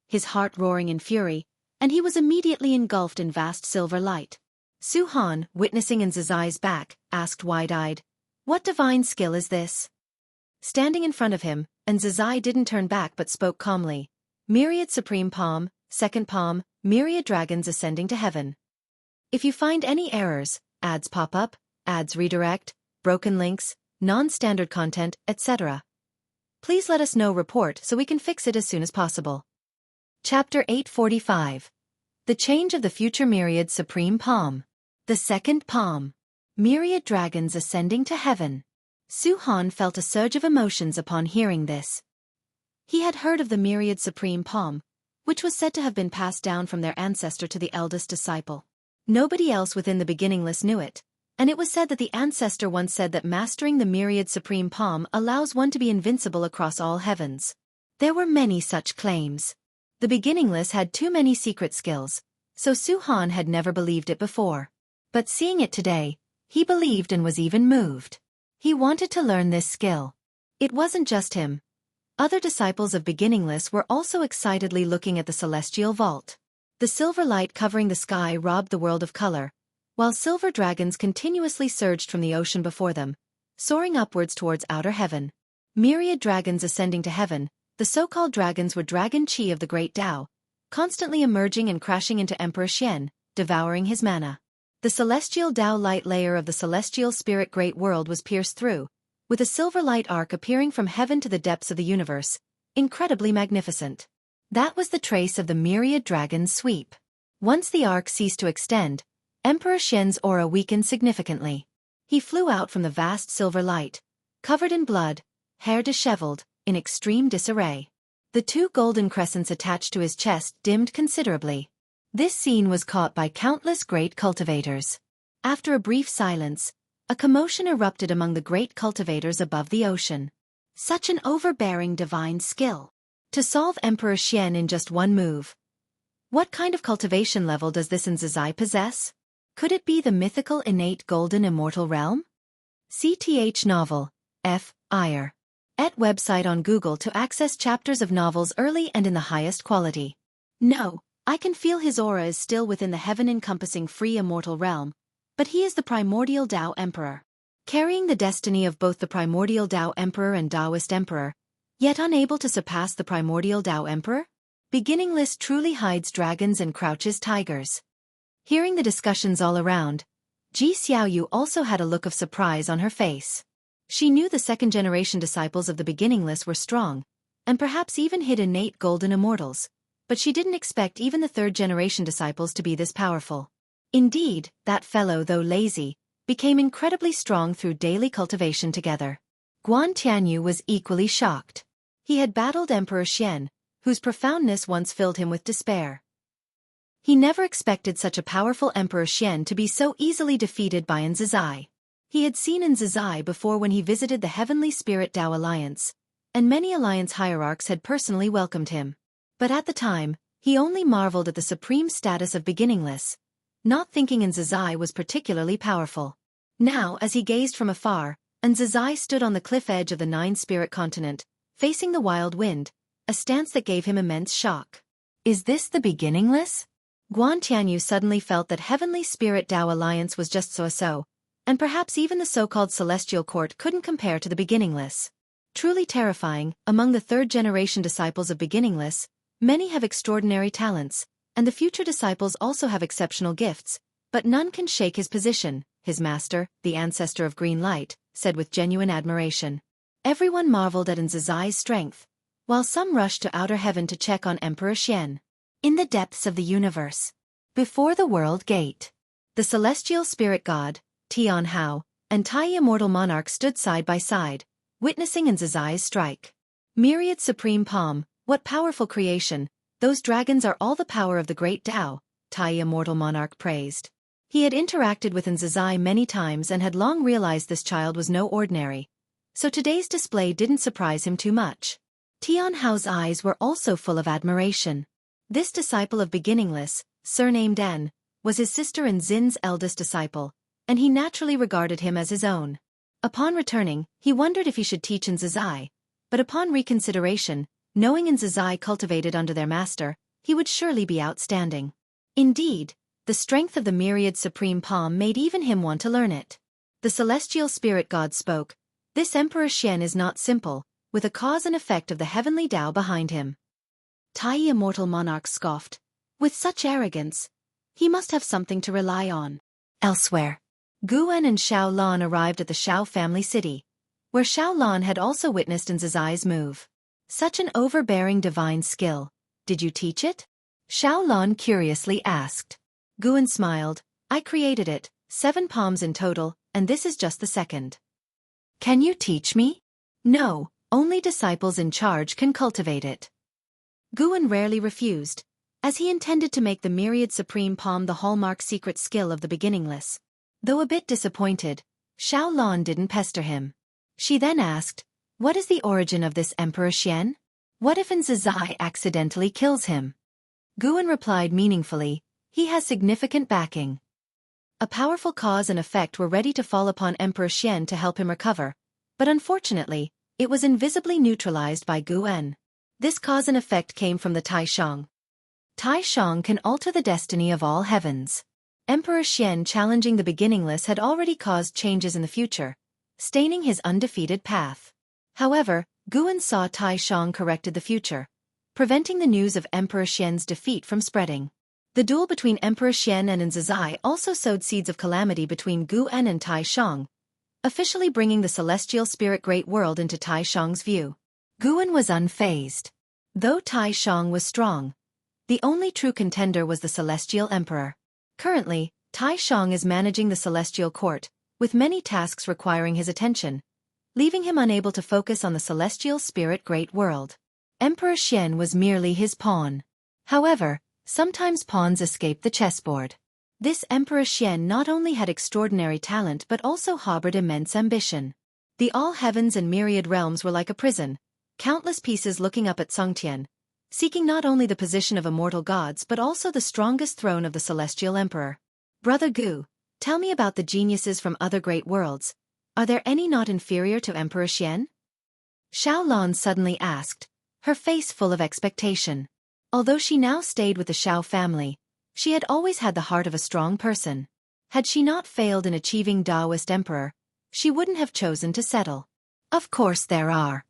his heart roaring in fury, and he was immediately engulfed in vast silver light. Su Han, witnessing Nzazai's back, asked wide-eyed, "What divine skill is this?" Standing in front of him, Nzazai didn't turn back but spoke calmly. "Myriad Supreme Palm, Second Palm, myriad dragons ascending to heaven. If you find any errors, ads pop up, ads redirect, broken links, non-standard content, etc. please let us know report so we can fix it as soon as possible." Chapter 845. The Change of the Future Myriad Supreme Palm. The Second Palm. Myriad dragons ascending to heaven. Su Han felt a surge of emotions upon hearing this. He had heard of the myriad supreme palm, which was said to have been passed down from their ancestor to the eldest disciple. Nobody else within the beginningless knew it, and it was said that the ancestor once said that mastering the myriad supreme palm allows one to be invincible across all heavens. There were many such claims. The beginningless had too many secret skills, so Su Han had never believed it before. But seeing it today, he believed and was even moved. He wanted to learn this skill. It wasn't just him. Other disciples of beginningless were also excitedly looking at the celestial vault. The silver light covering the sky robbed the world of color, while silver dragons continuously surged from the ocean before them, soaring upwards towards outer heaven. Myriad dragons ascending to heaven, the so-called dragons were dragon chi of the great Tao, constantly emerging and crashing into Emperor Xian, devouring his mana. The celestial Tao light layer of the celestial spirit great world was pierced through, with a silver light arc appearing from heaven to the depths of the universe, incredibly magnificent. That was the trace of the myriad dragon's sweep. Once the arc ceased to extend, Emperor Xian's aura weakened significantly. He flew out from the vast silver light, covered in blood, hair disheveled, in extreme disarray. The two golden crescents attached to his chest dimmed considerably. This scene was caught by countless great cultivators. After a brief silence, a commotion erupted among the great cultivators above the ocean. Such an overbearing divine skill. To solve Emperor Xian in just one move. What kind of cultivation level does this Nzazai possess? Could it be the mythical innate golden immortal realm? CTH novel, F. Iyer. Et website on Google to access chapters of novels early and in the highest quality. No, I can feel his aura is still within the heaven-encompassing free immortal realm, but he is the primordial Tao Emperor, carrying the destiny of both the primordial Tao Emperor and Taoist Emperor, yet unable to surpass the primordial Tao Emperor? Beginningless truly hides dragons and crouches tigers. Hearing the discussions all around, Ji Xiaoyu also had a look of surprise on her face. She knew the second-generation disciples of the beginningless were strong, and perhaps even hid innate golden immortals, but she didn't expect even the third-generation disciples to be this powerful. Indeed, that fellow, though lazy, became incredibly strong through daily cultivation together. Guan Tianyu was equally shocked. He had battled Emperor Xian, whose profoundness once filled him with despair. He never expected such a powerful Emperor Xian to be so easily defeated by Nzizai. He had seen Nzizai before when he visited the Heavenly Spirit Tao Alliance, and many alliance hierarchs had personally welcomed him. But at the time, he only marveled at the supreme status of beginningless, not thinking Nzizai was particularly powerful. Now, as he gazed from afar, Nzizai stood on the cliff edge of the Nine-Spirit Continent, facing the wild wind, a stance that gave him immense shock. Is this the beginningless? Guan Tianyu suddenly felt that Heavenly Spirit Tao Alliance was just so-so, and perhaps even the so-called Celestial Court couldn't compare to the beginningless. Truly terrifying, among the third-generation disciples of beginningless, many have extraordinary talents, and the future disciples also have exceptional gifts, but none can shake his position, his master, the ancestor of green light, said with genuine admiration. Everyone marveled at Nzizai's strength, while some rushed to outer heaven to check on Emperor Xian. In the depths of the universe, before the world gate, the celestial spirit god, Tian Hao, and Tai immortal monarch stood side by side, witnessing Nzizai's strike. Myriad supreme palm, what powerful creation, those dragons are all the power of the great Tao, Tai immortal monarch praised. He had interacted with Nzizai many times and had long realized this child was no ordinary, so today's display didn't surprise him too much. Tian Hao's eyes were also full of admiration. This disciple of beginningless, surnamed En, was his sister Nzin's eldest disciple, and he naturally regarded him as his own. Upon returning, he wondered if he should teach Nzizai, but upon reconsideration, knowing Nzizai cultivated under their master, he would surely be outstanding. Indeed, the strength of the myriad supreme palm made even him want to learn it. The celestial spirit god spoke. This Emperor Xian is not simple, with a cause and effect of the heavenly Tao behind him. Tai immortal monarch scoffed. With such arrogance, he must have something to rely on. Elsewhere, Guan and Xiao Lan arrived at the Xiao family city, where Xiao Lan had also witnessed Nzizai's move. Such an overbearing divine skill. Did you teach it? Xiao Lan curiously asked. Guan smiled. I created it, 7 palms in total, and this is just the second. Can you teach me? No, only disciples in charge can cultivate it. Guan rarely refused, as he intended to make the myriad supreme palm the hallmark secret skill of the beginningless. Though a bit disappointed, Xiao Lan didn't pester him. She then asked, what is the origin of this Emperor Xian? What if Nzizai accidentally kills him? Guan replied meaningfully, he has significant backing. A powerful cause and effect were ready to fall upon Emperor Xian to help him recover, but unfortunately, it was invisibly neutralized by Guan. This cause and effect came from the Tai Shang. Tai Shang can alter the destiny of all heavens. Emperor Xian challenging the beginningless had already caused changes in the future, staining his undefeated path. However, Guan saw Tai Shang corrected the future, preventing the news of Emperor Xian's defeat from spreading. The duel between Emperor Xian and Nzizai also sowed seeds of calamity between Guan and Tai Shang, officially bringing the celestial spirit great world into Tai Shang's view. Guan was unfazed. Though Tai Shang was strong, the only true contender was the celestial emperor. Currently, Tai Shang is managing the celestial court, with many tasks requiring his attention, leaving him unable to focus on the celestial spirit great world. Emperor Xian was merely his pawn. However, sometimes pawns escape the chessboard. This Emperor Xian not only had extraordinary talent but also harbored immense ambition. The all heavens and myriad realms were like a prison, countless pieces looking up at Songtian, seeking not only the position of immortal gods but also the strongest throne of the celestial emperor. Brother Gu, tell me about the geniuses from other great worlds. Are there any not inferior to Emperor Xian? Xiao Lan suddenly asked, her face full of expectation. Although she now stayed with the Xiao family, she had always had the heart of a strong person. Had she not failed in achieving Taoist emperor, she wouldn't have chosen to settle. Of course there are.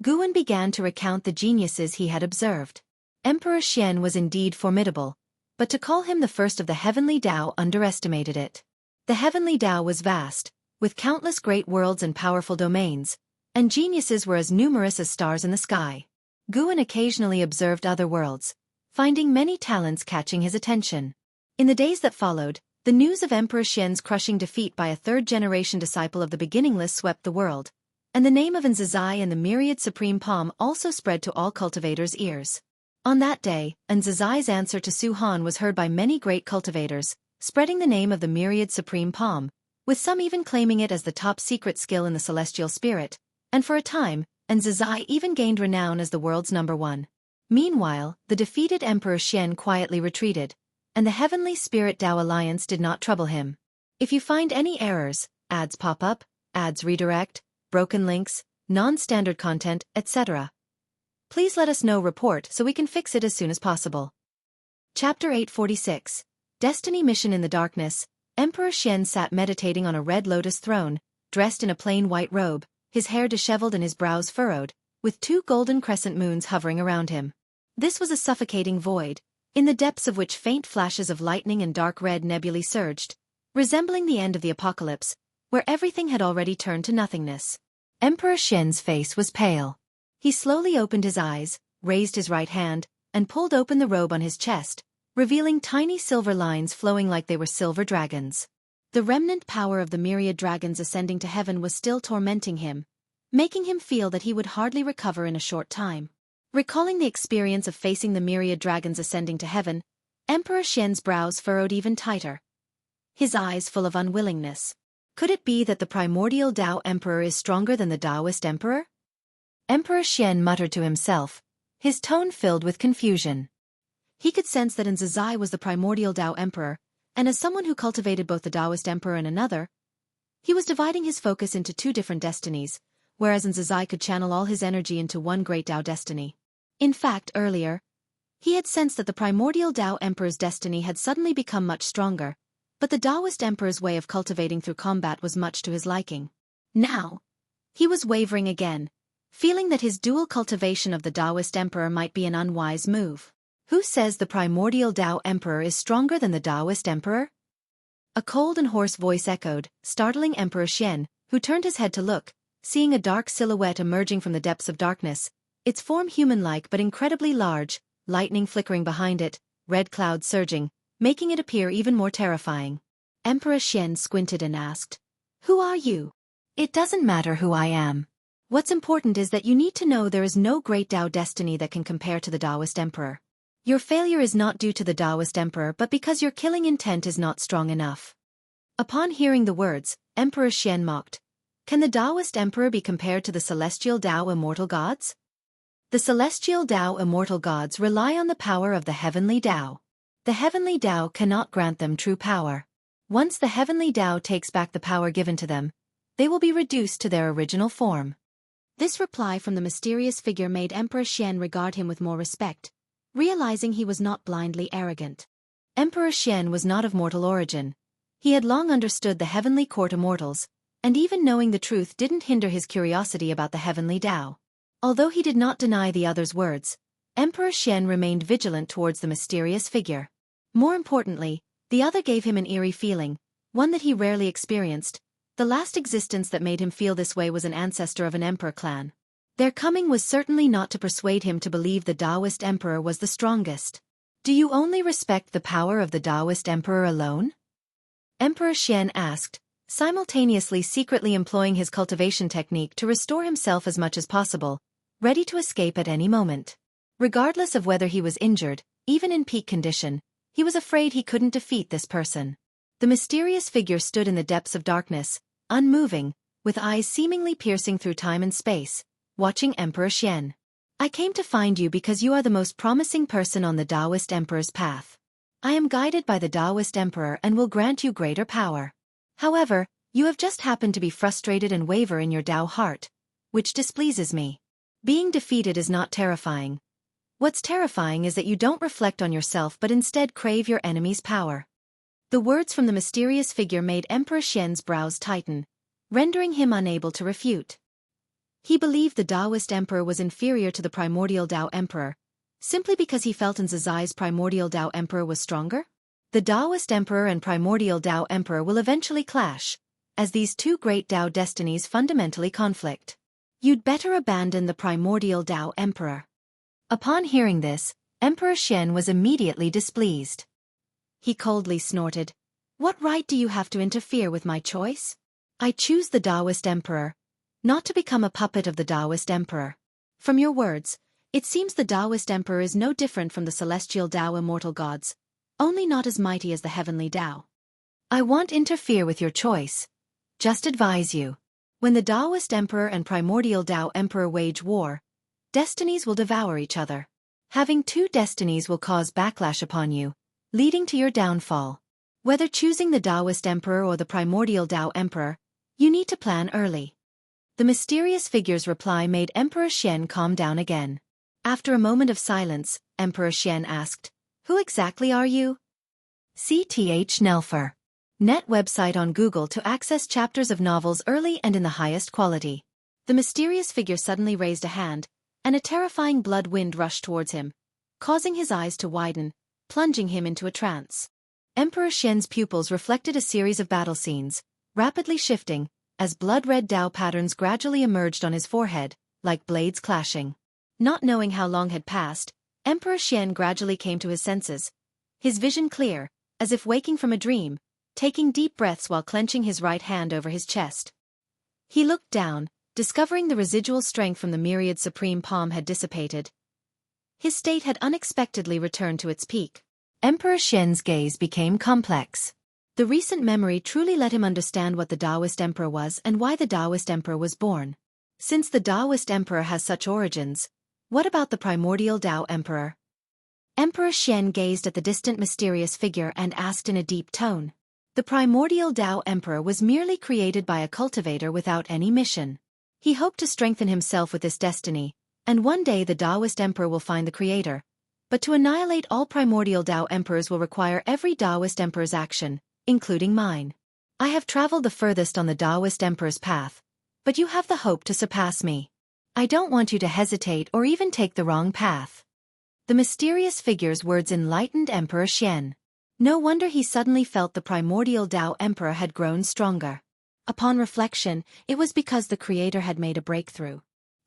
Guan began to recount the geniuses he had observed. Emperor Xian was indeed formidable, but to call him the first of the heavenly Tao underestimated it. The heavenly Tao was vast, with countless great worlds and powerful domains, and geniuses were as numerous as stars in the sky. Guan occasionally observed other worlds, finding many talents catching his attention. In the days that followed, the news of Emperor Xian's crushing defeat by a third-generation disciple of the Beginningless swept the world, and the name of Nzazai and the myriad supreme palm also spread to all cultivators' ears. On that day, Nzazai's answer to Su Han was heard by many great cultivators, spreading the name of the myriad supreme palm, with some even claiming it as the top secret skill in the celestial spirit, and for a time, Nzazai even gained renown as the world's #1. Meanwhile, the defeated Emperor Xian quietly retreated, and the Heavenly Spirit Tao Alliance did not trouble him. If you find any errors, ads pop up, ads redirect, broken links, non-standard content, etc., please let us know report so we can fix it as soon as possible. Chapter 846. Destiny Mission in the Darkness. Emperor Xian sat meditating on a red lotus throne, dressed in a plain white robe, his hair disheveled and his brows furrowed, with 2 golden crescent moons hovering around him. This was a suffocating void, in the depths of which faint flashes of lightning and dark red nebulae surged, resembling the end of the apocalypse, where everything had already turned to nothingness. Emperor Xian's face was pale. He slowly opened his eyes, raised his right hand, and pulled open the robe on his chest, revealing tiny silver lines flowing like they were silver dragons. The remnant power of the myriad dragons ascending to heaven was still tormenting him, making him feel that he would hardly recover in a short time. Recalling the experience of facing the myriad dragons ascending to heaven, Emperor Xian's brows furrowed even tighter, his eyes full of unwillingness. Could it be that the primordial Tao Emperor is stronger than the Taoist Emperor? Emperor Xian muttered to himself, his tone filled with confusion. He could sense that Nzazai was the primordial Tao Emperor, and as someone who cultivated both the Taoist Emperor and another, he was dividing his focus into 2 different destinies, whereas Nzazai could channel all his energy into one great Tao destiny. In fact, earlier, he had sensed that the primordial Tao Emperor's destiny had suddenly become much stronger, but the Taoist Emperor's way of cultivating through combat was much to his liking. Now, he was wavering again, feeling that his dual cultivation of the Taoist Emperor might be an unwise move. Who says the primordial Tao Emperor is stronger than the Taoist Emperor? A cold and hoarse voice echoed, startling Emperor Xian, who turned his head to look, seeing a dark silhouette emerging from the depths of darkness, its form human-like but incredibly large, lightning flickering behind it, red clouds surging, making it appear even more terrifying. Emperor Xian squinted and asked, "Who are you?" "It doesn't matter who I am. What's important is that you need to know there is no great Tao destiny that can compare to the Taoist Emperor. Your failure is not due to the Taoist Emperor but because your killing intent is not strong enough." Upon hearing the words, Emperor Xian mocked, "Can the Taoist Emperor be compared to the celestial Tao immortal gods? The celestial Tao immortal gods rely on the power of the heavenly Tao. The heavenly Tao cannot grant them true power. Once the heavenly Tao takes back the power given to them, they will be reduced to their original form." This reply from the mysterious figure made Emperor Xian regard him with more respect, realizing he was not blindly arrogant. Emperor Xian was not of mortal origin. He had long understood the heavenly court immortals, and even knowing the truth didn't hinder his curiosity about the heavenly Tao. Although he did not deny the other's words, Emperor Xian remained vigilant towards the mysterious figure. More importantly, the other gave him an eerie feeling, one that he rarely experienced. The last existence that made him feel this way was an ancestor of an emperor clan. Their coming was certainly not to persuade him to believe the Taoist Emperor was the strongest. "Do you only respect the power of the Taoist Emperor alone?" Emperor Xian asked, simultaneously secretly employing his cultivation technique to restore himself as much as possible, ready to escape at any moment. Regardless of whether he was injured, even in peak condition, he was afraid he couldn't defeat this person. The mysterious figure stood in the depths of darkness, unmoving, with eyes seemingly piercing through time and space, watching Emperor Xian. "I came to find you because you are the most promising person on the Taoist Emperor's path. I am guided by the Taoist Emperor and will grant you greater power. However, you have just happened to be frustrated and waver in your Tao heart, which displeases me. Being defeated is not terrifying. What's terrifying is that you don't reflect on yourself but instead crave your enemy's power." The words from the mysterious figure made Emperor Xian's brows tighten, rendering him unable to refute. He believed the Taoist Emperor was inferior to the primordial Tao Emperor, simply because he felt Nzazai's primordial Tao Emperor was stronger? The Taoist Emperor and primordial Tao Emperor will eventually clash, as these 2 great Tao destinies fundamentally conflict. You'd better abandon the primordial Tao Emperor. Upon hearing this, Emperor Xian was immediately displeased. He coldly snorted. What right do you have to interfere with my choice? I choose the Taoist Emperor, not to become a puppet of the Taoist Emperor. From your words, it seems the Taoist Emperor is no different from the celestial Tao immortal gods, only not as mighty as the heavenly Tao. I won't interfere with your choice. Just advise you. When the Taoist Emperor and primordial Tao Emperor wage war, destinies will devour each other. Having two destinies will cause backlash upon you, leading to your downfall. Whether choosing the Taoist Emperor or the primordial Tao Emperor, you need to plan early. The mysterious figure's reply made Emperor Xian calm down again. After a moment of silence, Emperor Xian asked, Who exactly are you? CTH Nelfer. Net website on Google to access chapters of novels early and in the highest quality. The mysterious figure suddenly raised a hand, and a terrifying blood wind rushed towards him, causing his eyes to widen, plunging him into a trance. Emperor Xian's pupils reflected a series of battle scenes, rapidly shifting, as blood-red Tao patterns gradually emerged on his forehead, like blades clashing. Not knowing how long had passed, Emperor Xian gradually came to his senses, his vision clear, as if waking from a dream, taking deep breaths while clenching his right hand over his chest. He looked down, discovering the residual strength from the myriad supreme palm had dissipated. His state had unexpectedly returned to its peak. Emperor Xian's gaze became complex. The recent memory truly let him understand what the Taoist Emperor was and why the Taoist Emperor was born. Since the Taoist Emperor has such origins, what about the primordial Tao Emperor? Emperor Xian gazed at the distant mysterious figure and asked in a deep tone. The primordial Tao Emperor was merely created by a cultivator without any mission. He hoped to strengthen himself with this destiny, and one day the Taoist Emperor will find the creator. But to annihilate all primordial Tao Emperors will require every Taoist Emperor's action, including mine. I have traveled the furthest on the Taoist Emperor's path, but you have the hope to surpass me. I don't want you to hesitate or even take the wrong path. The mysterious figure's words enlightened Emperor Xian. No wonder he suddenly felt the primordial Tao Emperor had grown stronger. Upon reflection, it was because the creator had made a breakthrough.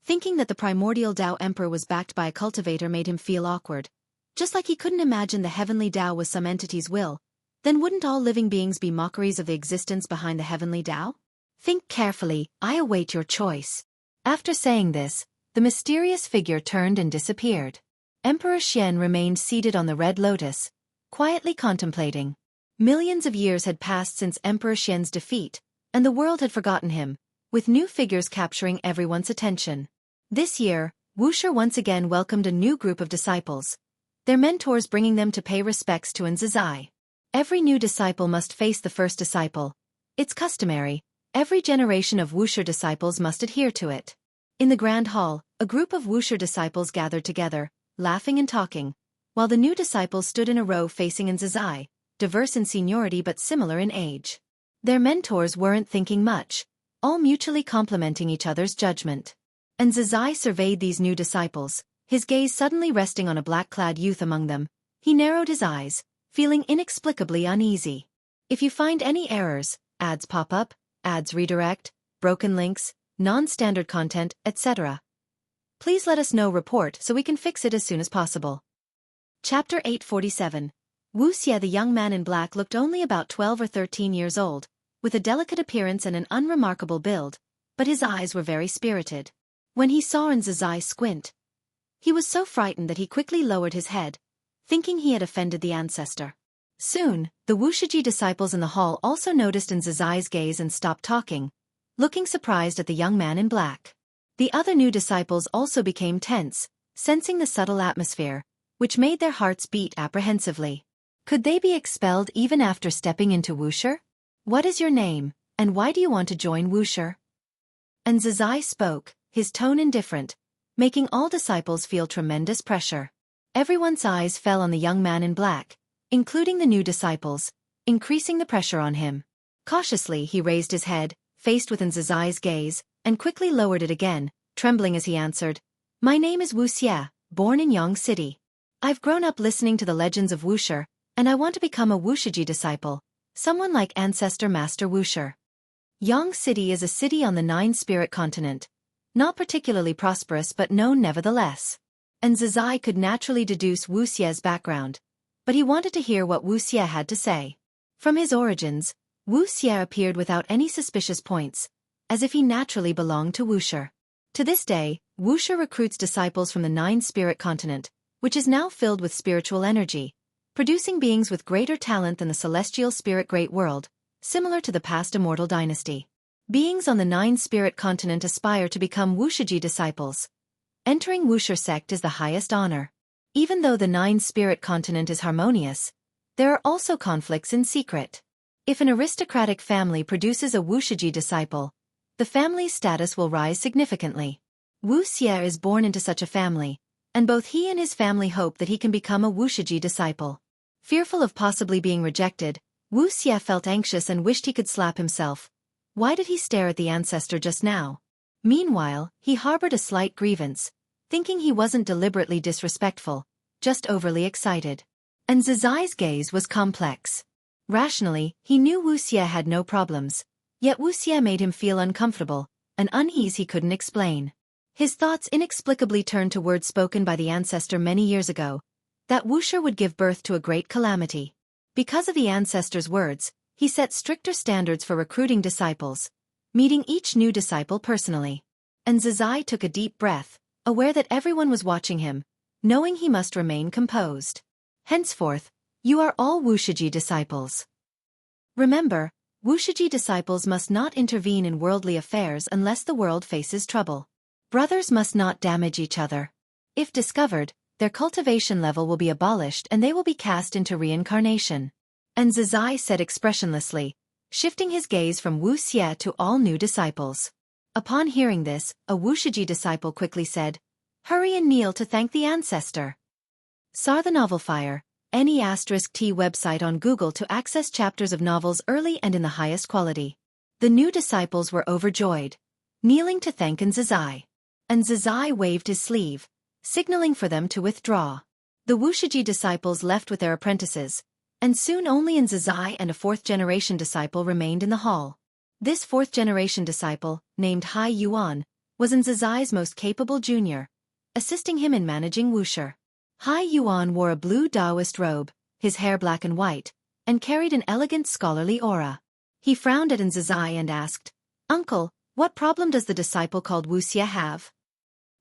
Thinking that the primordial Tao Emperor was backed by a cultivator made him feel awkward. Just like he couldn't imagine the heavenly Tao was some entity's will, then wouldn't all living beings be mockeries of the existence behind the heavenly Tao? Think carefully, I await your choice. After saying this, the mysterious figure turned and disappeared. Emperor Xian remained seated on the red lotus, quietly contemplating. Millions of years had passed since Emperor Xian's defeat, and the world had forgotten him, with new figures capturing everyone's attention. This year, Wuxia once again welcomed a new group of disciples, their mentors bringing them to pay respects to Nzizai. Every new disciple must face the first disciple. It's customary, every generation of Wuxia disciples must adhere to it. In the grand hall, a group of Wuxia disciples gathered together, laughing and talking, while the new disciples stood in a row facing Nzizai, diverse in seniority but similar in age. Their mentors weren't thinking much, all mutually complimenting each other's judgment. Nzizai surveyed these new disciples, his gaze suddenly resting on a black-clad youth among them. He narrowed his eyes, feeling inexplicably uneasy. If you find any errors, ads pop up, ads redirect, broken links, non-standard content, etc., please let us know. Report so we can fix it as soon as possible. Chapter 847. Wuxia, the young man in black, looked only about 12 or 13 years old, with a delicate appearance and an unremarkable build, but his eyes were very spirited. When he saw Nzizai squint, he was so frightened that he quickly lowered his head, thinking he had offended the ancestor. Soon, the Wuxia disciples in the hall also noticed Nzizai's gaze and stopped talking, looking surprised at the young man in black. The other new disciples also became tense, sensing the subtle atmosphere, which made their hearts beat apprehensively. Could they be expelled even after stepping into Wuxia? What is your name, and why do you want to join Wuxia? Nzizai spoke, his tone indifferent, making all disciples feel tremendous pressure. Everyone's eyes fell on the young man in black, including the new disciples, increasing the pressure on him. Cautiously he raised his head, faced with Nzizai's gaze, and quickly lowered it again, trembling as he answered, My name is Wuxia, born in Yang City. I've grown up listening to the legends of Wuxia, and I want to become a Wuxia disciple, someone like ancestor Master Wuxia. Yang City is a city on the Nine-Spirit continent, not particularly prosperous but known nevertheless. and Zizai could naturally deduce Wuxia's background, but he wanted to hear what Wuxia had to say. From his origins, Wuxia appeared without any suspicious points, as if he naturally belonged to Wuxia. To this day, Wuxia recruits disciples from the 9-spirit continent, which is now filled with spiritual energy, producing beings with greater talent than the celestial spirit great world, similar to the past immortal dynasty. Beings on the 9-spirit continent aspire to become Wuxia disciples. Entering Wuxia sect is the highest honor. Even though the 9-spirit continent is harmonious, there are also conflicts in secret. If an aristocratic family produces a Wuxia disciple, the family's status will rise significantly. Wuxia is born into such a family, and both he and his family hope that he can become a Wuxia disciple. Fearful of possibly being rejected, Wuxia felt anxious and wished he could slap himself. Why did he stare at the ancestor just now? Meanwhile, he harbored a slight grievance, thinking he wasn't deliberately disrespectful, just overly excited. And Zizai's gaze was complex. Rationally, he knew Wuxia had no problems, yet Wuxia made him feel uncomfortable, an unease he couldn't explain. His thoughts inexplicably turned to words spoken by the ancestor many years ago, that Wuxia would give birth to a great calamity. Because of the ancestor's words, he set stricter standards for recruiting disciples, meeting each new disciple personally. And Zizai took a deep breath, aware that everyone was watching him, knowing he must remain composed. Henceforth, you are all Wuxia disciples. Remember, Wuxia disciples must not intervene in worldly affairs unless the world faces trouble. Brothers must not damage each other. If discovered, their cultivation level will be abolished and they will be cast into reincarnation. And Zizai said expressionlessly, shifting his gaze from Wuxia to all new disciples. Upon hearing this, a Wuxia disciple quickly said, "Hurry and kneel to thank the ancestor." Sar the Novel Fire, NE*T website on Google to access chapters of novels early and in the highest quality. The new disciples were overjoyed, kneeling to thank Zizai. And Zizai waved his sleeve, signaling for them to withdraw. The Wuxia disciples left with their apprentices, and soon only Zizai and a 4th-generation disciple remained in the hall. This 4th-generation disciple, named Hai Yuan, was Zizai's most capable junior, assisting him in managing Wuxia. Hai Yuan wore a blue Taoist robe, his hair black and white, and carried an elegant scholarly aura. He frowned at Zizai and asked, "Uncle, what problem does the disciple called Wuxia have?"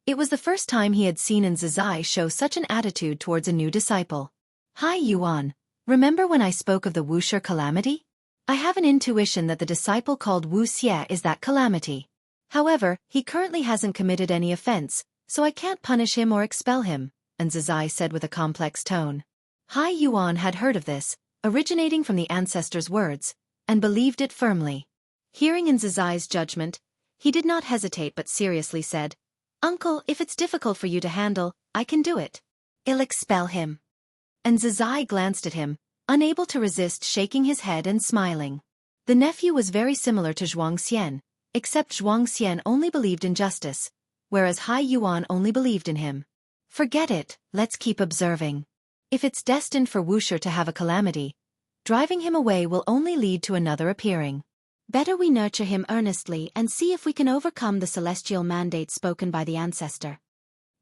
It was the first time he had seen Zizai show such an attitude towards a new disciple. "Hai Yuan, remember when I spoke of the Wuxia calamity? I have an intuition that the disciple called Wuxia is that calamity. However, he currently hasn't committed any offense, so I can't punish him or expel him," and Zizai said with a complex tone. Hai Yuan had heard of this, originating from the ancestor's words, and believed it firmly. Hearing Zizai's judgment, he did not hesitate but seriously said, "Uncle, if it's difficult for you to handle, I can do it. I'll expel him." And Zizai glanced at him, unable to resist shaking his head and smiling. The nephew was very similar to Zhuangxian, except Zhuangxian only believed in justice, whereas Hai Yuan only believed in him. "Forget it, let's keep observing. If it's destined for Wuxia to have a calamity, driving him away will only lead to another appearing. Better we nurture him earnestly and see if we can overcome the celestial mandate spoken by the ancestor."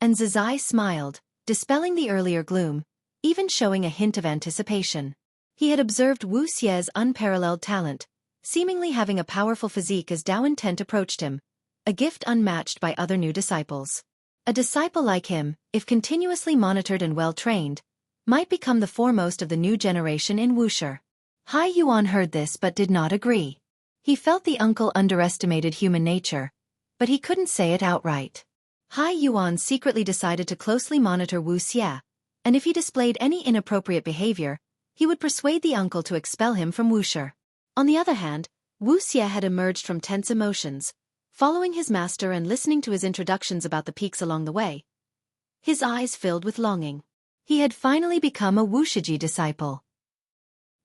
And Zizai smiled, dispelling the earlier gloom, even showing a hint of anticipation. He had observed Wuxia's unparalleled talent, seemingly having a powerful physique as Dao Intent approached him, a gift unmatched by other new disciples. A disciple like him, if continuously monitored and well-trained, might become the foremost of the new generation in Wuxia. Hai Yuan heard this but did not agree. He felt the uncle underestimated human nature, but he couldn't say it outright. Hai Yuan secretly decided to closely monitor Wuxia, and if he displayed any inappropriate behavior, he would persuade the uncle to expel him from Wuxia. On the other hand, Wuxia had emerged from tense emotions, following his master and listening to his introductions about the peaks along the way. His eyes filled with longing. He had finally become a Wuxia disciple.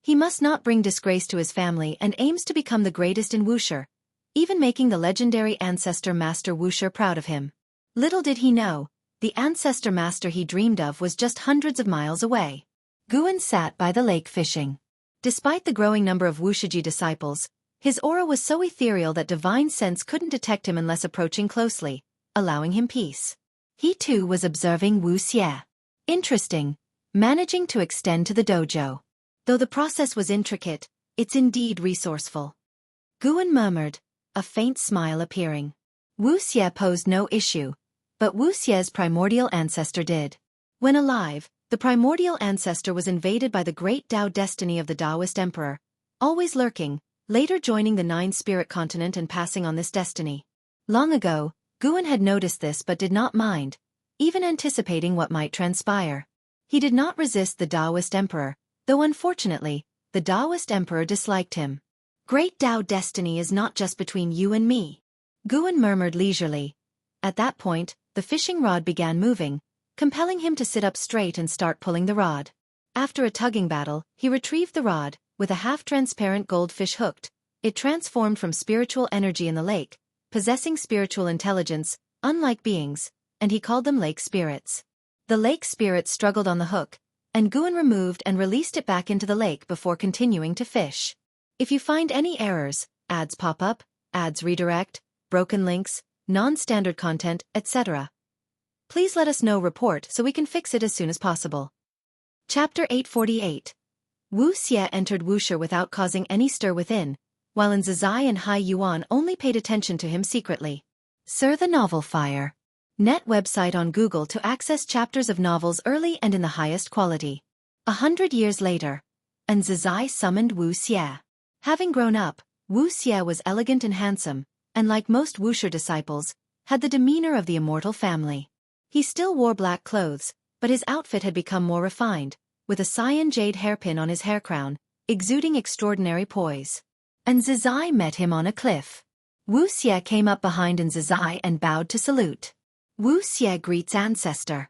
He must not bring disgrace to his family and aims to become the greatest in Wuxia, even making the legendary ancestor Master Wuxia proud of him. Little did he know, the ancestor master he dreamed of was just hundreds of miles away. Guan sat by the lake fishing. Despite the growing number of Wuxia disciples, his aura was so ethereal that divine sense couldn't detect him unless approaching closely, allowing him peace. He too was observing Wuxia. Interesting, managing to extend to the dojo. Though the process was intricate, it's indeed resourceful. Guan murmured, a faint smile appearing. Wuxia posed no issue, but Wuxia's primordial ancestor did. When alive, the primordial ancestor was invaded by the great Tao destiny of the Taoist emperor, always lurking, later joining the nine-spirit continent and passing on this destiny. Long ago, Guan had noticed this but did not mind, even anticipating what might transpire. He did not resist the Taoist emperor, though unfortunately, the Taoist emperor disliked him. Great Tao destiny is not just between you and me. Guan murmured leisurely. At that point, the fishing rod began moving, compelling him to sit up straight and start pulling the rod. After a tugging battle, he retrieved the rod, with a half-transparent goldfish hooked. It transformed from spiritual energy in the lake, possessing spiritual intelligence, unlike beings, and he called them lake spirits. The lake spirits struggled on the hook, and Guan removed and released it back into the lake before continuing to fish. If you find any errors, ads pop up, ads redirect, broken links, non-standard content, etc., please let us know. Report so we can fix it as soon as possible. Chapter 848. Wuxia entered Wuxia without causing any stir within, while Zizai and Hai Yuan only paid attention to him secretly. Sir, the Novel Fire. Net website on Google to access chapters of novels early and in the highest quality. 100 years later. Zizai summoned Wuxia. Having grown up, Wuxia was elegant and handsome, and like most Wuxia disciples, had the demeanor of the immortal family. He still wore black clothes, but his outfit had become more refined, with a cyan jade hairpin on his hair crown, exuding extraordinary poise. Zizai met him on a cliff. Wuxia came up behind Zizai and bowed to salute. Wuxia greets ancestor.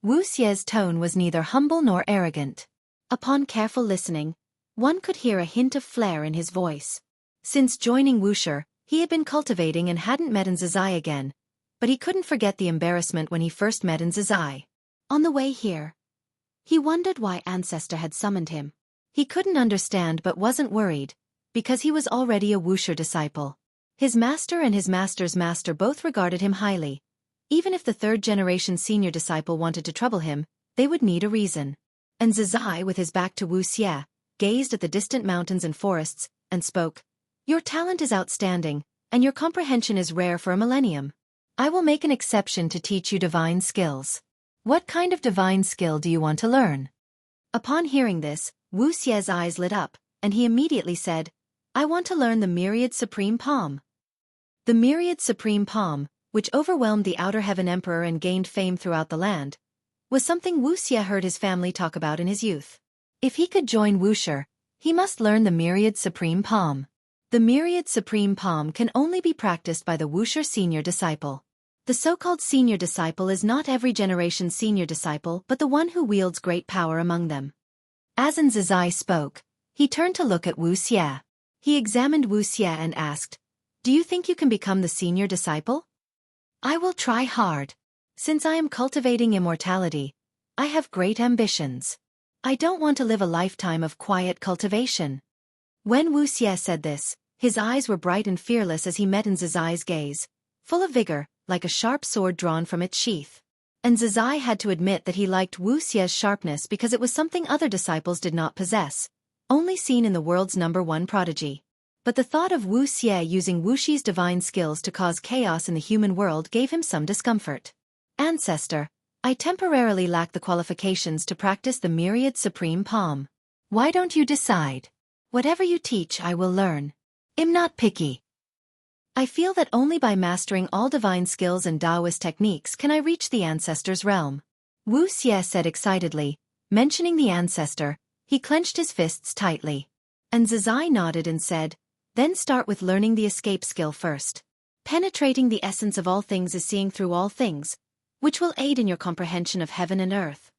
Wuxia's tone was neither humble nor arrogant. Upon careful listening, one could hear a hint of flair in his voice. Since joining Wuxia, he had been cultivating and hadn't met Zizai again, but he couldn't forget the embarrassment when he first met Zizai. On the way here, he wondered why ancestor had summoned him. He couldn't understand but wasn't worried, because he was already a Wuxia disciple. His master and his master's master both regarded him highly. Even if the third-generation senior disciple wanted to trouble him, they would need a reason. Zizai, with his back to Wuxia, gazed at the distant mountains and forests, and spoke. Your talent is outstanding, and your comprehension is rare for a millennium. I will make an exception to teach you divine skills. What kind of divine skill do you want to learn? Upon hearing this, Wuxia's eyes lit up, and he immediately said, I want to learn the Myriad Supreme Palm. The Myriad Supreme Palm, which overwhelmed the Outer Heaven Emperor and gained fame throughout the land, was something Wuxia heard his family talk about in his youth. If he could join Wuxia, he must learn the Myriad Supreme Palm. The Myriad Supreme Palm can only be practiced by the Wuxia senior disciple. The so-called senior disciple is not every generation's senior disciple but the one who wields great power among them. As Zizai spoke, he turned to look at Wuxia. He examined Wuxia and asked, Do you think you can become the senior disciple? I will try hard. Since I am cultivating immortality, I have great ambitions. I don't want to live a lifetime of quiet cultivation. When Wuxia said this, his eyes were bright and fearless as he met Zizai's gaze, full of vigor, like a sharp sword drawn from its sheath. Zizai had to admit that he liked Wuxia's sharpness because it was something other disciples did not possess, only seen in the world's #1 prodigy. But the thought of Wuxia using Wuxi's divine skills to cause chaos in the human world gave him some discomfort. Ancestor, I temporarily lack the qualifications to practice the Myriad Supreme Palm. Why don't you decide? Whatever you teach I will learn. I'm not picky. I feel that only by mastering all divine skills and Taoist techniques can I reach the ancestor's realm. Wuxia said excitedly, mentioning the ancestor, he clenched his fists tightly. Zizai nodded and said, Then start with learning the escape skill first. Penetrating the essence of all things is seeing through all things, which will aid in your comprehension of heaven and earth.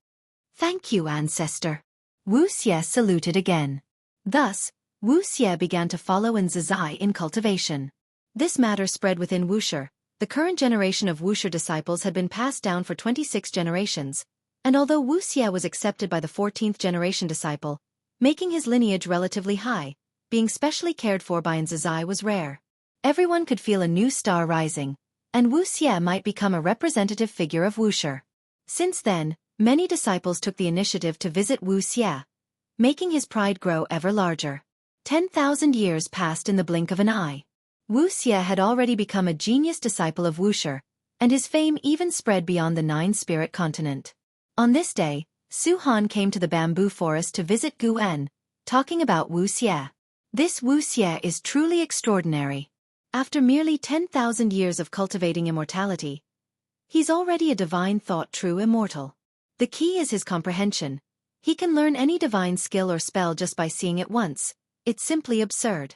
Thank you, ancestor. Wuxia saluted again. Thus, Wuxia began to follow Zizai in cultivation. This matter spread within Wuxia. The current generation of Wuxia disciples had been passed down for 26 generations, and although Wuxia was accepted by the 14th generation disciple, making his lineage relatively high, being specially cared for by Zizai was rare. Everyone could feel a new star rising, and Wuxia might become a representative figure of Wuxia. Since then, many disciples took the initiative to visit Wuxia, making his pride grow ever larger. 10,000 years passed in the blink of an eye. Wuxia had already become a genius disciple of Wuxia, and his fame even spread beyond the nine-spirit continent. On this day, Xiaofan came to the bamboo forest to visit Guan, talking about Wuxia. This Wuxia is truly extraordinary. After merely 10,000 years of cultivating immortality, he's already a divine thought true immortal. The key is his comprehension. He can learn any divine skill or spell just by seeing it once. It's simply absurd.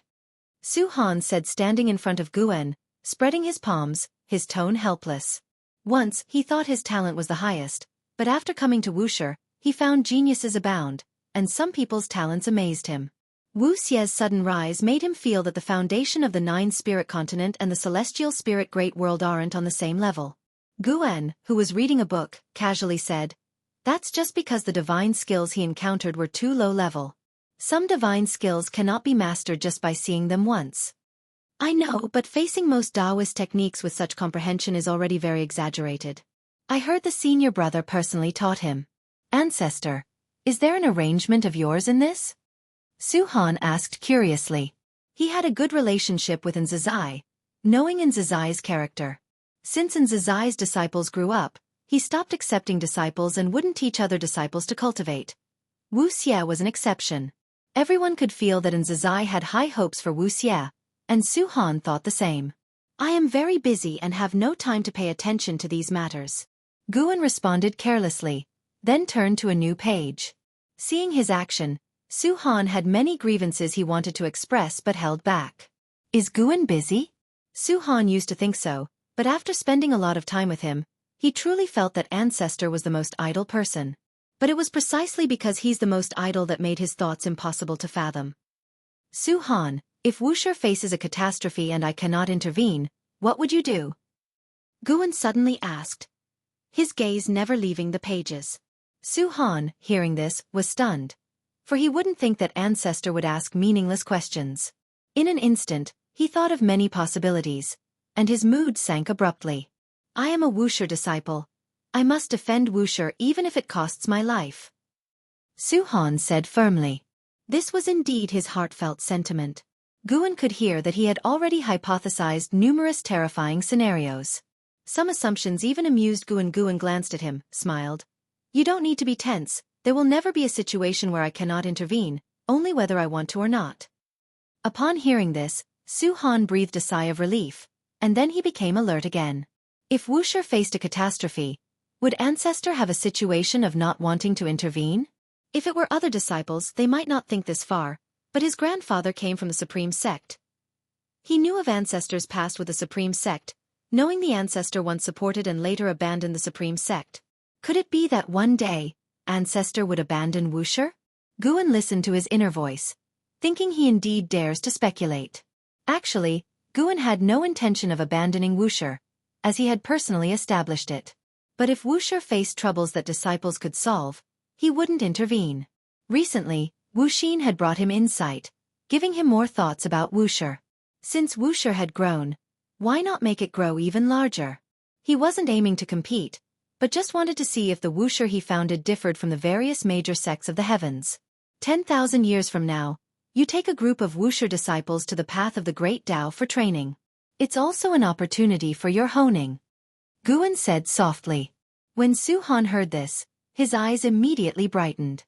Xiaofan said, standing in front of Guan, spreading his palms, his tone helpless. Once, he thought his talent was the highest, but after coming to Wuxia, he found geniuses abound, and some people's talents amazed him. Wuxia's sudden rise made him feel that the foundation of the nine-spirit continent and the celestial spirit great world aren't on the same level. Guan, who was reading a book, casually said, "That's just because the divine skills he encountered were too low level. Some divine skills cannot be mastered just by seeing them once." "I know, but facing most Taoist techniques with such comprehension is already very exaggerated. I heard the senior brother personally taught him." "Ancestor, is there an arrangement of yours in this?" Xiaofan asked curiously. He had a good relationship with Nzizai, knowing Nzizai's character. Since Nzizai's disciples grew up, he stopped accepting disciples and wouldn't teach other disciples to cultivate. Wuxia was an exception. Everyone could feel that Nzizai had high hopes for Wuxia, and Xiaofan thought the same. "I am very busy and have no time to pay attention to these matters," Guan responded carelessly, then turned to a new page. Seeing his action, Xiaofan had many grievances he wanted to express but held back. "Is Guan busy?" Xiaofan used to think so, but after spending a lot of time with him, he truly felt that Ancestor was the most idle person. But it was precisely because he's the most idle that made his thoughts impossible to fathom. "Xiaofan, if Wuxia faces a catastrophe and I cannot intervene, what would you do?" Guan suddenly asked, his gaze never leaving the pages. Xiaofan, hearing this, was stunned, for he wouldn't think that Ancestor would ask meaningless questions. In an instant, he thought of many possibilities, and his mood sank abruptly. "I am a Wuxia disciple. I must defend Wuxia even if it costs my life," Xiaofan said firmly. This was indeed his heartfelt sentiment. Guan could hear that he had already hypothesized numerous terrifying scenarios. Some assumptions even amused Guan. Guan glanced at him, smiled. "You don't need to be tense. There will never be a situation where I cannot intervene, only whether I want to or not." Upon hearing this, Xiaofan breathed a sigh of relief, and then he became alert again. If Wuxia faced a catastrophe, would Ancestor have a situation of not wanting to intervene? If it were other disciples, they might not think this far, but his grandfather came from the Supreme Sect. He knew of Ancestor's past with the Supreme Sect, knowing the Ancestor once supported and later abandoned the Supreme Sect. Could it be that one day, Ancestor would abandon Wuxia? Guan listened to his inner voice, thinking he indeed dares to speculate. Actually, Guan had no intention of abandoning Wuxia, as he had personally established it. But if Wuxia faced troubles that disciples could solve, he wouldn't intervene. Recently, Wuxin had brought him insight, giving him more thoughts about Wuxia. Since Wuxia had grown, why not make it grow even larger? He wasn't aiming to compete, but just wanted to see if the Wuxia he founded differed from the various major sects of the heavens. 10,000 years from now, you take a group of Wuxia disciples to the path of the Great Tao for training. It's also an opportunity for your honing, Guan said softly. When Xiaofan heard this, his eyes immediately brightened.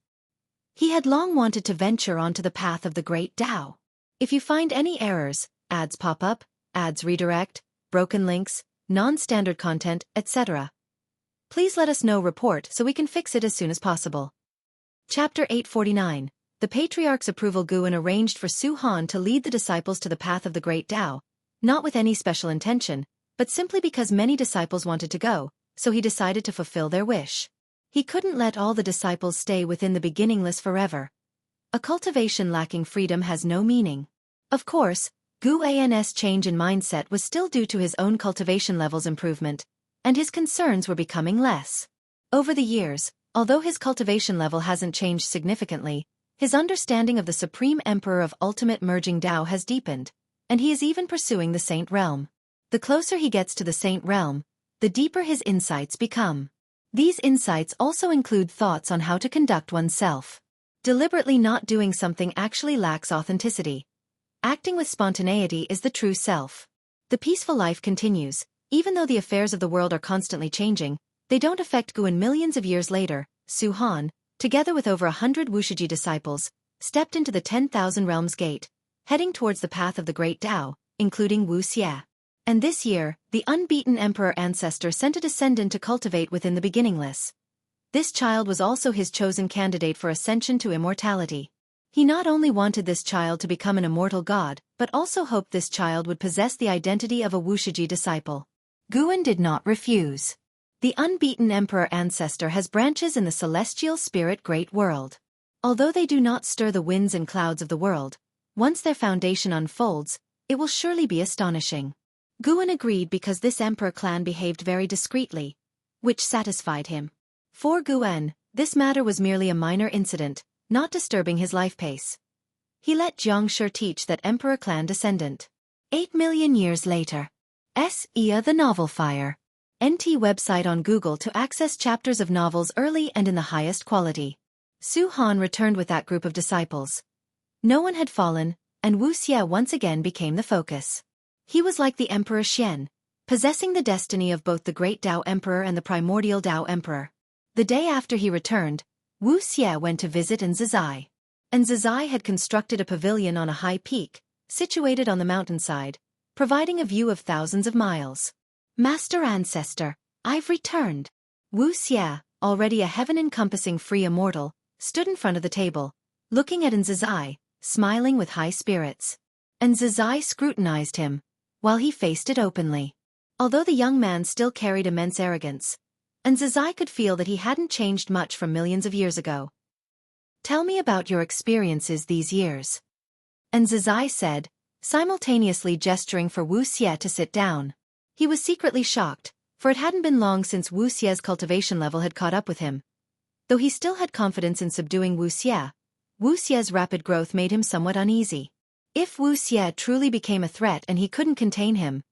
He had long wanted to venture onto the path of the Great Tao. If you find any errors, ads pop up, ads redirect, broken links, non-standard content, etc., please let us know. Report so we can fix it as soon as possible. Chapter 849. The Patriarch's Approval. Guan arranged for Xiaofan to lead the disciples to the path of the Great Tao, not with any special intention, but simply because many disciples wanted to go, so he decided to fulfill their wish. He couldn't let all the disciples stay within the beginningless forever. A cultivation lacking freedom has no meaning. Of course, Guan's change in mindset was still due to his own cultivation levels improvement, and his concerns were becoming less. Over the years, although his cultivation level hasn't changed significantly, his understanding of the Supreme Emperor of Ultimate Merging Tao has deepened, and he is even pursuing the Saint Realm. The closer he gets to the saint realm, the deeper his insights become. These insights also include thoughts on how to conduct oneself. Deliberately not doing something actually lacks authenticity. Acting with spontaneity is the true self. The peaceful life continues, even though the affairs of the world are constantly changing. They don't affect Guan. Millions of years later, Su-Han, together with over 100 Wuxia disciples, stepped into the 10,000 Realms Gate, heading towards the path of the Great Tao, including Wuxia. And this year, the unbeaten emperor ancestor sent a descendant to cultivate within the beginningless. This child was also his chosen candidate for ascension to immortality. He not only wanted this child to become an immortal god, but also hoped this child would possess the identity of a Wuxia disciple. Guan did not refuse. The unbeaten emperor ancestor has branches in the celestial spirit great world. Although they do not stir the winds and clouds of the world, once their foundation unfolds, it will surely be astonishing. Guan agreed because this emperor clan behaved very discreetly, which satisfied him. For Guan, this matter was merely a minor incident, not disturbing his life pace. He let Jiangshi teach that emperor clan descendant. 8 million years later. Ia the Novel Fire. NT website on Google to access chapters of novels early and in the highest quality. Su-Han returned with that group of disciples. No one had fallen, and Wuxia once again became the focus. He was like the Emperor Xian, possessing the destiny of both the Great Tao Emperor and the Primordial Tao Emperor. The day after he returned, Wuxia went to visit Nzizai. Nzizai had constructed a pavilion on a high peak, situated on the mountainside, providing a view of thousands of miles. Master Ancestor, I've returned. Wuxia, already a heaven-encompassing free immortal, stood in front of the table, looking at Nzizai, smiling with high spirits. Nzizai scrutinized him, while he faced it openly. Although the young man still carried immense arrogance, Nzizai could feel that he hadn't changed much from millions of years ago. Tell me about your experiences these years. Nzizai said, simultaneously gesturing for Wuxia to sit down. He was secretly shocked, for it hadn't been long since Wuxia's cultivation level had caught up with him. Though he still had confidence in subduing Wuxia, Wuxia's rapid growth made him somewhat uneasy. If Wuxia truly became a threat and he couldn't contain him,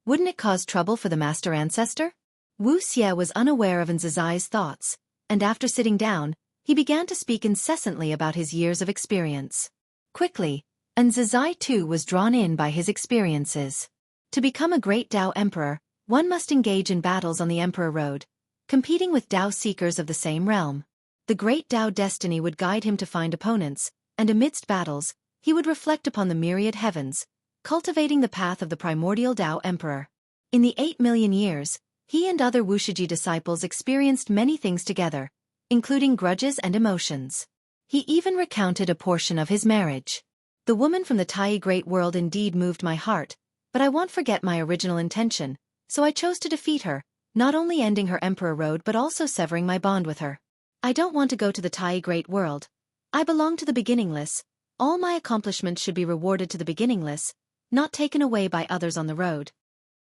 wouldn't it cause trouble for the Master Ancestor? Wuxia was unaware of Nzizai's thoughts, and after sitting down, he began to speak incessantly about his years of experience. Quickly, Nzizai too was drawn in by his experiences. To become a great Tao Emperor, one must engage in battles on the Emperor Road, competing with Tao seekers of the same realm. The great Tao destiny would guide him to find opponents, and amidst battles, he would reflect upon the myriad heavens, cultivating the path of the primordial Tao Emperor. In the 8 million years, he and other Wuxia disciples experienced many things together, including grudges and emotions. He even recounted a portion of his marriage. The woman from the Tai Great World indeed moved my heart, but I won't forget my original intention, so I chose to defeat her, not only ending her Emperor Road but also severing my bond with her. I don't want to go to the Tai Great World. I belong to the beginningless. All my accomplishments should be rewarded to the beginningless, not taken away by others on the road.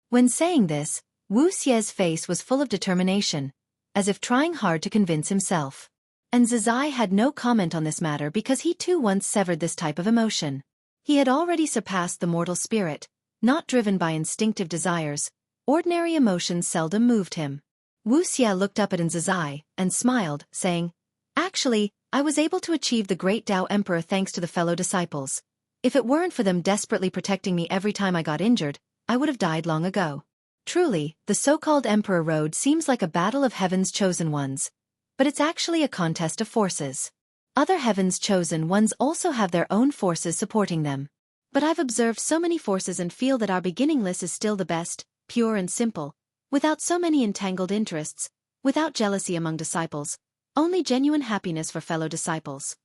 When saying this, Wuxia's face was full of determination, as if trying hard to convince himself. And Nzizai had no comment on this matter because he too once severed this type of emotion. He had already surpassed the mortal spirit, not driven by instinctive desires. Ordinary emotions seldom moved him. Wuxia looked up at Nzizai and smiled, saying, actually, I was able to achieve the great Tao Emperor thanks to the fellow disciples. If it weren't for them desperately protecting me every time I got injured, I would have died long ago. Truly, the so-called Emperor Road seems like a battle of heaven's chosen ones, but it's actually a contest of forces. Other heaven's chosen ones also have their own forces supporting them. But I've observed so many forces and feel that our beginningless is still the best, pure and simple, without so many entangled interests, without jealousy among disciples, only genuine happiness for fellow disciples.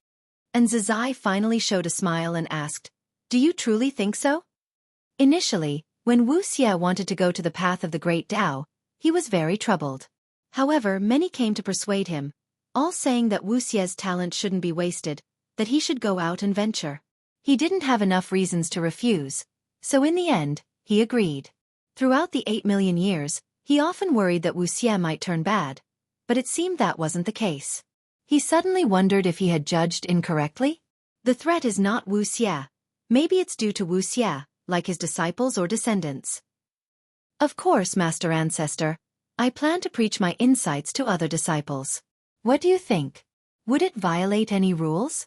And Nzizai finally showed a smile and asked, do you truly think so? Initially, when Wuxia wanted to go to the path of the great Tao, he was very troubled. However, many came to persuade him, all saying that Wuxia's talent shouldn't be wasted, that he should go out and venture. He didn't have enough reasons to refuse, so in the end, he agreed. Throughout the 8 million years, he often worried that Wuxia might turn bad, but it seemed that wasn't the case. He suddenly wondered if he had judged incorrectly. The threat is not Wuxia. Maybe it's due to Wuxia, like his disciples or descendants. Of course, Master Ancestor. I plan to preach my insights to other disciples. What do you think? Would it violate any rules?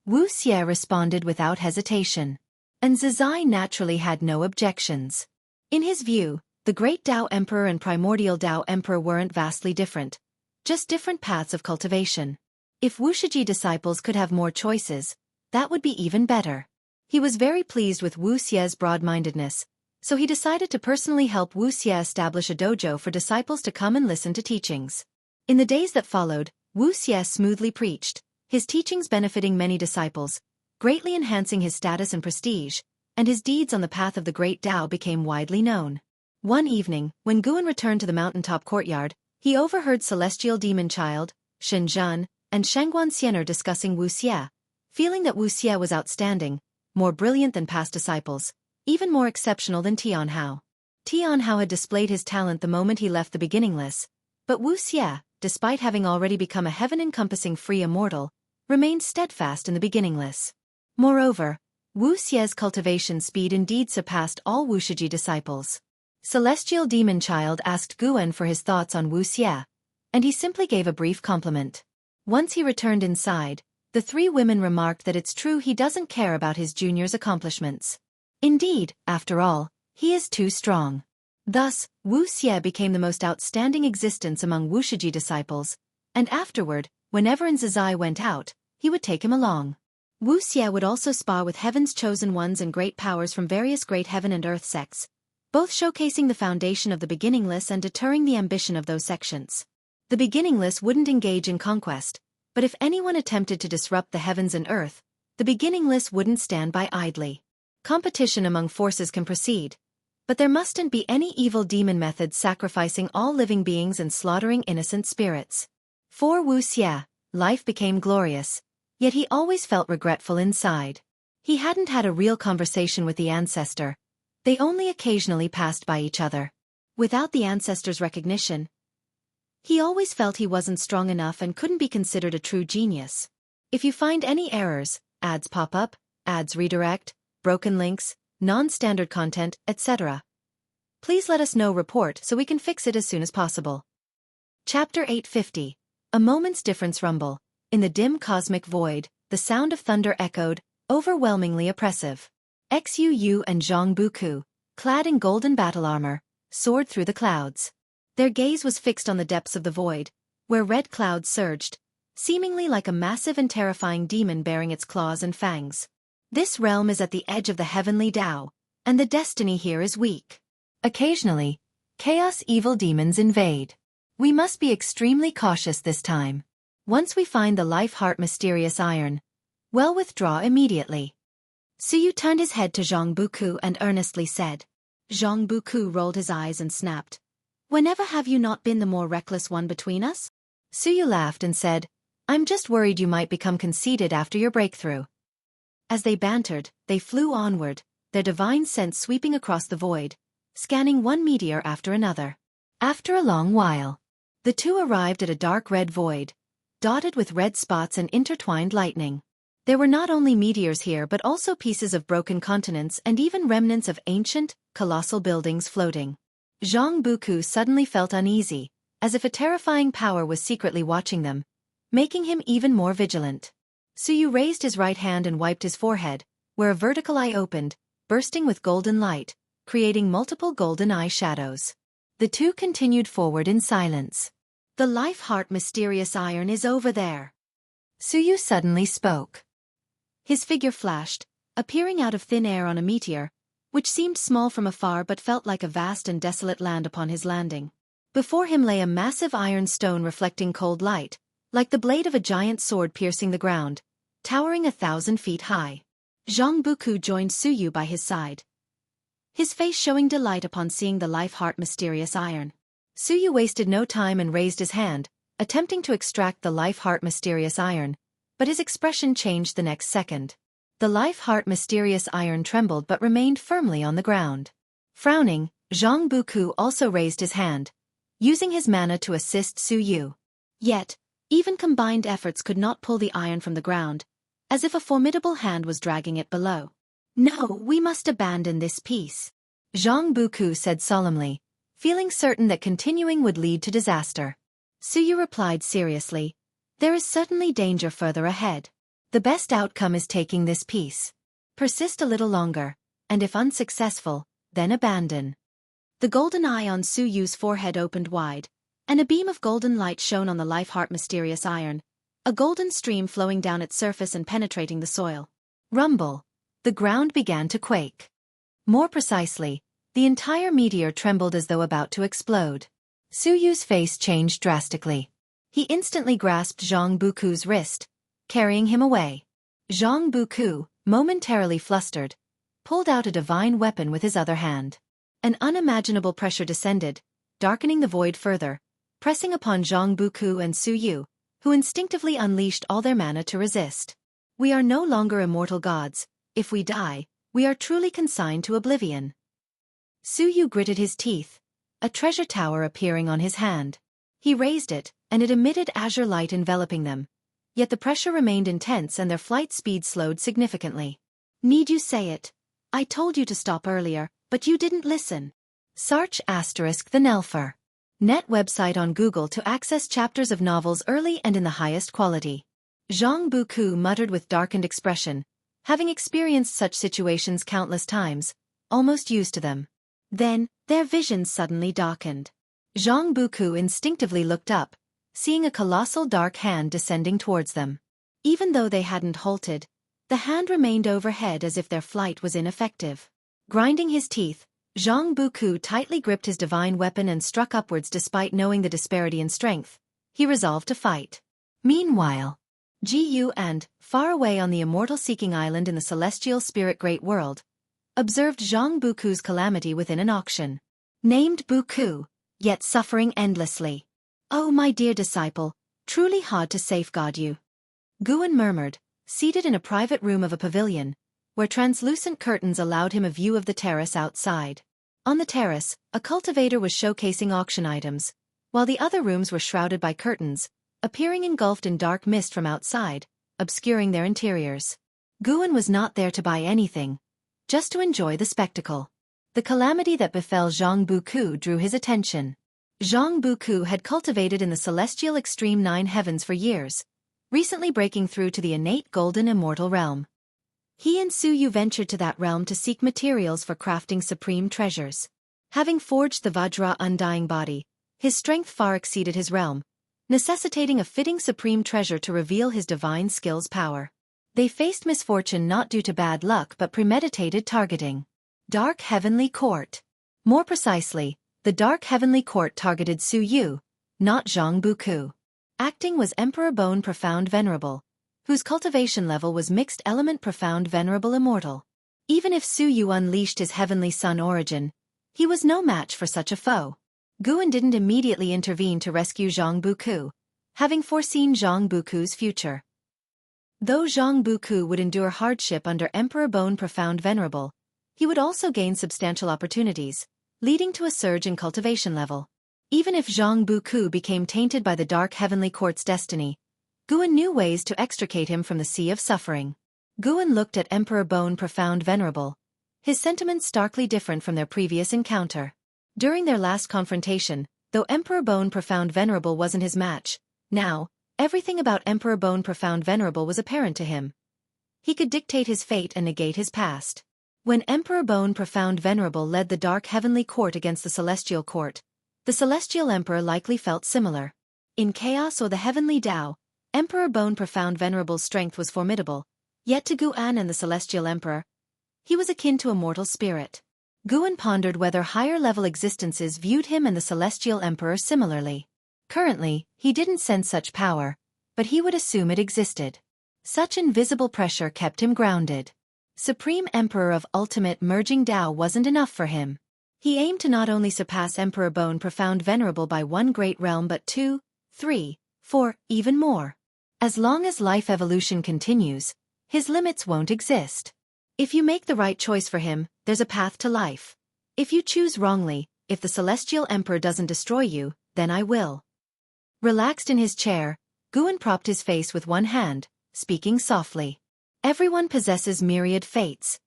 Wuxia responded without hesitation. And Zizai naturally had no objections. In his view, the Great Tao Emperor and Primordial Tao Emperor weren't vastly different, just different paths of cultivation. If Wuxia disciples could have more choices, that would be even better. He was very pleased with Wuxia's broad-mindedness, so he decided to personally help Wuxia establish a dojo for disciples to come and listen to teachings. In the days that followed, Wuxia smoothly preached, his teachings benefiting many disciples, greatly enhancing his status and prestige, and his deeds on the path of the Great Tao became widely known. One evening, when Guan returned to the mountaintop courtyard, he overheard Celestial Demon Child, Shenzhen, and Shangguan Xiener discussing Wuxia, feeling that Wuxia was outstanding, more brilliant than past disciples, even more exceptional than Tianhao. Tianhao had displayed his talent the moment he left the beginningless, but Wuxia, despite having already become a heaven-encompassing free immortal, remained steadfast in the beginningless. Moreover, Wuxia's cultivation speed indeed surpassed all Wuxia disciples. Celestial Demon Child asked Guan for his thoughts on Wuxia, and he simply gave a brief compliment. Once he returned inside, the three women remarked that it's true he doesn't care about his junior's accomplishments. Indeed, after all, he is too strong. Thus, Wuxia became the most outstanding existence among Wuxia disciples, and afterward, whenever Zizai went out, he would take him along. Wuxia would also spar with heaven's chosen ones and great powers from various great heaven and earth sects, both showcasing the foundation of the beginningless and deterring the ambition of those sections. The beginningless wouldn't engage in conquest, but if anyone attempted to disrupt the heavens and earth, the beginningless wouldn't stand by idly. Competition among forces can proceed, but there mustn't be any evil demon methods sacrificing all living beings and slaughtering innocent spirits. For Wuxia, life became glorious, yet he always felt regretful inside. He hadn't had a real conversation with the ancestor. They only occasionally passed by each other. Without the ancestor's recognition, he always felt he wasn't strong enough and couldn't be considered a true genius. If you find any errors, ads pop up, ads redirect, broken links, non-standard content, etc., please let us know. Report so we can fix it as soon as possible. Chapter 850. A moment's difference rumble. In the dim cosmic void, the sound of thunder echoed, overwhelmingly oppressive. Xuu and Zhang Buku, clad in golden battle armor, soared through the clouds. Their gaze was fixed on the depths of the void, where red clouds surged, seemingly like a massive and terrifying demon bearing its claws and fangs. This realm is at the edge of the heavenly Tao, and the destiny here is weak. Occasionally, chaos evil demons invade. We must be extremely cautious this time. Once we find the life-heart mysterious iron, we'll withdraw immediately. Suyu turned his head to Zhang Buku and earnestly said. Zhang Buku rolled his eyes and snapped. Whenever have you not been the more reckless one between us? Suyu laughed and said, I'm just worried you might become conceited after your breakthrough. As they bantered, they flew onward, their divine sense sweeping across the void, scanning one meteor after another. After a long while, the two arrived at a dark red void, dotted with red spots and intertwined lightning. There were not only meteors here but also pieces of broken continents and even remnants of ancient, colossal buildings floating. Zhang Buku suddenly felt uneasy, as if a terrifying power was secretly watching them, making him even more vigilant. Suyu raised his right hand and wiped his forehead, where a vertical eye opened, bursting with golden light, creating multiple golden eye shadows. The two continued forward in silence. The life-heart mysterious iron is over there. Suyu suddenly spoke. His figure flashed, appearing out of thin air on a meteor, which seemed small from afar but felt like a vast and desolate land upon his landing. Before him lay a massive iron stone reflecting cold light, like the blade of a giant sword piercing the ground, towering 1,000 feet high. Zhang Buku joined Suyu by his side, his face showing delight upon seeing the life-heart mysterious iron. Suyu wasted no time and raised his hand, attempting to extract the life-heart mysterious iron, but his expression changed the next second. The life-heart mysterious iron trembled but remained firmly on the ground. Frowning, Zhang Buku also raised his hand, using his mana to assist Suyu. Yet, even combined efforts could not pull the iron from the ground, as if a formidable hand was dragging it below. No, we must abandon this piece. Zhang Buku said solemnly, feeling certain that continuing would lead to disaster. Su Yu replied seriously, there is certainly danger further ahead. The best outcome is taking this peace. Persist a little longer, and if unsuccessful, then abandon. The golden eye on Su Yu's forehead opened wide, and a beam of golden light shone on the life-heart mysterious iron, a golden stream flowing down its surface and penetrating the soil. Rumble. The ground began to quake. More precisely, the entire meteor trembled as though about to explode. Su Yu's face changed drastically. He instantly grasped Zhang Buku's wrist, carrying him away. Zhang Buku, momentarily flustered, pulled out a divine weapon with his other hand. An unimaginable pressure descended, darkening the void further, pressing upon Zhang Buku and Su Yu, who instinctively unleashed all their mana to resist. We are no longer immortal gods. If we die, we are truly consigned to oblivion. Su Yu gritted his teeth, a treasure tower appearing on his hand. He raised it, and it emitted azure light enveloping them. Yet the pressure remained intense and their flight speed slowed significantly. Need you say it? I told you to stop earlier, but you didn't listen. Search *the Nelfer. Net website on Google to access chapters of novels early and in the highest quality. Zhang Buku muttered with darkened expression, having experienced such situations countless times, almost used to them. Then, their visions suddenly darkened. Zhang Buku instinctively looked up, seeing a colossal dark hand descending towards them. Even though they hadn't halted, the hand remained overhead as if their flight was ineffective. Grinding his teeth, Zhang Buku tightly gripped his divine weapon and struck upwards despite knowing the disparity in strength. He resolved to fight. Meanwhile, Ji and, far away on the immortal-seeking island in the celestial spirit great world, observed Zhang Buku's calamity within an auction. Named Buku, yet suffering endlessly. Oh my dear disciple, truly hard to safeguard you. Guan murmured, seated in a private room of a pavilion, where translucent curtains allowed him a view of the terrace outside. On the terrace, a cultivator was showcasing auction items, while the other rooms were shrouded by curtains, appearing engulfed in dark mist from outside, obscuring their interiors. Guan was not there to buy anything, just to enjoy the spectacle. The calamity that befell Zhang Buku drew his attention. Zhang Buku had cultivated in the celestial extreme 9 heavens for years, recently breaking through to the innate golden immortal realm. He and Su Yu ventured to that realm to seek materials for crafting supreme treasures. Having forged the Vajra undying body, his strength far exceeded his realm, necessitating a fitting supreme treasure to reveal his divine skill's power. They faced misfortune not due to bad luck but premeditated targeting. Dark Heavenly Court. More precisely, the Dark Heavenly Court targeted Su Yu, not Zhang Buku. Acting was Emperor Bone Profound Venerable, whose cultivation level was Mixed Element Profound Venerable Immortal. Even if Su Yu unleashed his heavenly sun origin, he was no match for such a foe. Guan didn't immediately intervene to rescue Zhang Buku, having foreseen Zhang Buku's future. Though Zhang Buku would endure hardship under Emperor Bone Profound Venerable, he would also gain substantial opportunities, leading to a surge in cultivation level. Even if Zhang Buku became tainted by the Dark Heavenly Court's destiny, Guan knew ways to extricate him from the sea of suffering. Guan looked at Emperor Bone Profound Venerable, his sentiments starkly different from their previous encounter. During their last confrontation, though Emperor Bone Profound Venerable wasn't his match, now, everything about Emperor Bone Profound Venerable was apparent to him. He could dictate his fate and negate his past. When Emperor Bone Profound Venerable led the Dark Heavenly Court against the Celestial Court, the Celestial Emperor likely felt similar. In chaos or the Heavenly Tao, Emperor Bone Profound Venerable's strength was formidable, yet to Guan and the Celestial Emperor, he was akin to a mortal spirit. Guan pondered whether higher-level existences viewed him and the Celestial Emperor similarly. Currently, he didn't sense such power, but he would assume it existed. Such invisible pressure kept him grounded. Supreme Emperor of Ultimate Merging Tao wasn't enough for him. He aimed to not only surpass Emperor Bone Profound Venerable by one great realm but 2, 3, 4, even more. As long as life evolution continues, his limits won't exist. If you make the right choice for him, there's a path to life. If you choose wrongly, if the Celestial Emperor doesn't destroy you, then I will. Relaxed in his chair, Guan propped his face with one hand, speaking softly. Everyone possesses myriad fates.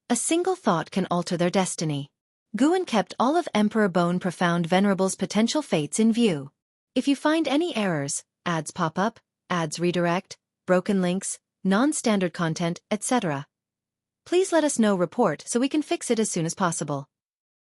A single thought can alter their destiny. Guan kept all of Emperor Bone Profound Venerable's potential fates in view. If you find any errors, ads pop up, ads redirect, broken links, non-standard content, etc., please let us know report so we can fix it as soon as possible.